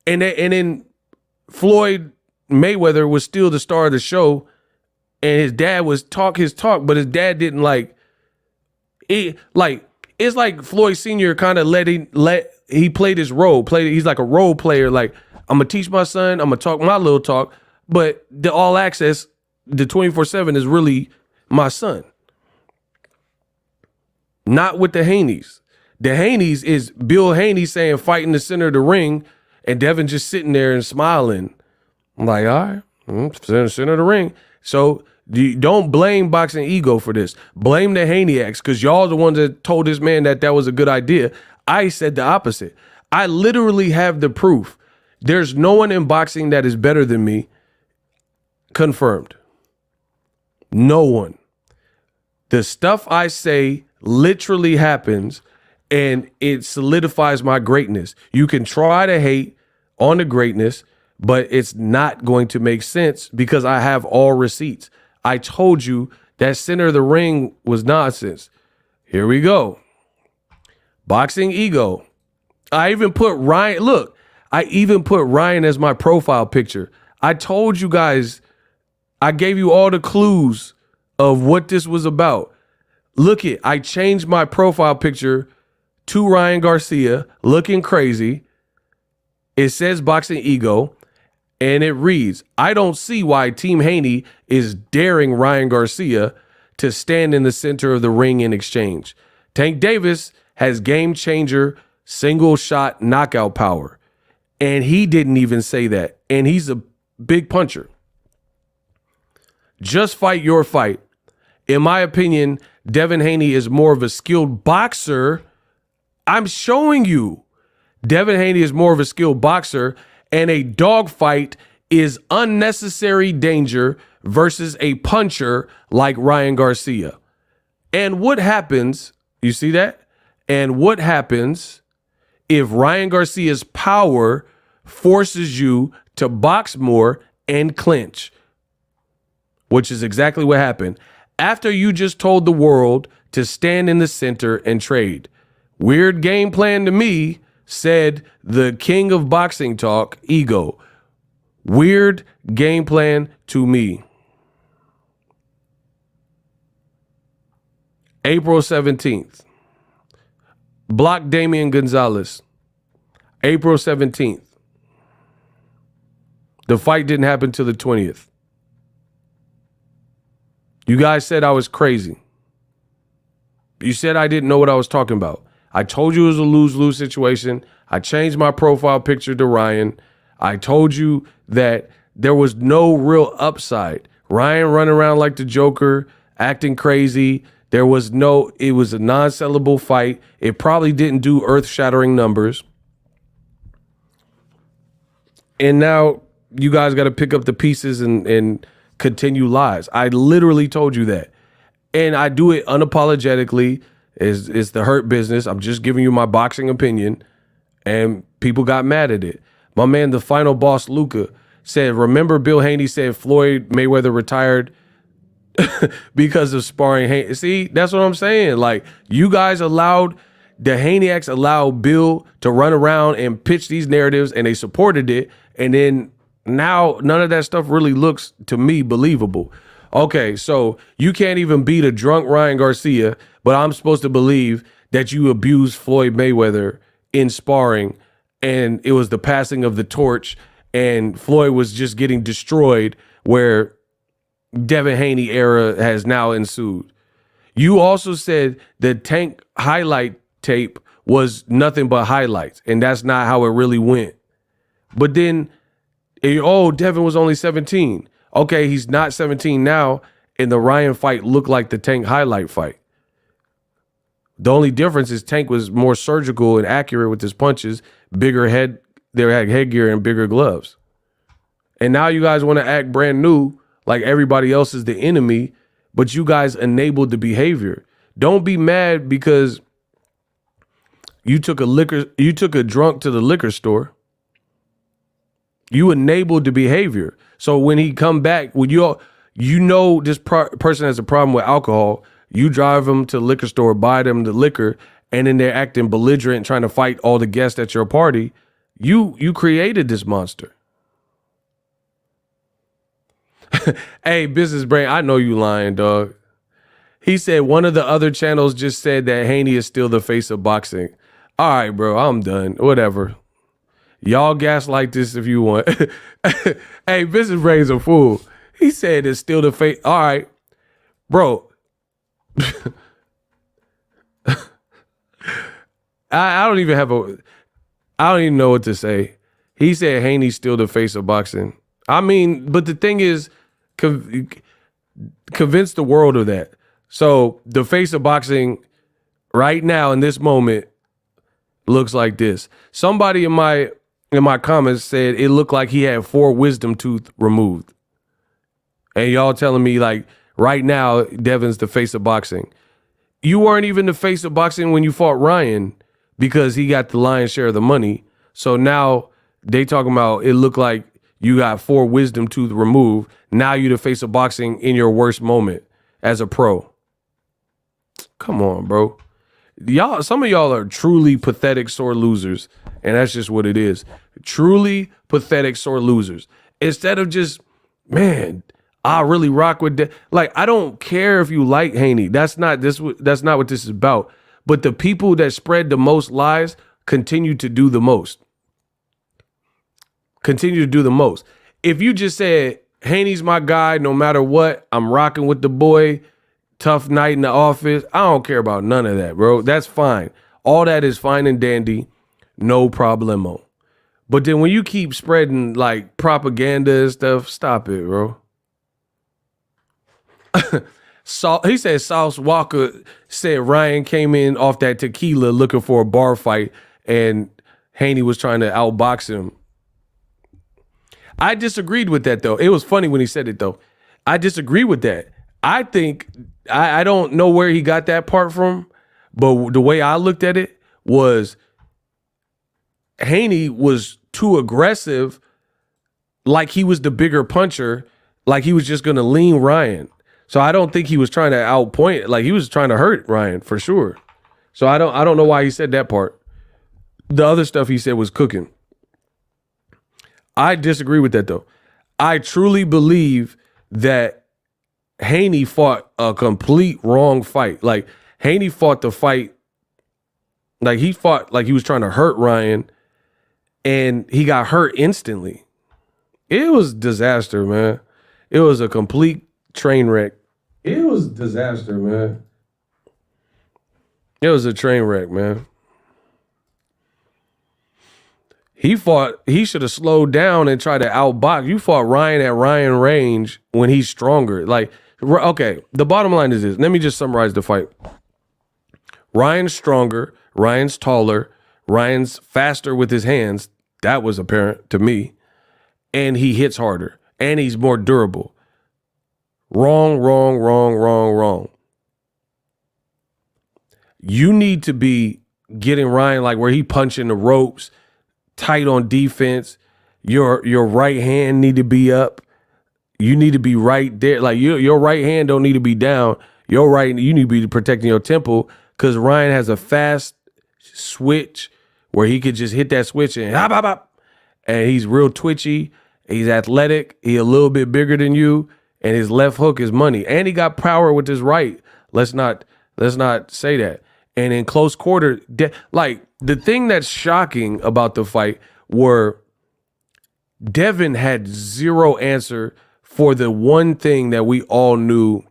Speaker 1: And then Floyd Mayweather was still the star of the show, and his dad was talk his talk, but his dad didn't like it. Like, it's like Floyd Sr. kind of he played his role. He's like a role player. Like, I'm gonna teach my son, I'm gonna talk my little talk, but the all access, the 24/7 is really my son. Not with the Haneys. The Haneys is Bill Haney saying fight in the center of the ring, and Devin just sitting there and smiling. I'm like, all right, center of the ring. So don't blame Boxingego for this. Blame the Haneyx, because y'all the ones that told this man that was a good idea. I said the opposite. I literally have the proof. There's no one in boxing that is better than me. Confirmed. No one. The stuff I say literally happens, and it solidifies my greatness. You can try to hate on the greatness, but it's not going to make sense because I have all receipts. I told you that center of the ring was nonsense. Here we go. Boxingego. I even put Ryan. Look, I even put Ryan as my profile picture. I told you guys, I gave you all the clues of what this was about. Look it, I changed my profile picture to Ryan Garcia, looking crazy. It says Boxingego, and it reads, I don't see why Team Haney is daring Ryan Garcia to stand in the center of the ring in exchange. Tank Davis has game changer, single shot knockout power. And he didn't even say that. And he's a big puncher. Just fight your fight. In my opinion, Devin Haney is more of a skilled boxer. I'm showing you. Devin Haney is more of a skilled boxer, and a dogfight is unnecessary danger versus a puncher like Ryan Garcia. And what happens, you see that? And what happens if Ryan Garcia's power forces you to box more and clinch? Which is exactly what happened. After you just told the world to stand in the center and trade. Weird game plan to me, said the king of boxing talk, Ego. Weird game plan to me. April 17th. Block Damian Gonzalez. April 17th. The fight didn't happen till the 20th. You guys said I was crazy. You said I didn't know what I was talking about. I told you it was a lose-lose situation. I changed my profile picture to Ryan. I told you that there was no real upside. Ryan running around like the Joker, acting crazy. It was a non-sellable fight. It probably didn't do earth-shattering numbers. And now you guys got to pick up the pieces and continue lies. I literally told you that. And I do it unapologetically. It's the Hurt Business. I'm just giving you my boxing opinion. And People got mad at it. My man, the final boss, Luca, said, remember Bill Haney said Floyd Mayweather retired because of sparring Haney. See, that's what I'm saying. Like, you guys allowed, the Haneyacks allowed Bill to run around and pitch these narratives, and they supported it. And then now none of that stuff really looks, to me, believable. Okay, so you can't even beat a drunk Ryan Garcia, but I'm supposed to believe that you abused Floyd Mayweather in sparring, and it was the passing of the torch, and Floyd was just getting destroyed, where Devin Haney era has now ensued. You also said the Tank highlight tape was nothing but highlights, and that's not how it really went. But then, Devin was only 17. Okay, he's not 17 now, and the Ryan fight looked like the Tank highlight fight. The only difference is Tank was more surgical and accurate with his punches, bigger head, they had headgear and bigger gloves. And now you guys want to act brand new, like everybody else is the enemy, but you guys enabled the behavior. Don't be mad because you took a drunk to the liquor store. You enabled the behavior. So when he come back, when this person has a problem with alcohol, you drive them to the liquor store, buy them the liquor, and then they're acting belligerent, trying to fight all the guests at your party. You created this monster. Hey, Business Brain, I know you lying, dog. He said one of the other channels just said that Haney is still the face of boxing. All right, bro, I'm done. Whatever. Y'all gaslight this if you want. Hey, Business Brain's a fool. He said it's still the face. All right, bro. I don't even know what to say. He said Haney's still the face of boxing. I mean, but the thing is, convince the world of that. So the face of boxing right now in this moment looks like this. Somebody in my comments said it looked like he had 4 wisdom tooth removed. And y'all telling me like right now Devin's the face of boxing. You weren't even the face of boxing when you fought Ryan because he got the lion's share of the money. So now they talking about it looked like you got 4 wisdom tooth removed. Now you the face of boxing in your worst moment as a pro. Come on, bro. Some of y'all are truly pathetic sore losers, and that's just what it is. Truly pathetic sore losers. Instead of just, man, I really rock with that. Like, I don't care if you like Haney. That's not what this is about. But the people that spread the most lies continue to do the most. Continue to do the most. If you just said, Haney's my guy, no matter what, I'm rocking with the boy, tough night in the office, I don't care about none of that, bro. That's fine. All that is fine and dandy. No problemo. But then when you keep spreading like propaganda and stuff, stop it, bro. He said Sauce Walker said Ryan came in off that tequila looking for a bar fight and Haney was trying to outbox him. I disagreed with that, though. It was funny when he said it, though. I disagree with that. I think, I don't know where he got that part from, but the way I looked at it was Haney was too aggressive, like he was the bigger puncher, like he was just going to lean Ryan. So I don't think he was trying to outpoint it. Like he was trying to hurt Ryan for sure. So I don't know why he said that part. The other stuff he said was cooking. I disagree with that, though. I truly believe that Haney fought a complete wrong fight. Like, Haney fought the fight, like he fought like he was trying to hurt Ryan, and he got hurt instantly. It was disaster, man. It was a complete train wreck. It was disaster, man. It was a train wreck, man. He should have slowed down and tried to outbox. You fought Ryan at Ryan range when he's stronger. Like, okay, the bottom line is this. Let me just summarize the fight. Ryan's stronger. Ryan's taller. Ryan's faster with his hands. That was apparent to me. And he hits harder. And he's more durable. Wrong, wrong, wrong, wrong, wrong. You need to be getting Ryan like where he punching the ropes, tight on defense. Your right hand need to be up. You need to be right there. Like your right hand don't need to be down. You need to be protecting your temple because Ryan has a fast switch where he could just hit that switch and hop, hop, hop. And he's real twitchy. He's athletic. He's a little bit bigger than you. And his left hook is money. And he got power with his right. Let's not say that. And in close quarter, like the thing that's shocking about the fight were Devin had zero answer for the one thing that we all knew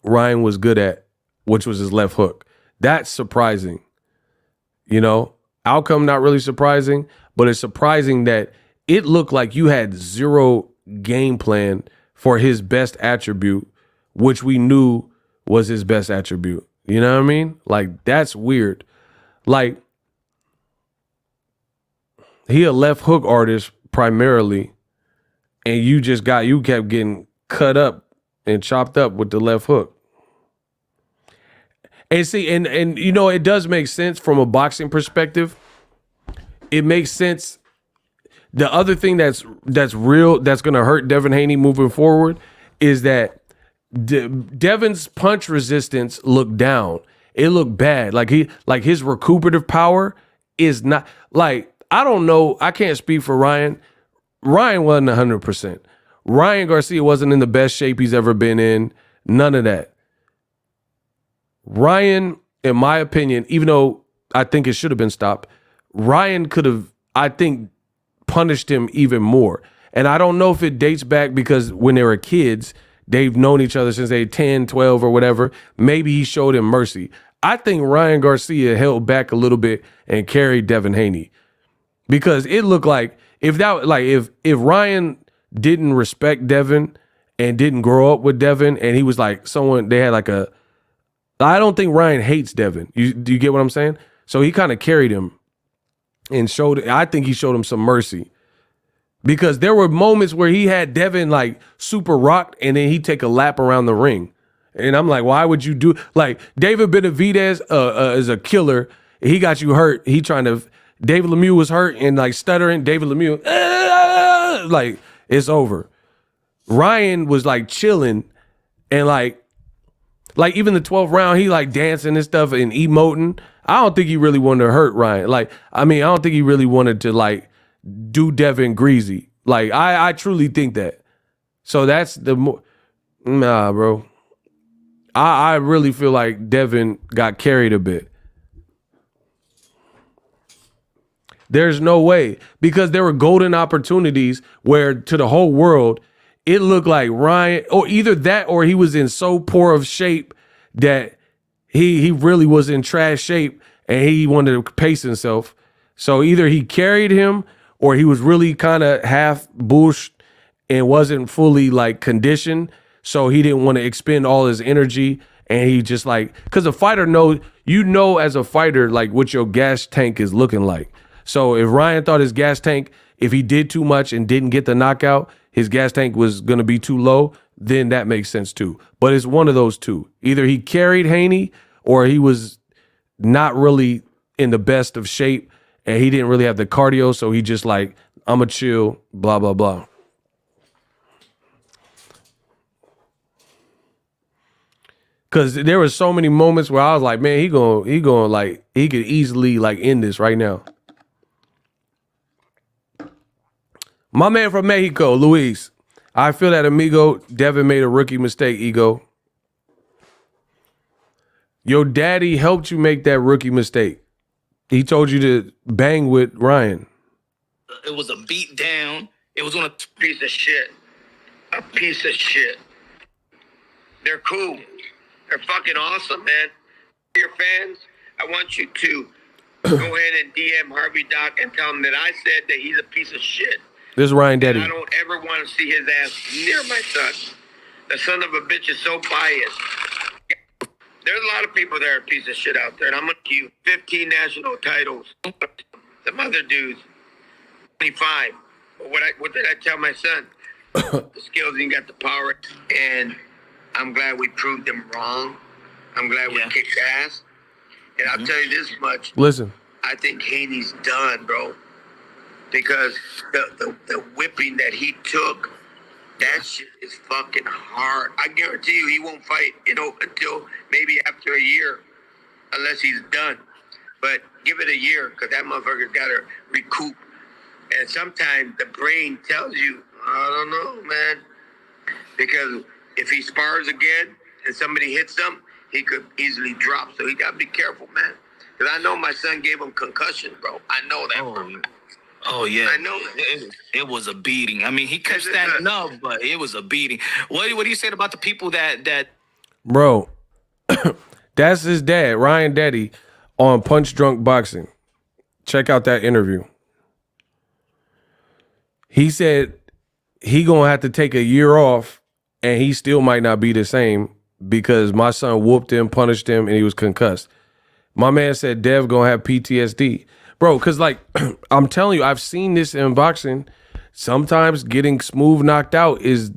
Speaker 1: Ryan was good at, which was his left hook. That's surprising. You know, outcome not really surprising, but it's surprising that it looked like you had zero game plan for his best attribute, which we knew was his best attribute. You know what I mean? Like, that's weird. Like, he a left hook artist primarily, and you kept getting cut up and chopped up with the left hook. And see, and you know, it does make sense from a boxing perspective. It makes sense. The other thing that's real, that's going to hurt Devin Haney moving forward is that Devin's punch resistance looked down. It looked bad. Like his recuperative power is not, like, I don't know. I can't speak for Ryan. Ryan wasn't 100%. Ryan Garcia wasn't in the best shape he's ever been in. None of that. Ryan, in my opinion, even though I think it should have been stopped, Ryan could have, I think, punished him even more. And I don't know if it dates back because when they were kids, they've known each other since they 10, 12 or whatever. Maybe he showed him mercy. I think Ryan Garcia held back a little bit and carried Devin Haney because it looked like if Ryan didn't respect Devin and didn't grow up with Devin and he was like someone, they had like I don't think Ryan hates Devin. Do you get what I'm saying? So he kind of carried him and I think he showed him some mercy. Because there were moments where he had Devin like super rocked and then he'd take a lap around the ring. And I'm like, why would you do, like, David Benavidez is a killer. He got you hurt. David Lemieux was hurt and like stuttering. David Lemieux, like, it's over. Ryan was like chilling and like even the 12th round, he like dancing and stuff and emoting. I don't think he really wanted to hurt Ryan. Like, I mean, I don't think he really wanted to like do Devin greasy. Like, I truly think that. So that's nah, bro. I really feel like Devin got carried a bit. There's no way, because there were golden opportunities where to the whole world, it looked like Ryan, or either that or he was in so poor of shape that he really was in trash shape and he wanted to pace himself. So either he carried him or he was really kind of half bushed and wasn't fully like conditioned. So he didn't want to expend all his energy. And he just like, because a fighter knows, you know, as a fighter, like what your gas tank is looking like. So if Ryan thought his gas tank, if he did too much and didn't get the knockout, his gas tank was going to be too low, then that makes sense too. But it's one of those two. Either he carried Haney or he was not really in the best of shape and he didn't really have the cardio. So he just like, I'm going to chill, blah, blah, blah. Because there were so many moments where I was like, man, he going like, he could easily like end this right now. My man from Mexico, Luis. I feel that, amigo. Devin made a rookie mistake, ego. Your daddy helped you make that rookie mistake. He told you to bang with Ryan.
Speaker 11: It was a beat down. It was on a
Speaker 10: Piece of shit. A piece of shit. They're cool. They're fucking awesome, man. Your fans, I want you to go ahead and DM Harvey Doc and tell him that I said that he's a piece of shit.
Speaker 1: This is Ryan Daddy.
Speaker 10: And I don't ever want to see his ass near my son. The son of a bitch is so biased. There's a lot of people that are a piece of shit out there, and I'm going to give you 15 national titles. Some other dudes, 25. But what did I tell my son? The skills and got the power, and I'm glad we proved them wrong. I'm glad we kicked ass. And I'll tell you this much.
Speaker 1: Listen.
Speaker 10: I think Haney's done, bro. because the whipping that he took, that shit is fucking hard. I guarantee you he won't fight, until maybe after a year, unless he's done. But give it a year, because that motherfucker's got to recoup. And sometimes the brain tells you, I don't know, man. Because if he spars again and somebody hits him, he could easily drop. So he got to be careful, man. Because I know my son gave him concussion, bro. I know that, bro.
Speaker 11: Oh yeah,
Speaker 10: I know that.
Speaker 11: It was a beating. I mean, he kept standing up, but it was a beating. What do you say about the people that?
Speaker 1: Bro, that's his dad, Ryan Daddy, on Punch Drunk Boxing. Check out that interview. He said he gonna have to take a year off, and he still might not be the same because my son whooped him, punished him, and he was concussed. My man said Dev gonna have PTSD. Bro, because like, I'm telling you, I've seen this in boxing. Sometimes getting smooth knocked out is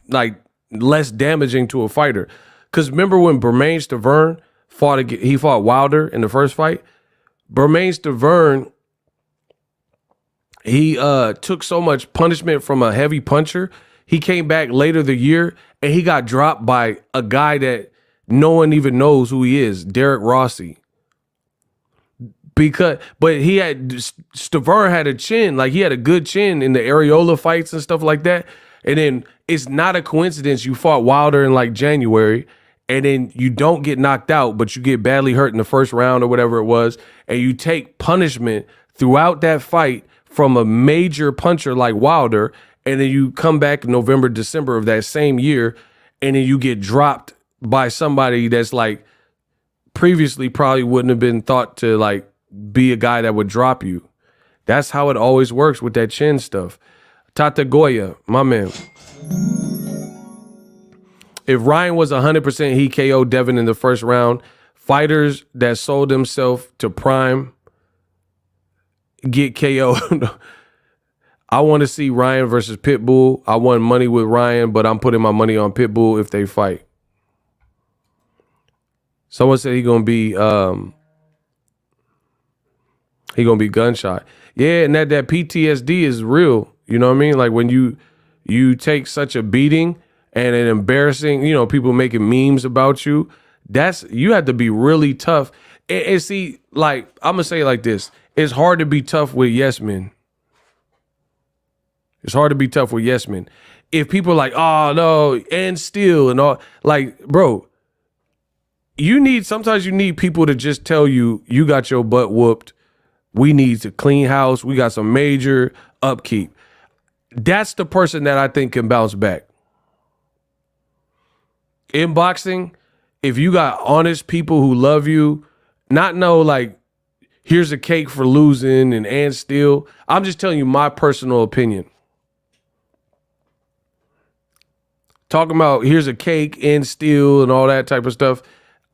Speaker 1: like less damaging to a fighter. Because remember when Bermain Stavern fought Wilder in the first fight? Bermain Stavern, he took so much punishment from a heavy puncher. He came back later the year and he got dropped by a guy that no one even knows who he is, Derek Rossi. But he had Stavern had a chin, like he had a good chin in the areola fights and stuff like that. And then it's not a coincidence you fought Wilder in like January, and then you don't get knocked out, but you get badly hurt in the first round or whatever it was, and you take punishment throughout that fight from a major puncher like Wilder, and then you come back in November, December of that same year, and then you get dropped by somebody that's like previously probably wouldn't have been thought to like be a guy that would drop you. That's how it always works with that chin stuff. Tata Goya, my man. If Ryan was 100%, he KO'd Devin in the first round. Fighters that sold themselves to Prime get KO'd. I want to see Ryan versus Pitbull. I won money with Ryan, but I'm putting my money on Pitbull if they fight. Someone said he's gonna be gunshot. Yeah, and that PTSD is real. You know what I mean? Like when you take such a beating and an embarrassing, people making memes about you, you have to be really tough. And see, like, I'm gonna say it like this. It's hard to be tough with yes men. It's hard to be tough with yes men. If people are like, oh no, and still and all, like, bro, sometimes you need people to just tell you, you got your butt whooped. We need to clean house. We got some major upkeep. That's the person that I think can bounce back. In boxing, if you got honest people who love you, not know like, here's a cake for losing and still. I'm just telling you my personal opinion. Talking about here's a cake and still and all that type of stuff.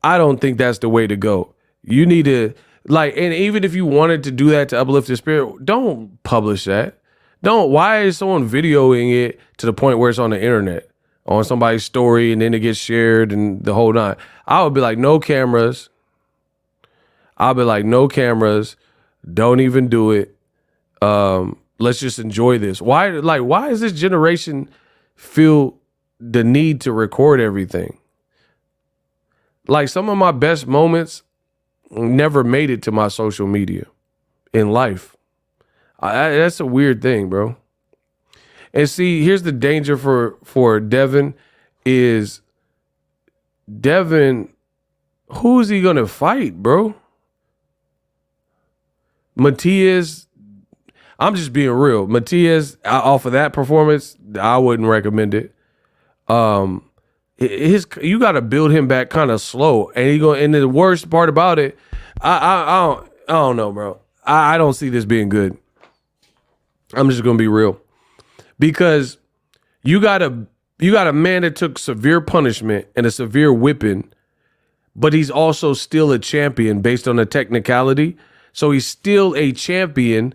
Speaker 1: I don't think that's the way to go. You need to and even if you wanted to do that to uplift your spirit, don't publish that. Why is someone videoing it to the point where it's on the internet, on somebody's story, and then it gets shared and the whole nine? I would be like, no cameras. I'll be like, no cameras. Don't even do it. Let's just enjoy this. Why does this generation feel the need to record everything? Like some of my best moments never made it to my social media in life. That's a weird thing, bro. And see, here's the danger for Devin is Devin, who is he going to fight, bro? Matias, I'm just being real. Matias, off of that performance, I wouldn't recommend it. You got to build him back kind of slow, and the worst part about it, I don't know, bro. I don't see this being good. I'm just gonna be real, because you got a man that took severe punishment and a severe whipping, but he's also still a champion based on the technicality. So he's still a champion.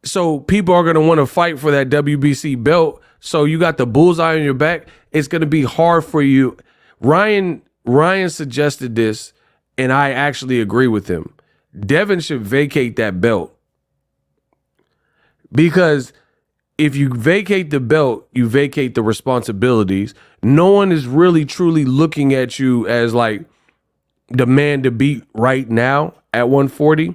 Speaker 1: So people are gonna want to fight for that WBC belt. So you got the bullseye on your back. It's going to be hard for you. Ryan suggested this, and I actually agree with him. Devin should vacate that belt. Because if you vacate the belt, you vacate the responsibilities. No one is really truly looking at you as like the man to beat right now at 140.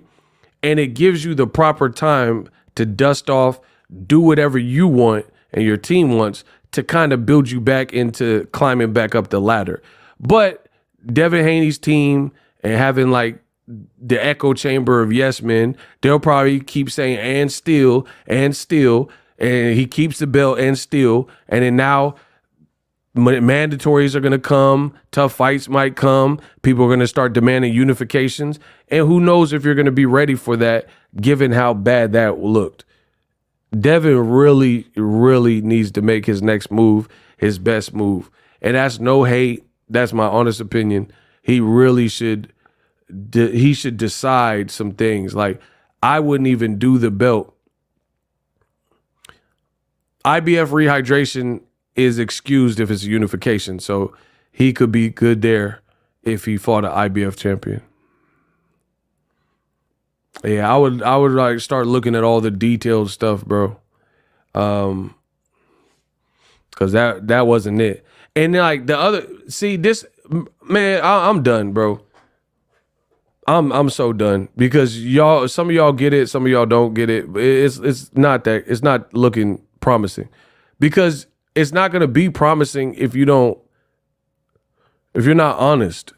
Speaker 1: And it gives you the proper time to dust off, do whatever you want and your team wants to kind of build you back into climbing back up the ladder. But Devin Haney's team and having like the echo chamber of yes men, they'll probably keep saying and still, and he keeps the belt and still, and then now mandatories are going to come, tough fights might come, people are going to start demanding unifications, and who knows if you're going to be ready for that given how bad that looked. Devin really, really needs to make his next move his best move, and that's no hate, that's my honest opinion. He really should decide some things. Like, I wouldn't even do the belt. IBF rehydration is excused if it's a unification, so he could be good there if he fought an IBF champion. Yeah, I would like start looking at all the detailed stuff, bro. Cause that wasn't it. And like the other, see this, man, I'm done, bro. I'm so done because some of y'all get it, some of y'all don't get it. It's not looking promising because it's not gonna be promising if you're not honest.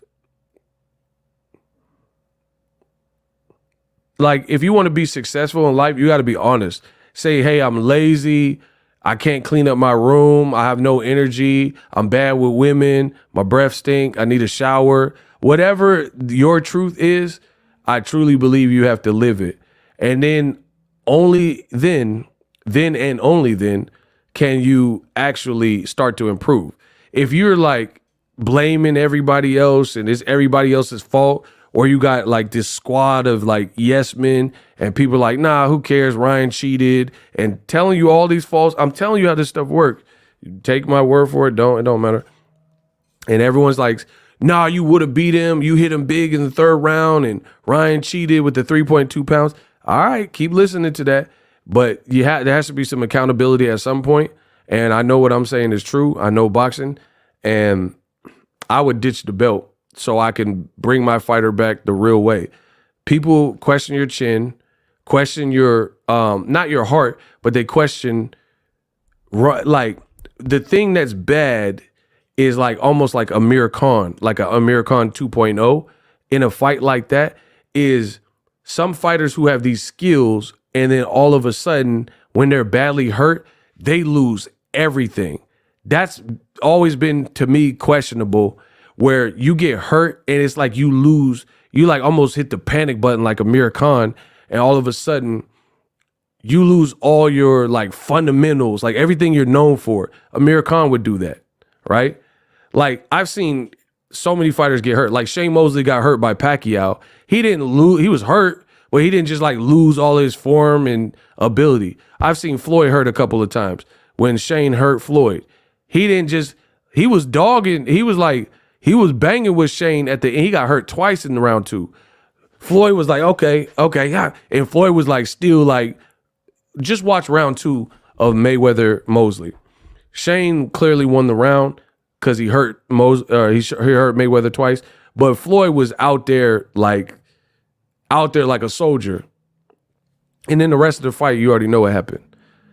Speaker 1: Like, if you want to be successful in life, you got to be honest. Say, hey, I'm lazy. I can't clean up my room. I have no energy. I'm bad with women. My breath stink. I need a shower. Whatever your truth is, I truly believe you have to live it. And then only then and only then can you actually start to improve. If you're like blaming everybody else and it's everybody else's fault, or you got like this squad of like yes men and people like, nah, who cares? Ryan cheated and telling you all these faults. I'm telling you how this stuff works. You take my word for it. It don't matter. And everyone's like, nah, you would have beat him. You hit him big in the third round and Ryan cheated with the 3.2 pounds. All right, keep listening to that. But there has to be some accountability at some point. And I know what I'm saying is true. I know boxing, and I would ditch the belt so I can bring my fighter back the real way. People question your chin, question your, not your heart, but they question, like, the thing that's bad is like almost like Amir Khan, like a Amir Khan 2.0 in a fight like that, is some fighters who have these skills and then all of a sudden when they're badly hurt, they lose everything. That's always been, to me, questionable, where you get hurt and it's like you lose, you like almost hit the panic button like Amir Khan, and all of a sudden you lose all your like fundamentals, like everything you're known for. Amir Khan would do that, right? Like, I've seen so many fighters get hurt. Like Shane Mosley got hurt by Pacquiao. He didn't lose, he was hurt, but he didn't just like lose all his form and ability. I've seen Floyd hurt a couple of times. When Shane hurt Floyd, he didn't just, he was dogging, he was banging with Shane at the end. He got hurt twice in the round 2. Floyd was like, okay, yeah. And Floyd was like, still like, just watch round 2 of Mayweather Mosley. Shane clearly won the round because he hurt he hurt Mayweather twice. But Floyd was out there like a soldier. And then the rest of the fight, you already know what happened.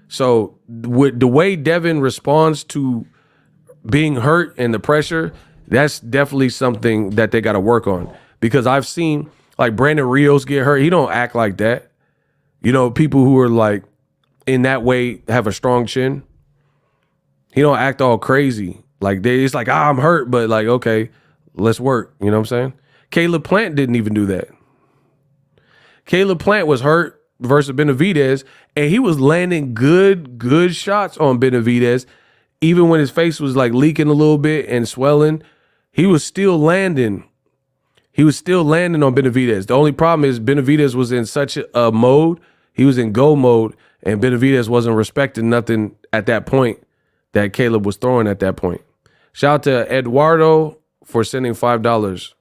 Speaker 1: So with the way Devin responds to being hurt and the pressure, that's definitely something that they got to work on. Because I've seen like Brandon Rios get hurt. He don't act like that. You know, people who are like in that way have a strong chin. He don't act all crazy. Like it's like, I'm hurt, but like, okay, let's work. You know what I'm saying? Caleb Plant didn't even do that. Caleb Plant was hurt versus Benavidez, and he was landing good shots on Benavidez. Even when his face was like leaking a little bit and swelling, he was still landing. He was still landing on Benavidez. The only problem is Benavidez was in such a mode. He was in go mode, and Benavidez wasn't respecting nothing at that point that Caleb was throwing at that point. Shout out to Eduardo for sending $5.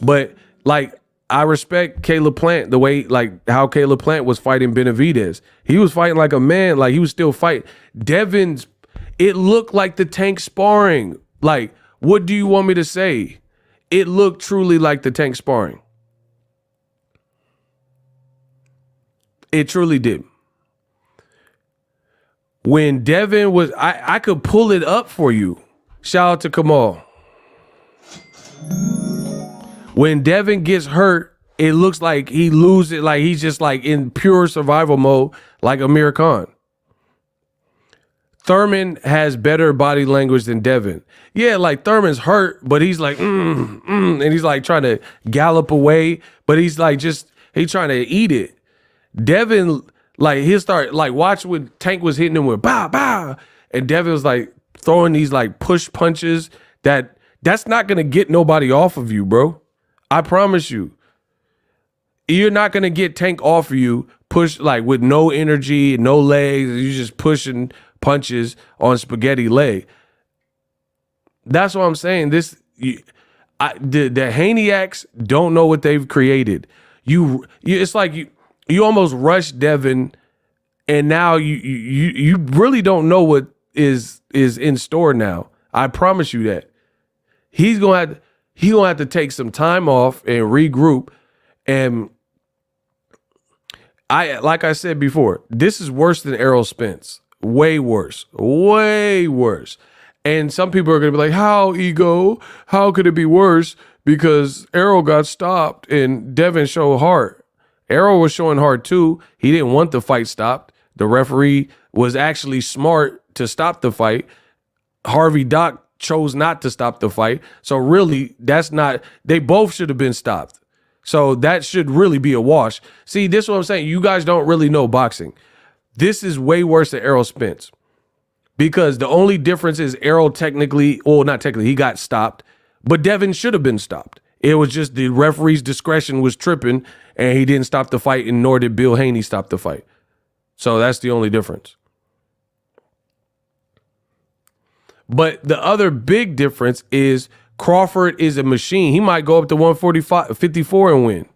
Speaker 1: But like, I respect Caleb Plant the way, like how Caleb Plant was fighting Benavidez. He was fighting like a man, like he was still fighting. Devin's, it looked like the Tank sparring. Like, what do you want me to say? It looked truly like the Tank sparring. It truly did. When Devin was, I could pull it up for you. Shout out to Kamal. When Devin gets hurt, it looks like he loses, like he's just like in pure survival mode, like Amir Khan. Thurman has better body language than Devin. Yeah, like Thurman's hurt, but he's like, and he's like trying to gallop away, but he's like he's trying to eat it. Devin, like he'll start, like watch when Tank was hitting him with bah, bah, and Devin was like throwing these like push punches that's not going to get nobody off of you, bro. I promise you. You're not going to get Tank off of you, push like with no energy, no legs. You're just pushing punches on spaghetti leg. That's what I'm saying. The Haneyacks don't know what they've created. It's like you almost rush Devin, and now you really don't know what is in store now. I promise you that. He's gonna have to take some time off and regroup. And like I said before, this is worse than Errol Spence. Way worse. Way worse. And some people are gonna be like, how, Ego? How could it be worse? Because Errol got stopped and Devin showed heart. Errol was showing heart too. He didn't want the fight stopped. The referee was actually smart to stop the fight. Harvey Dock chose not to stop the fight. So really, they both should have been stopped. So that should really be a wash. See, this is what I'm saying. You guys don't really know boxing. This is way worse than Errol Spence. Because the only difference is Errol not technically, he got stopped, but Devin should have been stopped. It was just the referee's discretion was tripping and he didn't stop the fight, and nor did Bill Haney stop the fight. So that's the only difference. But the other big difference is Crawford is a machine. He might go up to 154 and win.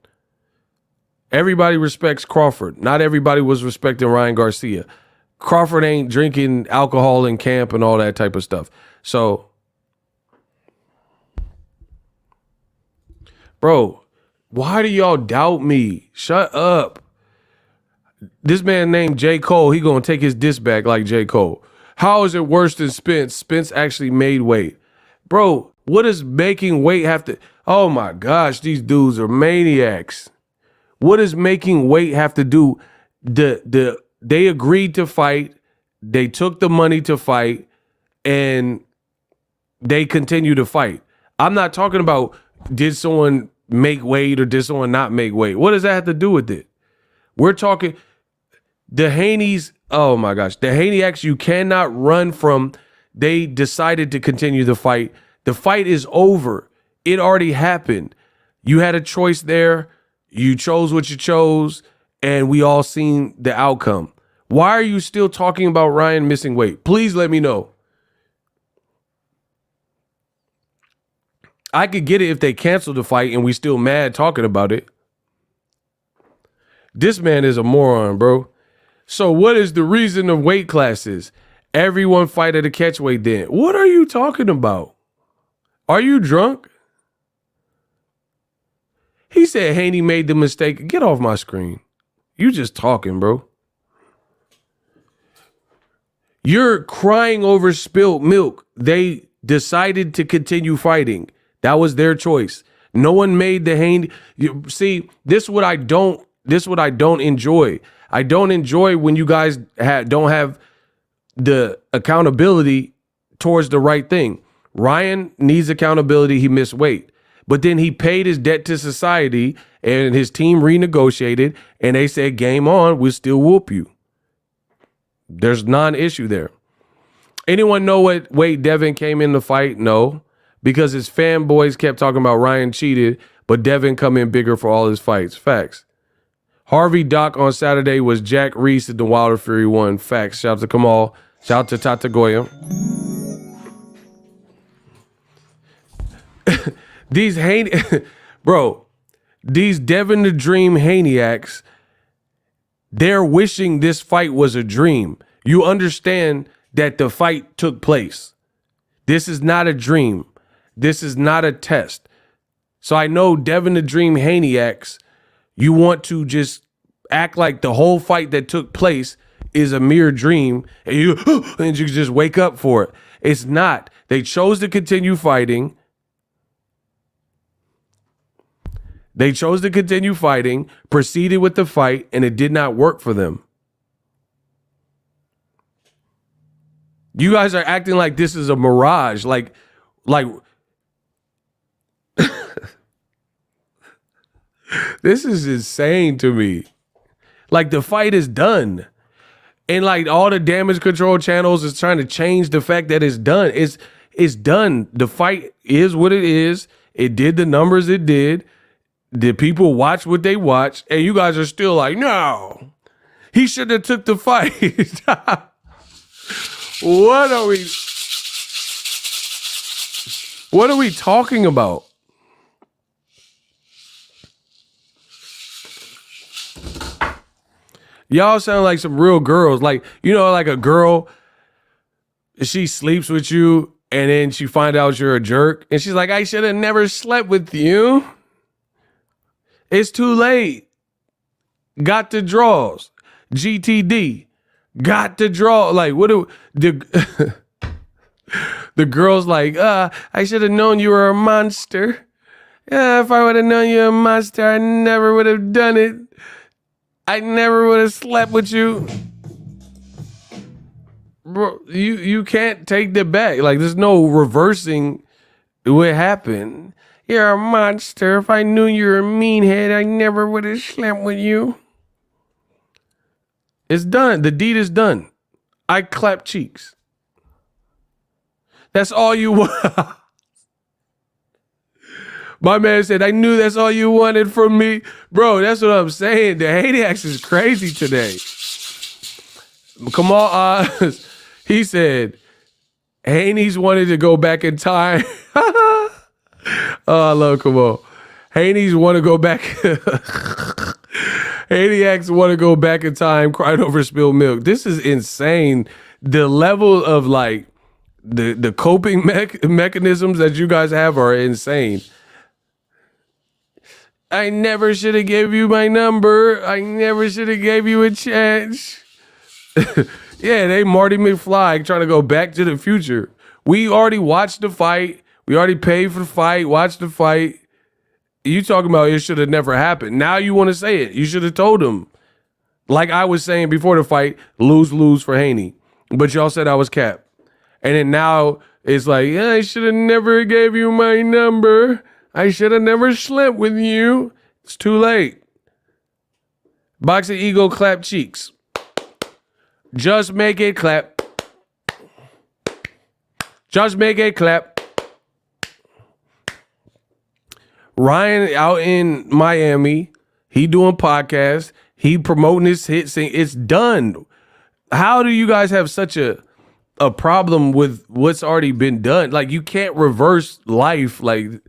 Speaker 1: Everybody respects Crawford. Not everybody was respecting Ryan Garcia. Crawford ain't drinking alcohol in camp and all that type of stuff. So, bro, why do y'all doubt me? Shut up. This man named J. Cole, he gonna take his diss back like J. Cole. How is it worse than Spence? Spence actually made weight. Bro, what does making weight have to... Oh my gosh, these dudes are maniacs. What does making weight have to do? They agreed to fight. They took the money to fight. And they continue to fight. I'm not talking about did someone make weight or did someone not make weight. What does that have to do with it? We're talking... The Haneys, oh my gosh, the Haneyacks you cannot run from. They decided to continue the fight. The fight is over. It already happened. You had a choice there. You chose what you chose, and we all seen the outcome. Why are you still talking about Ryan missing weight? Please let me know. I could get it if they canceled the fight and we still mad talking about it. This man is a moron, bro. So what is the reason of weight classes? Everyone fight at a catchweight then. What are you talking about? Are you drunk? He said Haney made the mistake. Get off my screen. You just talking, bro. You're crying over spilled milk. They decided to continue fighting. That was their choice. No one made the Haney. See, this is what I don't enjoy. I don't enjoy when you guys don't have the accountability towards the right thing. Ryan needs accountability. He missed weight. But then he paid his debt to society and his team renegotiated and they said, game on, we'll still whoop you. There's non-issue there. Anyone know what weight Devin came in the fight? No, because his fanboys kept talking about Ryan cheated, but Devin come in bigger for all his fights. Facts. Harvey Dock on Saturday was Jack Reese at the Wilder Fury 1. Facts. Shout out to Kamal. Shout out to Tata Goya. These Haney, bro, these Devin the Dream Haniacs, they're wishing this fight was a dream. You understand that the fight took place. This is not a dream. This is not a test. So I know Devin the Dream Haniacs, you want to just act like the whole fight that took place is a mere dream and you just wake up for it. It's not. They chose to continue fighting. They chose to continue fighting, proceeded with the fight, and it did not work for them. You guys are acting like this is a mirage. Like this is insane to me. Like the fight is done. And like all the damage control channels is trying to change the fact that it's done. It's done. The fight is what it is. It did the numbers it did. Did people watch what they watched? And you guys are still like, no, he should have took the fight. What are we talking about? Y'all sound like some real girls. Like, you know, like a girl, she sleeps with you and then she find out you're a jerk. And she's like, I should have never slept with you. It's too late. Got the draws. GTD. Got the draw. Like, what do the girl's like, I should have known you were a monster. Yeah, if I would have known you were a monster, I never would have done it. I never would have slept with you. Bro, you can't take that back. Like, there's no reversing what happened. You're a monster. If I knew you were a meathead, I never would have slept with you. It's done. The deed is done. I clap cheeks. That's all you want. My man said, I knew that's all you wanted from me. Bro, that's what I'm saying. The Haneys is crazy today. Come on, Oz. He said, Haneys wanted to go back in time. Oh, I love, come on. Haneys want to go back. Haniacs want to go back in time, crying over spilled milk. This is insane. The level of like the coping mechanisms that you guys have are insane. I never should have gave you my number. I never should have gave you a chance. Yeah, they Marty McFly trying to go back to the future. We already watched the fight. We already paid for the fight, watched the fight. You talking about it should have never happened. Now you want to say it. You should have told him. Like I was saying before the fight, lose for Haney. But y'all said I was cap. And then now it's like, yeah, I should have never gave you my number. I should have never slept with you. It's too late. Boxingego clap cheeks. Just make it clap. Just make it clap. Ryan out in Miami, he doing podcasts, he promoting his hits. It's done. How do you guys have such a problem with what's already been done? Like, you can't reverse life. Like,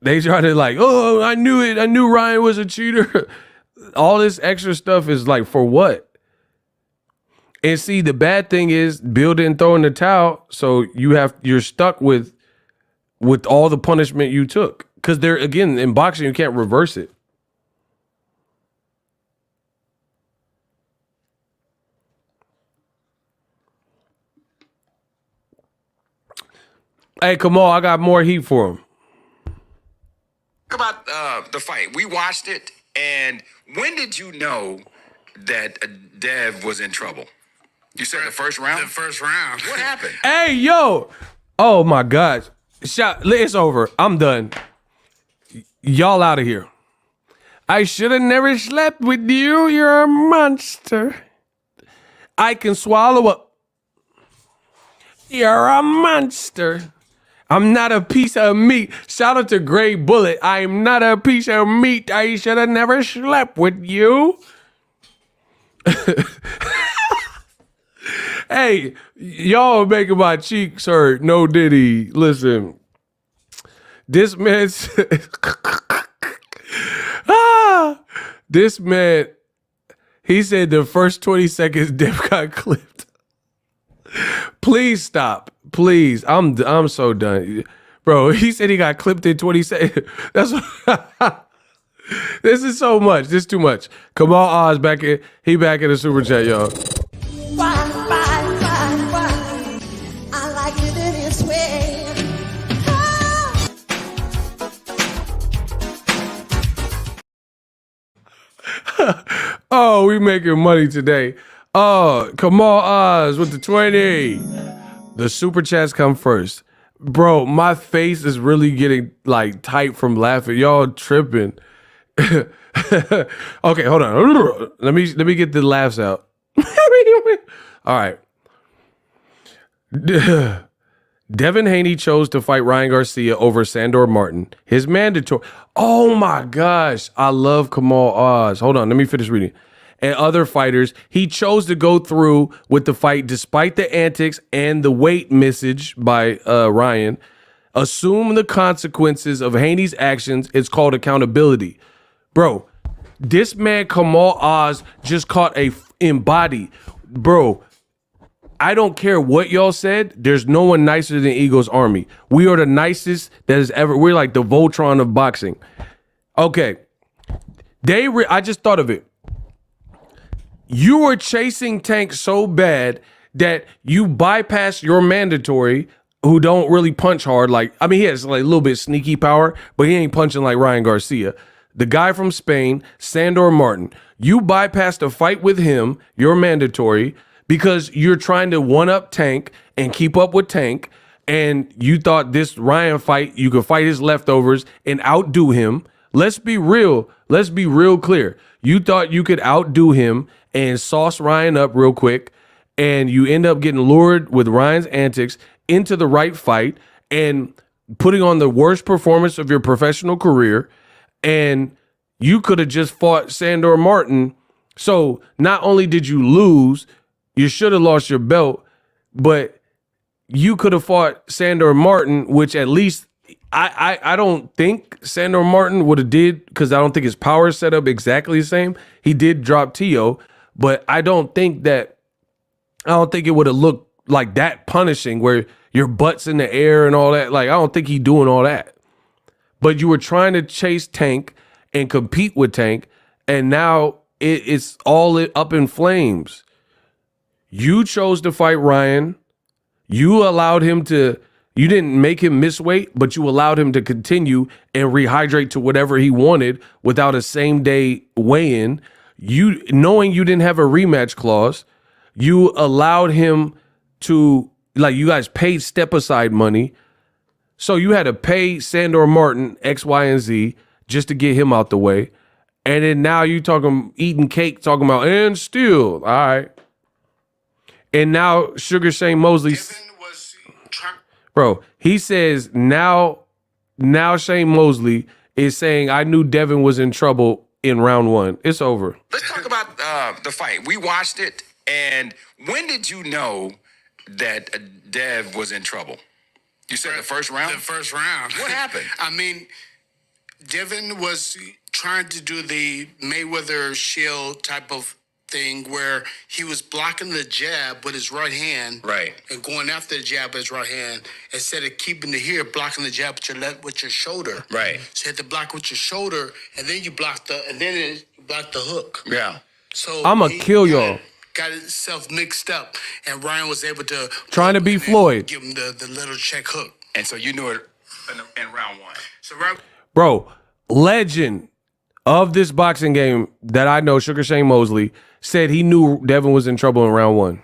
Speaker 1: they try to like, oh, I knew it. I knew Ryan was a cheater. All this extra stuff is like, for what? And see, the bad thing is Bill didn't throw in the towel, so you're stuck with all the punishment you took. Because there, again, in boxing, you can't reverse it. Hey, come on, I got more heat for him.
Speaker 12: Talk about the fight. We watched it, and when did you know that Dev was in trouble? You said the first round?
Speaker 9: The first round.
Speaker 12: What happened?
Speaker 1: Hey, yo. Oh, my gosh. It's over. I'm done. Y'all out of here. I should have never slept with you. You're a monster. I can swallow up. You're a monster. I'm not a piece of meat. Shout out to Gray Bullet. I'm not a piece of meat. I should have never slept with you. Hey, y'all making my cheeks hurt. No Diddy. Listen, This man, this man, he said the first 20 seconds Dev got clipped. Please stop. Please. I'm so done. Bro, he said he got clipped in 20 seconds. That's what this is so much. This is too much. Kamal Oz back in. He back in the super chat, y'all.
Speaker 6: Why? I like it this way.
Speaker 1: Oh, we making money today. Oh, Kamal Oz with the 20. The super chats come first. Bro, my face is really getting like tight from laughing. Y'all tripping. Okay, hold on. Let me get the laughs out. All right. Devin Haney chose to fight Ryan Garcia over Sandor Martin. His mandatory. Oh my gosh. I love Kamal Oz. Hold on. Let me finish reading. And other fighters, he chose to go through with the fight despite the antics and the weight message by Ryan. Assume the consequences of Haney's actions. It's called accountability. Bro, this man Kamal Oz just caught a embody. Bro, I don't care what y'all said. There's no one nicer than Eagles Army. We are the nicest that has ever. We're like the Voltron of boxing. Okay. I just thought of it. You were chasing Tank so bad that you bypassed your mandatory, who don't really punch hard. Like, I mean, he has like a little bit sneaky power, but he ain't punching like Ryan Garcia. The guy from Spain, Sandor Martin. You bypassed a fight with him, your mandatory, because you're trying to one-up Tank and keep up with Tank, and you thought this Ryan fight, you could fight his leftovers and outdo him. Let's be real. Let's be real clear. You thought you could outdo him and sauce Ryan up real quick, and you end up getting lured with Ryan's antics into the right fight and putting on the worst performance of your professional career, and you could have just fought Sandor Martin. So not only did you lose, you should have lost your belt, but you could have fought Sandor Martin, which at least I don't think Sandor Martin would have did, because I don't think his power set up exactly the same. He did drop Tio, but I don't think it would have looked like that punishing where your butt's in the air and all that. Like, I don't think he doing all that. But you were trying to chase Tank and compete with Tank, and now it's all up in flames. You chose to fight Ryan. You allowed him to, you didn't make him miss weight, but you allowed him to continue and rehydrate to whatever he wanted without a same day weigh-in. You, knowing you didn't have a rematch clause, you allowed him to, like, you guys paid step aside money. So you had to pay Sandor Martin X, Y, and Z just to get him out the way. And then now you eating cake, talking about, and still, all right. And now Sugar Shane Mosley, bro, he says now Shane Mosley is saying, I knew Devin was in trouble in round one. It's over.
Speaker 12: Let's talk about the fight. We watched it, and when did you know that Dev was in trouble? You said the first round?
Speaker 9: The first round.
Speaker 12: What happened?
Speaker 9: I mean, Devin was trying to do the Mayweather Shield type of thing where he was blocking the jab with his right hand,
Speaker 12: right,
Speaker 9: and going after the jab with his right hand instead of keeping the here, blocking the jab with your shoulder,
Speaker 12: right.
Speaker 9: So you had to block with your shoulder, and then you block the hook.
Speaker 12: Yeah.
Speaker 9: So
Speaker 1: I'ma kill y'all.
Speaker 9: Got himself mixed up, and Ryan was able to
Speaker 1: trying to be Floyd.
Speaker 9: Give him the little check hook,
Speaker 12: and so you knew it in round one.
Speaker 9: So
Speaker 1: bro, legend of this boxing game that I know, Sugar Shane Mosley, said he knew Devin was in trouble in round one.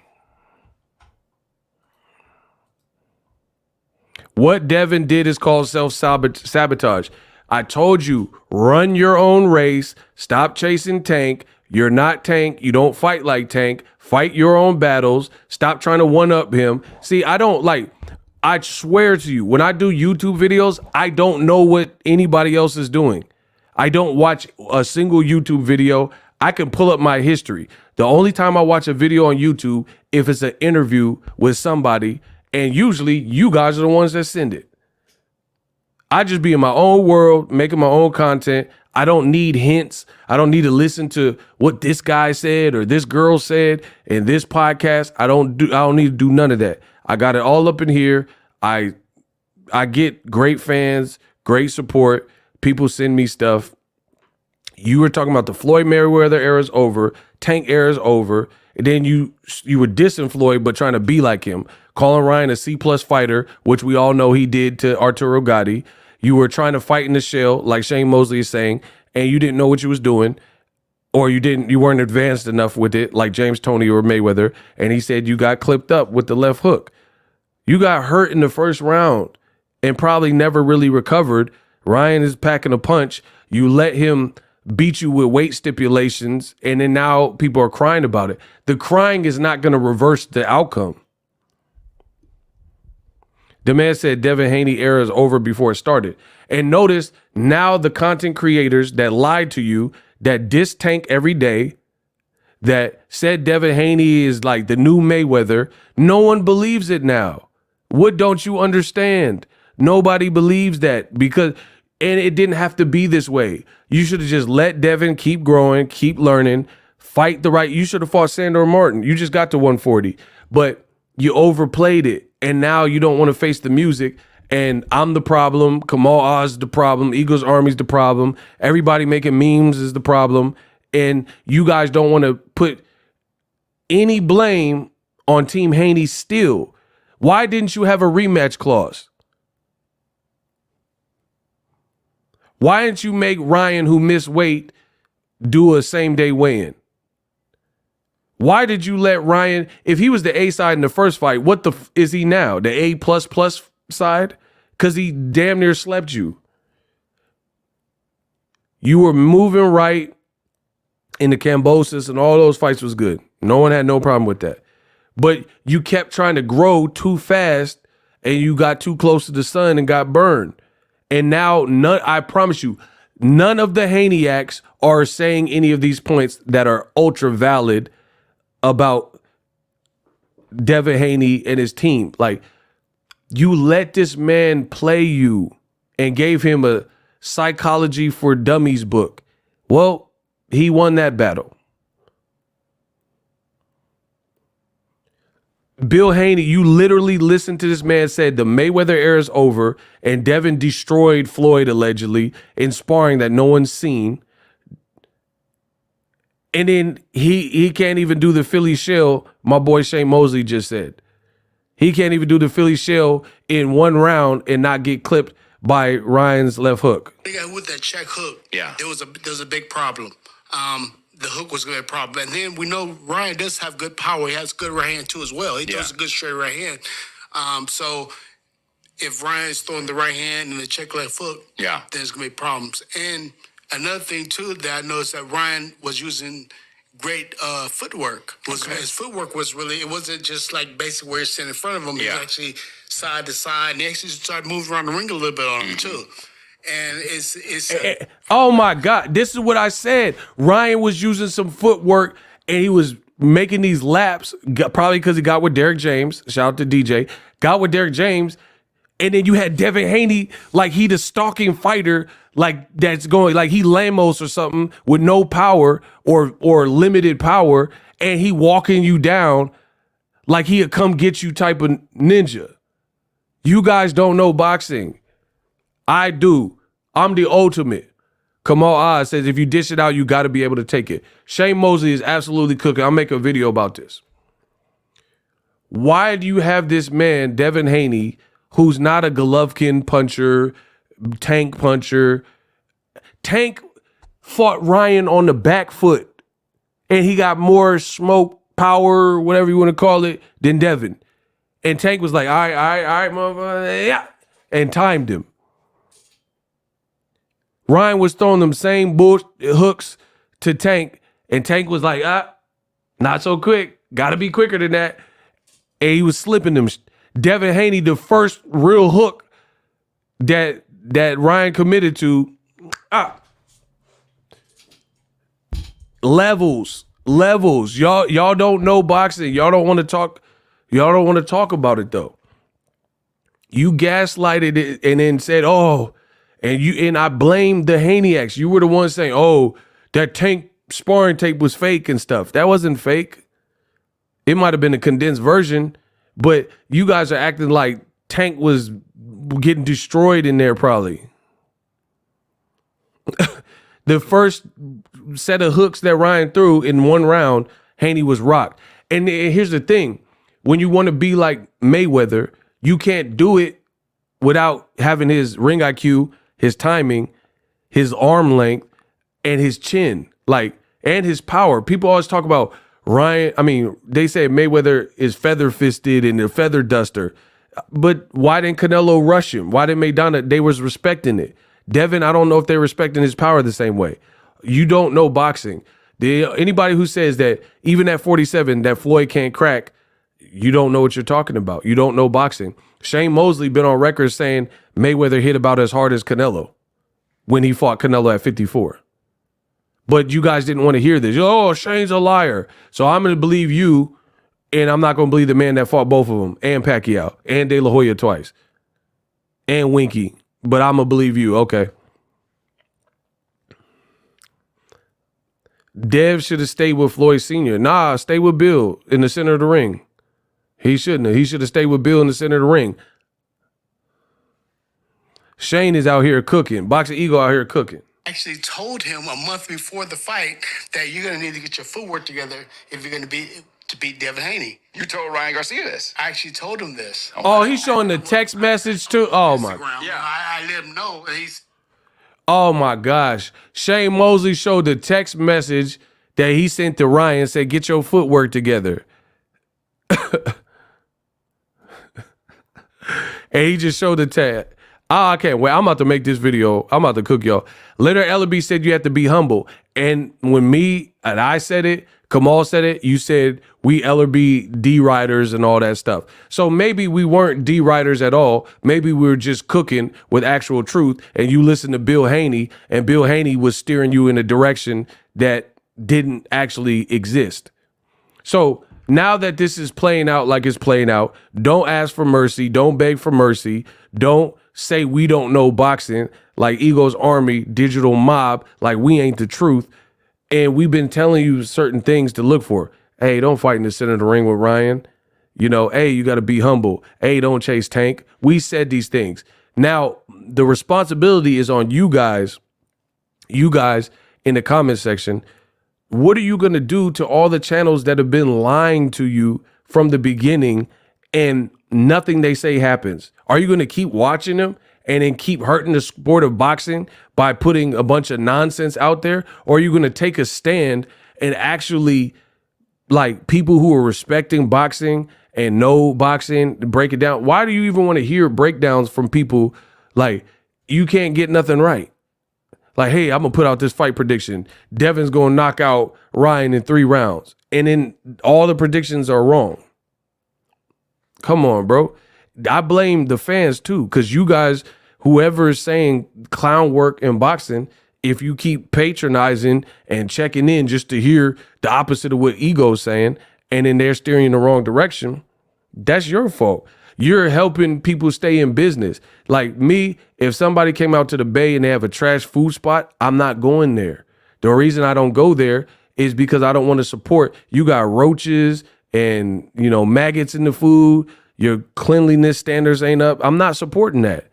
Speaker 1: What Devin did is called self-sabotage. I told you, run your own race. Stop chasing Tank. You're not Tank. You don't fight like Tank. Fight your own battles. Stop trying to one-up him. See, I swear to you, when I do YouTube videos, I don't know what anybody else is doing. I don't watch a single YouTube video. I can pull up my history. The only time I watch a video on YouTube, if it's an interview with somebody, and usually you guys are the ones that send it. I just be in my own world, making my own content. I don't need hints. I don't need to listen to what this guy said or this girl said in this podcast. I don't need to do none of that. I got it all up in here. I get great fans, great support. People send me stuff. You were talking about the Floyd Mayweather era is over, Tank era is over. And then you were dissing Floyd, but trying to be like him, calling Ryan a C+ fighter, which we all know he did to Arturo Gatti. You were trying to fight in the shell, like Shane Mosley is saying, and you didn't know what you was doing, or you weren't advanced enough with it, like James Toney or Mayweather. And he said you got clipped up with the left hook. You got hurt in the first round and probably never really recovered. Ryan is packing a punch. You let him beat you with weight stipulations, and then now people are crying about it. The crying is not going to reverse the outcome. The man said Devin Haney era is over before it started. And notice now the content creators that lied to you, that diss Tank every day, that said Devin Haney is like the new Mayweather, no one believes it now. What don't you understand? Nobody believes that and it didn't have to be this way. You should have just let Devin keep growing, keep learning, fight the right. You should have fought Sandor Martin. You just got to 140, but you overplayed it. And now you don't want to face the music. And I'm the problem. Kamal Oz is the problem. Eagles Army's the problem. Everybody making memes is the problem. And you guys don't want to put any blame on Team Haney still. Why didn't you have a rematch clause? Why didn't you make Ryan, who missed weight, do a same-day weigh-in? Why did you let Ryan, if he was the A side in the first fight, what is he now? The A++ side? Because he damn near slept you. You were moving right in the Cambosis, and all those fights was good. No one had no problem with that. But you kept trying to grow too fast, and you got too close to the sun and got burned. And now, I promise you, none of the Haneyacks are saying any of these points that are ultra valid about Devin Haney and his team. Like, you let this man play you and gave him a Psychology for Dummies book. Well, he won that battle. Bill Haney, you literally listened to this man said the Mayweather era is over and Devin destroyed Floyd allegedly in sparring that no one's seen. And then he can't even do the Philly shell, my boy Shane Mosley just said. He can't even do the Philly shell in one round and not get clipped by Ryan's left hook.
Speaker 9: Yeah, with that check hook,
Speaker 12: Yeah.
Speaker 9: there was a big problem. The hook was going to be a problem. And then we know Ryan does have good power. He has good right hand too as well. He throws a good straight right hand. So if Ryan's throwing the right hand and the check left hook, then there's going to be problems. And another thing too that I noticed that Ryan was using great footwork. His footwork was really, it wasn't just like basically where he's sitting in front of him. He was actually side to side. And he actually started moving around the ring a little bit on him too. And it's
Speaker 1: oh my God, this is what I said. Ryan was using some footwork and he was making these laps, probably because he got with Derek James. Shout out to DJ. Got with Derek James. And then you had Devin Haney, like he the stalking fighter, like that's going, like he Lamos or something with no power or limited power. And he walking you down like he'd come get you type of ninja. You guys don't know boxing. I do. I'm the ultimate. Kamal Oz says if you dish it out, you got to be able to take it. Shane Mosley is absolutely cooking. I'll make a video about this. Why do you have this man, Devin Haney, who's not a Golovkin puncher, Tank puncher? Tank fought Ryan on the back foot, and he got more smoke, power, whatever you want to call it, than Devin. And Tank was like, all right, motherfucker, yeah, and timed him. Ryan was throwing them same hooks to Tank, and Tank was like, not so quick. Got to be quicker than that. And he was slipping them. Devin Haney, the first real hook that Ryan committed to, levels. Y'all don't know boxing. Y'all don't want to talk about it though. You gaslighted it and then said, oh, And I blame the Haney-X. You were the one saying, oh, that Tank sparring tape was fake and stuff. That wasn't fake. It might have been a condensed version, but you guys are acting like Tank was getting destroyed in there probably. The first set of hooks that Ryan threw in one round, Haney was rocked. And here's the thing. When you want to be like Mayweather, you can't do it without having his ring IQ, his timing, his arm length, and his chin, and his power. People always talk about Ryan. I mean, they say Mayweather is feather-fisted and a feather duster. But why didn't Canelo rush him? Why didn't Maidana? They was respecting it. Devin, I don't know if they're respecting his power the same way. You don't know boxing. Anybody who says that even at 47 that Floyd can't crack, you don't know what you're talking about. You don't know boxing. Shane Mosley been on record saying Mayweather hit about as hard as Canelo when he fought Canelo at 54. But you guys didn't want to hear this. Oh, Shane's a liar. So I'm going to believe you, and I'm not going to believe the man that fought both of them, and Pacquiao, and De La Hoya twice, and Winky. But I'm going to believe you. Okay. Dev should have stayed with Floyd Sr. Nah, stay with Bill in the center of the ring. He shouldn't have. He should have stayed with Bill in the center of the ring. Shane is out here cooking. Boxingego out here cooking.
Speaker 9: Actually told him a month before the fight that you're going to need to get your footwork together if you're going to beat Devin Haney.
Speaker 12: You told Ryan Garcia this.
Speaker 9: I actually told him this.
Speaker 1: Oh, he's showing the text message too. Oh my.
Speaker 9: Yeah, I let him know.
Speaker 1: Oh my gosh. Shane Mosley showed the text message that he sent to Ryan and said, get your footwork together. And he just showed the tag. I can't wait. I'm about to make this video. I'm about to cook y'all. Leonard Ellerby said you have to be humble. And when I said it, Kamal said it, you said we Ellerby D-riders and all that stuff. So maybe we weren't D-riders at all. Maybe we were just cooking with actual truth. And you listened to Bill Haney, and Bill Haney was steering you in a direction that didn't actually exist. So now that this is playing out like it's playing out, don't ask for mercy. Don't beg for mercy. Don't say we don't know boxing like Ego's Army, Digital Mob, like we ain't the truth. And we've been telling you certain things to look for. Hey, don't fight in the center of the ring with Ryan. You know, hey, you got to be humble. Hey, don't chase Tank. We said these things. Now, the responsibility is on you guys in the comment section. What are you going to do to all the channels that have been lying to you from the beginning and nothing they say happens? Are you going to keep watching them and then keep hurting the sport of boxing by putting a bunch of nonsense out there? Or are you going to take a stand and actually, like, people who are respecting boxing and know boxing, break it down? Why do you even want to hear breakdowns from people like you can't get nothing right? Like, hey, I'm going to put out this fight prediction. Devin's going to knock out Ryan in 3 rounds. And then all the predictions are wrong. Come on, bro. I blame the fans too, because you guys, whoever is saying clown work in boxing, if you keep patronizing and checking in just to hear the opposite of what Ego's saying, and then they're steering in the wrong direction, that's your fault. You're helping people stay in business. Like me, if somebody came out to the Bay and they have a trash food spot, I'm not going there. The reason I don't go there is because I don't want to support. You got roaches and, you know, maggots in the food. Your cleanliness standards ain't up. I'm not supporting that.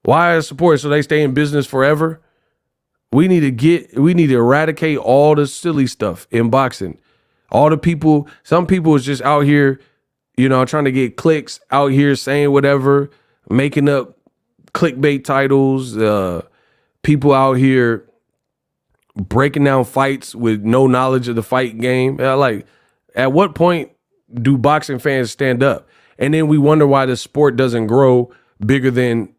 Speaker 1: Why I support it? So they stay in business forever? We need to eradicate all the silly stuff in boxing. All the people, some people is just out here, you know, trying to get clicks, out here saying whatever, making up clickbait titles, people out here breaking down fights with no knowledge of the fight game. Like, at what point do boxing fans stand up? And then we wonder why the sport doesn't grow bigger than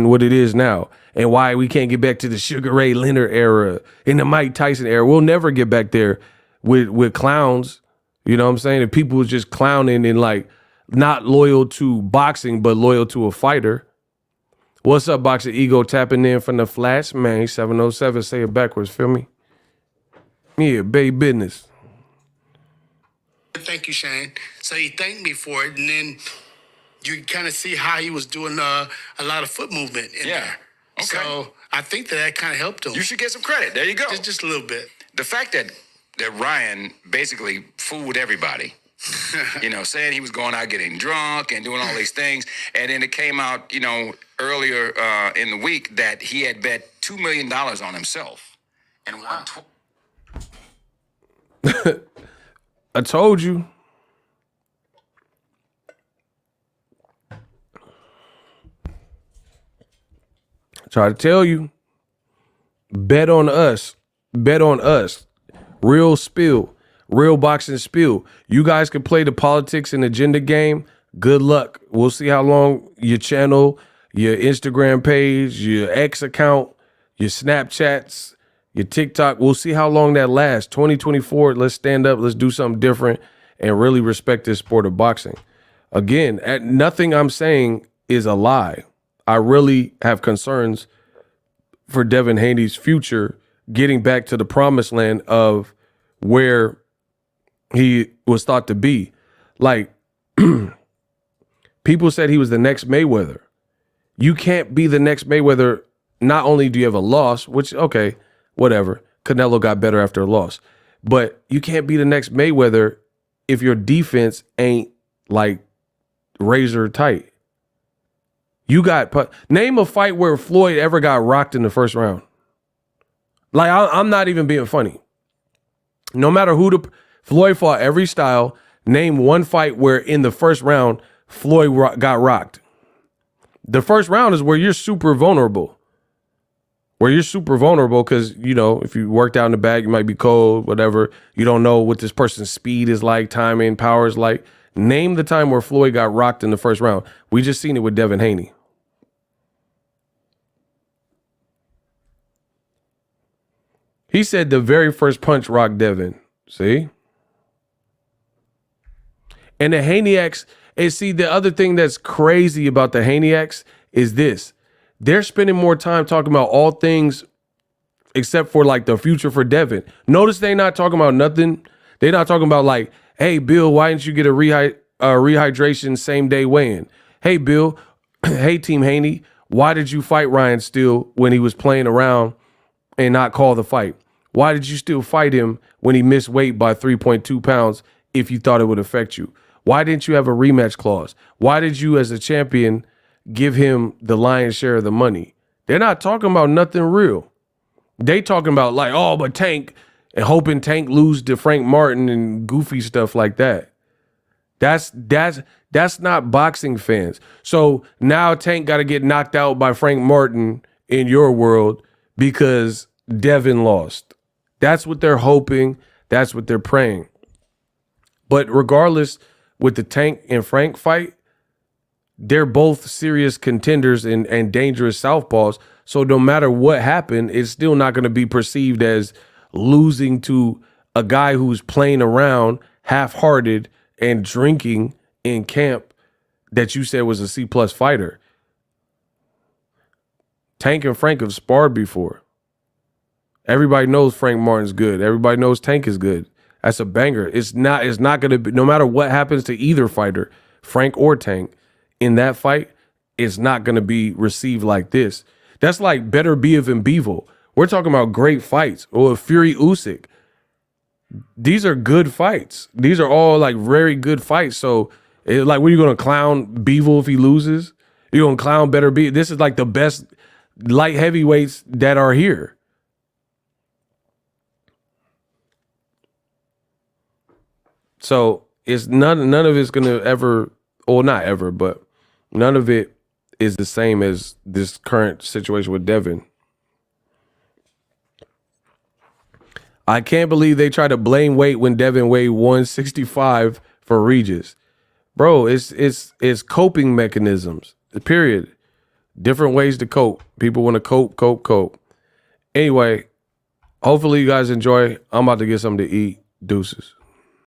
Speaker 1: what it is now, and why we can't get back to the Sugar Ray Leonard era and the Mike Tyson era. We'll never get back there with clowns. You know what I'm saying? If people was just clowning and like not loyal to boxing, but loyal to a fighter. What's up, Boxingego? Tapping in from the Flash, man. 707. Say it backwards. Feel me? Yeah, baby business.
Speaker 9: Thank you, Shane. So he thanked me for it, and then you kind of see how he was doing a lot of foot movement in there. So I think that kind of helped him.
Speaker 12: You should get some credit. There you go.
Speaker 9: Just a little bit.
Speaker 12: The fact that Ryan basically fooled everybody, saying he was going out getting drunk and doing all these things, and then it came out, earlier in the week that he had bet $2 million on himself and won.
Speaker 1: I told you. Try to tell you. Bet on us. Bet on us. Real spill. Real boxing spill. You guys can play the politics and agenda game. Good luck. We'll see how long your channel, your Instagram page, your X account, your Snapchats, your TikTok. We'll see how long that lasts. 2024, let's stand up. Let's do something different and really respect this sport of boxing. Again, nothing I'm saying is a lie. I really have concerns for Devin Haney's future getting back to the promised land of where he was thought to be. Like, people said he was the next Mayweather. You can't be the next Mayweather. Not only do you have a loss, which, okay, whatever. Canelo got better after a loss. But you can't be the next Mayweather if your defense ain't like razor tight. You got name a fight where Floyd ever got rocked in the first round. Like, I'm not even being funny. No matter who Floyd fought every style. Name one fight where in the first round Floyd got rocked. The first round is where you're super vulnerable. Where you're super vulnerable because, if you worked out in the bag, you might be cold, whatever. You don't know what this person's speed is like, timing, power is like. Name the time where Floyd got rocked in the first round. We just seen it with Devin Haney. He said the very first punch rocked Devin. See? And the Haneyx, and see, the other thing that's crazy about the Haneyx is this. They're spending more time talking about all things except for like the future for Devin. Notice they're not talking about nothing. They're not talking about like, hey, Bill, why didn't you get a rehydration same day weigh-in? Hey, Bill, hey, Team Haney, why did you fight Ryan still when he was playing around and not call the fight? Why did you still fight him when he missed weight by 3.2 pounds if you thought it would affect you? Why didn't you have a rematch clause? Why did you, as a champion, give him the lion's share of the money? They're not talking about nothing real. They talking about like, oh, but Tank, and hoping Tank lose to Frank Martin and goofy stuff like that. That's not boxing fans. So now Tank got to get knocked out by Frank Martin in your world because Devin lost. That's what they're hoping. That's what they're praying. But regardless, with the Tank and Frank fight, they're both serious contenders and dangerous southpaws. So no matter what happened, it's still not going to be perceived as losing to a guy who's playing around, half-hearted, and drinking in camp that you said was a C-plus fighter. Tank and Frank have sparred before. Everybody knows Frank Martin's good. Everybody knows Tank is good. That's a banger. It's not going to be, no matter what happens to either fighter, Frank or Tank, in that fight, it's not going to be received like this. That's like Better Biev and Bivol. We're talking about great fights. Or Fury Usyk. These are good fights. These are all like very good fights. So, like, what are you going to clown Bivol if he loses? You're going to clown Better Biev? This is like the best light heavyweights that are here. So it's none of it's gonna ever, or not ever, but none of it is the same as this current situation with Devin. I can't believe they try to blame weight when Devin weighed 165 for Regis. Bro, it's coping mechanisms. Period. Different ways to cope. People want to cope. Anyway, hopefully you guys enjoy. I'm about to get something to eat. Deuces.